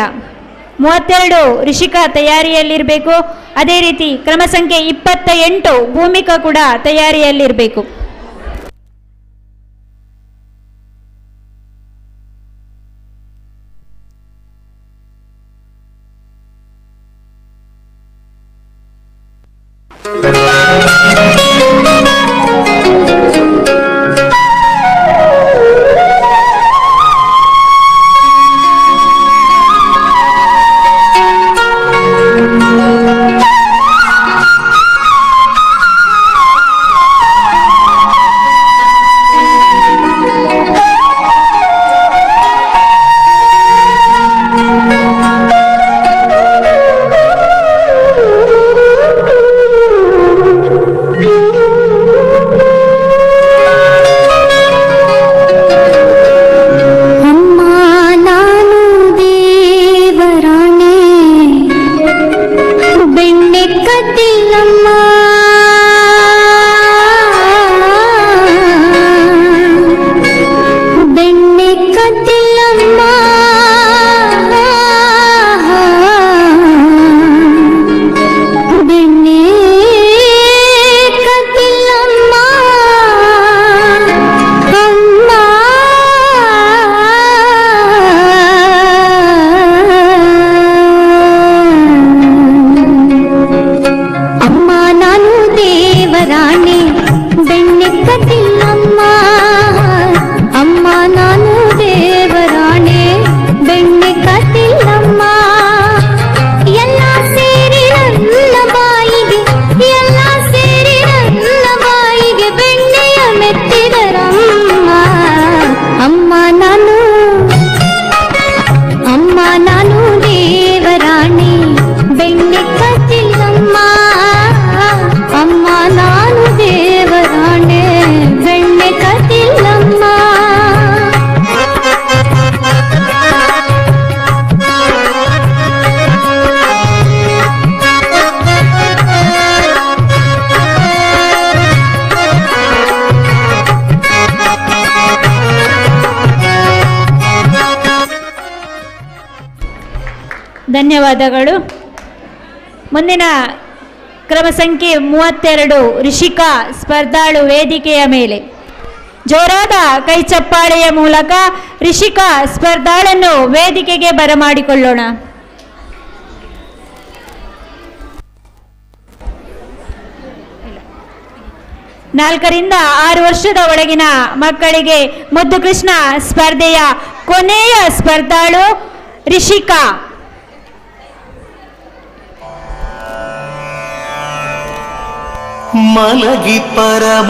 32 ರಿಷಿಕಾ ತಯಾರಿಯಲ್ಲಿರಬೇಕು. ಅದೇ ರೀತಿ ಕ್ರಮ ಸಂಖ್ಯೆ 28 ಭೂಮಿಕಾ ಕೂಡ ತಯಾರಿಯಲ್ಲಿರಬೇಕು. ಧನ್ಯವಾದಗಳು. ಮುಂದಿನ ಕ್ರಮ ಸಂಖ್ಯೆ 32 ರಿಷಿಕಾ ಸ್ಪರ್ಧಾಳು ವೇದಿಕೆಯ ಮೇಲೆ. ಜೋರಾದ ಕೈ ಚಪ್ಪಾಳೆಯ ಮೂಲಕ ರಿಷಿಕಾ ಸ್ಪರ್ಧಾಳನ್ನು ವೇದಿಕೆಗೆ ಬರಮಾಡಿಕೊಳ್ಳೋಣ. ನಾಲ್ಕರಿಂದ 6 ವರ್ಷದ ಒಳಗಿನ ಮಕ್ಕಳಿಗೆ ಮುದ್ದು ಕೃಷ್ಣ ಸ್ಪರ್ಧೆಯ ಕೊನೆಯ ಸ್ಪರ್ಧಾಳು ರಿಷಿಕಾ. ಮಲಗಿ ಪರಮಾದರದಿ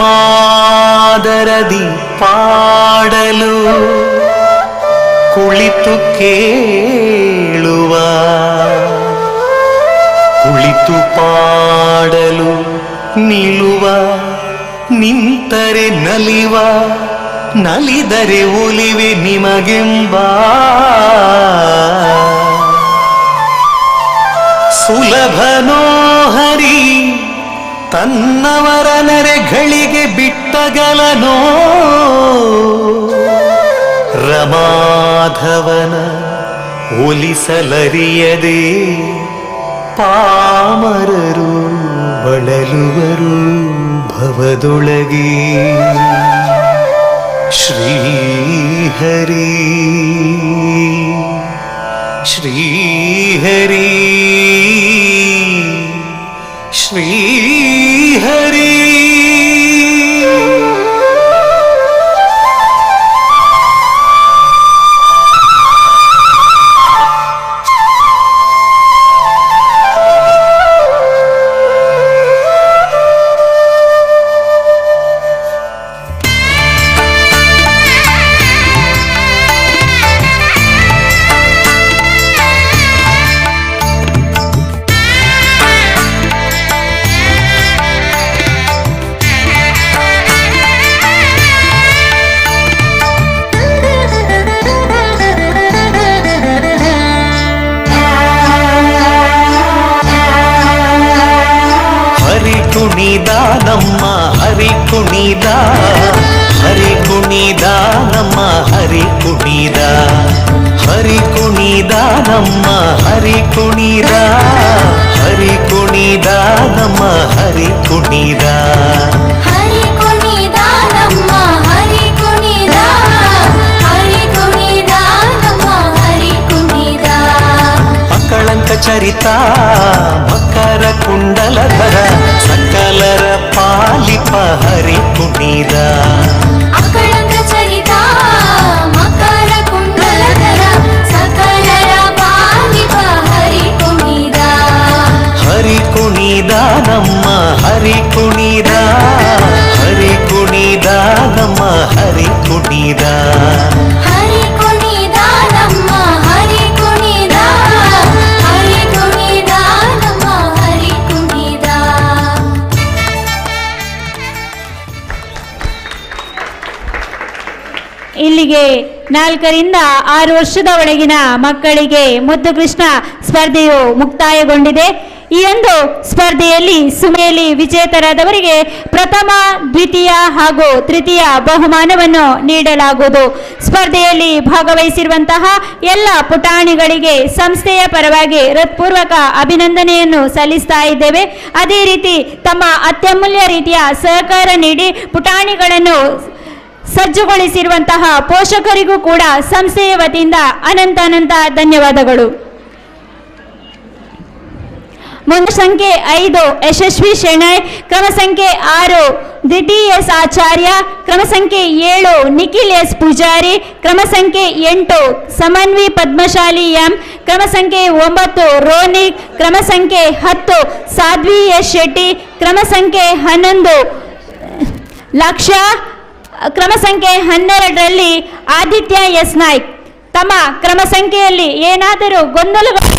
ಪಾಡಲು ಕುಳಿತು ಕೇಳುವ, ಕುಳಿತು ಪಾಡಲು ನಿಲ್ಲುವ, ನಿಂತರೆ ನಲಿವ, ನಲಿದರೆ ಒಲಿವೆ ನಿಮಗೆಂಬ ಸುಲಭನೋ ಹರಿ ತನ್ನವರ ನೆರೆಗಳಿಗೆ ಬಿಟ್ಟಗಲನೋ ರಮಾಧವನ ಒಲಿಸಲರಿಯದೆ ಪಾಮರರು ಬಳಲುವರು ಭವದೊಳಗೆ. ಶ್ರೀಹರಿ ಶ್ರೀಹರಿ ಶ್ರೀಹರಿ. ಕುಣಿದ ನಮ್ಮ ಹರಿ ಕುಣಿದ, ಹರಿ ಕುಣಿದ ನಮ್ಮ ಹರಿ ಕುಣಿದ, ಹರಿ ಕುಣಿದ ನಮ್ಮ ಹರಿ ಕುಣಿದ, ಹರಿ ಕುಣಿದ ನಮ್ಮ ಹರಿ ಕುಣಿದ, ಹರಿ ಕುಣಿದ ನಮ್ಮ ಹರಿ ಕುಣಿದ, ಹರಿ ಕುಣಿದ ನಮ್ಮ ಹರಿ ಕುಣಿದ. ಅಕಳಂಕ ಚರಿತ ಮಕರ ಕುಂಡಲಧರ ಸಕಲರ ಪಾಲಿಪ ಹರಿ ಕುಣಿದ, ಅಕಳಂಕ ಚರಿತ ಮಕರ ಕುಂಡಲಧರ ಸಕಲರ ಪಾಲಿಪ ಹರಿ ಕುಣಿದ, ಹರಿ ಕುಣಿದ ನಮ್ಮ ಹರಿ ಕುಣಿದ, ಹರಿ ಕುಣಿದ ನಮ್ಮ ಹರಿ ಕುಣಿದ, ಹರಿ ಕುಣಿದ ನಮ್ಮ ಹರಿ ಕುಣಿದ, ಹರಿ ಕುಣಿದ ನಮ್ಮ ಹರಿ ಕುಣಿದ. ಇಲ್ಲಿಗೆ 4 ರಿಂದ 6 ವರ್ಷದ ಒಳಗಿನ ಮಕ್ಕಳಿಗೆ ಮುದ್ದು ಕೃಷ್ಣ ಸ್ಪರ್ಧೆಯು ಮುಕ್ತಾಯಗೊಂಡಿದೆ. ಈ ಒಂದು ಸ್ಪರ್ಧೆಯಲ್ಲಿ ಸುಮೇಲಿ ವಿಜೇತರಾದವರಿಗೆ ಪ್ರಥಮ, ದ್ವಿತೀಯ ಹಾಗೂ ತೃತೀಯ ಬಹುಮಾನವನ್ನು ನೀಡಲಾಗುವುದು. ಸ್ಪರ್ಧೆಯಲ್ಲಿ ಭಾಗವಹಿಸಿರುವಂತಹ ಎಲ್ಲ ಪುಟಾಣಿಗಳಿಗೆ ಸಂಸ್ಥೆಯ ಪರವಾಗಿ ಹೃತ್ಪೂರ್ವಕ ಅಭಿನಂದನೆಯನ್ನು ಸಲ್ಲಿಸ್ತಾ ಇದ್ದೇವೆ. ಅದೇ ರೀತಿ ತಮ್ಮ ಅತ್ಯಮೂಲ್ಯ ರೀತಿಯ ಸಹಕಾರ ನೀಡಿ ಪುಟಾಣಿಗಳನ್ನು ಸಜ್ಜುಗೊಳಿಸಿರುವಂತಹ ಪೋಷಕರಿಗೂ ಕೂಡ ಸಂಸ್ಥೆಯ ವತಿಯಿಂದ ಅನಂತ ಧನ್ಯವಾದಗಳು. ಮುಂದೆ ಸಂಖ್ಯೆ 5 ಯಶಸ್ವಿ ಶೆಣೈ, ಕ್ರಮ ಸಂಖ್ಯೆ 6 ದಿಟಿ ಎಸ್ ಆಚಾರ್ಯ, ಕ್ರಮ ಸಂಖ್ಯೆ 7 ನಿಖಿಲ್ ಎಸ್ ಪೂಜಾರಿ, ಕ್ರಮ ಸಂಖ್ಯೆ 8 ಸಮನ್ವಿ ಪದ್ಮಶಾಲಿ ಎಂ, ಕ್ರಮ ಸಂಖ್ಯೆ 9 ರೋನಿಕ್, ಕ್ರಮ ಸಂಖ್ಯೆ 10 ಸಾಧ್ವಿ ಎಸ್ ಶೆಟ್ಟಿ, ಕ್ರಮ ಸಂಖ್ಯೆ 11 ಲಕ್ಷ, ಕ್ರಮ ಸಂಖ್ಯೆ 12ರಲ್ಲಿ ಆದಿತ್ಯ ಎಸ್ ನಾಯ್ಕ್. ತಮ್ಮ ಕ್ರಮ ಸಂಖ್ಯೆಯಲ್ಲಿ ಏನಾದರೂ ಗೊಂದಲಗಳು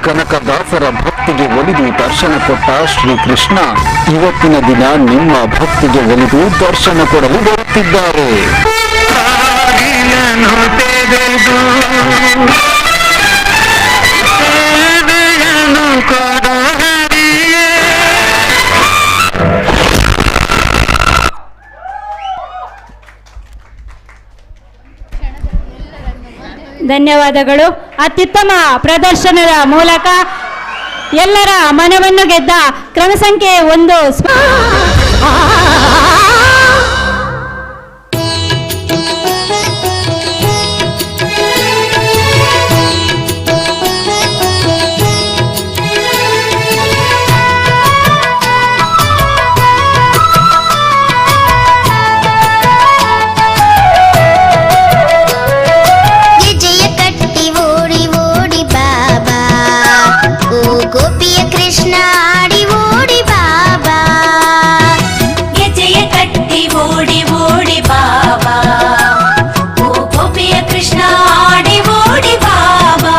ಕನಕದಾಸರ ಭಕ್ತಿಗೆ ಒಲಿದು ದರ್ಶನ ಕೊಟ್ಟ ಶ್ರೀಕೃಷ್ಣ ಇವತ್ತಿನ ದಿನ ನಿಮ್ಮ ಭಕ್ತಿಗೆ ಒಲಿದು ದರ್ಶನ ಕೊಡಲು ಬರುತ್ತಿದ್ದಾರೆ. ಧನ್ಯವಾದಗಳು. ಅತ್ಯುತ್ತಮ ಪ್ರದರ್ಶನದ ಮೂಲಕ ಎಲ್ಲರ ಮನವನ್ನು ಗೆದ್ದ ಕ್ರಮ ಸಂಖ್ಯೆ 1 ಗೋಪಿಯ ಕೃಷ್ಣ ಆಡಿ ಓಡಿ ಬಾಬಾ, ಗೆಜೆಯ ಕಟ್ಟಿ ಓಡಿ ಓಡಿ ಬಾಬಾ, ಓ ಗೋಪಿಯ ಕೃಷ್ಣ ಆಡಿ ಓಡಿ ಬಾಬಾ.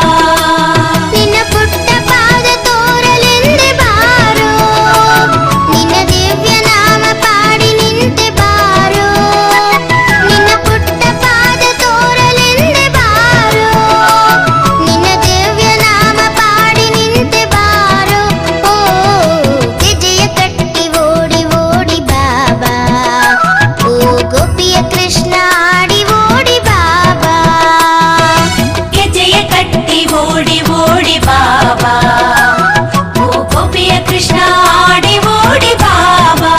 ನಿನ್ನ ಪುಟ್ಟ ಪಾದ ತೋರಲೆಂದೆ ಬಾರೋ, ನಿನ್ನ ದಿವ್ಯ ನಾಮ ಪಾಡಿ ನಿಂತೆ ಬಾರೋ, ನಿನ್ನ ಪುಟ್ಟ ಪಾದ ತೋರಲೆಂದೆ ಬಾರೋ, ನಿನ್ನ ದಿವ್ಯ ನಾಮ ಪಾಡಿ ನಿಂತೆ ಬಾರೋ, ಓ ಗೆಜೆಯ ಕಟ್ಟಿ ಓಡಿ ಓಡಿ ಬಾಬಾ, ಓ ಗೋಪಿಯ ಕೃಷ್ಣ ಆಡಿ ಓಡಿ ಬಾಬಾ, ಗೆಜೆಯ ಕಟ್ಟಿ ಓಡಿ ಓಡಿ ಬಾಬಾ, ಓ ಗೋಪಿಯ ಕೃಷ್ಣ ಆಡಿ ಓಡಿ ಬಾಬಾ.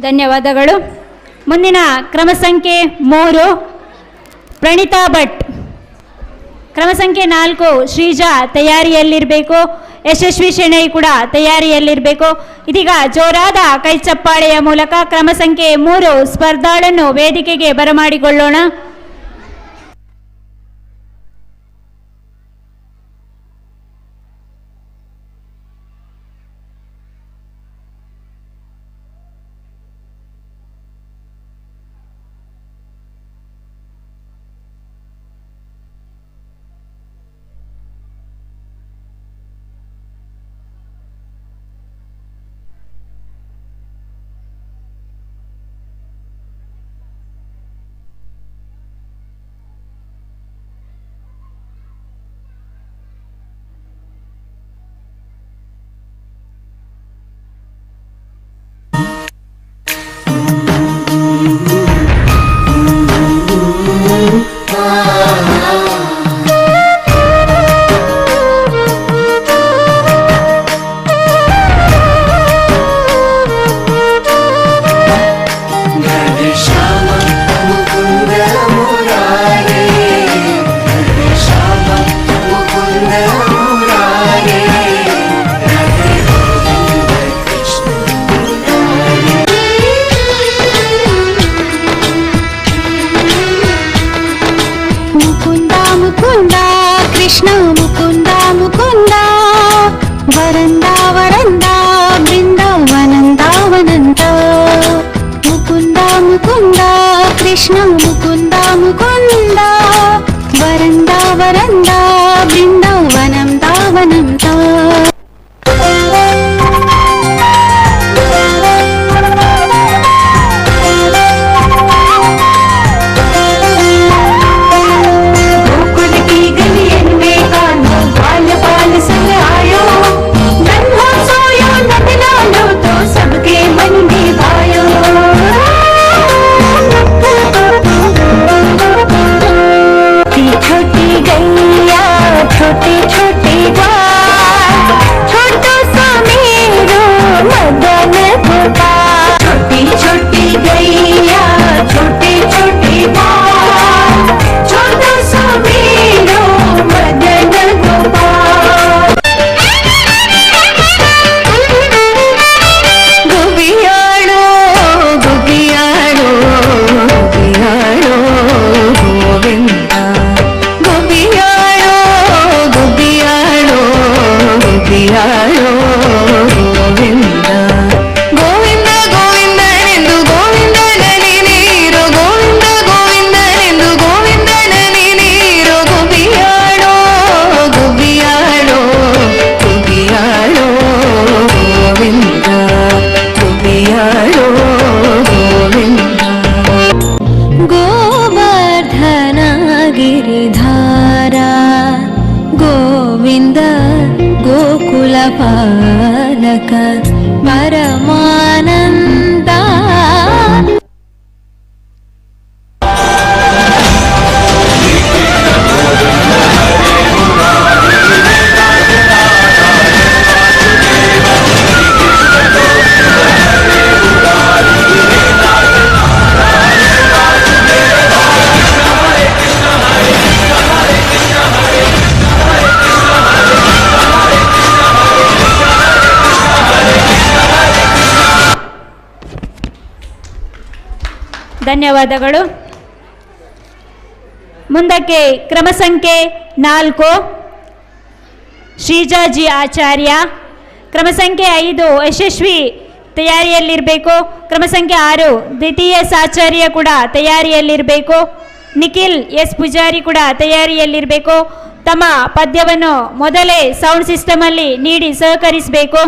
ಧನ್ಯವಾದಗಳು. ಮುಂದಿನ ಕ್ರಮ ಸಂಖ್ಯೆ 3 ಪ್ರಣೀತಾ ಭಟ್. ಕ್ರಮ ಸಂಖ್ಯೆ 4 ಶ್ರೀಜಾ ತಯಾರಿಯಲ್ಲಿರಬೇಕು. ಯಶಸ್ವಿ ಶೆಣೈ ಕೂಡ ತಯಾರಿಯಲ್ಲಿರಬೇಕು. ಇದೀಗ ಜೋರಾದ ಕೈ ಚಪ್ಪಾಳೆಯ ಮೂಲಕ ಕ್ರಮ ಸಂಖ್ಯೆ 3 ಸ್ಪರ್ಧಾಳನ್ನು ವೇದಿಕೆಗೆ ಬರಮಾಡಿಕೊಳ್ಳೋಣ. ಕೃಷ್ಣ ಮುಕುಂದ ಮುಕುಂದ ವರಂದ ವರಂದ ಬೃಂದಾವನಂ ದಾವನಂ ತಾ. छोटी गैया ಪಾಲಕ ಪರಮಾನಂದ. ಧನ್ಯವಾದಗಳು. ಮುಂದಕ್ಕೆ ಕ್ರಮ ಸಂಖ್ಯೆ 4 ಶ್ರೀಜಾಜಿ ಆಚಾರ್ಯ, ಕ್ರಮ ಸಂಖ್ಯೆ 5 ಯಶಸ್ವಿ ತಯಾರಿಯಲ್ಲಿರಬೇಕು, ಕ್ರಮ ಸಂಖ್ಯೆ 6 ದ್ವಿತೀಯ ಸಾಚಾರ್ಯ ಕೂಡ ತಯಾರಿಯಲ್ಲಿರಬೇಕು, ನಿಖಿಲ್ ಎಸ್ ಪೂಜಾರಿ ಕೂಡ ತಯಾರಿಯಲ್ಲಿರಬೇಕು. ತಮ್ಮ ಪದ್ಯವನ್ನು ಮೊದಲೇ ಸೌಂಡ್ ಸಿಸ್ಟಮಲ್ಲಿ ನೀಡಿ ಸಹಕರಿಸಬೇಕು.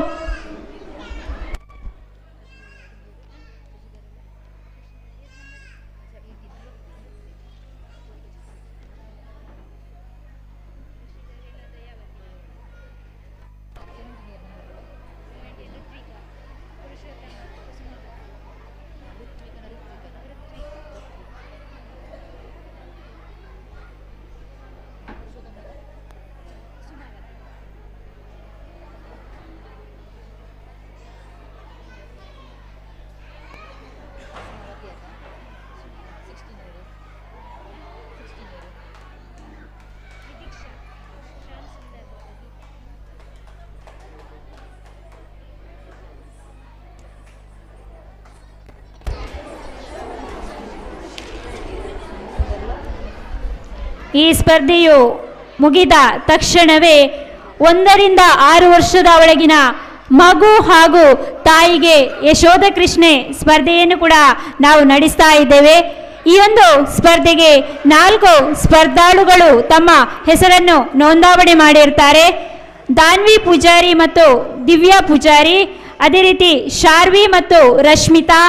ಈ ಸ್ಪರ್ಧೆಯು ಮುಗಿದ ತಕ್ಷಣವೇ 1 ರಿಂದ 6 ವರ್ಷದ ಒಳಗಿನ ಮಗು ಹಾಗೂ ತಾಯಿಗೆ ಯಶೋಧ ಕೃಷ್ಣೆ ಸ್ಪರ್ಧೆಯನ್ನು ಕೂಡ ನಾವು ನಡೆಸ್ತಾ ಇದ್ದೇವೆ. ಈ ಒಂದು ಸ್ಪರ್ಧೆಗೆ 4 ಸ್ಪರ್ಧಾಳುಗಳು ತಮ್ಮ ಹೆಸರನ್ನು ನೋಂದಾವಣೆ ಮಾಡಿರ್ತಾರೆ. ದಾನ್ವಿ ಪೂಜಾರಿ ಮತ್ತು ದಿವ್ಯಾ ಪೂಜಾರಿ, ಅದೇ ರೀತಿ ಶಾರ್ವಿ ಮತ್ತು ರಶ್ಮಿತಾ,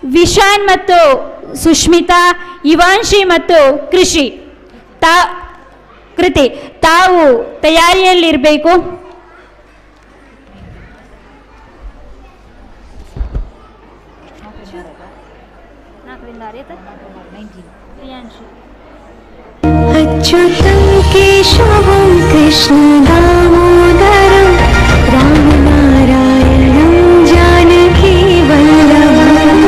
ವಿಶಾನ್ ಮತ್ತು ಸುಷ್ಮಿತಾ, ಇವಾನ್ಶಿ ಮತ್ತು ಕೃತಿ ತಾವು ತಯಾರಿಯಲ್ಲಿರಬೇಕು. अच्युतं केशवं कृष्ण दामोदरं रामनारायणं जानकी वल्लभम्.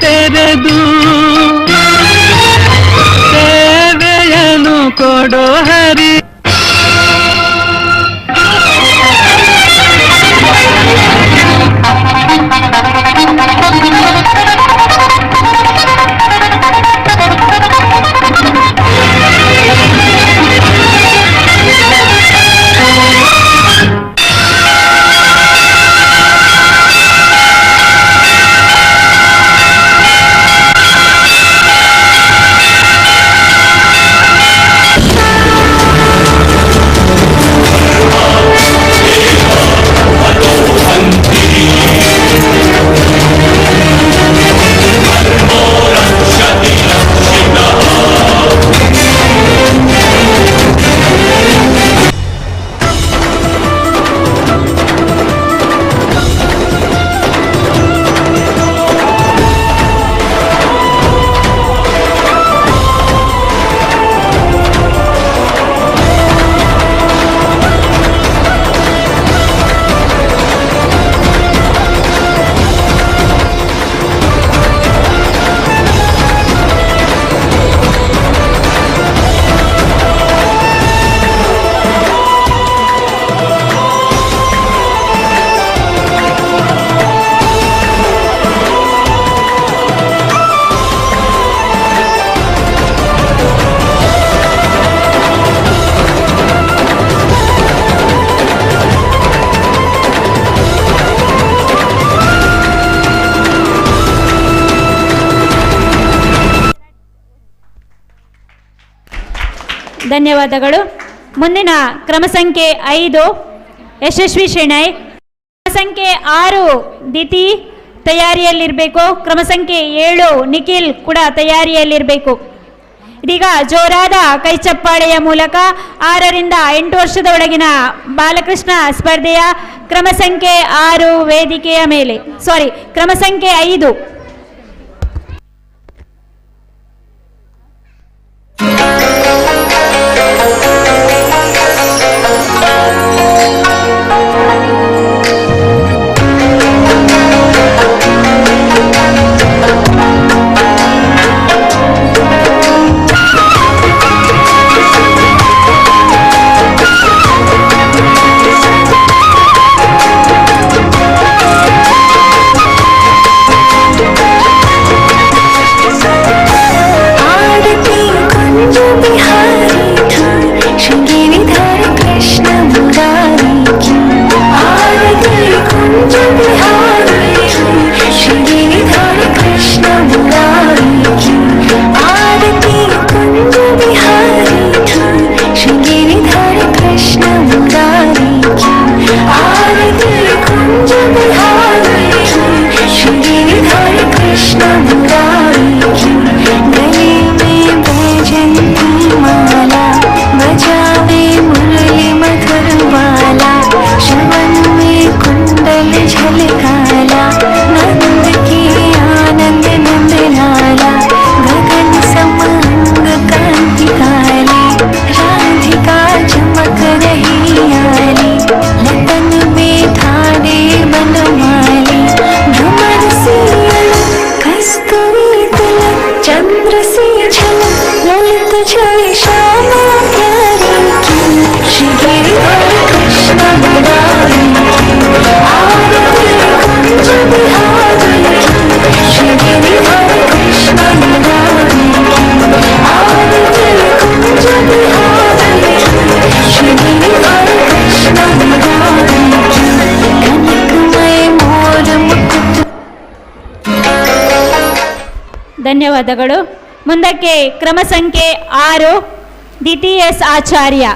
ತೆರೆದು ಸೇವೆಯನ್ನು ಕೊಡೋ ಹರಿ. ಧನ್ಯವಾದಗಳು. ಮುಂದಿನ ಕ್ರಮ ಸಂಖ್ಯೆ 5 ಯಶಸ್ವಿ ಶೆಣೈ. ಕ್ರಮ ಸಂಖ್ಯೆ 6 ದಿತಿ ತಯಾರಿಯಲ್ಲಿರಬೇಕು. ಕ್ರಮ ಸಂಖ್ಯೆ 7 ನಿಖಿಲ್ ಕೂಡ ತಯಾರಿಯಲ್ಲಿರಬೇಕು. ಇದೀಗ ಜೋರಾದ ಕೈ ಚಪ್ಪಾಳೆಯ ಮೂಲಕ 6ರಿಂದ 8 ವರ್ಷದ ಒಳಗಿನ ಬಾಲಕೃಷ್ಣ ಸ್ಪರ್ಧೆಯ ಕ್ರಮ ಸಂಖ್ಯೆ 6 ವೇದಿಕೆಯ ಮೇಲೆ, ಕ್ರಮ ಸಂಖ್ಯೆ 5. ಧನ್ಯವಾದಗಳು. ಮುಂದಕ್ಕೆ ಕ್ರಮ ಸಂಖ್ಯೆ 6 DTS ಆಚಾರ್ಯ.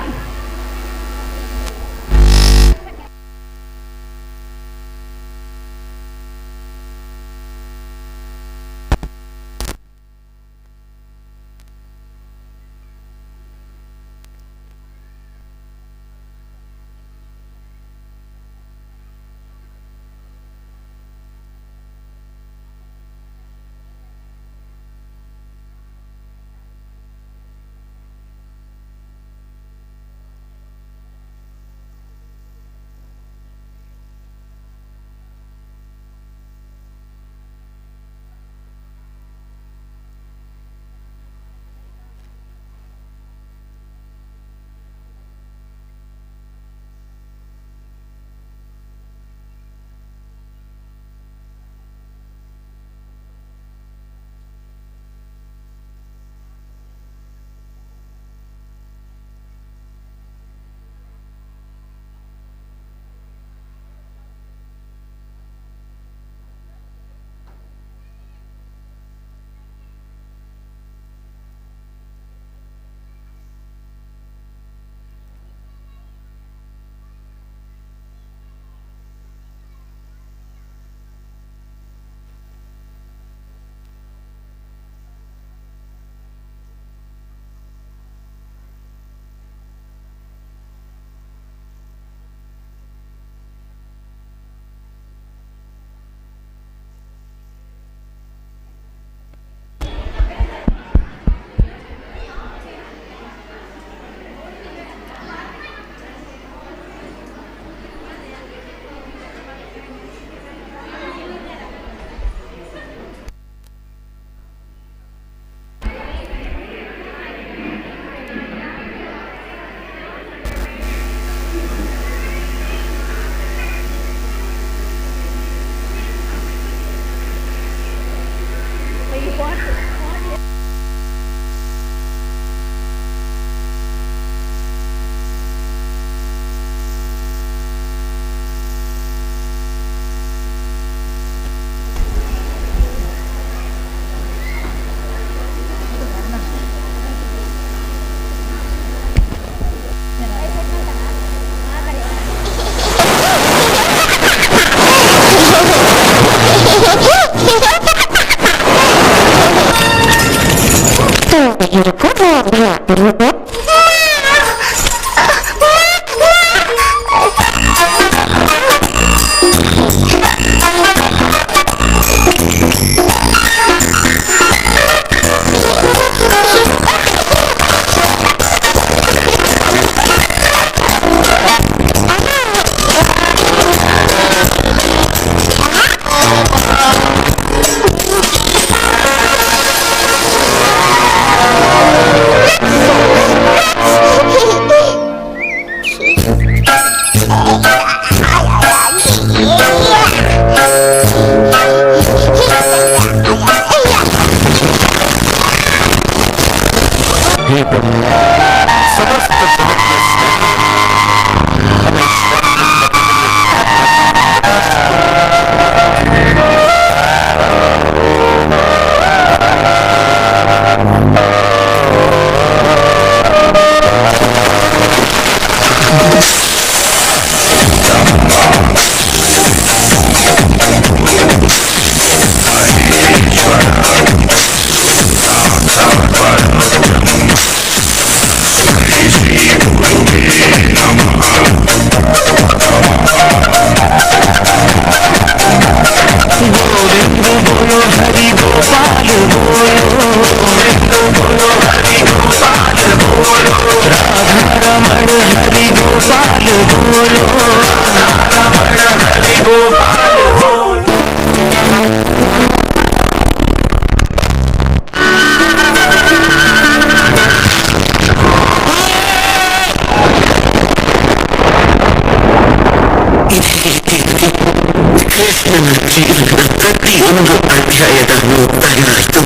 ಪ್ರತಿಯೊಂದು ಅಧ್ಯಾಯದಲ್ಲೂ ಬರೆಯಲಾಯಿತು.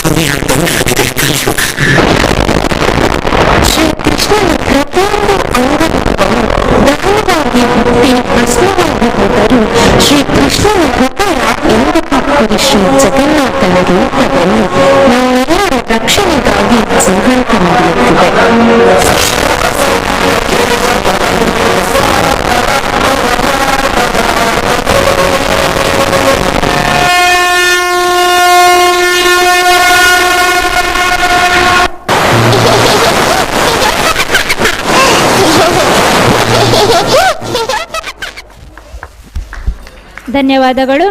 ಸಮಯ ಬಂದಾಗಿದೆ ಕಲಿಯುಗ. ಶ್ರೀಕೃಷ್ಣನ ಪ್ರತಿಯೊಂದು ಅಂಗವಾಗಿ ಪ್ರಶ್ನೆಯಾಗಿ ಹೋದರು. ಶ್ರೀಕೃಷ್ಣನ ಹೃದಯ ಎಂದು ಹಾಕುವ ಶ್ರೀ ಜಗನ್ನಾಥನ ರೂಪದಲ್ಲಿ ನಾವೆಲ್ಲರ ರಕ್ಷಣೆಗಾಗಿ ಜೀವಂತ ನಡೆಯುತ್ತಿದೆ. ಧನ್ಯವಾದಗಳು.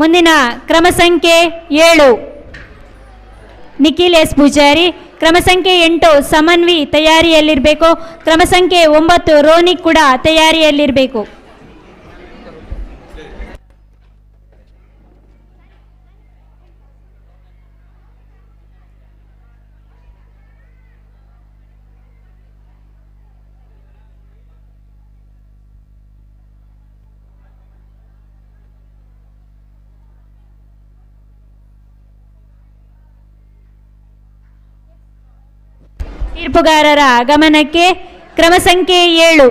ಮುಂದಿನ ಕ್ರಮ ಸಂಖ್ಯೆ 7 ನಿಖಿಲ್ ಎಸ್ ಪೂಜಾರಿ, ಕ್ರಮ ಸಂಖ್ಯೆ 8 ಸಮನ್ವಿ ತಯಾರಿಯಲ್ಲಿರಬೇಕು. ಕ್ರಮ ಸಂಖ್ಯೆ 9 ರೋನಿಕ್ ಕೂಡ ತಯಾರಿಯಲ್ಲಿರಬೇಕು. ತೀರ್ಪುಗಾರರ ಗಮನಕ್ಕೆ ಕ್ರಮ ಸಂಖ್ಯೆ 7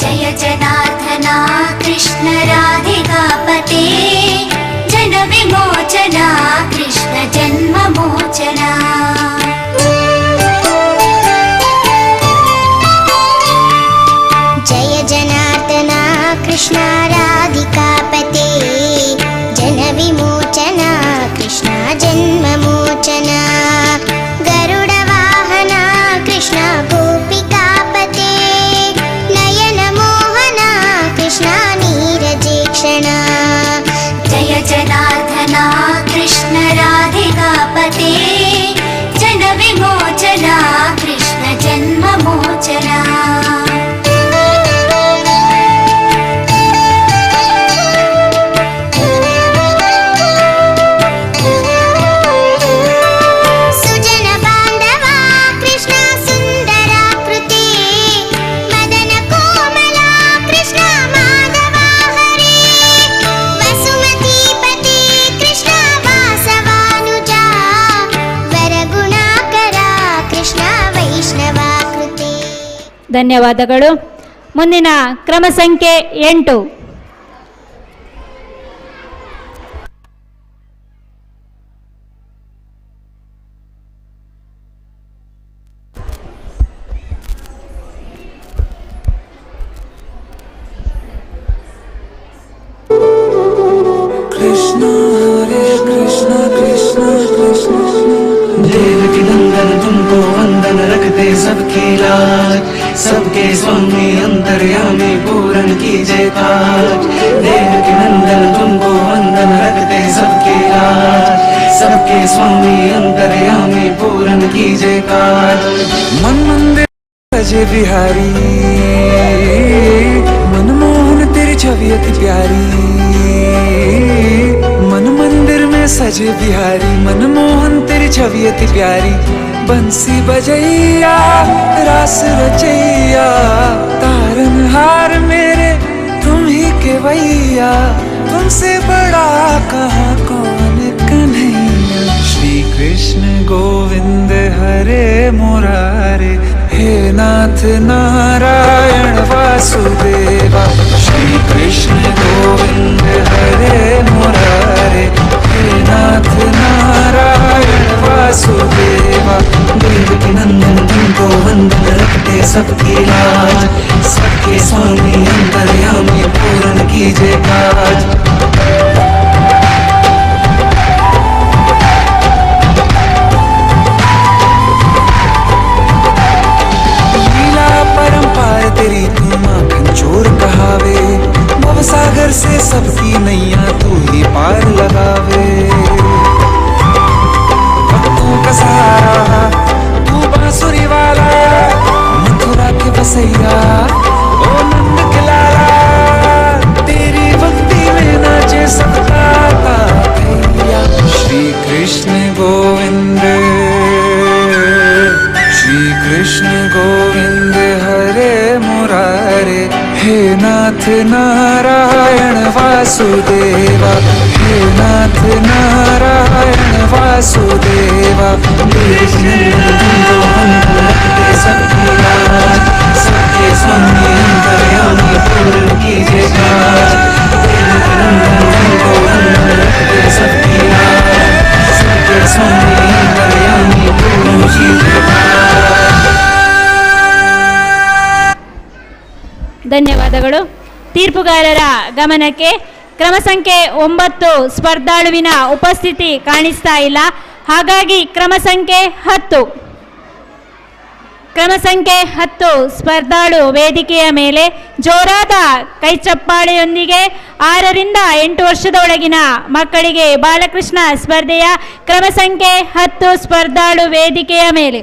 ಜಯ ಜನಾರ್ದನ ಕೃಷ್ಣ ರಾಧಿಕಾಪತೆ ಜನ ವಿಮೋಚನ ಕೃಷ್ಣ ಜನ್ಮ ಮೋಚನ. ಜಯ ಜನಾರ್ದನ ಕೃಷ್ಣ ರಾಧಿಕಾಪತೆ ಜನ ವಿಮೋಚನ ಕೃಷ್ಣ ಜನ್ಮ ಮೋಚನ. ಗರುಡ ವಾಹನ ಕೃಷ್ಣ ಗೋಪಿಕಾಪತೆ ನಯನ ಮೋಹನ ಕೃಷ್ಣ ನೀರಜೇಕ್ಷಣ. ಜಯ ಜನಾರ್ದನ ಕೃಷ್ಣ ರಾಧಿಕಾಪತೆ ಜನ ವಿಮೋಚನ ಕೃಷ್ಣ ಜನ್ಮ ಮೋಚನ. ಧನ್ಯವಾದಗಳು. ಮುಂದಿನ ಕ್ರಮ ಸಂಖ್ಯೆ 8 ಜಯ देवकी नंदन तुमको वंदन रखते सबकी लाज, सबके स्वामी अंतर्यामी पूरन कीजिए काज। देवकी नंदन तुमको वंदन रखते सबकी लाज, सबके स्वामी अंतर्यामी पूरन कीजिए काज। मन मंदिर सजे बिहारी, मनमोहन तेरी छवि अति प्यारी। मन मंदिर में सजे बिहारी, मनमोहन तेरी छवि अति प्यारी। बंसी बजैया रास रचैया, तारनहार मेरे तुम ही के भैया। तुमसे बड़ा कहाँ कौन कन्हैया। श्री कृष्ण गोविंद हरे मुरारे, हे नाथ नारायण वासुदेवा। श्री कृष्ण गोविंद हरे मुरारे, हे नाथ नारायण वासुदेवा। देवकी नंदन तुमको वंदन रखते सबकी लाज, सबके स्वामी अंतर्यामी पूर्ण कीजिए काज। तेरी तू माखन चोर कहावे, भवसागर से सबकी नैया तू ही पार लगावे। भक्तों का सहारा तू बांसुरी वाला, मथुरा के बसैया ओ नंद के लाला। तेरी भक्ति में नाचे सबका भैया। श्री कृष्ण गोविंद, श्री कृष्ण गोविंद हरे मुरारे, हे नाथ नारायण वासुदेवा। हे नाथ नारायण वासुदेवा। सबकी लाज, सबके स्वामी अंतर्यामी पूर्ण कीजिए काज। सबकी लाज, सबके स्वामी अंतर्यामी पूर्ण कीजिए काज। ಧನ್ಯವಾದಗಳು. ತೀರ್ಪುಗಾರರ ಗಮನಕ್ಕೆ ಕ್ರಮ ಸಂಖ್ಯೆ 9 ಸ್ಪರ್ಧಾಳುವಿನ ಉಪಸ್ಥಿತಿ ಕಾಣಿಸ್ತಾ ಇಲ್ಲ. ಹಾಗಾಗಿ ಕ್ರಮ ಸಂಖ್ಯೆ 10 ಸ್ಪರ್ಧಾಳು ವೇದಿಕೆಯ ಮೇಲೆ ಜೋರಾದ ಕೈಚಪ್ಪಾಳೆಯೊಂದಿಗೆ 6 ರಿಂದ 8 ವರ್ಷದ ಒಳಗಿನ ಮಕ್ಕಳಿಗೆ ಬಾಲಕೃಷ್ಣ ಸ್ಪರ್ಧೆಯ ಕ್ರಮ ಸಂಖ್ಯೆ 10 ಸ್ಪರ್ಧಾಳು ವೇದಿಕೆಯ ಮೇಲೆ.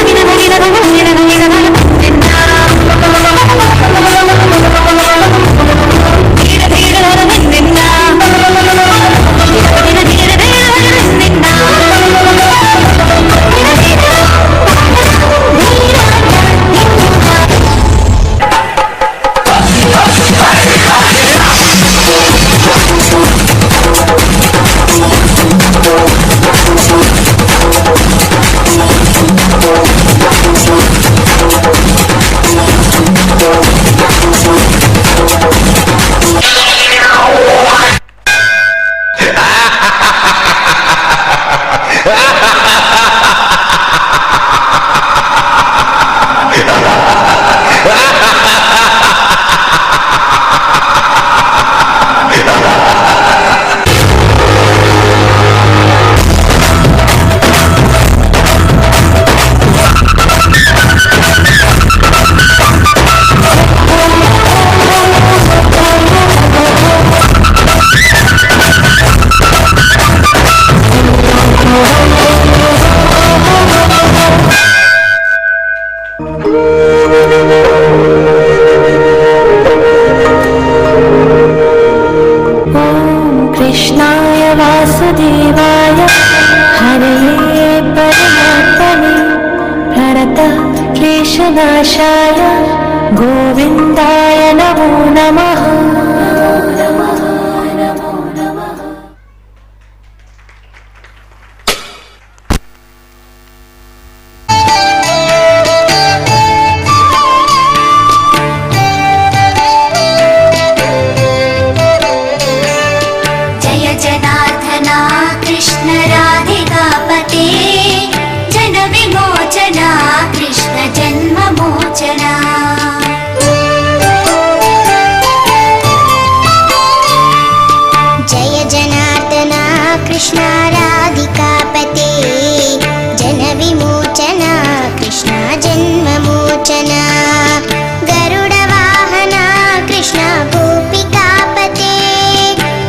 Nina क्लेशनाशाय गोविन्दाय नमो नमः। जय जनार्दना कृष्ण राधिकापते जन विमोचना कृष्ण जन्म मोचना। जय जनार्दना कृष्ण राधिकापते जन विमोचना कृष्ण जन्म मोचना। गरुड वाहना कृष्ण गोपिकापते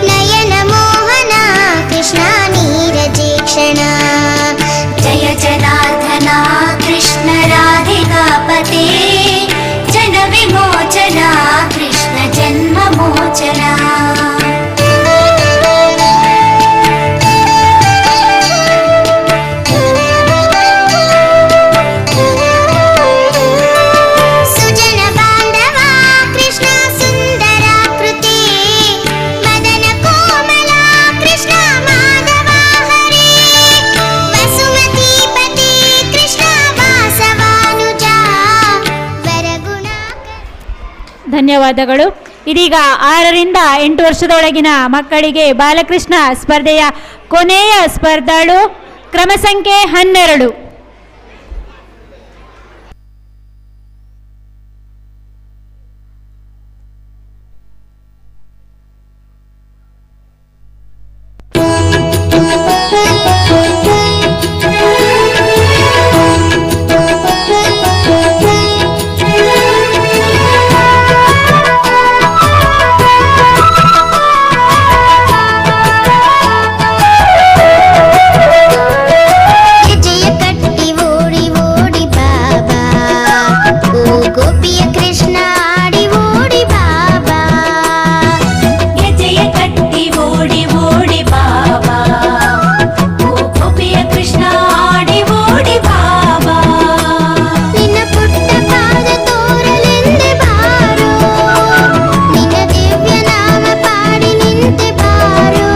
नयन मोहना कृष्ण नीरजेक्षणा। जय जनार्दना कृष्ण राधिकापते जन विमोचना कृष्ण जन्म मोचना। सुजन बांधवा कृष्ण सुंदराकृते मदन कोमला कृष्ण माधवा हरे वसुमती पते कृष्ण वासवानुजा वरगुಣ। ಧನ್ಯವಾದಗಳು. ಇದೀಗ 6ರಿಂದ 8 ವರ್ಷದೊಳಗಿನ ಮಕ್ಕಳಿಗೆ ಬಾಲಕೃಷ್ಣ ಸ್ಪರ್ಧೆಯ ಕೊನೆಯ ಸ್ಪರ್ಧಾಳು ಕ್ರಮ ಸಂಖ್ಯೆ 12. ಹೆಜ್ಜೆಯ ಕಟ್ಟಿ ಓಡಿ ಓಡಿ ಬಾಬಾ ಓ ಗೋಪಿಯ ಕೃಷ್ಣ ಆಡಿ ಓಡಿ ಬಾಬಾ. ಹೆಜ್ಜೆಯ ಕಟ್ಟಿ ಓಡಿ ಓಡಿ ಬಾಬಾ ಓ ಗೋಪಿಯ ಕೃಷ್ಣ ಆಡಿ ಓಡಿ ಬಾಬಾ. ನಿನ್ನ ಪುಟ್ಟ ಪಾದ ತೋರಲೆಂದೆ ಬಾರೋ ನಿನ್ನ ದಿವ್ಯ ನಾಮ ಪಾಡಿ ನಿಂತೆ ಬಾರೋ.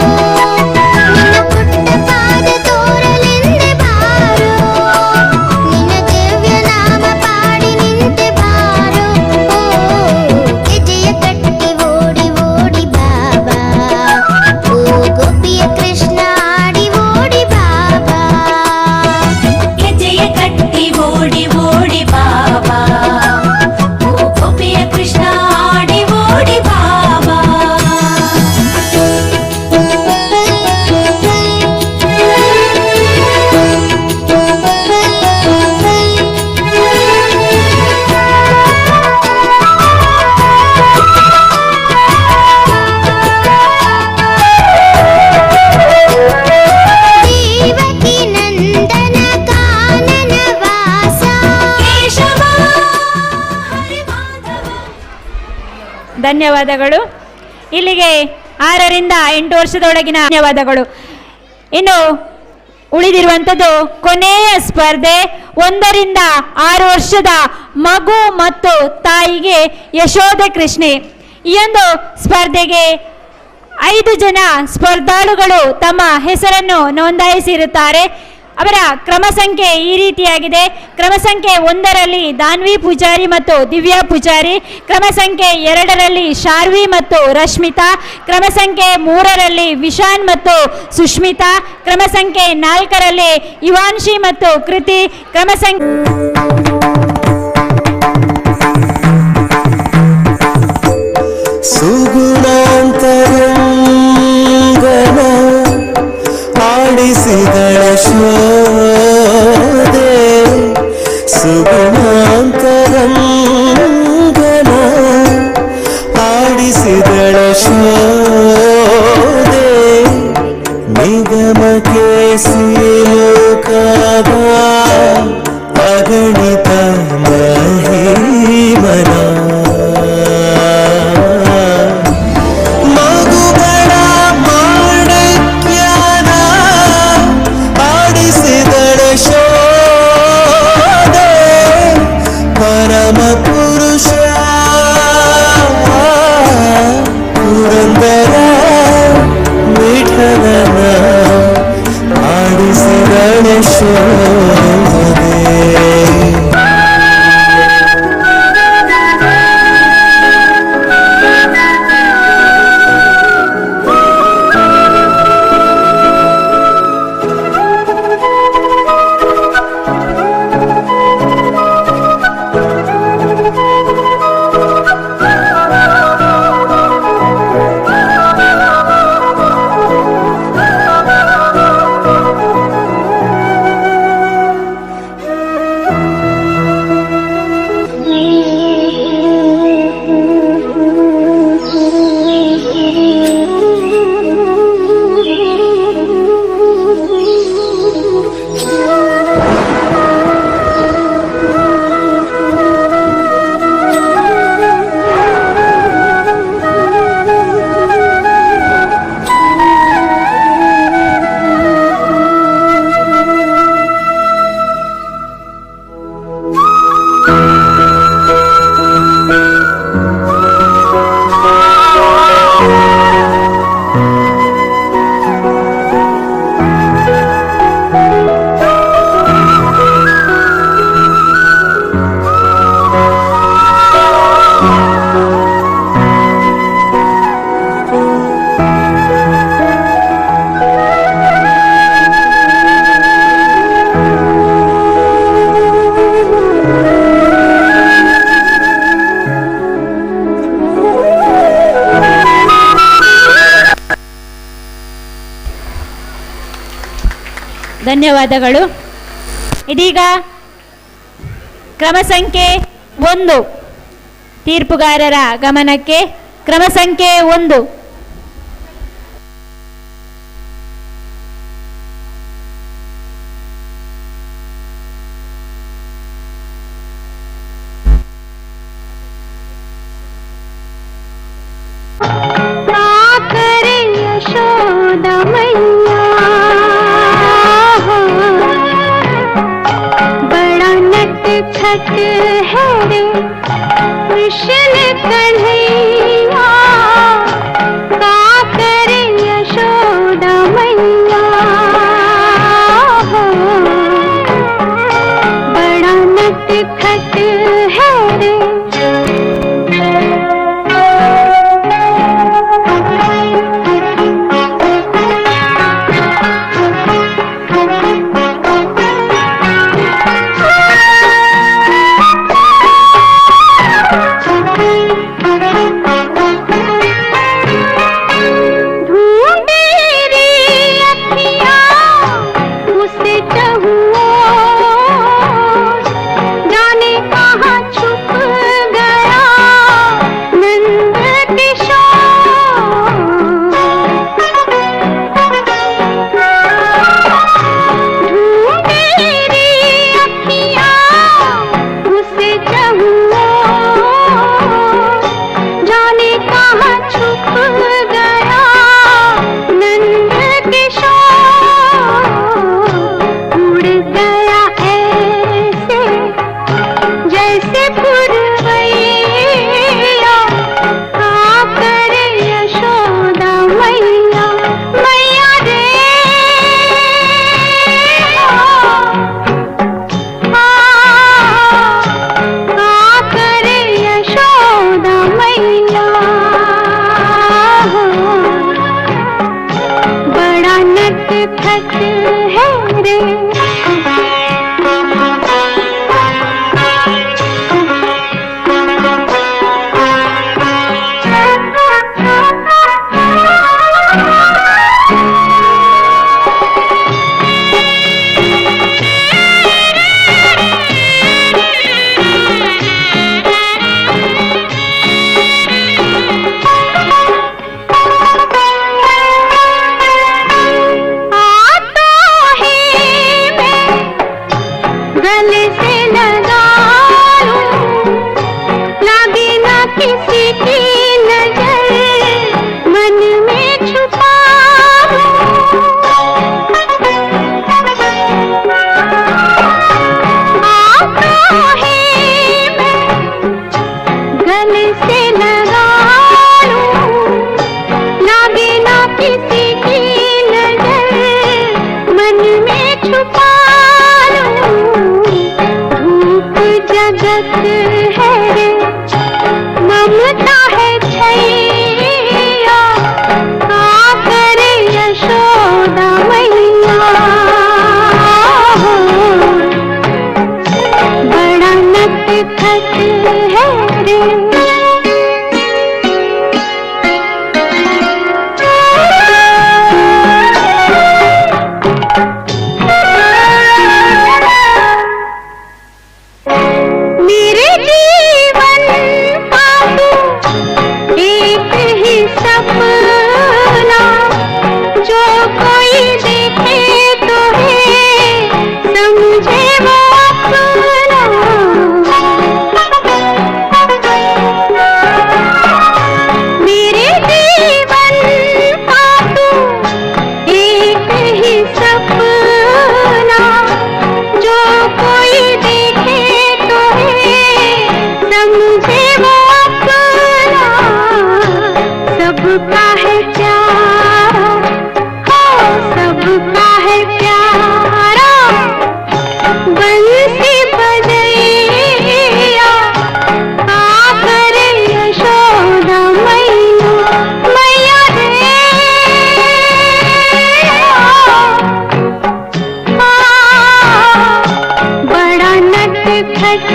ನಿನ್ನ ಪುಟ್ಟ ಪಾದ ತೋರಲೆಂದೆ ಬಾರೋ ನಿನ್ನ ದಿವ್ಯ ನಾಮ ಪಾಡಿ ನಿಂತೆ ಬಾರೋ. ಹೆಜ್ಜೆಯ ಕಟ್ಟಿ ಓಡಿ ಓಡಿ ಬಾಬಾ ಓ ಗೋಪಿಯ ಕೃಷ್ಣ ಆಡಿ ಓಡಿ ಬಾಬಾ. ಹೆಜ್ಜೆಯ ಕಟ್ಟಿ ಓಡಿ ಓಡಿ ಬಾಬಾ ಓ ಗೋಪಿಯ ಕೃಷ್ಣ ಆಡಿ ಓಡಿ ಬಾಬಾ. ದೇವಕಿ ನಂದನ ಕಾನನ ವಾಸ ಕೇಶವ ಹರಿ ಮಾಧವ. ಧನ್ಯವಾದಗಳು. ಇಲ್ಲಿಗೆ 6ರಿಂದ 8 ವರ್ಷದೊಳಗಿನ ಧನ್ಯವಾದಗಳು. ಇನ್ನು ಉಳಿದಿರುವಂಥದ್ದು ಕೊನೆಯ ಸ್ಪರ್ಧೆ 1ರಿಂದ 6 ವರ್ಷದ ಮಗು ಮತ್ತು ತಾಯಿಗೆ ಯಶೋಧ ಕೃಷ್ಣೆ. ಈ ಒಂದು ಸ್ಪರ್ಧೆಗೆ 5 ಜನ ಸ್ಪರ್ಧಾಳುಗಳು ತಮ್ಮ ಹೆಸರನ್ನು ನೋಂದಾಯಿಸಿರುತ್ತಾರೆ. ಅವರ ಕ್ರಮ ಸಂಖ್ಯೆ ಈ ರೀತಿಯಾಗಿದೆ. ಕ್ರಮ ಸಂಖ್ಯೆ 1ರಲ್ಲಿ ದಾನ್ವಿ ಪೂಜಾರಿ ಮತ್ತು ದಿವ್ಯಾ ಪೂಜಾರಿ, ಕ್ರಮ ಸಂಖ್ಯೆ 2ರಲ್ಲಿ ಶಾರ್ವಿ ಮತ್ತು ರಶ್ಮಿತಾ, ಕ್ರಮ ಸಂಖ್ಯೆ 3ರಲ್ಲಿ ವಿಶಾನ್ ಮತ್ತು ಸುಷ್ಮಿತಾ, ಕ್ರಮ ಸಂಖ್ಯೆ 4ರಲ್ಲಿ ಇವಾನ್ಶಿ ಮತ್ತು ಕೃತಿ, ಕ್ರಮ ಸಂಖ್ಯೆ ಸುಗುಣಾಂತರಂಗನ ಆಡಿಸಿದಳ ಶೋದೆ ಸುಗುಣಾಂತರಂಗನ ಆಡಿಸಿದಳ ಶೋದೆ ನಿಗಮಕ್ಕೆ ಸಿಲುಕಾದ ಅಗ ಯಶೋದೆ. ಧನ್ಯವಾದಗಳು. ಇದೀಗ ಕ್ರಮ ಸಂಖ್ಯೆ 1 ತೀರ್ಪುಗಾರರ ಗಮನಕ್ಕೆ. ಕ್ರಮ ಸಂಖ್ಯೆ 1. खट है रे कृष्ण कन्हैया, का करे यशोदा मैया, बड़ा नट खट है रे। जगत है रे, ममता है छैया, का करे यशोदा मैया। बड़ा नटखट है रे, मेरे जीवन का तू एक ही सपना, जो कोई देखे तो है समझे वो अपना। मेरे जीवन का तू एक ही सपना, जो कोई देखे तो है समझे वो अपना। सबका है प्यारा, हो सबका है प्यारा, बंसी बजैया, का करे यशोदा मैया। मैया रे बड़ा नटखट